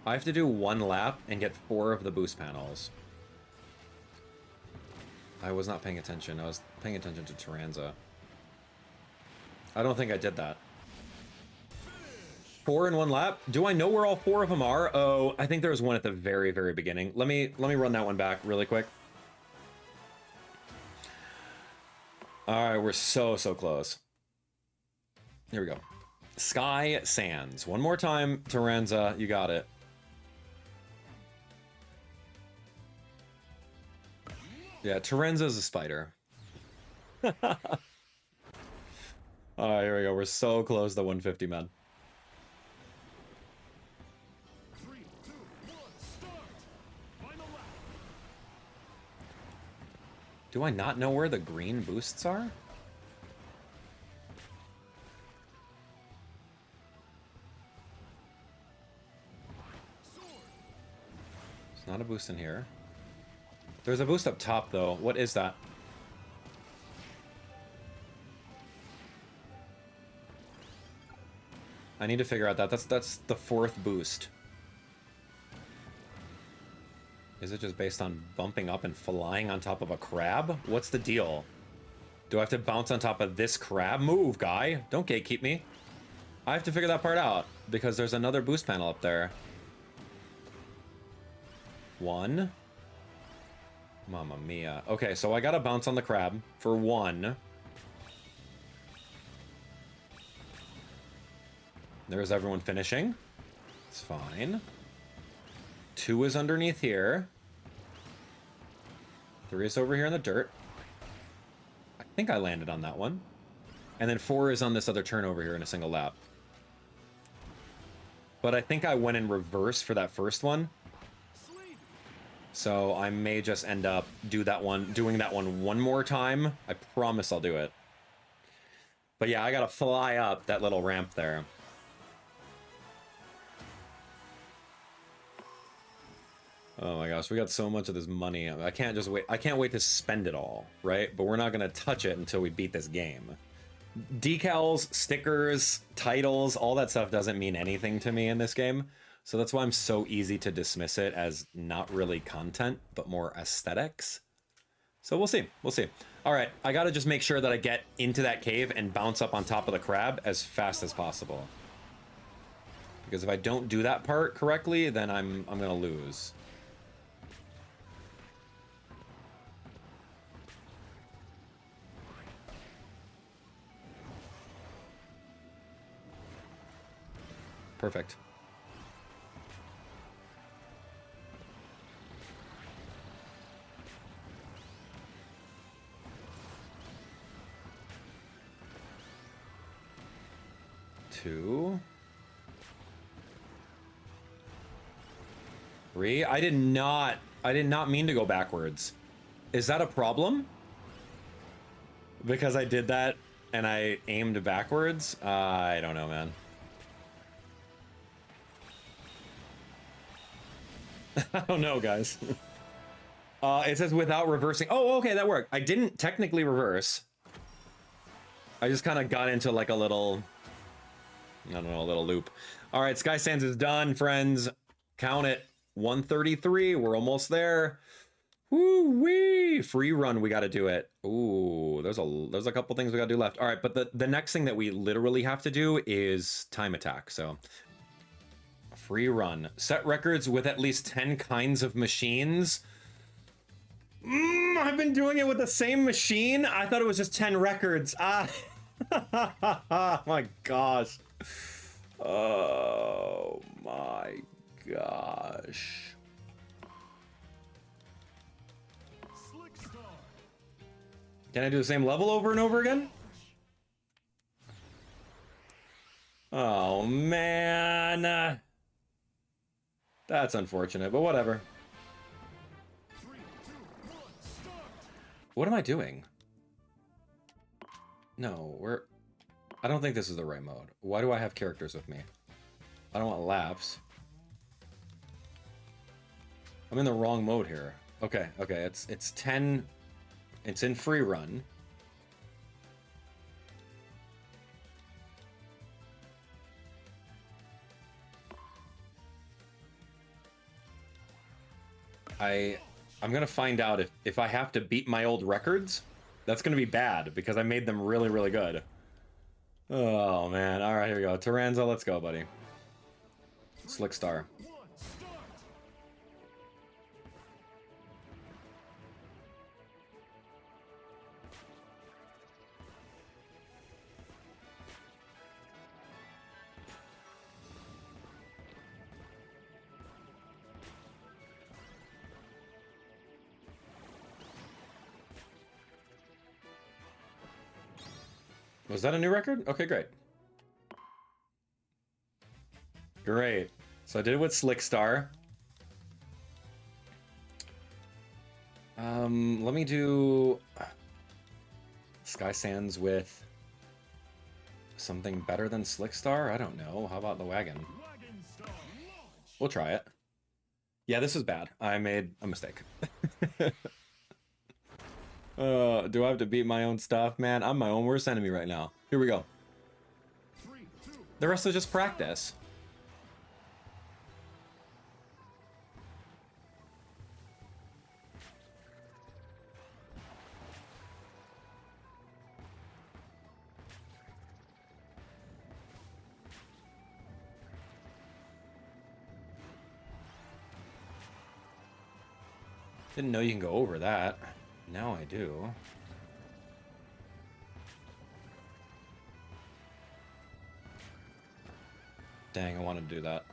I have to do 1 lap and get 4 of the boost panels. I was not paying attention. I was paying attention to Tyranza. I don't think I did that. 4 in 1 lap? Do I know where all 4 of them are? Oh, I think there was one at the very, very beginning. Let me run that one back really quick. All right, we're so close. Here we go. Sky Sands. One more time, Tyranza, you got it. Yeah, Tyranza's a spider. All right, here we go. We're so close to 150, man. 3, 2, 1, start! Final lap! Do I not know where the green boosts are? There's not a boost in here. There's a boost up top, though. What is that? I need to figure out that. That's the 4th boost. Is it just based on bumping up and flying on top of a crab? What's the deal? Do I have to bounce on top of this crab? Move, guy. Don't gatekeep me. I have to figure that part out, because there's another boost panel up there. 1. Mamma mia. Okay, so I gotta bounce on the crab for 1. There's everyone finishing. It's fine. 2 is underneath here. 3 is over here in the dirt. I think I landed on that one. And then 4 is on this other turn over here in a single lap. but I think I went in reverse for that first one. Sleep. So I may just end up doing that one more time. I promise I'll do it. But yeah, I gotta fly up that little ramp there. Oh my gosh, we got so much of this money. I can't just wait. I can't wait to spend it all, right? But we're not gonna touch it until we beat this game. Decals, stickers, titles, all that stuff doesn't mean anything to me in this game. So that's why I'm so easy to dismiss it as not really content, but more aesthetics. So we'll see. We'll see. All right, I gotta just make sure that I get into that cave and bounce up on top of the crab as fast as possible. Because if I don't do that part correctly, then I'm gonna lose. Perfect. Two. Three. I did not mean to go backwards. Is that a problem? Because I did that and I aimed backwards? I don't know, man. I don't know, guys. It says without reversing. Oh, okay, that worked. I didn't technically reverse. I just kind of got into like a little, I don't know, a little loop. All right, Sky Sands is done, friends. Count it. 133. We're almost there. Woo-wee! Free run, we got to do it. Ooh, there's a couple things we got to do left. All right, but the next thing that we literally have to do is time attack. So free run. Set records with at least 10 kinds of machines. I've been doing it with the same machine. I thought it was just 10 records. Ah, my gosh. Oh my gosh. Slick Star. Can I do the same level over and over again? Oh man. That's unfortunate, but whatever. 3, 2, 1, start. What am I doing? No, I don't think this is the right mode. Why do I have characters with me? I don't want laps. I'm in the wrong mode here. Okay, it's 10. It's in free run. I'm gonna find out if I have to beat my old records. That's gonna be bad because I made them really, really good. Oh man! All right, here we go. Taranza, let's go, buddy. Slick Star. 1, start. Was that a new record? Okay, great. Great. So I did it with Slick Star. Let me do Sky Sands with something better than Slick Star? I don't know. How about the wagon? Wagon Star. Launch. We'll try it. Yeah, this is bad. I made a mistake. Do I have to beat my own stuff? Man, I'm my own worst enemy right now. Here we go. 3, 2, The rest is just practice. Didn't know you can go over that. Now I do. Dang, I wanted to do that.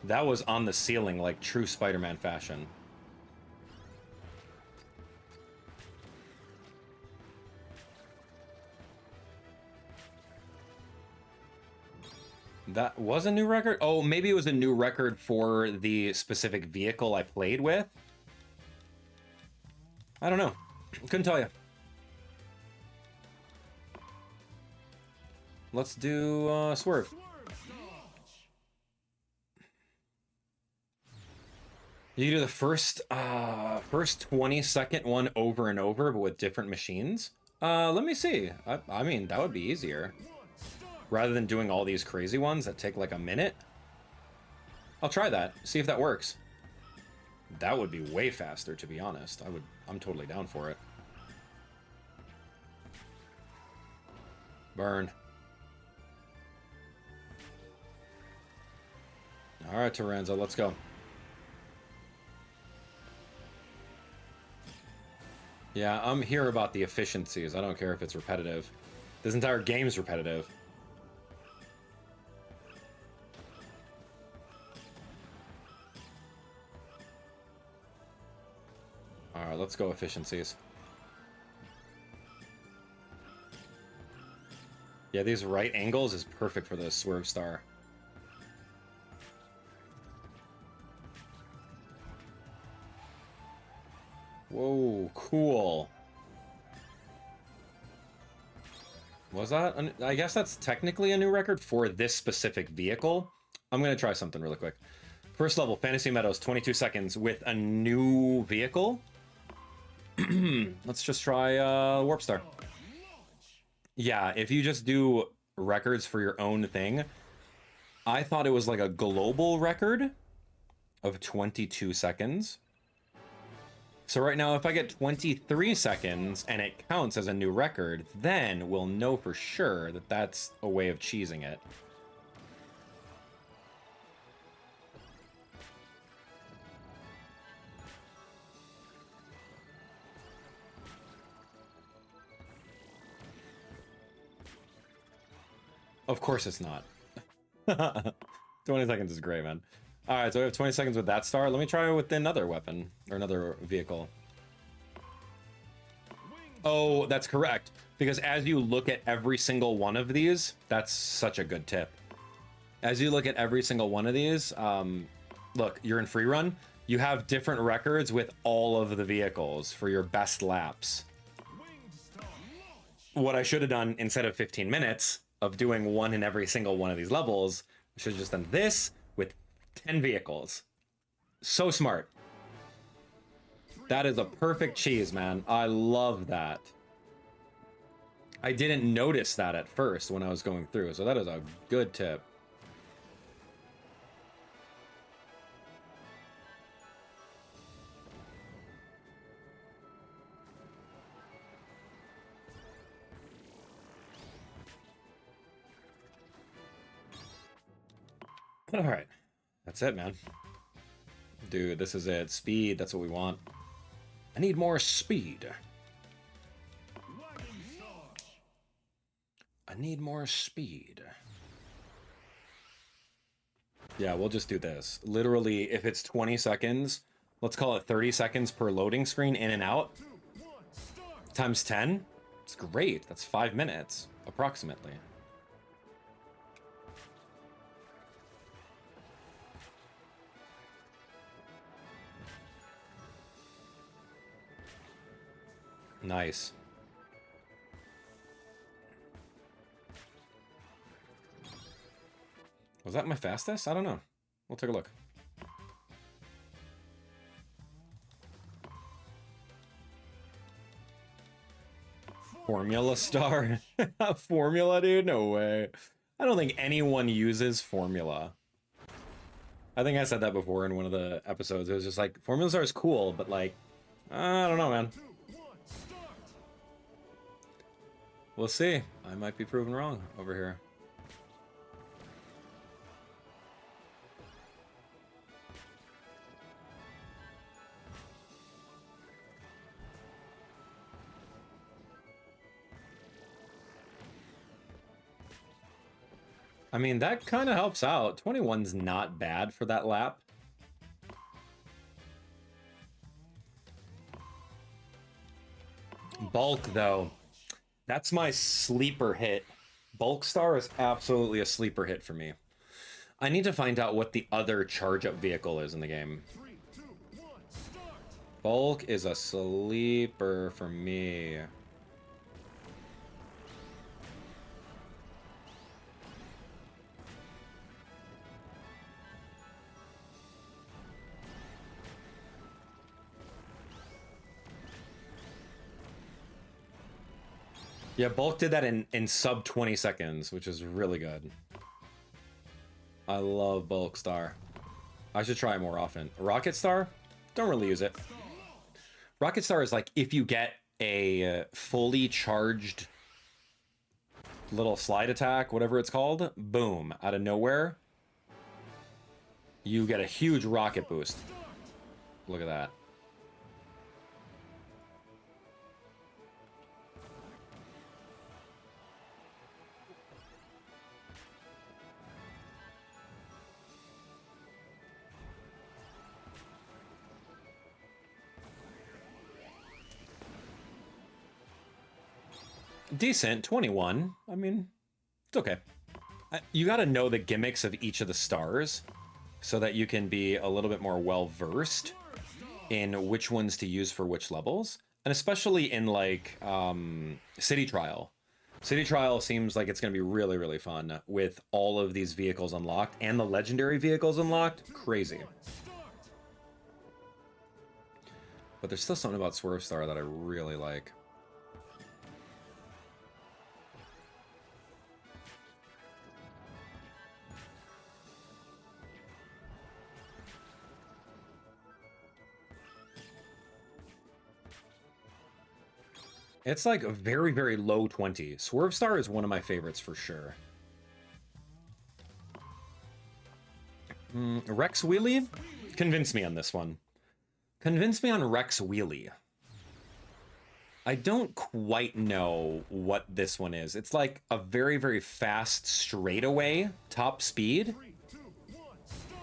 That was on the ceiling like true Spider-Man fashion. That was a new record? Oh, maybe it was a new record for the specific vehicle I played with. I don't know. Couldn't tell you. Let's do Swerve. You can do the first 20-second one over and over, but with different machines. Let me see. I mean, that would be easier. Rather than doing all these crazy ones that take like a minute. I'll try that. See if that works. That would be way faster, to be honest. I'm totally down for it. Burn. All right, Taranza, let's go. Yeah, I'm here about the efficiencies. I don't care if it's repetitive. This entire game's repetitive. All right, let's go efficiencies. Yeah, these right angles is perfect for the Swerve Star. Whoa, cool. Was that? I guess that's technically a new record for this specific vehicle. I'm going to try something really quick. First level, Fantasy Meadows, 22 seconds with a new vehicle. Let's just try Warp Star. Yeah, if you just do records for your own thing, I thought it was like a global record of 22 seconds. So right now, if I get 23 seconds and it counts as a new record, then we'll know for sure that that's a way of cheesing it. Of course it's not. 20 seconds is great, man. All right, so we have 20 seconds with that star. Let me try with another weapon or another vehicle. Oh, that's correct. Because as you look at every single one of these, that's such a good tip. As you look at every single one of these, look, you're in free run. You have different records with all of the vehicles for your best laps. What I should have done instead of 15 minutes of doing one in every single one of these levels, I should have just done this with 10 vehicles. So smart. That is a perfect cheese, man. I love that. I didn't notice that at first when I was going through, so that is a good tip. All right. That's it, man. Dude, this is it. Speed, that's what we want. I need more speed. I need more speed. Yeah, we'll just do this. Literally, if it's 20 seconds, let's call it 30 seconds per loading screen in and out. Times 10? It's great. That's 5 minutes, approximately. Nice. Was that my fastest? I don't know. We'll take a look. Formula star? Formula, dude? No way. I don't think anyone uses formula. I think I said that before in one of the episodes. It was just like, formula star is cool, but like, I don't know, man. We'll see. I might be proven wrong over here. I mean, that kind of helps out. 21's not bad for that lap. Bulk, though. That's my sleeper hit. Bulk Star is absolutely a sleeper hit for me. I need to find out what the other charge-up vehicle is in the game. 3, 2, 1, start! Bulk is a sleeper for me. Yeah, Bulk did that in sub 20 seconds, which is really good. I love Bulk Star. I should try it more often. Rocket Star? Don't really use it. Rocket Star is like if you get a fully charged little slide attack, whatever it's called, boom, out of nowhere, you get a huge rocket boost. Look at that. Decent, 21. I mean, it's okay. You got to know the gimmicks of each of the stars so that you can be a little bit more well-versed in which ones to use for which levels. And especially in, like, City Trial. City Trial seems like it's going to be really, really fun with all of these vehicles unlocked and the legendary vehicles unlocked. Crazy. But there's still something about Swerve Star that I really like. It's like a very, very low 20. Swerve Star is one of my favorites for sure. Rex Wheelie? Convince me on this one. Convince me on Rex Wheelie. I don't quite know what this one is. It's like a very, very fast straightaway top speed. 3, 2, 1, start!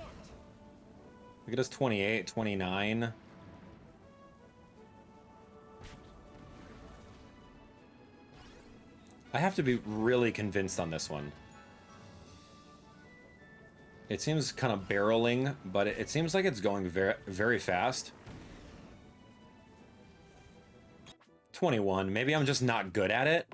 Look at us, 28, 29. I have to be really convinced on this one. It seems kind of barreling, but it seems like it's going very, very fast. 21. Maybe I'm just not good at it.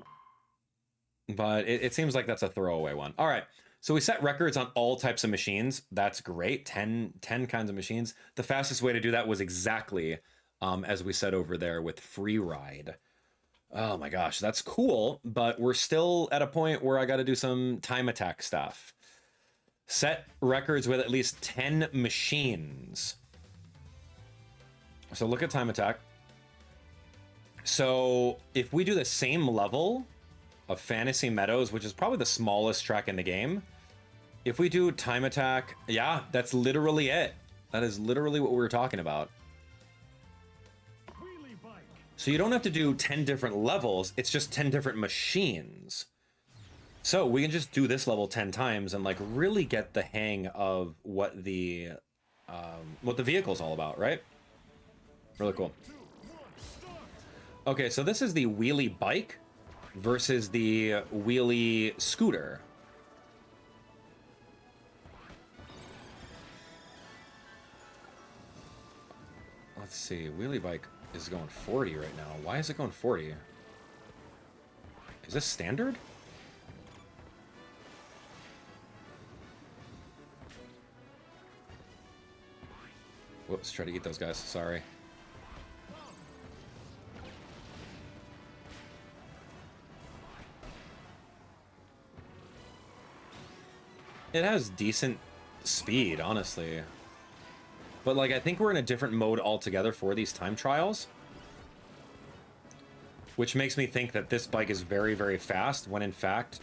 But it seems like that's a throwaway one. All right. So we set records on all types of machines. That's great. 10 kinds of machines. The fastest way to do that was exactly as we said over there with Free Ride. Oh my gosh, that's cool, but we're still at a point where I got to do some time attack stuff. Set records with at least 10 machines. So look at time attack. So if we do the same level of Fantasy Meadows, which is probably the smallest track in the game, if we do time attack, yeah, that's literally it. That is literally what we were talking about. So you don't have to do 10 different levels, it's just 10 different machines. So we can just do this level 10 times and like really get the hang of what the vehicle's all about, right? Really cool. Okay, so this is the wheelie bike versus the wheelie scooter. Let's see, wheelie bike is going 40 right now. Why is it going 40? Is this standard? Whoops, try to eat those guys. Sorry. It has decent speed, honestly. But, like, I think we're in a different mode altogether for these time trials. Which makes me think that this bike is very, very fast, when in fact,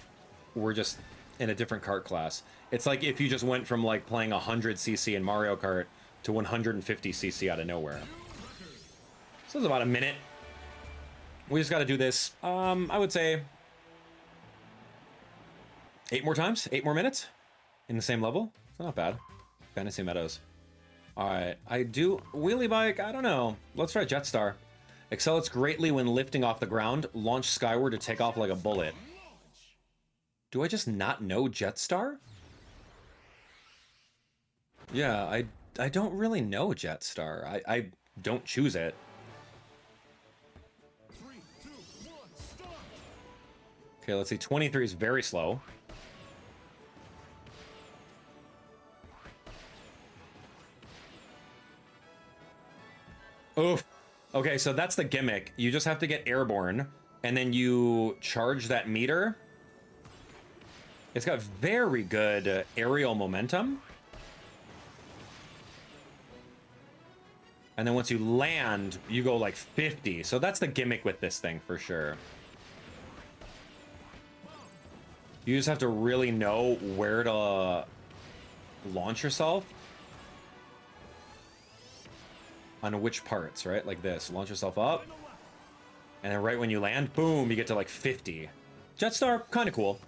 we're just in a different kart class. It's like if you just went from, like, playing 100cc in Mario Kart to 150cc out of nowhere. So it's about a minute. We just got to do this, I would say, 8 more times? 8 more minutes? In the same level? It's not bad. Fantasy Meadows. Alright, I do... Wheelie bike, I don't know. Let's try Jetstar. Accelerates greatly when lifting off the ground. Launch skyward to take off like a bullet. Do I just not know Jetstar? Yeah, I don't really know Jetstar. I don't choose it. 3, 2, 1, start! Okay, let's see. 23 is very slow. Oof. Okay, so that's the gimmick. You just have to get airborne, and then you charge that meter. It's got very good aerial momentum. And then once you land, you go like 50. So that's the gimmick with this thing for sure. You just have to really know where to launch yourself. On which parts, right? Like this. Launch yourself up. And then right when you land, boom, you get to like 50. Jetstar, kind of cool.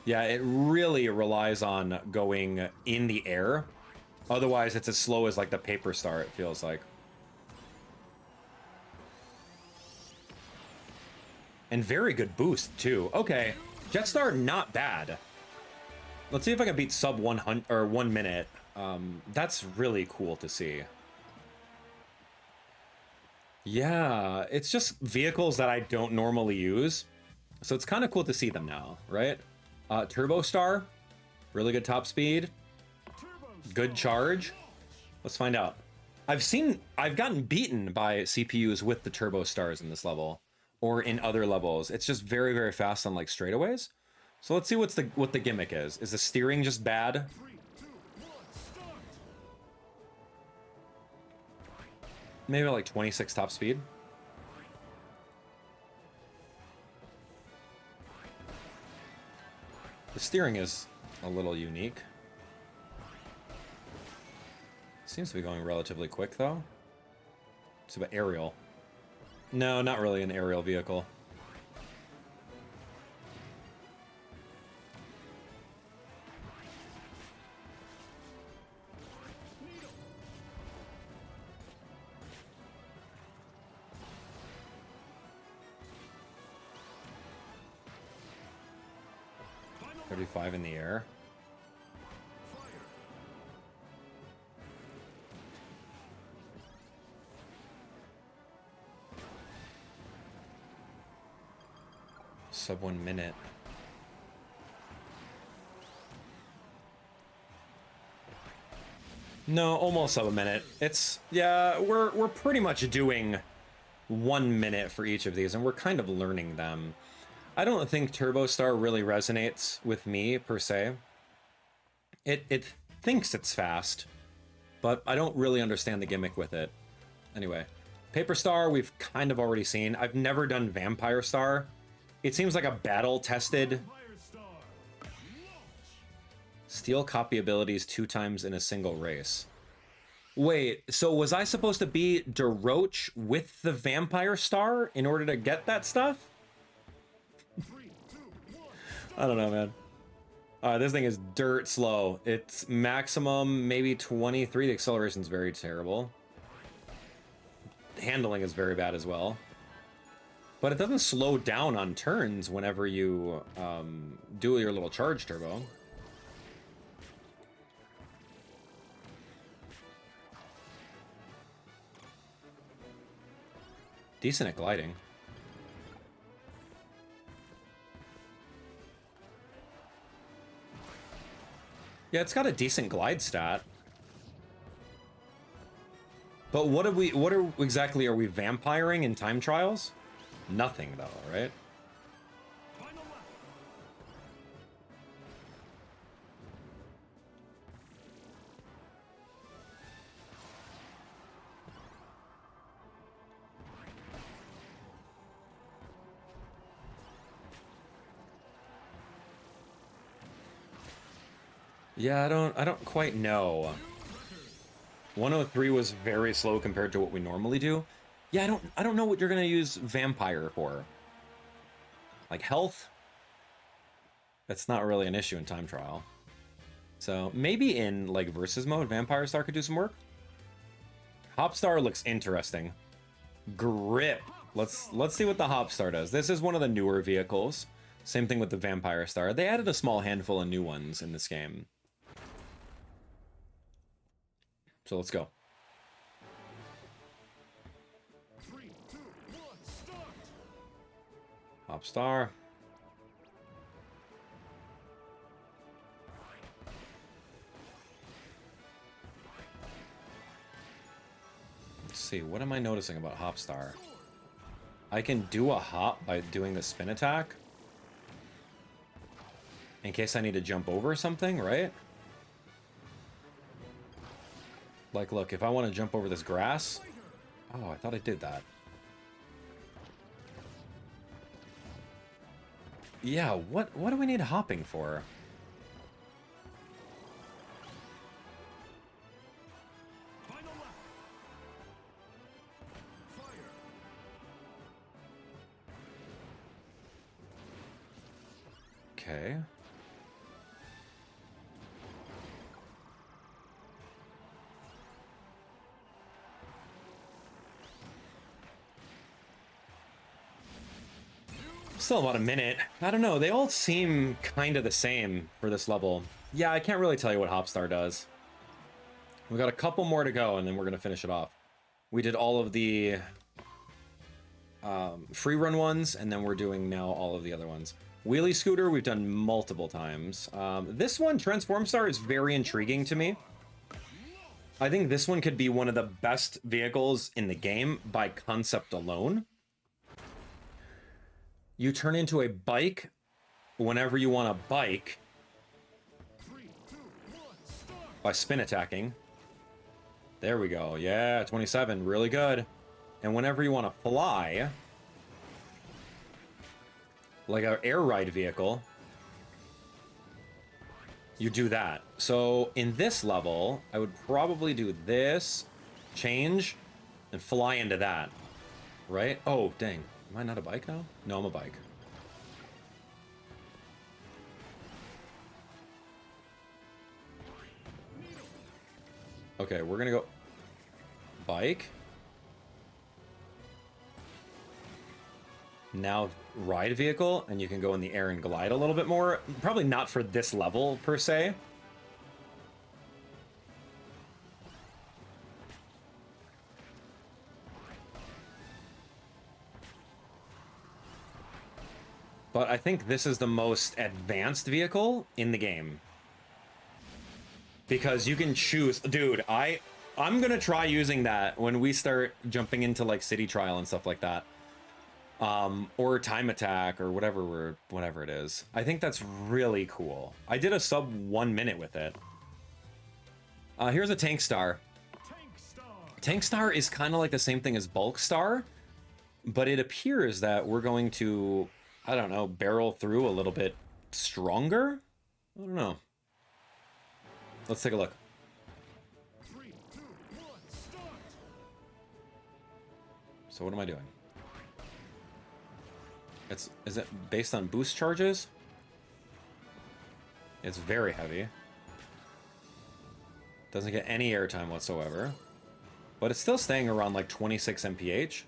Yeah, it really relies on going in the air. Otherwise, it's as slow as like the Paper Star, it feels like. And very good boost, too. Okay, Jetstar, not bad. Let's see if I can beat sub 100 or 1 minute. That's really cool to see. Yeah, it's just vehicles that I don't normally use. So it's kind of cool to see them now, right? Turbo Star, really good top speed. Good charge. Let's find out. I've gotten beaten by CPUs with the turbo stars in this level or in other levels. It's just very, very fast on like straightaways. So let's see what the gimmick is. Is the steering just bad? 3, 2, 1, start! Maybe like 26 top speed. The steering is a little unique. Seems to be going relatively quick, though. It's about aerial. No, not really an aerial vehicle. Final 35 in the air. fire! Sub 1 minute. No, almost sub a minute. It's, yeah, we're pretty much doing 1 minute for each of these, and we're kind of learning them. I don't think Turbo Star really resonates with me, per se. It thinks it's fast, but I don't really understand the gimmick with it. Anyway, Paper Star we've kind of already seen. I've never done Vampire Star. It seems like a battle-tested. Fire star! Launch! Steal copy abilities 2 times in a single race. Wait, so was I supposed to be Daroach with the Vampire Star in order to get that stuff? 3, 2, 1, I don't know, man. This thing is dirt slow. It's maximum maybe 23. The acceleration's very terrible. Handling is very bad as well. But it doesn't slow down on turns whenever you do your little charge turbo. Decent at gliding. Yeah, it's got a decent glide stat. But what exactly are we vampiring in time trials? Nothing though, right? final lap! Yeah, I don't quite know. 103 was very slow compared to what we normally do. Yeah, I don't know what you're gonna use Vampire for. Like health? That's not really an issue in time trial. So maybe in like versus mode, Vampire Star could do some work. Hop Star looks interesting. Grip. Let's see what the Hop Star does. This is one of the newer vehicles. Same thing with the Vampire Star. They added a small handful of new ones in this game. So let's go. 3, 2, 1, start! Hop star. Let's see, what am I noticing about hop star? I can do a hop by doing the spin attack. In case I need to jump over something, right? Like, look, if I want to jump over this grass... Oh, I thought I did that. Yeah, what do we need hopping for? Final lap. Fire. Okay. Still about a minute. I don't know, they all seem kind of the same for this level. Yeah, I can't really tell you what Hopstar does. We've got a couple more to go, and then we're going to finish it off. We did all of the free run ones, and then we're doing now all of the other ones. Wheelie Scooter, we've done multiple times. This one, Transform Star, is very intriguing to me. I think this one could be one of the best vehicles in the game by concept alone. You turn into a bike whenever you want to bike 3, 2, 1, start! by spin attacking. There we go. Yeah, 27. Really good. And whenever you want to fly, like an air ride vehicle, you do that. So in this level, I would probably do this, change, and fly into that. Right? Oh, dang. Am I not a bike now? No, I'm a bike. Okay, we're gonna go bike. Now ride vehicle, and you can go in the air and glide a little bit more. Probably not for this level, per se. But I think this is the most advanced vehicle in the game. Because you can choose... Dude, I'm gonna try using that when we start jumping into, like, City Trial and stuff like that. Or Time Attack, or whatever it is. I think that's really cool. I did a sub 1 minute with it. Here's a Tank Star. Tank Star. Tank Star is kind of like the same thing as Bulk Star, but it appears that we're going to... I don't know, barrel through a little bit stronger? I don't know. Let's take a look. 3, 2, 1, start! So what am I doing? Is it based on boost charges? It's very heavy. Doesn't get any airtime whatsoever. But it's still staying around like 26 mph.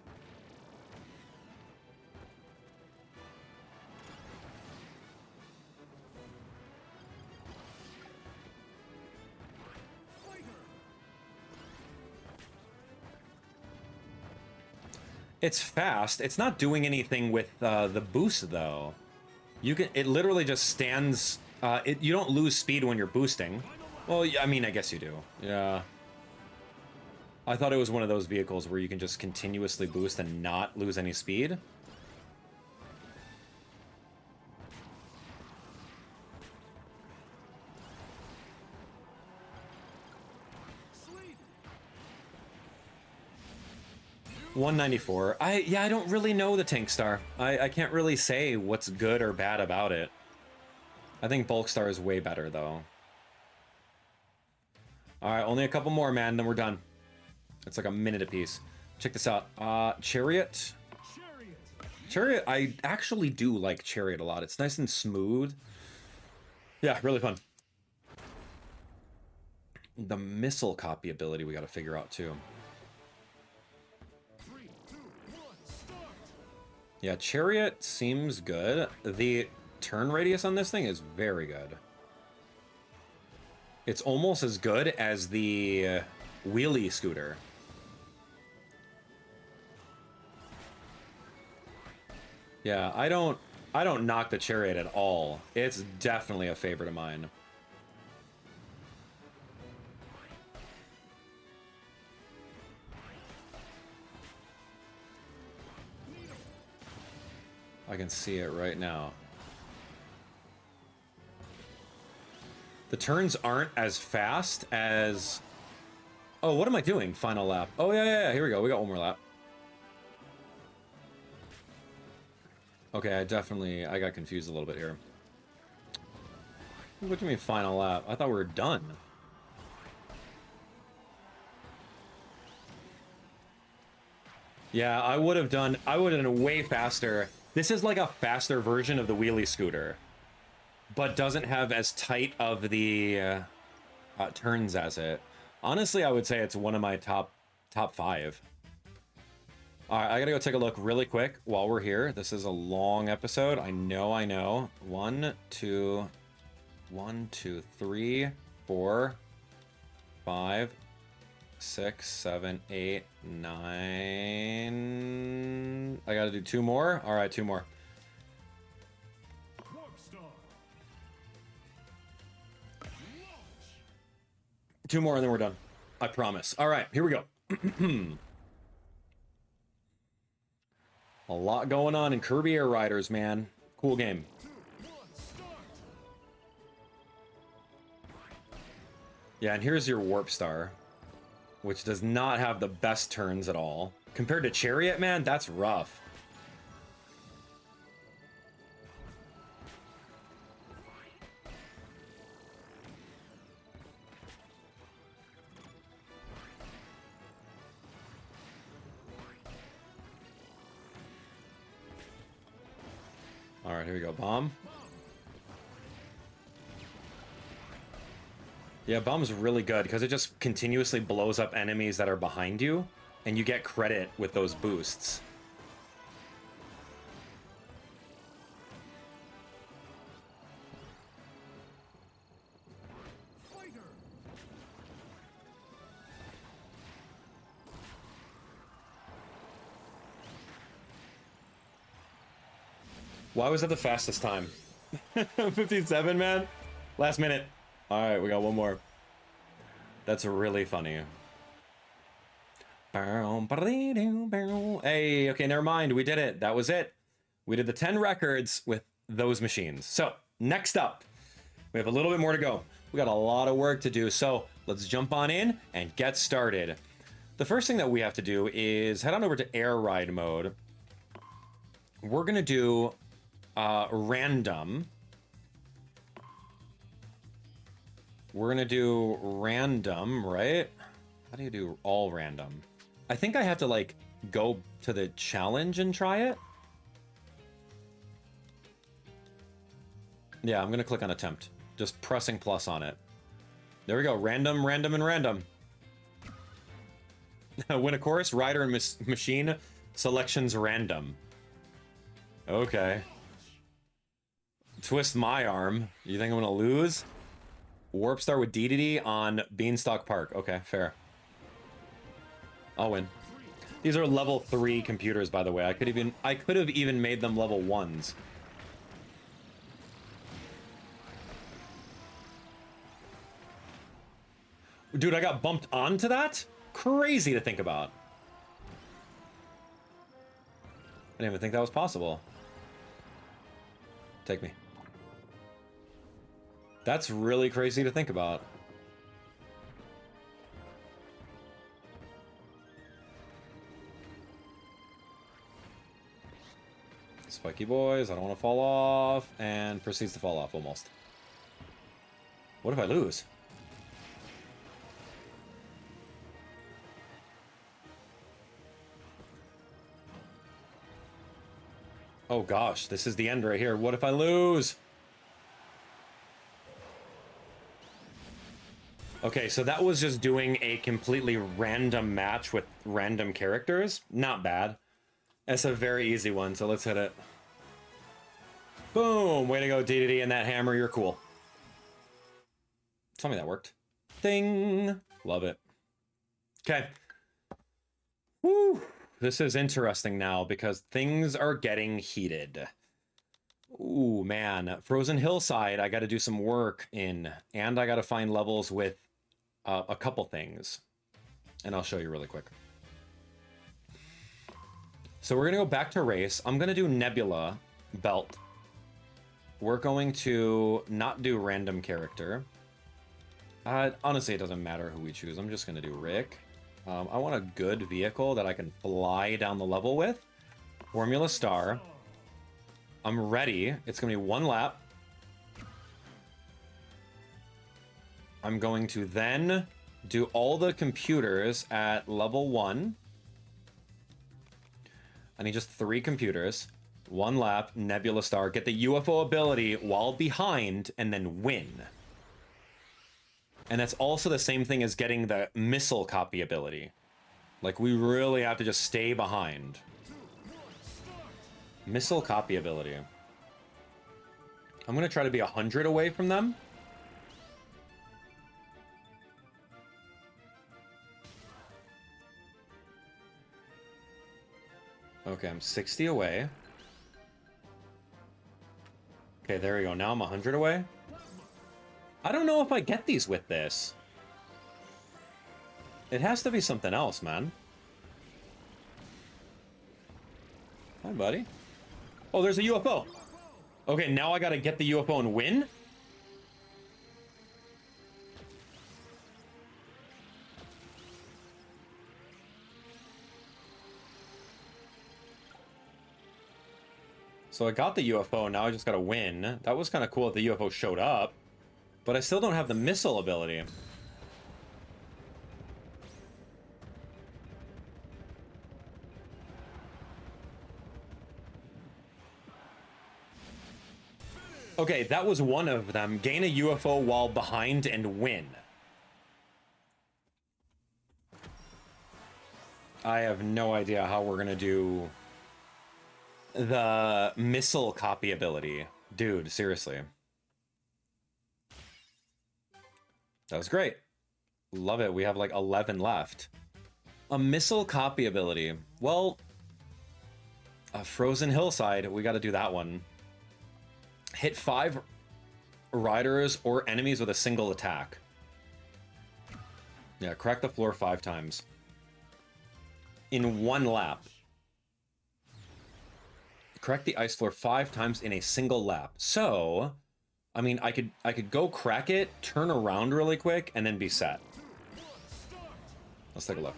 It's fast. It's not doing anything with the boost though. It literally just stands. You don't lose speed when you're boosting. Well, I mean, I guess you do. Yeah. I thought it was one of those vehicles where you can just continuously boost and not lose any speed. Sleep. 194. I don't really know the Tank Star. I can't really say what's good or bad about it. I think Bulk Star is way better though. Alright, only a couple more, man, then we're done. It's like a minute apiece. Check this out. Chariot. Chariot. Chariot, I actually do like Chariot a lot. It's nice and smooth. Yeah, really fun. The missile copy ability we gotta figure out too. 3, 2, 1, start! Yeah, Chariot seems good. The turn radius on this thing is very good. It's almost as good as the wheelie scooter. Yeah, I don't knock the chariot at all. It's definitely a favorite of mine. I can see it right now. The turns aren't as fast as... Oh, what am I doing? Final lap. Oh, yeah, here we go. We got one more lap. Okay, I got confused a little bit here. What do you mean final lap? I thought we were done. Yeah, I would have done way faster. This is like a faster version of the wheelie scooter, but doesn't have as tight of the turns as it. Honestly, I would say it's one of my top 5. All right, I gotta go take a look really quick while we're here. This is a long episode. I know. 1, 2, 3, 4, 5, 6, 7, 8, 9. I gotta do 2 more. All right, 2 more. Two more and then we're done. I promise. All right, here we go. A lot going on in Kirby Air Riders, man. Cool game. Yeah, and here's your Warp Star, which does not have the best turns at all. Compared to Chariot, man, that's rough. All right, here we go. Bomb. Yeah, bomb's really good because it just continuously blows up enemies that are behind you, and you get credit with those boosts. Why was it the fastest time? 57, man? Last minute. All right, we got one more. That's really funny. Hey, okay, never mind. We did it. That was it. We did the 10 records with those machines. So, next up, we have a little bit more to go. We got a lot of work to do, so let's jump on in and get started. The first thing that we have to do is head on over to air ride mode. We're going to do random. We're gonna do random, right? How do you do all random? I think I have to like go to the challenge and try it. Yeah, I'm gonna click on attempt. Just pressing plus on it. There we go. Random, random, and random. Win a course, rider and machine selections random. Okay. Twist my arm. You think I'm gonna lose? Warp Star with DDD on Beanstalk Park. Okay, fair. I'll win. These are level 3 computers, by the way. I could have even made them level 1s. Dude, I got bumped onto that? Crazy to think about. I didn't even think that was possible. Take me. That's really crazy to think about. Spiky boys, I don't want to fall off, and proceeds to fall off almost. What if I lose? Oh gosh, this is the end right here. What if I lose? Okay, so that was just doing a completely random match with random characters. Not bad. That's a very easy one, so let's hit it. Boom! Way to go, DDD, and that hammer, you're cool. Tell me that worked. Ding! Love it. Okay. Woo! This is interesting now because things are getting heated. Ooh, man. Frozen Hillside, I got to do some work in, and I got to find levels with a couple things. And I'll show you really quick. So we're going to go back to race. I'm going to do Nebula belt. We're going to not do random character. Honestly, it doesn't matter who we choose. I'm just going to do Rick. I want a good vehicle that I can fly down the level with. Formula Star. I'm ready. It's going to be 1 lap. I'm going to then do all the computers at level 1. I need just 3 computers. 1 lap, Nebula Star. Get the UFO ability while behind, and then win. And that's also the same thing as getting the missile copy ability. Like, we really have to just stay behind. Missile copy ability. I'm going to try to be 100 away from them. Okay, I'm 60 away. Okay, there we go. Now I'm 100 away. I don't know if I get these with this. It has to be something else, man. Hi, buddy. Oh, there's a UFO. Okay, now I gotta get the UFO and win? So I got the UFO, now I just gotta win. That was kind of cool that the UFO showed up. But I still don't have the missile ability. Okay, that was one of them. Gain a UFO while behind and win. I have no idea how we're gonna do the missile copy ability. Dude, seriously. That was great. Love it. We have like 11 left. A missile copy ability. Well, a Frozen Hillside. We got to do that one. Hit 5 riders or enemies with a single attack. Yeah, crack the floor 5 times. In 1 lap. Crack the ice floor 5 times in a single lap. So, I mean, I could go crack it, turn around really quick, and then be set. Let's take a look.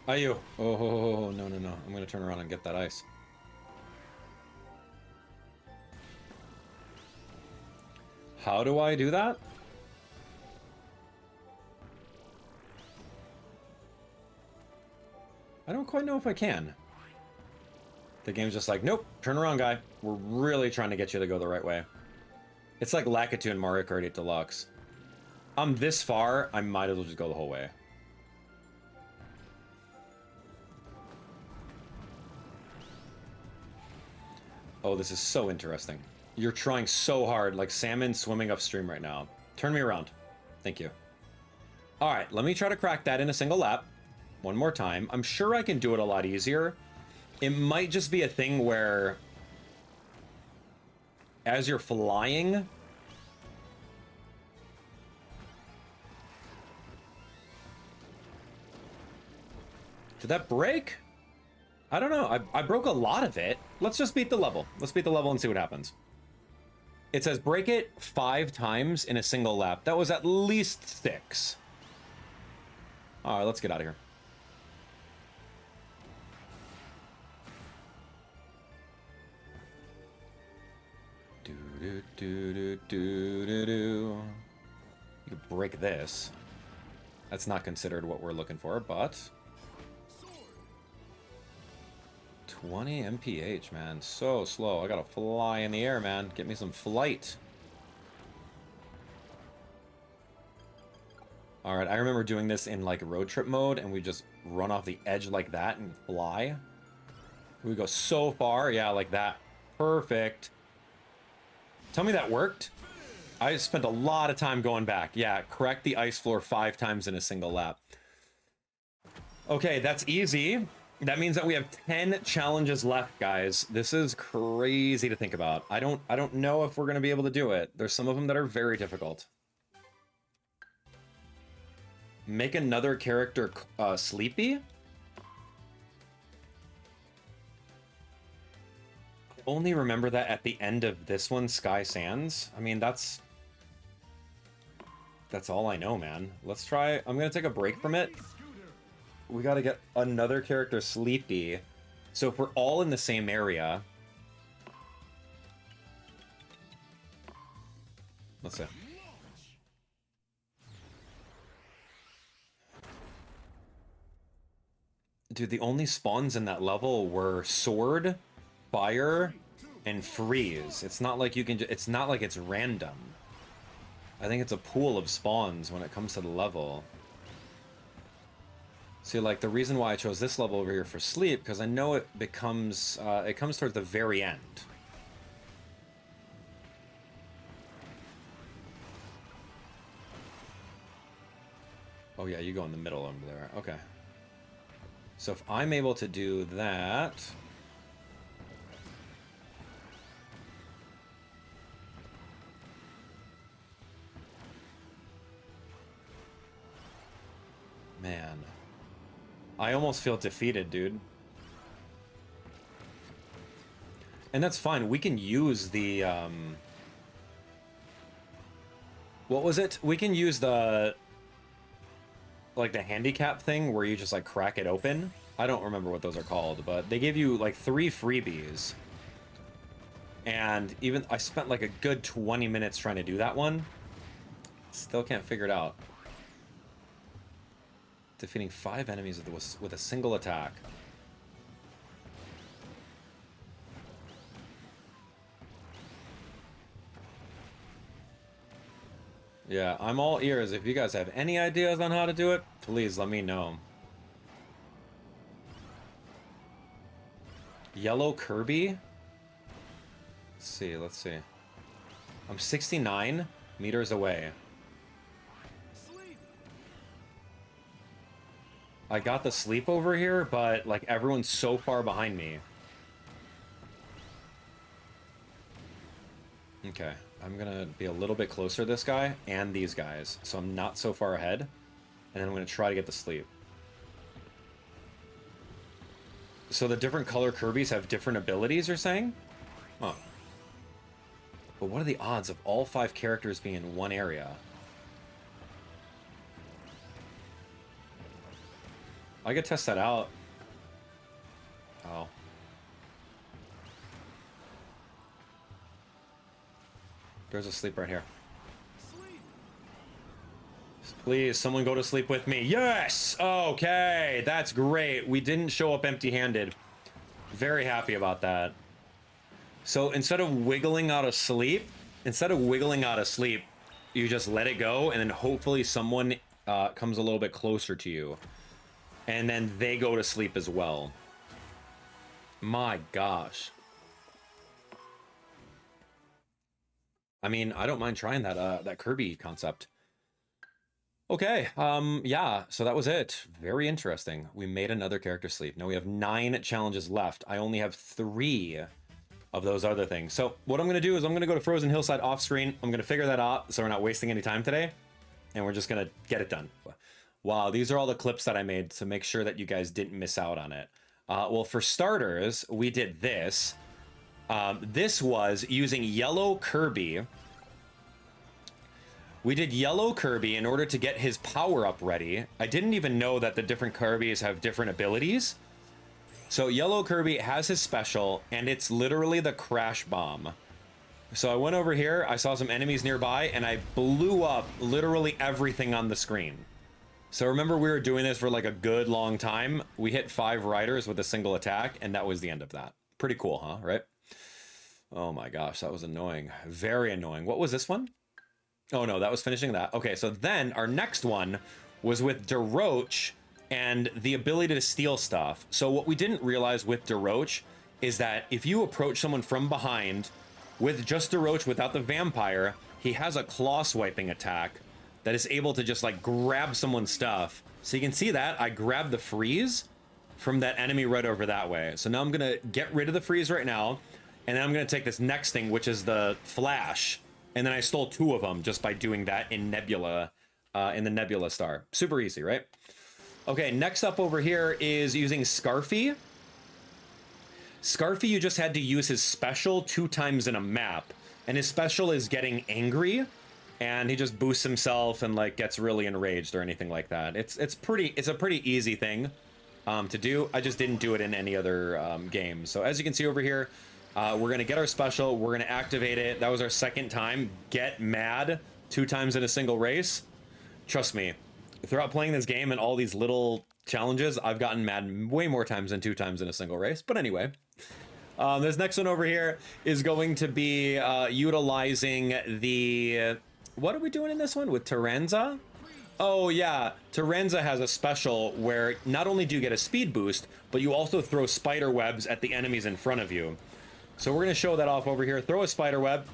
Are you? Oh, no, no, no. I'm going to turn around and get that ice. How do I do that? I don't quite know if I can. The game's just like, nope, turn around, guy. We're really trying to get you to go the right way. It's like Lakitu and Mario Kart 8 Deluxe. I'm this far, I might as well just go the whole way. Oh, this is so interesting. You're trying so hard, like salmon swimming upstream right now. Turn me around. Thank you. All right, let me try to crack that in a single lap. One more time. I'm sure I can do it a lot easier. It might just be a thing where as you're flying, did that break? I don't know. I broke a lot of it. Let's just beat the level. Let's beat the level and see what happens. It says break it 5 times in a single lap. That was at least 6. All right, let's get out of here. Do. You could break this. That's not considered what we're looking for, but 20 mph, man. So slow. I gotta fly in the air, man. Get me some flight. All right, I remember doing this in like road trip mode, and we just run off the edge like that and fly. We go so far, yeah, like that. Perfect. Tell me that worked. I spent a lot of time going back. Yeah, correct the ice floor 5 times in a single lap. Okay, that's easy. That means that we have 10 challenges left, guys. This is crazy to think about. I don't know if we're gonna be able to do it. There's some of them that are very difficult. Make another character sleepy? Only remember that at the end of this one, Sky Sands. I mean, that's all I know, man. Let's try. I'm gonna take a break from it. We gotta get another character sleepy. So if we're all in the same area, let's see. Dude, the only spawns in that level were sword, fire, and freeze. It's not like you can. It's not like it's random. I think it's a pool of spawns when it comes to the level. See, like, the reason why I chose this level over here for sleep, because I know it becomes, it comes towards the very end. Oh yeah, you go in the middle over there. Okay. So if I'm able to do that... Man. I almost feel defeated, dude. And that's fine. We can use the, what was it? We can use the, like, the handicap thing where you just, like, crack it open. I don't remember what those are called, but they give you, like, 3 freebies. And even, I spent, like, a good 20 minutes trying to do that one. Still can't figure it out. Defeating 5 enemies with a single attack. Yeah, I'm all ears. If you guys have any ideas on how to do it, please let me know. Yellow Kirby? Let's see. I'm 69 meters away. I got the sleep over here, but, like, everyone's so far behind me. Okay, I'm gonna be a little bit closer to this guy and these guys, so I'm not so far ahead. And then I'm gonna try to get the sleep. So the different color Kirby's have different abilities, you're saying? Huh. But what are the odds of all 5 characters being in one area? I could test that out. Oh. There's a sleep right here. Please, someone go to sleep with me. Yes! Okay, that's great. We didn't show up empty-handed. Very happy about that. So instead of wiggling out of sleep, you just let it go, and then hopefully someone comes a little bit closer to you. And then they go to sleep as well. My gosh. I mean, I don't mind trying that Kirby concept. Okay, yeah, so that was it. Very interesting. We made another character sleep. Now we have 9 challenges left. I only have 3 of those other things. So what I'm going to do is I'm going to go to Frozen Hillside off screen. I'm going to figure that out so we're not wasting any time today. And we're just going to get it done. Wow, these are all the clips that I made to make sure that you guys didn't miss out on it. Well, for starters, we did this. This was using yellow Kirby. We did yellow Kirby in order to get his power-up ready. I didn't even know that the different Kirbys have different abilities. So yellow Kirby has his special, and it's literally the Crash Bomb. So I went over here, I saw some enemies nearby, and I blew up literally everything on the screen. So remember, we were doing this for like a good long time. We hit 5 riders with a single attack, and that was the end of that. Pretty cool, huh? Right? Oh my gosh, that was annoying. Very annoying. What was this one? Oh no, that was finishing that. Okay, so then our next one was with Daroach and the ability to steal stuff. So what we didn't realize with Daroach is that if you approach someone from behind with just Daroach without the vampire, he has a claw swiping attack that is able to just like grab someone's stuff. So you can see that I grabbed the freeze from that enemy right over that way. So now I'm gonna get rid of the freeze right now, and then I'm gonna take this next thing, which is the flash. And then I stole 2 of them just by doing that in Nebula, in the Nebula star. Super easy, right? Okay, next up over here is using Scarfy. Scarfy, you just had to use his special 2 times in a map. And his special is getting angry, and he just boosts himself and like gets really enraged or anything like that. It's a pretty easy thing to do. I just didn't do it in any other game. So as you can see over here, we're gonna get our special, we're gonna activate it. That was our 2nd time. Get mad 2 times in a single race. Trust me, throughout playing this game and all these little challenges, I've gotten mad way more times than 2 times in a single race. But anyway, this next one over here is going to be utilizing the... What are we doing in this one with Taranza? Oh yeah, Taranza has a special where not only do you get a speed boost, but you also throw spider webs at the enemies in front of you. So we're going to show that off over here. Throw a spider web,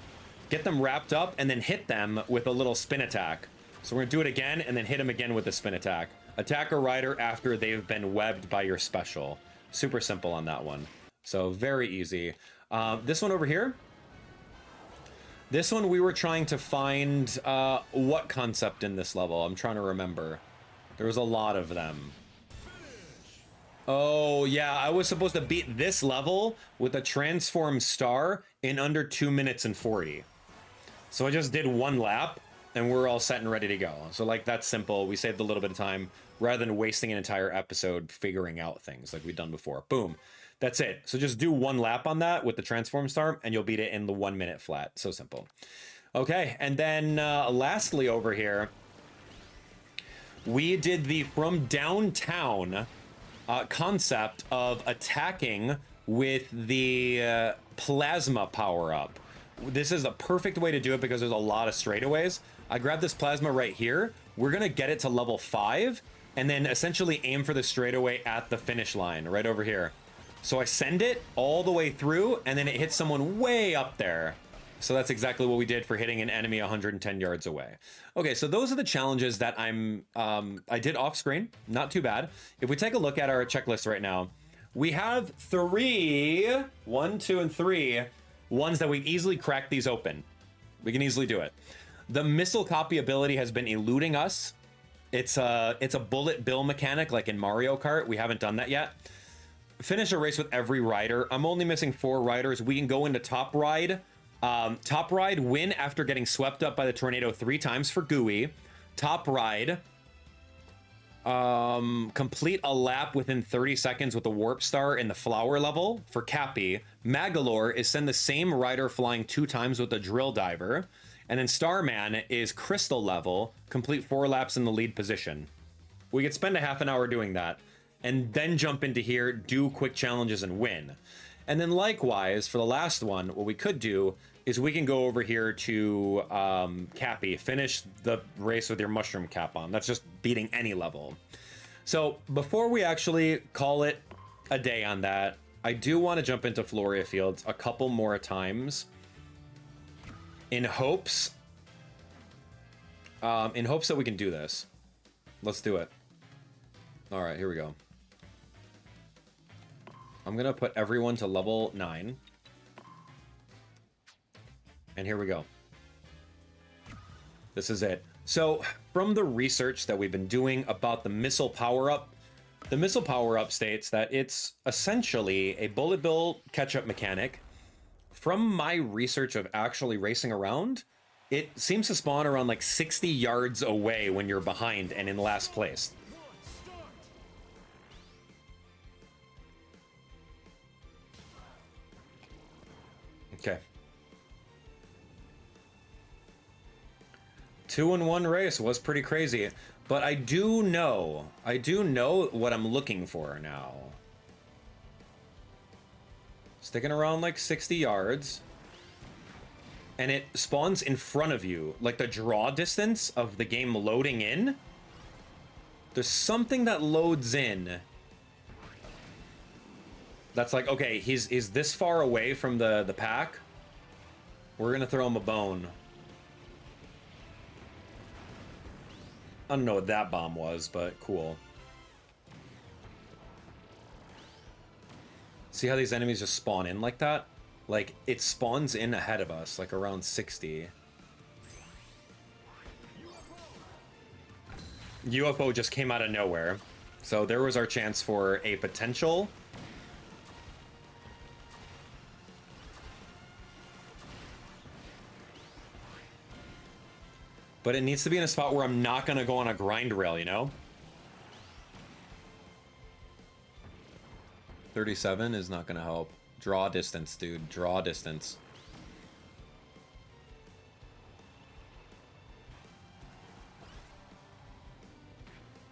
get them wrapped up, and then hit them with a little spin attack. So we're going to do it again, and then hit them again with the spin attack. Attack a rider after they've been webbed by your special. Super simple on that one. So very easy. This one over here. This one we were trying to find what concept in this level. I'm trying to remember. There was a lot of them. Oh, yeah, I was supposed to beat this level with a transform star in under 2 minutes and 40. So I just did 1 lap, and we're all set and ready to go. So, like, that's simple. We saved a little bit of time rather than wasting an entire episode figuring out things like we've done before. Boom. That's it. So just do 1 lap on that with the transform star, and you'll beat it in the 1 minute flat. So simple. Okay, and then lastly over here, we did the from downtown concept of attacking with the plasma power-up. This is a perfect way to do it because there's a lot of straightaways. I grabbed this plasma right here. We're going to get it to level 5 and then essentially aim for the straightaway at the finish line right over here. So I send it all the way through and then it hits someone way up there. So that's exactly what we did for hitting an enemy 110 yards away. Okay, so those are the challenges that I did off screen. Not too bad. If we take a look at our checklist right now, we have 3, 1, 2, and 3 ones that we easily crack these open. We can easily do it. The missile copy ability has been eluding us. It's a bullet bill mechanic like in Mario Kart. We haven't done that yet. Finish a race with every rider. I'm only missing 4 riders. We can go into top ride. Top ride, win after getting swept up by the tornado 3 times for Gooey. Top ride, complete a lap within 30 seconds with the warp star in the flower level for Cappy. Magalore is send the same rider flying 2 times with the drill diver. And then Starman is crystal level, complete 4 laps in the lead position. We could spend a half an hour doing that and then jump into here, do quick challenges and win. And then likewise, for the last one, what we could do is we can go over here to Cappy, finish the race with your mushroom cap on. That's just beating any level. So before we actually call it a day on that, I do want to jump into Floria Fields a couple more times in hopes that we can do this. Let's do it. All right, here we go. I'm gonna put everyone to level 9. And here we go. This is it. So from the research that we've been doing about the missile power-up, the missile power-up states that it's essentially a bullet bill catch-up mechanic. From my research of actually racing around, it seems to spawn around like 60 yards away when you're behind and in last place. Okay. 2-in-1 race was pretty crazy, but I do know what I'm looking for now. Sticking around like 60 yards. and it spawns in front of you, like the draw distance of the game loading in. There's something that loads in that's like, okay, he's this far away from the pack. We're gonna throw him a bone. I don't know what that bomb was, but cool. See how these enemies just spawn in like that? Like, it spawns in ahead of us, like around 60. UFO just came out of nowhere. So there was our chance for a potential. But it needs to be in a spot where I'm not gonna go on a grind rail, you know? 37 is not gonna help. Draw distance, dude. Draw distance.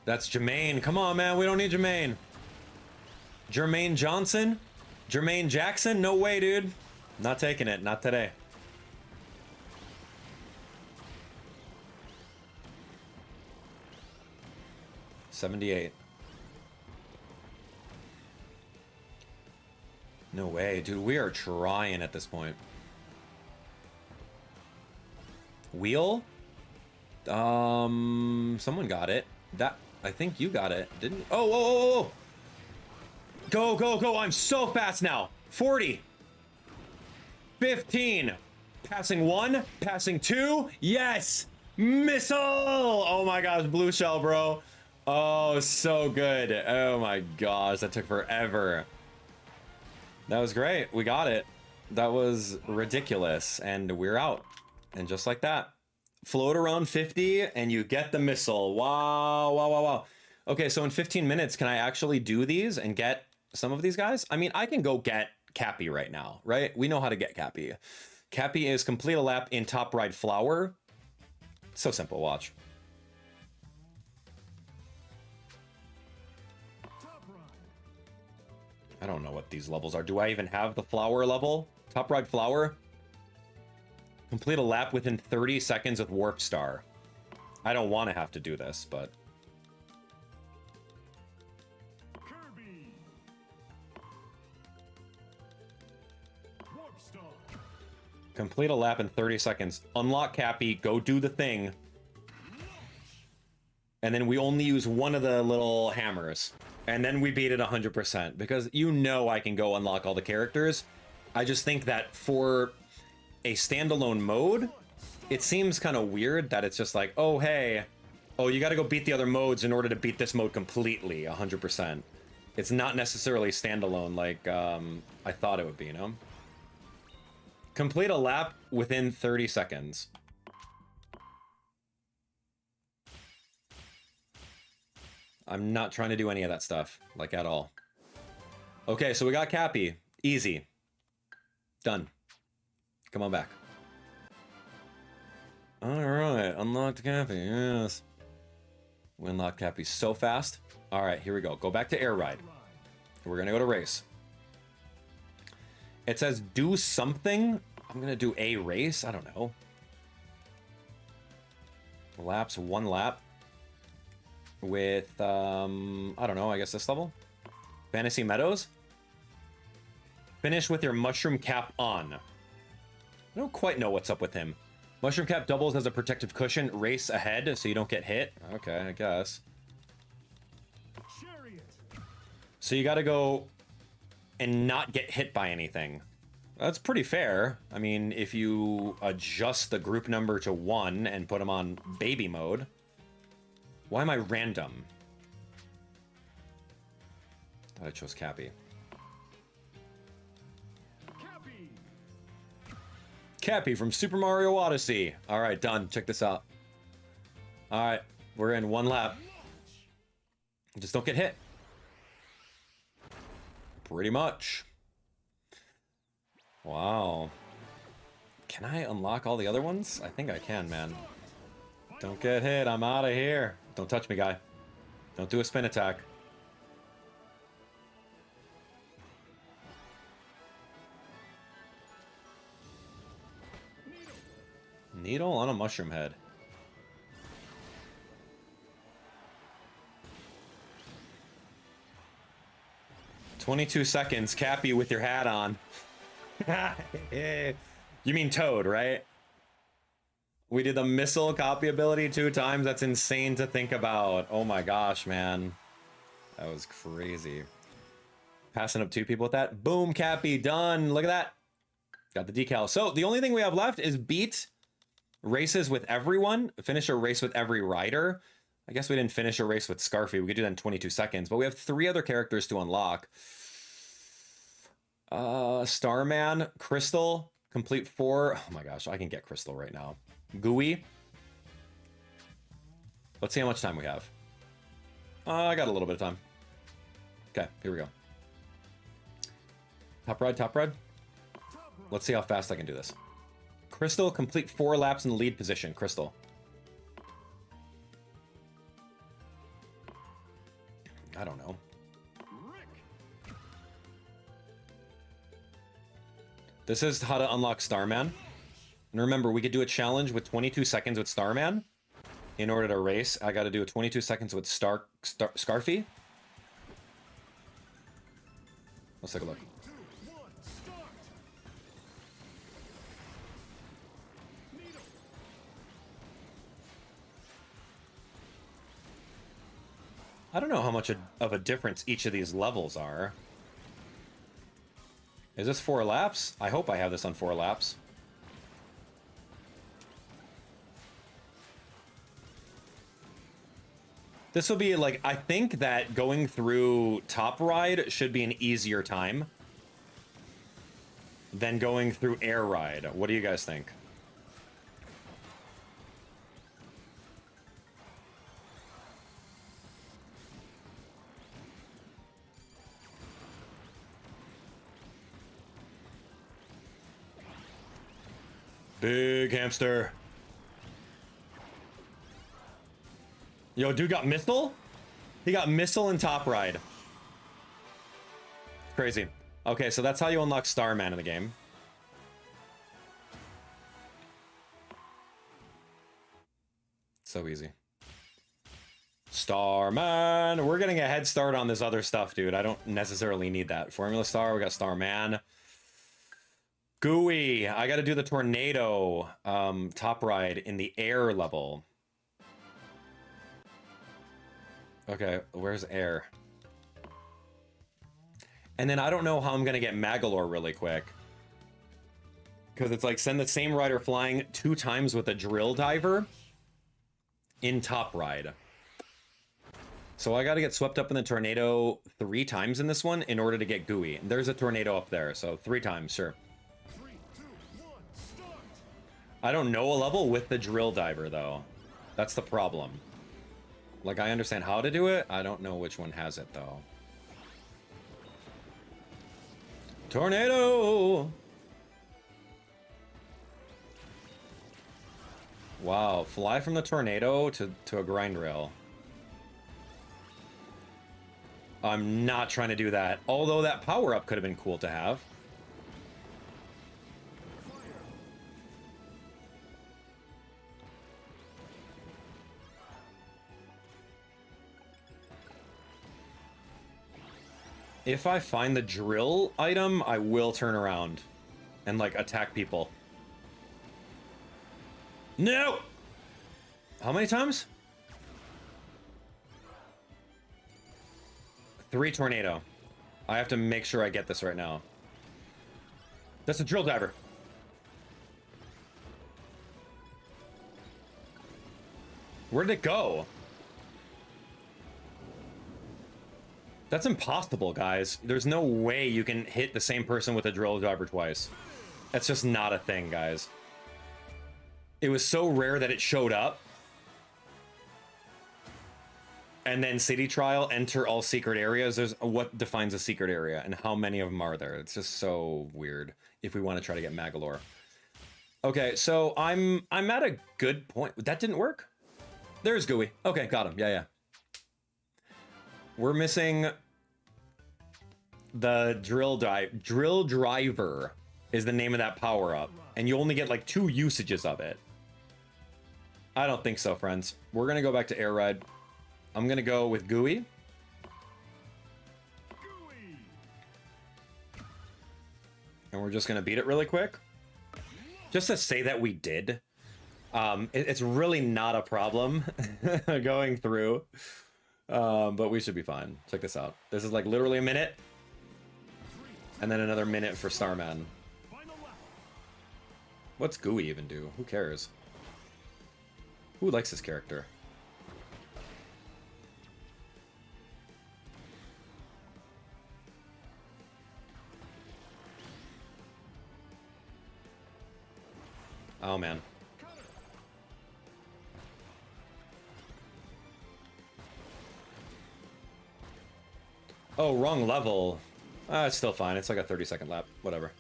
That's Jermaine. Come on, man. We don't need Jermaine. Jermaine Johnson? Jermaine Jackson? No way, dude. Not taking it. Not today. $78. No way, dude. We are trying at this point. Wheel? Someone got it. I think you got it, didn't you? Oh! Go, go, go. I'm so fast now. 40. 15. Passing 1. Passing 2. Yes! Missile! Oh my gosh, blue shell, bro. Oh, so good. Oh my gosh, that took forever. That was great. We got it. That was ridiculous. And we're out. And just like that. Float around 50 and you get the missile. Wow, wow, wow, wow. Okay, so in 15 minutes, can I actually do these and get some of these guys? I mean, I can go get Cappy right now, right? We know how to get Cappy. Cappy is complete a lap in top right flower. So simple, watch. I don't know what these levels are. Do I even have the flower level? Top right flower? Complete a lap within 30 seconds with Warp Star. I don't want to have to do this, but... Kirby. Warp Star. Complete a lap in 30 seconds. Unlock Cappy, go do the thing. And then we only use one of the little hammers. And then we beat it 100%. Because you know I can go unlock all the characters. I just think that for a standalone mode, it seems kind of weird that it's just like, oh, hey, oh, you got to go beat the other modes in order to beat this mode completely, 100%. It's not necessarily standalone like I thought it would be, you know? Complete a lap within 30 seconds. I'm not trying to do any of that stuff, like, at all. Okay, so we got Cappy. Easy. Done. Come on back. Alright, unlocked Cappy, yes. We unlocked Cappy so fast. Alright, here we go. Go back to Air Ride. We're gonna go to race. It says do something. I'm gonna do a race. I don't know. Laps, 1 lap. With, I don't know, I guess this level? Fantasy Meadows? Finish with your Mushroom Cap on. I don't quite know what's up with him. Mushroom Cap doubles as a protective cushion. Race ahead so you don't get hit. Okay, I guess. Chariot. So you gotta go and not get hit by anything. That's pretty fair. I mean, if you adjust the group number to 1 and put them on baby mode. Why am I random? Thought I chose Cappy. Cappy. Cappy from Super Mario Odyssey. All right, done. Check this out. All right, we're in 1 lap. Just don't get hit. Pretty much. Wow. Can I unlock all the other ones? I think I can, man. Don't get hit. I'm out of here. Don't touch me, guy. Don't do a spin attack. Needle on a mushroom head. "22 seconds, Cappy with your hat on." You mean Toad, right? We did the missile copy ability 2 times. That's insane to think about. Oh my gosh, man. That was crazy. Passing up 2 people with that. Boom, Cappy, done. Look at that. Got the decal. So the only thing we have left is beat races with everyone. Finish a race with every rider. I guess we didn't finish a race with Scarfy. We could do that in 22 seconds. But we have 3 other characters to unlock. Starman, Crystal, complete 4. Oh my gosh, I can get Crystal right now. Gooey. Let's see how much time we have. I got a little bit of time. Okay, here we go. Top ride, top ride. Let's see how fast I can do this. Crystal, complete 4 laps in the lead position. Crystal. I don't know. This is how to unlock Starman. And remember, we could do a challenge with 22 seconds with Starman. In order to race, I got to do a 22 seconds with Scarfy. Let's take a look. I don't know how much of a difference each of these levels are. Is this 4 laps? I hope I have this on 4 laps. This will be like, I think that going through Top Ride should be an easier time than going through Air Ride. What do you guys think? Big hamster. Yo, dude got missile? He got missile and Top Ride. Crazy. Okay, so that's how you unlock Starman in the game. So easy. Starman! We're getting a head start on this other stuff, dude. I don't necessarily need that. Formula Star, we got Starman. Gooey, I gotta do the tornado top ride in the air level. Okay, where's air? And then I don't know how I'm gonna get Magolor really quick. Because it's like send the same rider flying 2 times with a drill diver in top ride. So I gotta get swept up in the tornado 3 times in this one in order to get Gooey. There's a tornado up there, so 3 times, sure. I don't know a level with the drill diver, though. That's the problem. Like, I understand how to do it. I don't know which one has it, though. Tornado! Wow, fly from the tornado to a grind rail. I'm not trying to do that. Although that power-up could have been cool to have. If I find the drill item, I will turn around and, like, attack people. No! How many times? 3 tornado. I have to make sure I get this right now. That's a drill diver. Where did it go? That's impossible, guys. There's no way you can hit the same person with a drill diver twice. That's just not a thing, guys. It was so rare that it showed up. And then city trial, enter all secret areas. There's what defines a secret area and how many of them are there. It's just so weird if we want to try to get Magolor. Okay, so I'm at a good point. That didn't work? There's Gooey. Okay, got him. Yeah. We're missing the drill driver is the name of that power up, and you only get like 2 usages of it. I don't think so, friends. We're gonna go back to Air Ride. I'm gonna go with Gooey. Gooey. And we're just gonna beat it really quick. Just to say that we did. It's really not a problem going through. But we should be fine. Check this out. This is like literally a minute. And then another minute for Starman. What's Gooey even do? Who cares? Who likes this character? Oh man. Oh, wrong level. It's still fine. It's like a 30-second lap. Whatever.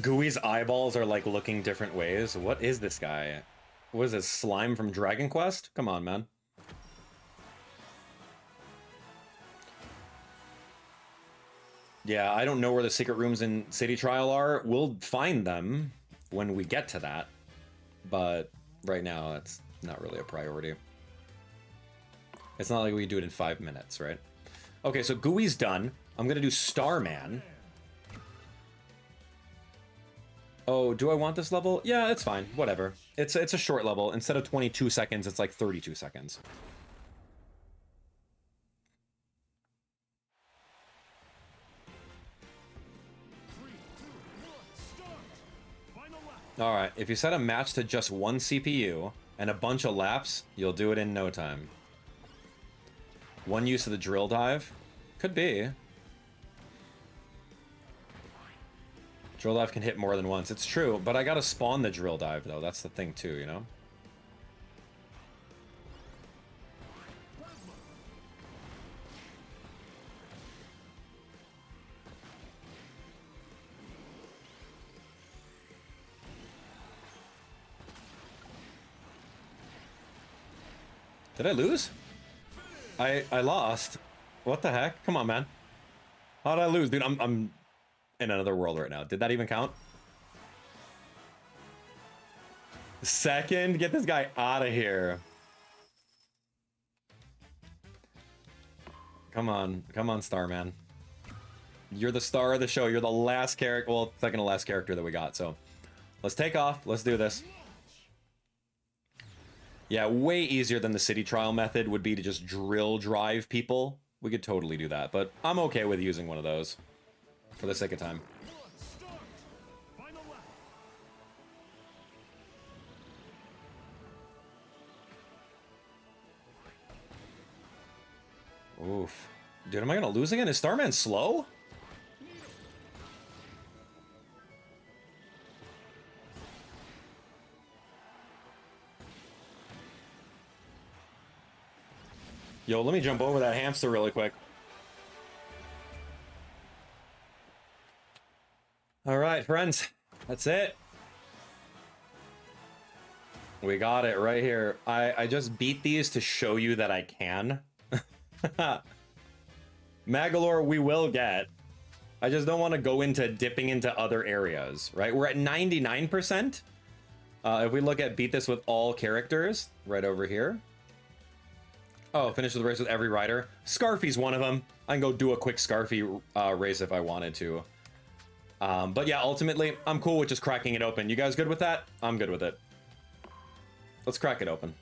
Gooey's eyeballs are like looking different ways. What is this guy? What is this, slime from Dragon Quest? Come on, man. Yeah, I don't know where the secret rooms in City Trial are. We'll find them when we get to that. But right now, that's not really a priority. It's not like we do it in 5 minutes, right? Okay, so Gooey's done. I'm gonna do Starman. Oh, do I want this level? Yeah, it's fine. Whatever. It's a short level. Instead of 22 seconds, it's like 32 seconds. All right, if you set a match to just one CPU and a bunch of laps, you'll do it in no time. One use of the drill dive? Could be. Drill dive can hit more than once. It's true, but I gotta spawn the drill dive, though. That's the thing, too, you know? Did I lose? I lost. What the heck? Come on, man. How did I lose? Dude, I'm in another world right now. Did that even count? Second? Get this guy out of here. Come on, Starman. You're the star of the show. You're the last character, well, second to last character that we got, so let's take off. Let's do this. Yeah, way easier than the city trial method would be to just drill drive people. We could totally do that, but I'm okay with using one of those for the sake of time. Oof. Dude, am I gonna lose again? Is Starman slow? Yo, let me jump over that hamster really quick. All right, friends. That's it. We got it right here. I just beat these to show you that I can. Magolor we will get. I just don't want to go into dipping into other areas, right? We're at 99%. If we look at beat this with all characters, right over here. Oh, finish the race with every rider. Scarfy's one of them. I can go do a quick Scarfy race if I wanted to. But yeah, ultimately, I'm cool with just cracking it open. You guys good with that? I'm good with it. Let's crack it open.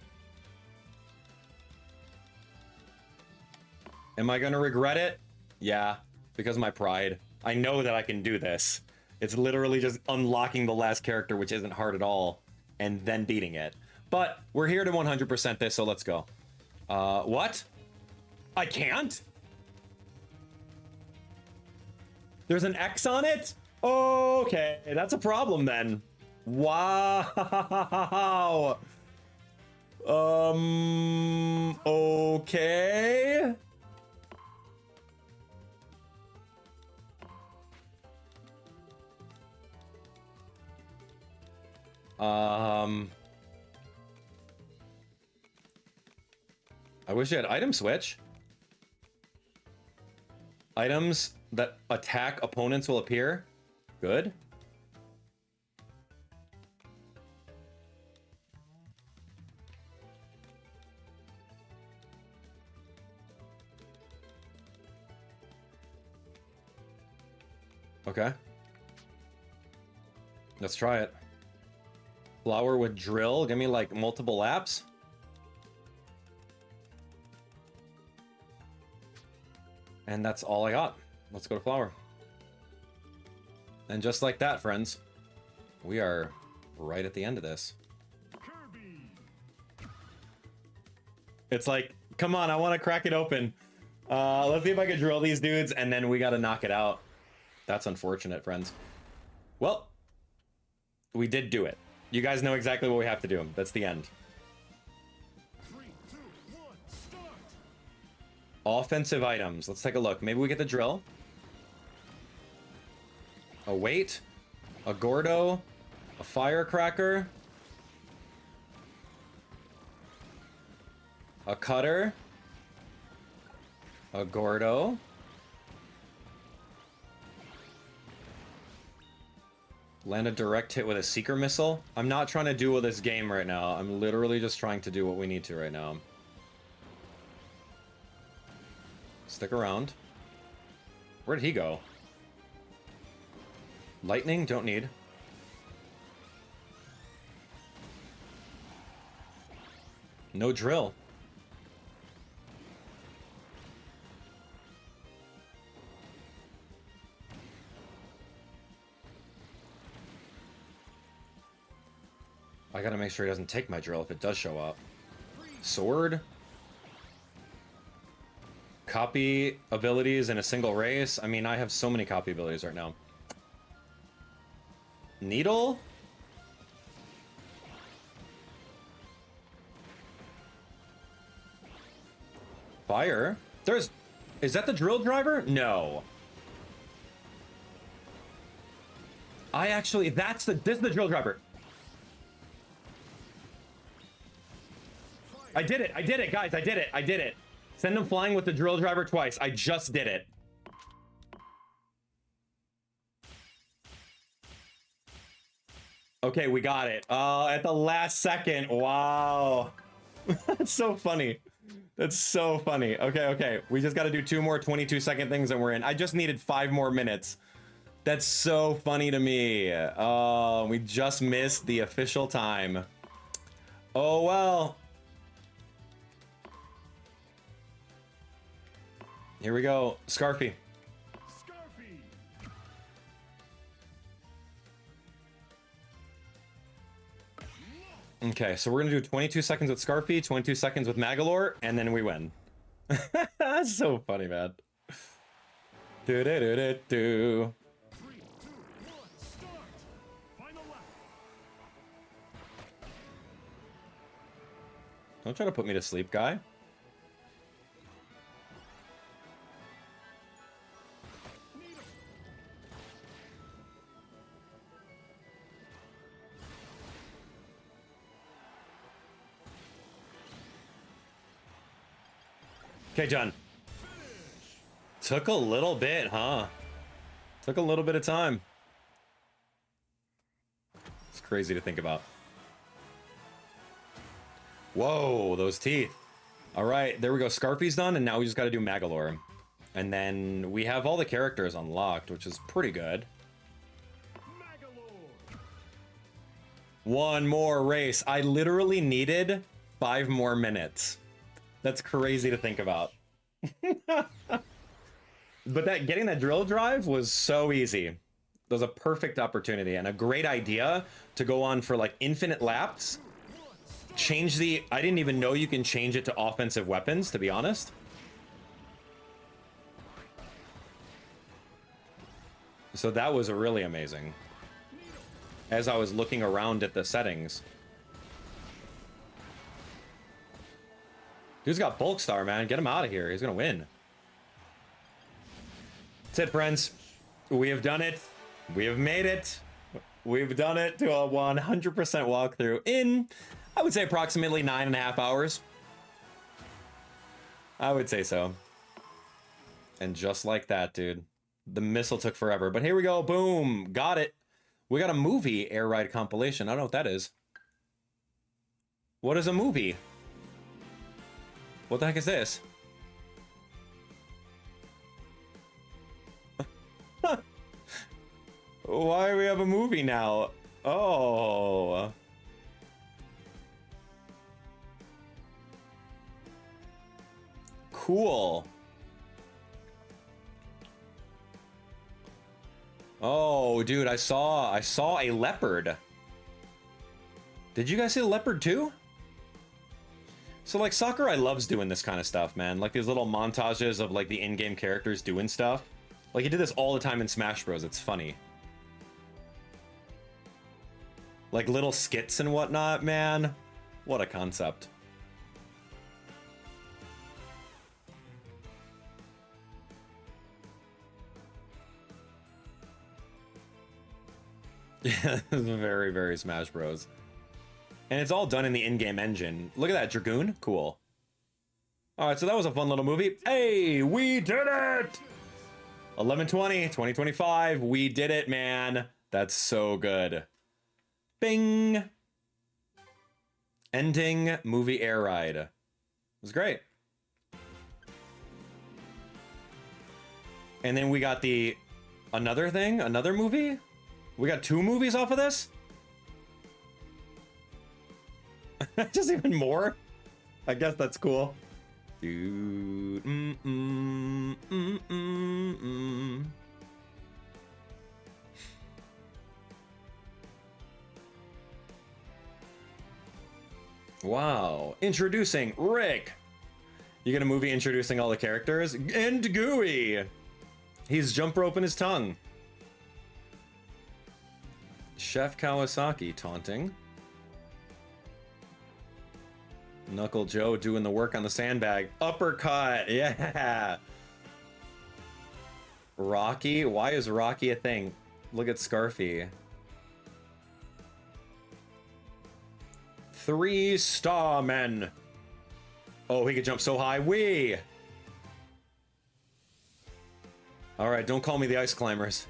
Am I gonna regret it? Yeah, because of my pride. I know that I can do this. It's literally just unlocking the last character, which isn't hard at all, and then beating it. But we're here to 100% this, so let's go. What? I can't? There's an X on it? Okay, that's a problem then. Wow. Okay. I wish you had item switch. Items that attack opponents will appear. Good. Okay. Let's try it. Flower with drill. Give me like multiple laps. And that's all I got. Let's go to flower. And just like that, friends, we are right at the end of this. Kirby. It's like, come on, I want to crack it open. Let's see if I can drill these dudes, and then we got to knock it out. That's unfortunate, friends. Well, we did do it. You guys know exactly what we have to do. That's the end. 3, 2, 1, start. Offensive items. Let's take a look. Maybe we get the drill. A weight. A Gordo. A firecracker. A cutter. A Gordo. Land a direct hit with a seeker missile. I'm not trying to duel this game right now. I'm literally just trying to do what we need to right now. Stick around. Where did he go? Lightning? Don't need. No drill. I gotta make sure he doesn't take my drill if it does show up. Sword. Copy abilities in a single race. I mean, I have so many copy abilities right now. Needle? Fire? There's... Is that the drill driver? No. I actually... This is the drill driver. I did it, guys, I did it. Send him flying with the drill driver twice. I just did it. Okay, we got it. At the last second, wow. That's so funny. That's so funny. Okay. We just gotta do 2 more 22-second things and we're in. I just needed 5 more minutes. That's so funny to me. We just missed the official time. Oh, well. Here we go. Scarfy. Scarfy. Okay, so we're gonna do 22 seconds with Scarfy, 22 seconds with Magolor, and then we win. That's so funny, man. Do do do do do. 3, 2, 1, start. Final lap. Don't try to put me to sleep, guy. Okay, John. Took a little bit, huh? Took a little bit of time. It's crazy to think about. Whoa, those teeth. All right, there we go. Scarfy's done, and now we just got to do Magolor. And then we have all the characters unlocked, which is pretty good. Magolor. One more race. I literally needed 5 more minutes. That's crazy to think about. But getting that drill drive was so easy. It was a perfect opportunity and a great idea to go on for like infinite laps. Change the... I didn't even know you can change it to offensive weapons, to be honest. So that was really amazing. As I was looking around at the settings. Dude's got bulk star, man. Get him out of here. He's gonna win. That's it, friends. We have done it. We have made it. We've done it to a 100% walkthrough in, I would say, approximately 9.5 hours. I would say so. And just like that, dude, The missile took forever, but here we go. Boom. Got it. We got a movie air ride compilation. I don't know what that is. What is a movie? What the heck is this? Why do we have a movie now? Oh. Cool. Oh, dude, I saw a leopard. Did you guys see the leopard too? So like Sakurai loves doing this kind of stuff, man. Like these little montages of like the in-game characters doing stuff. Like he did this all the time in Smash Bros. It's funny. Like little skits and whatnot, man. What a concept. Yeah, very, very Smash Bros. And it's all done in the in-game engine. Look at that, Dragoon. Cool. All right, so that was a fun little movie. Hey, we did it! 11/20/2025. We did it, man. That's so good. Bing! Ending movie air ride. It was great. And then we got another thing, another movie? We got 2 movies off of this? Just even more? I guess that's cool. Dude. Wow. Introducing Rick. You get a movie introducing all the characters? And Gooey. He's jump roping his tongue. Chef Kawasaki taunting. Knuckle Joe doing the work on the sandbag. Uppercut, yeah. Rocky, why is Rocky a thing? Look at Scarfy. 3 Starman. Oh, he could jump so high. Wee. All right, don't call me the ice climbers.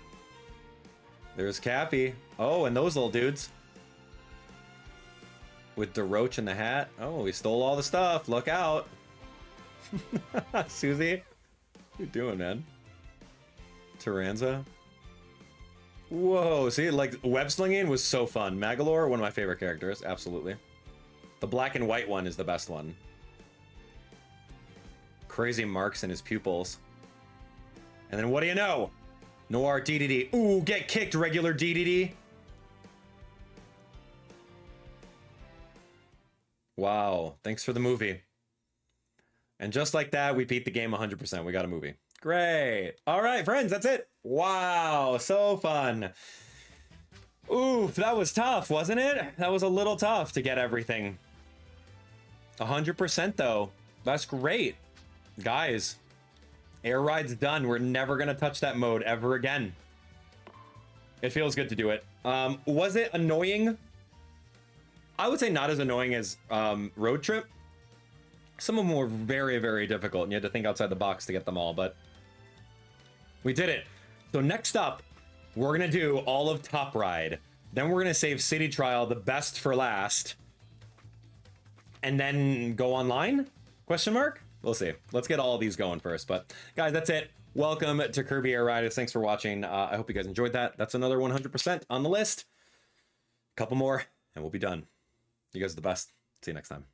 There's Cappy. Oh, and those little dudes. With Daroach in the hat. Oh, he stole all the stuff. Look out. Susie. What you doing, man? Taranza. Whoa, see, like, web slinging was so fun. Magalore, one of my favorite characters. Absolutely. The black and white one is the best one. Crazy marks in his pupils. And then what do you know? Noir DDD. Ooh, get kicked, regular DDD. Wow, thanks for the movie. And just like that, we beat the game 100%. We got a movie. Great. All right, friends, that's it. Wow, so fun. Oof, that was tough, wasn't it? That was a little tough to get everything. 100% though. That's great. Guys, air ride's done. We're never gonna touch that mode ever again. It feels good to do it. Was it annoying? I would say not as annoying as Road Trip. Some of them were very, very difficult, and you had to think outside the box to get them all, but we did it. So next up, we're gonna do all of Top Ride. Then we're gonna save City Trial, the best for last. And then go online? Question mark? We'll see. Let's get all of these going first. But guys, that's it. Welcome to Kirby Air Riders. Thanks for watching. I hope you guys enjoyed that. That's another 100% on the list. Couple more, and we'll be done. You guys are the best. See you next time.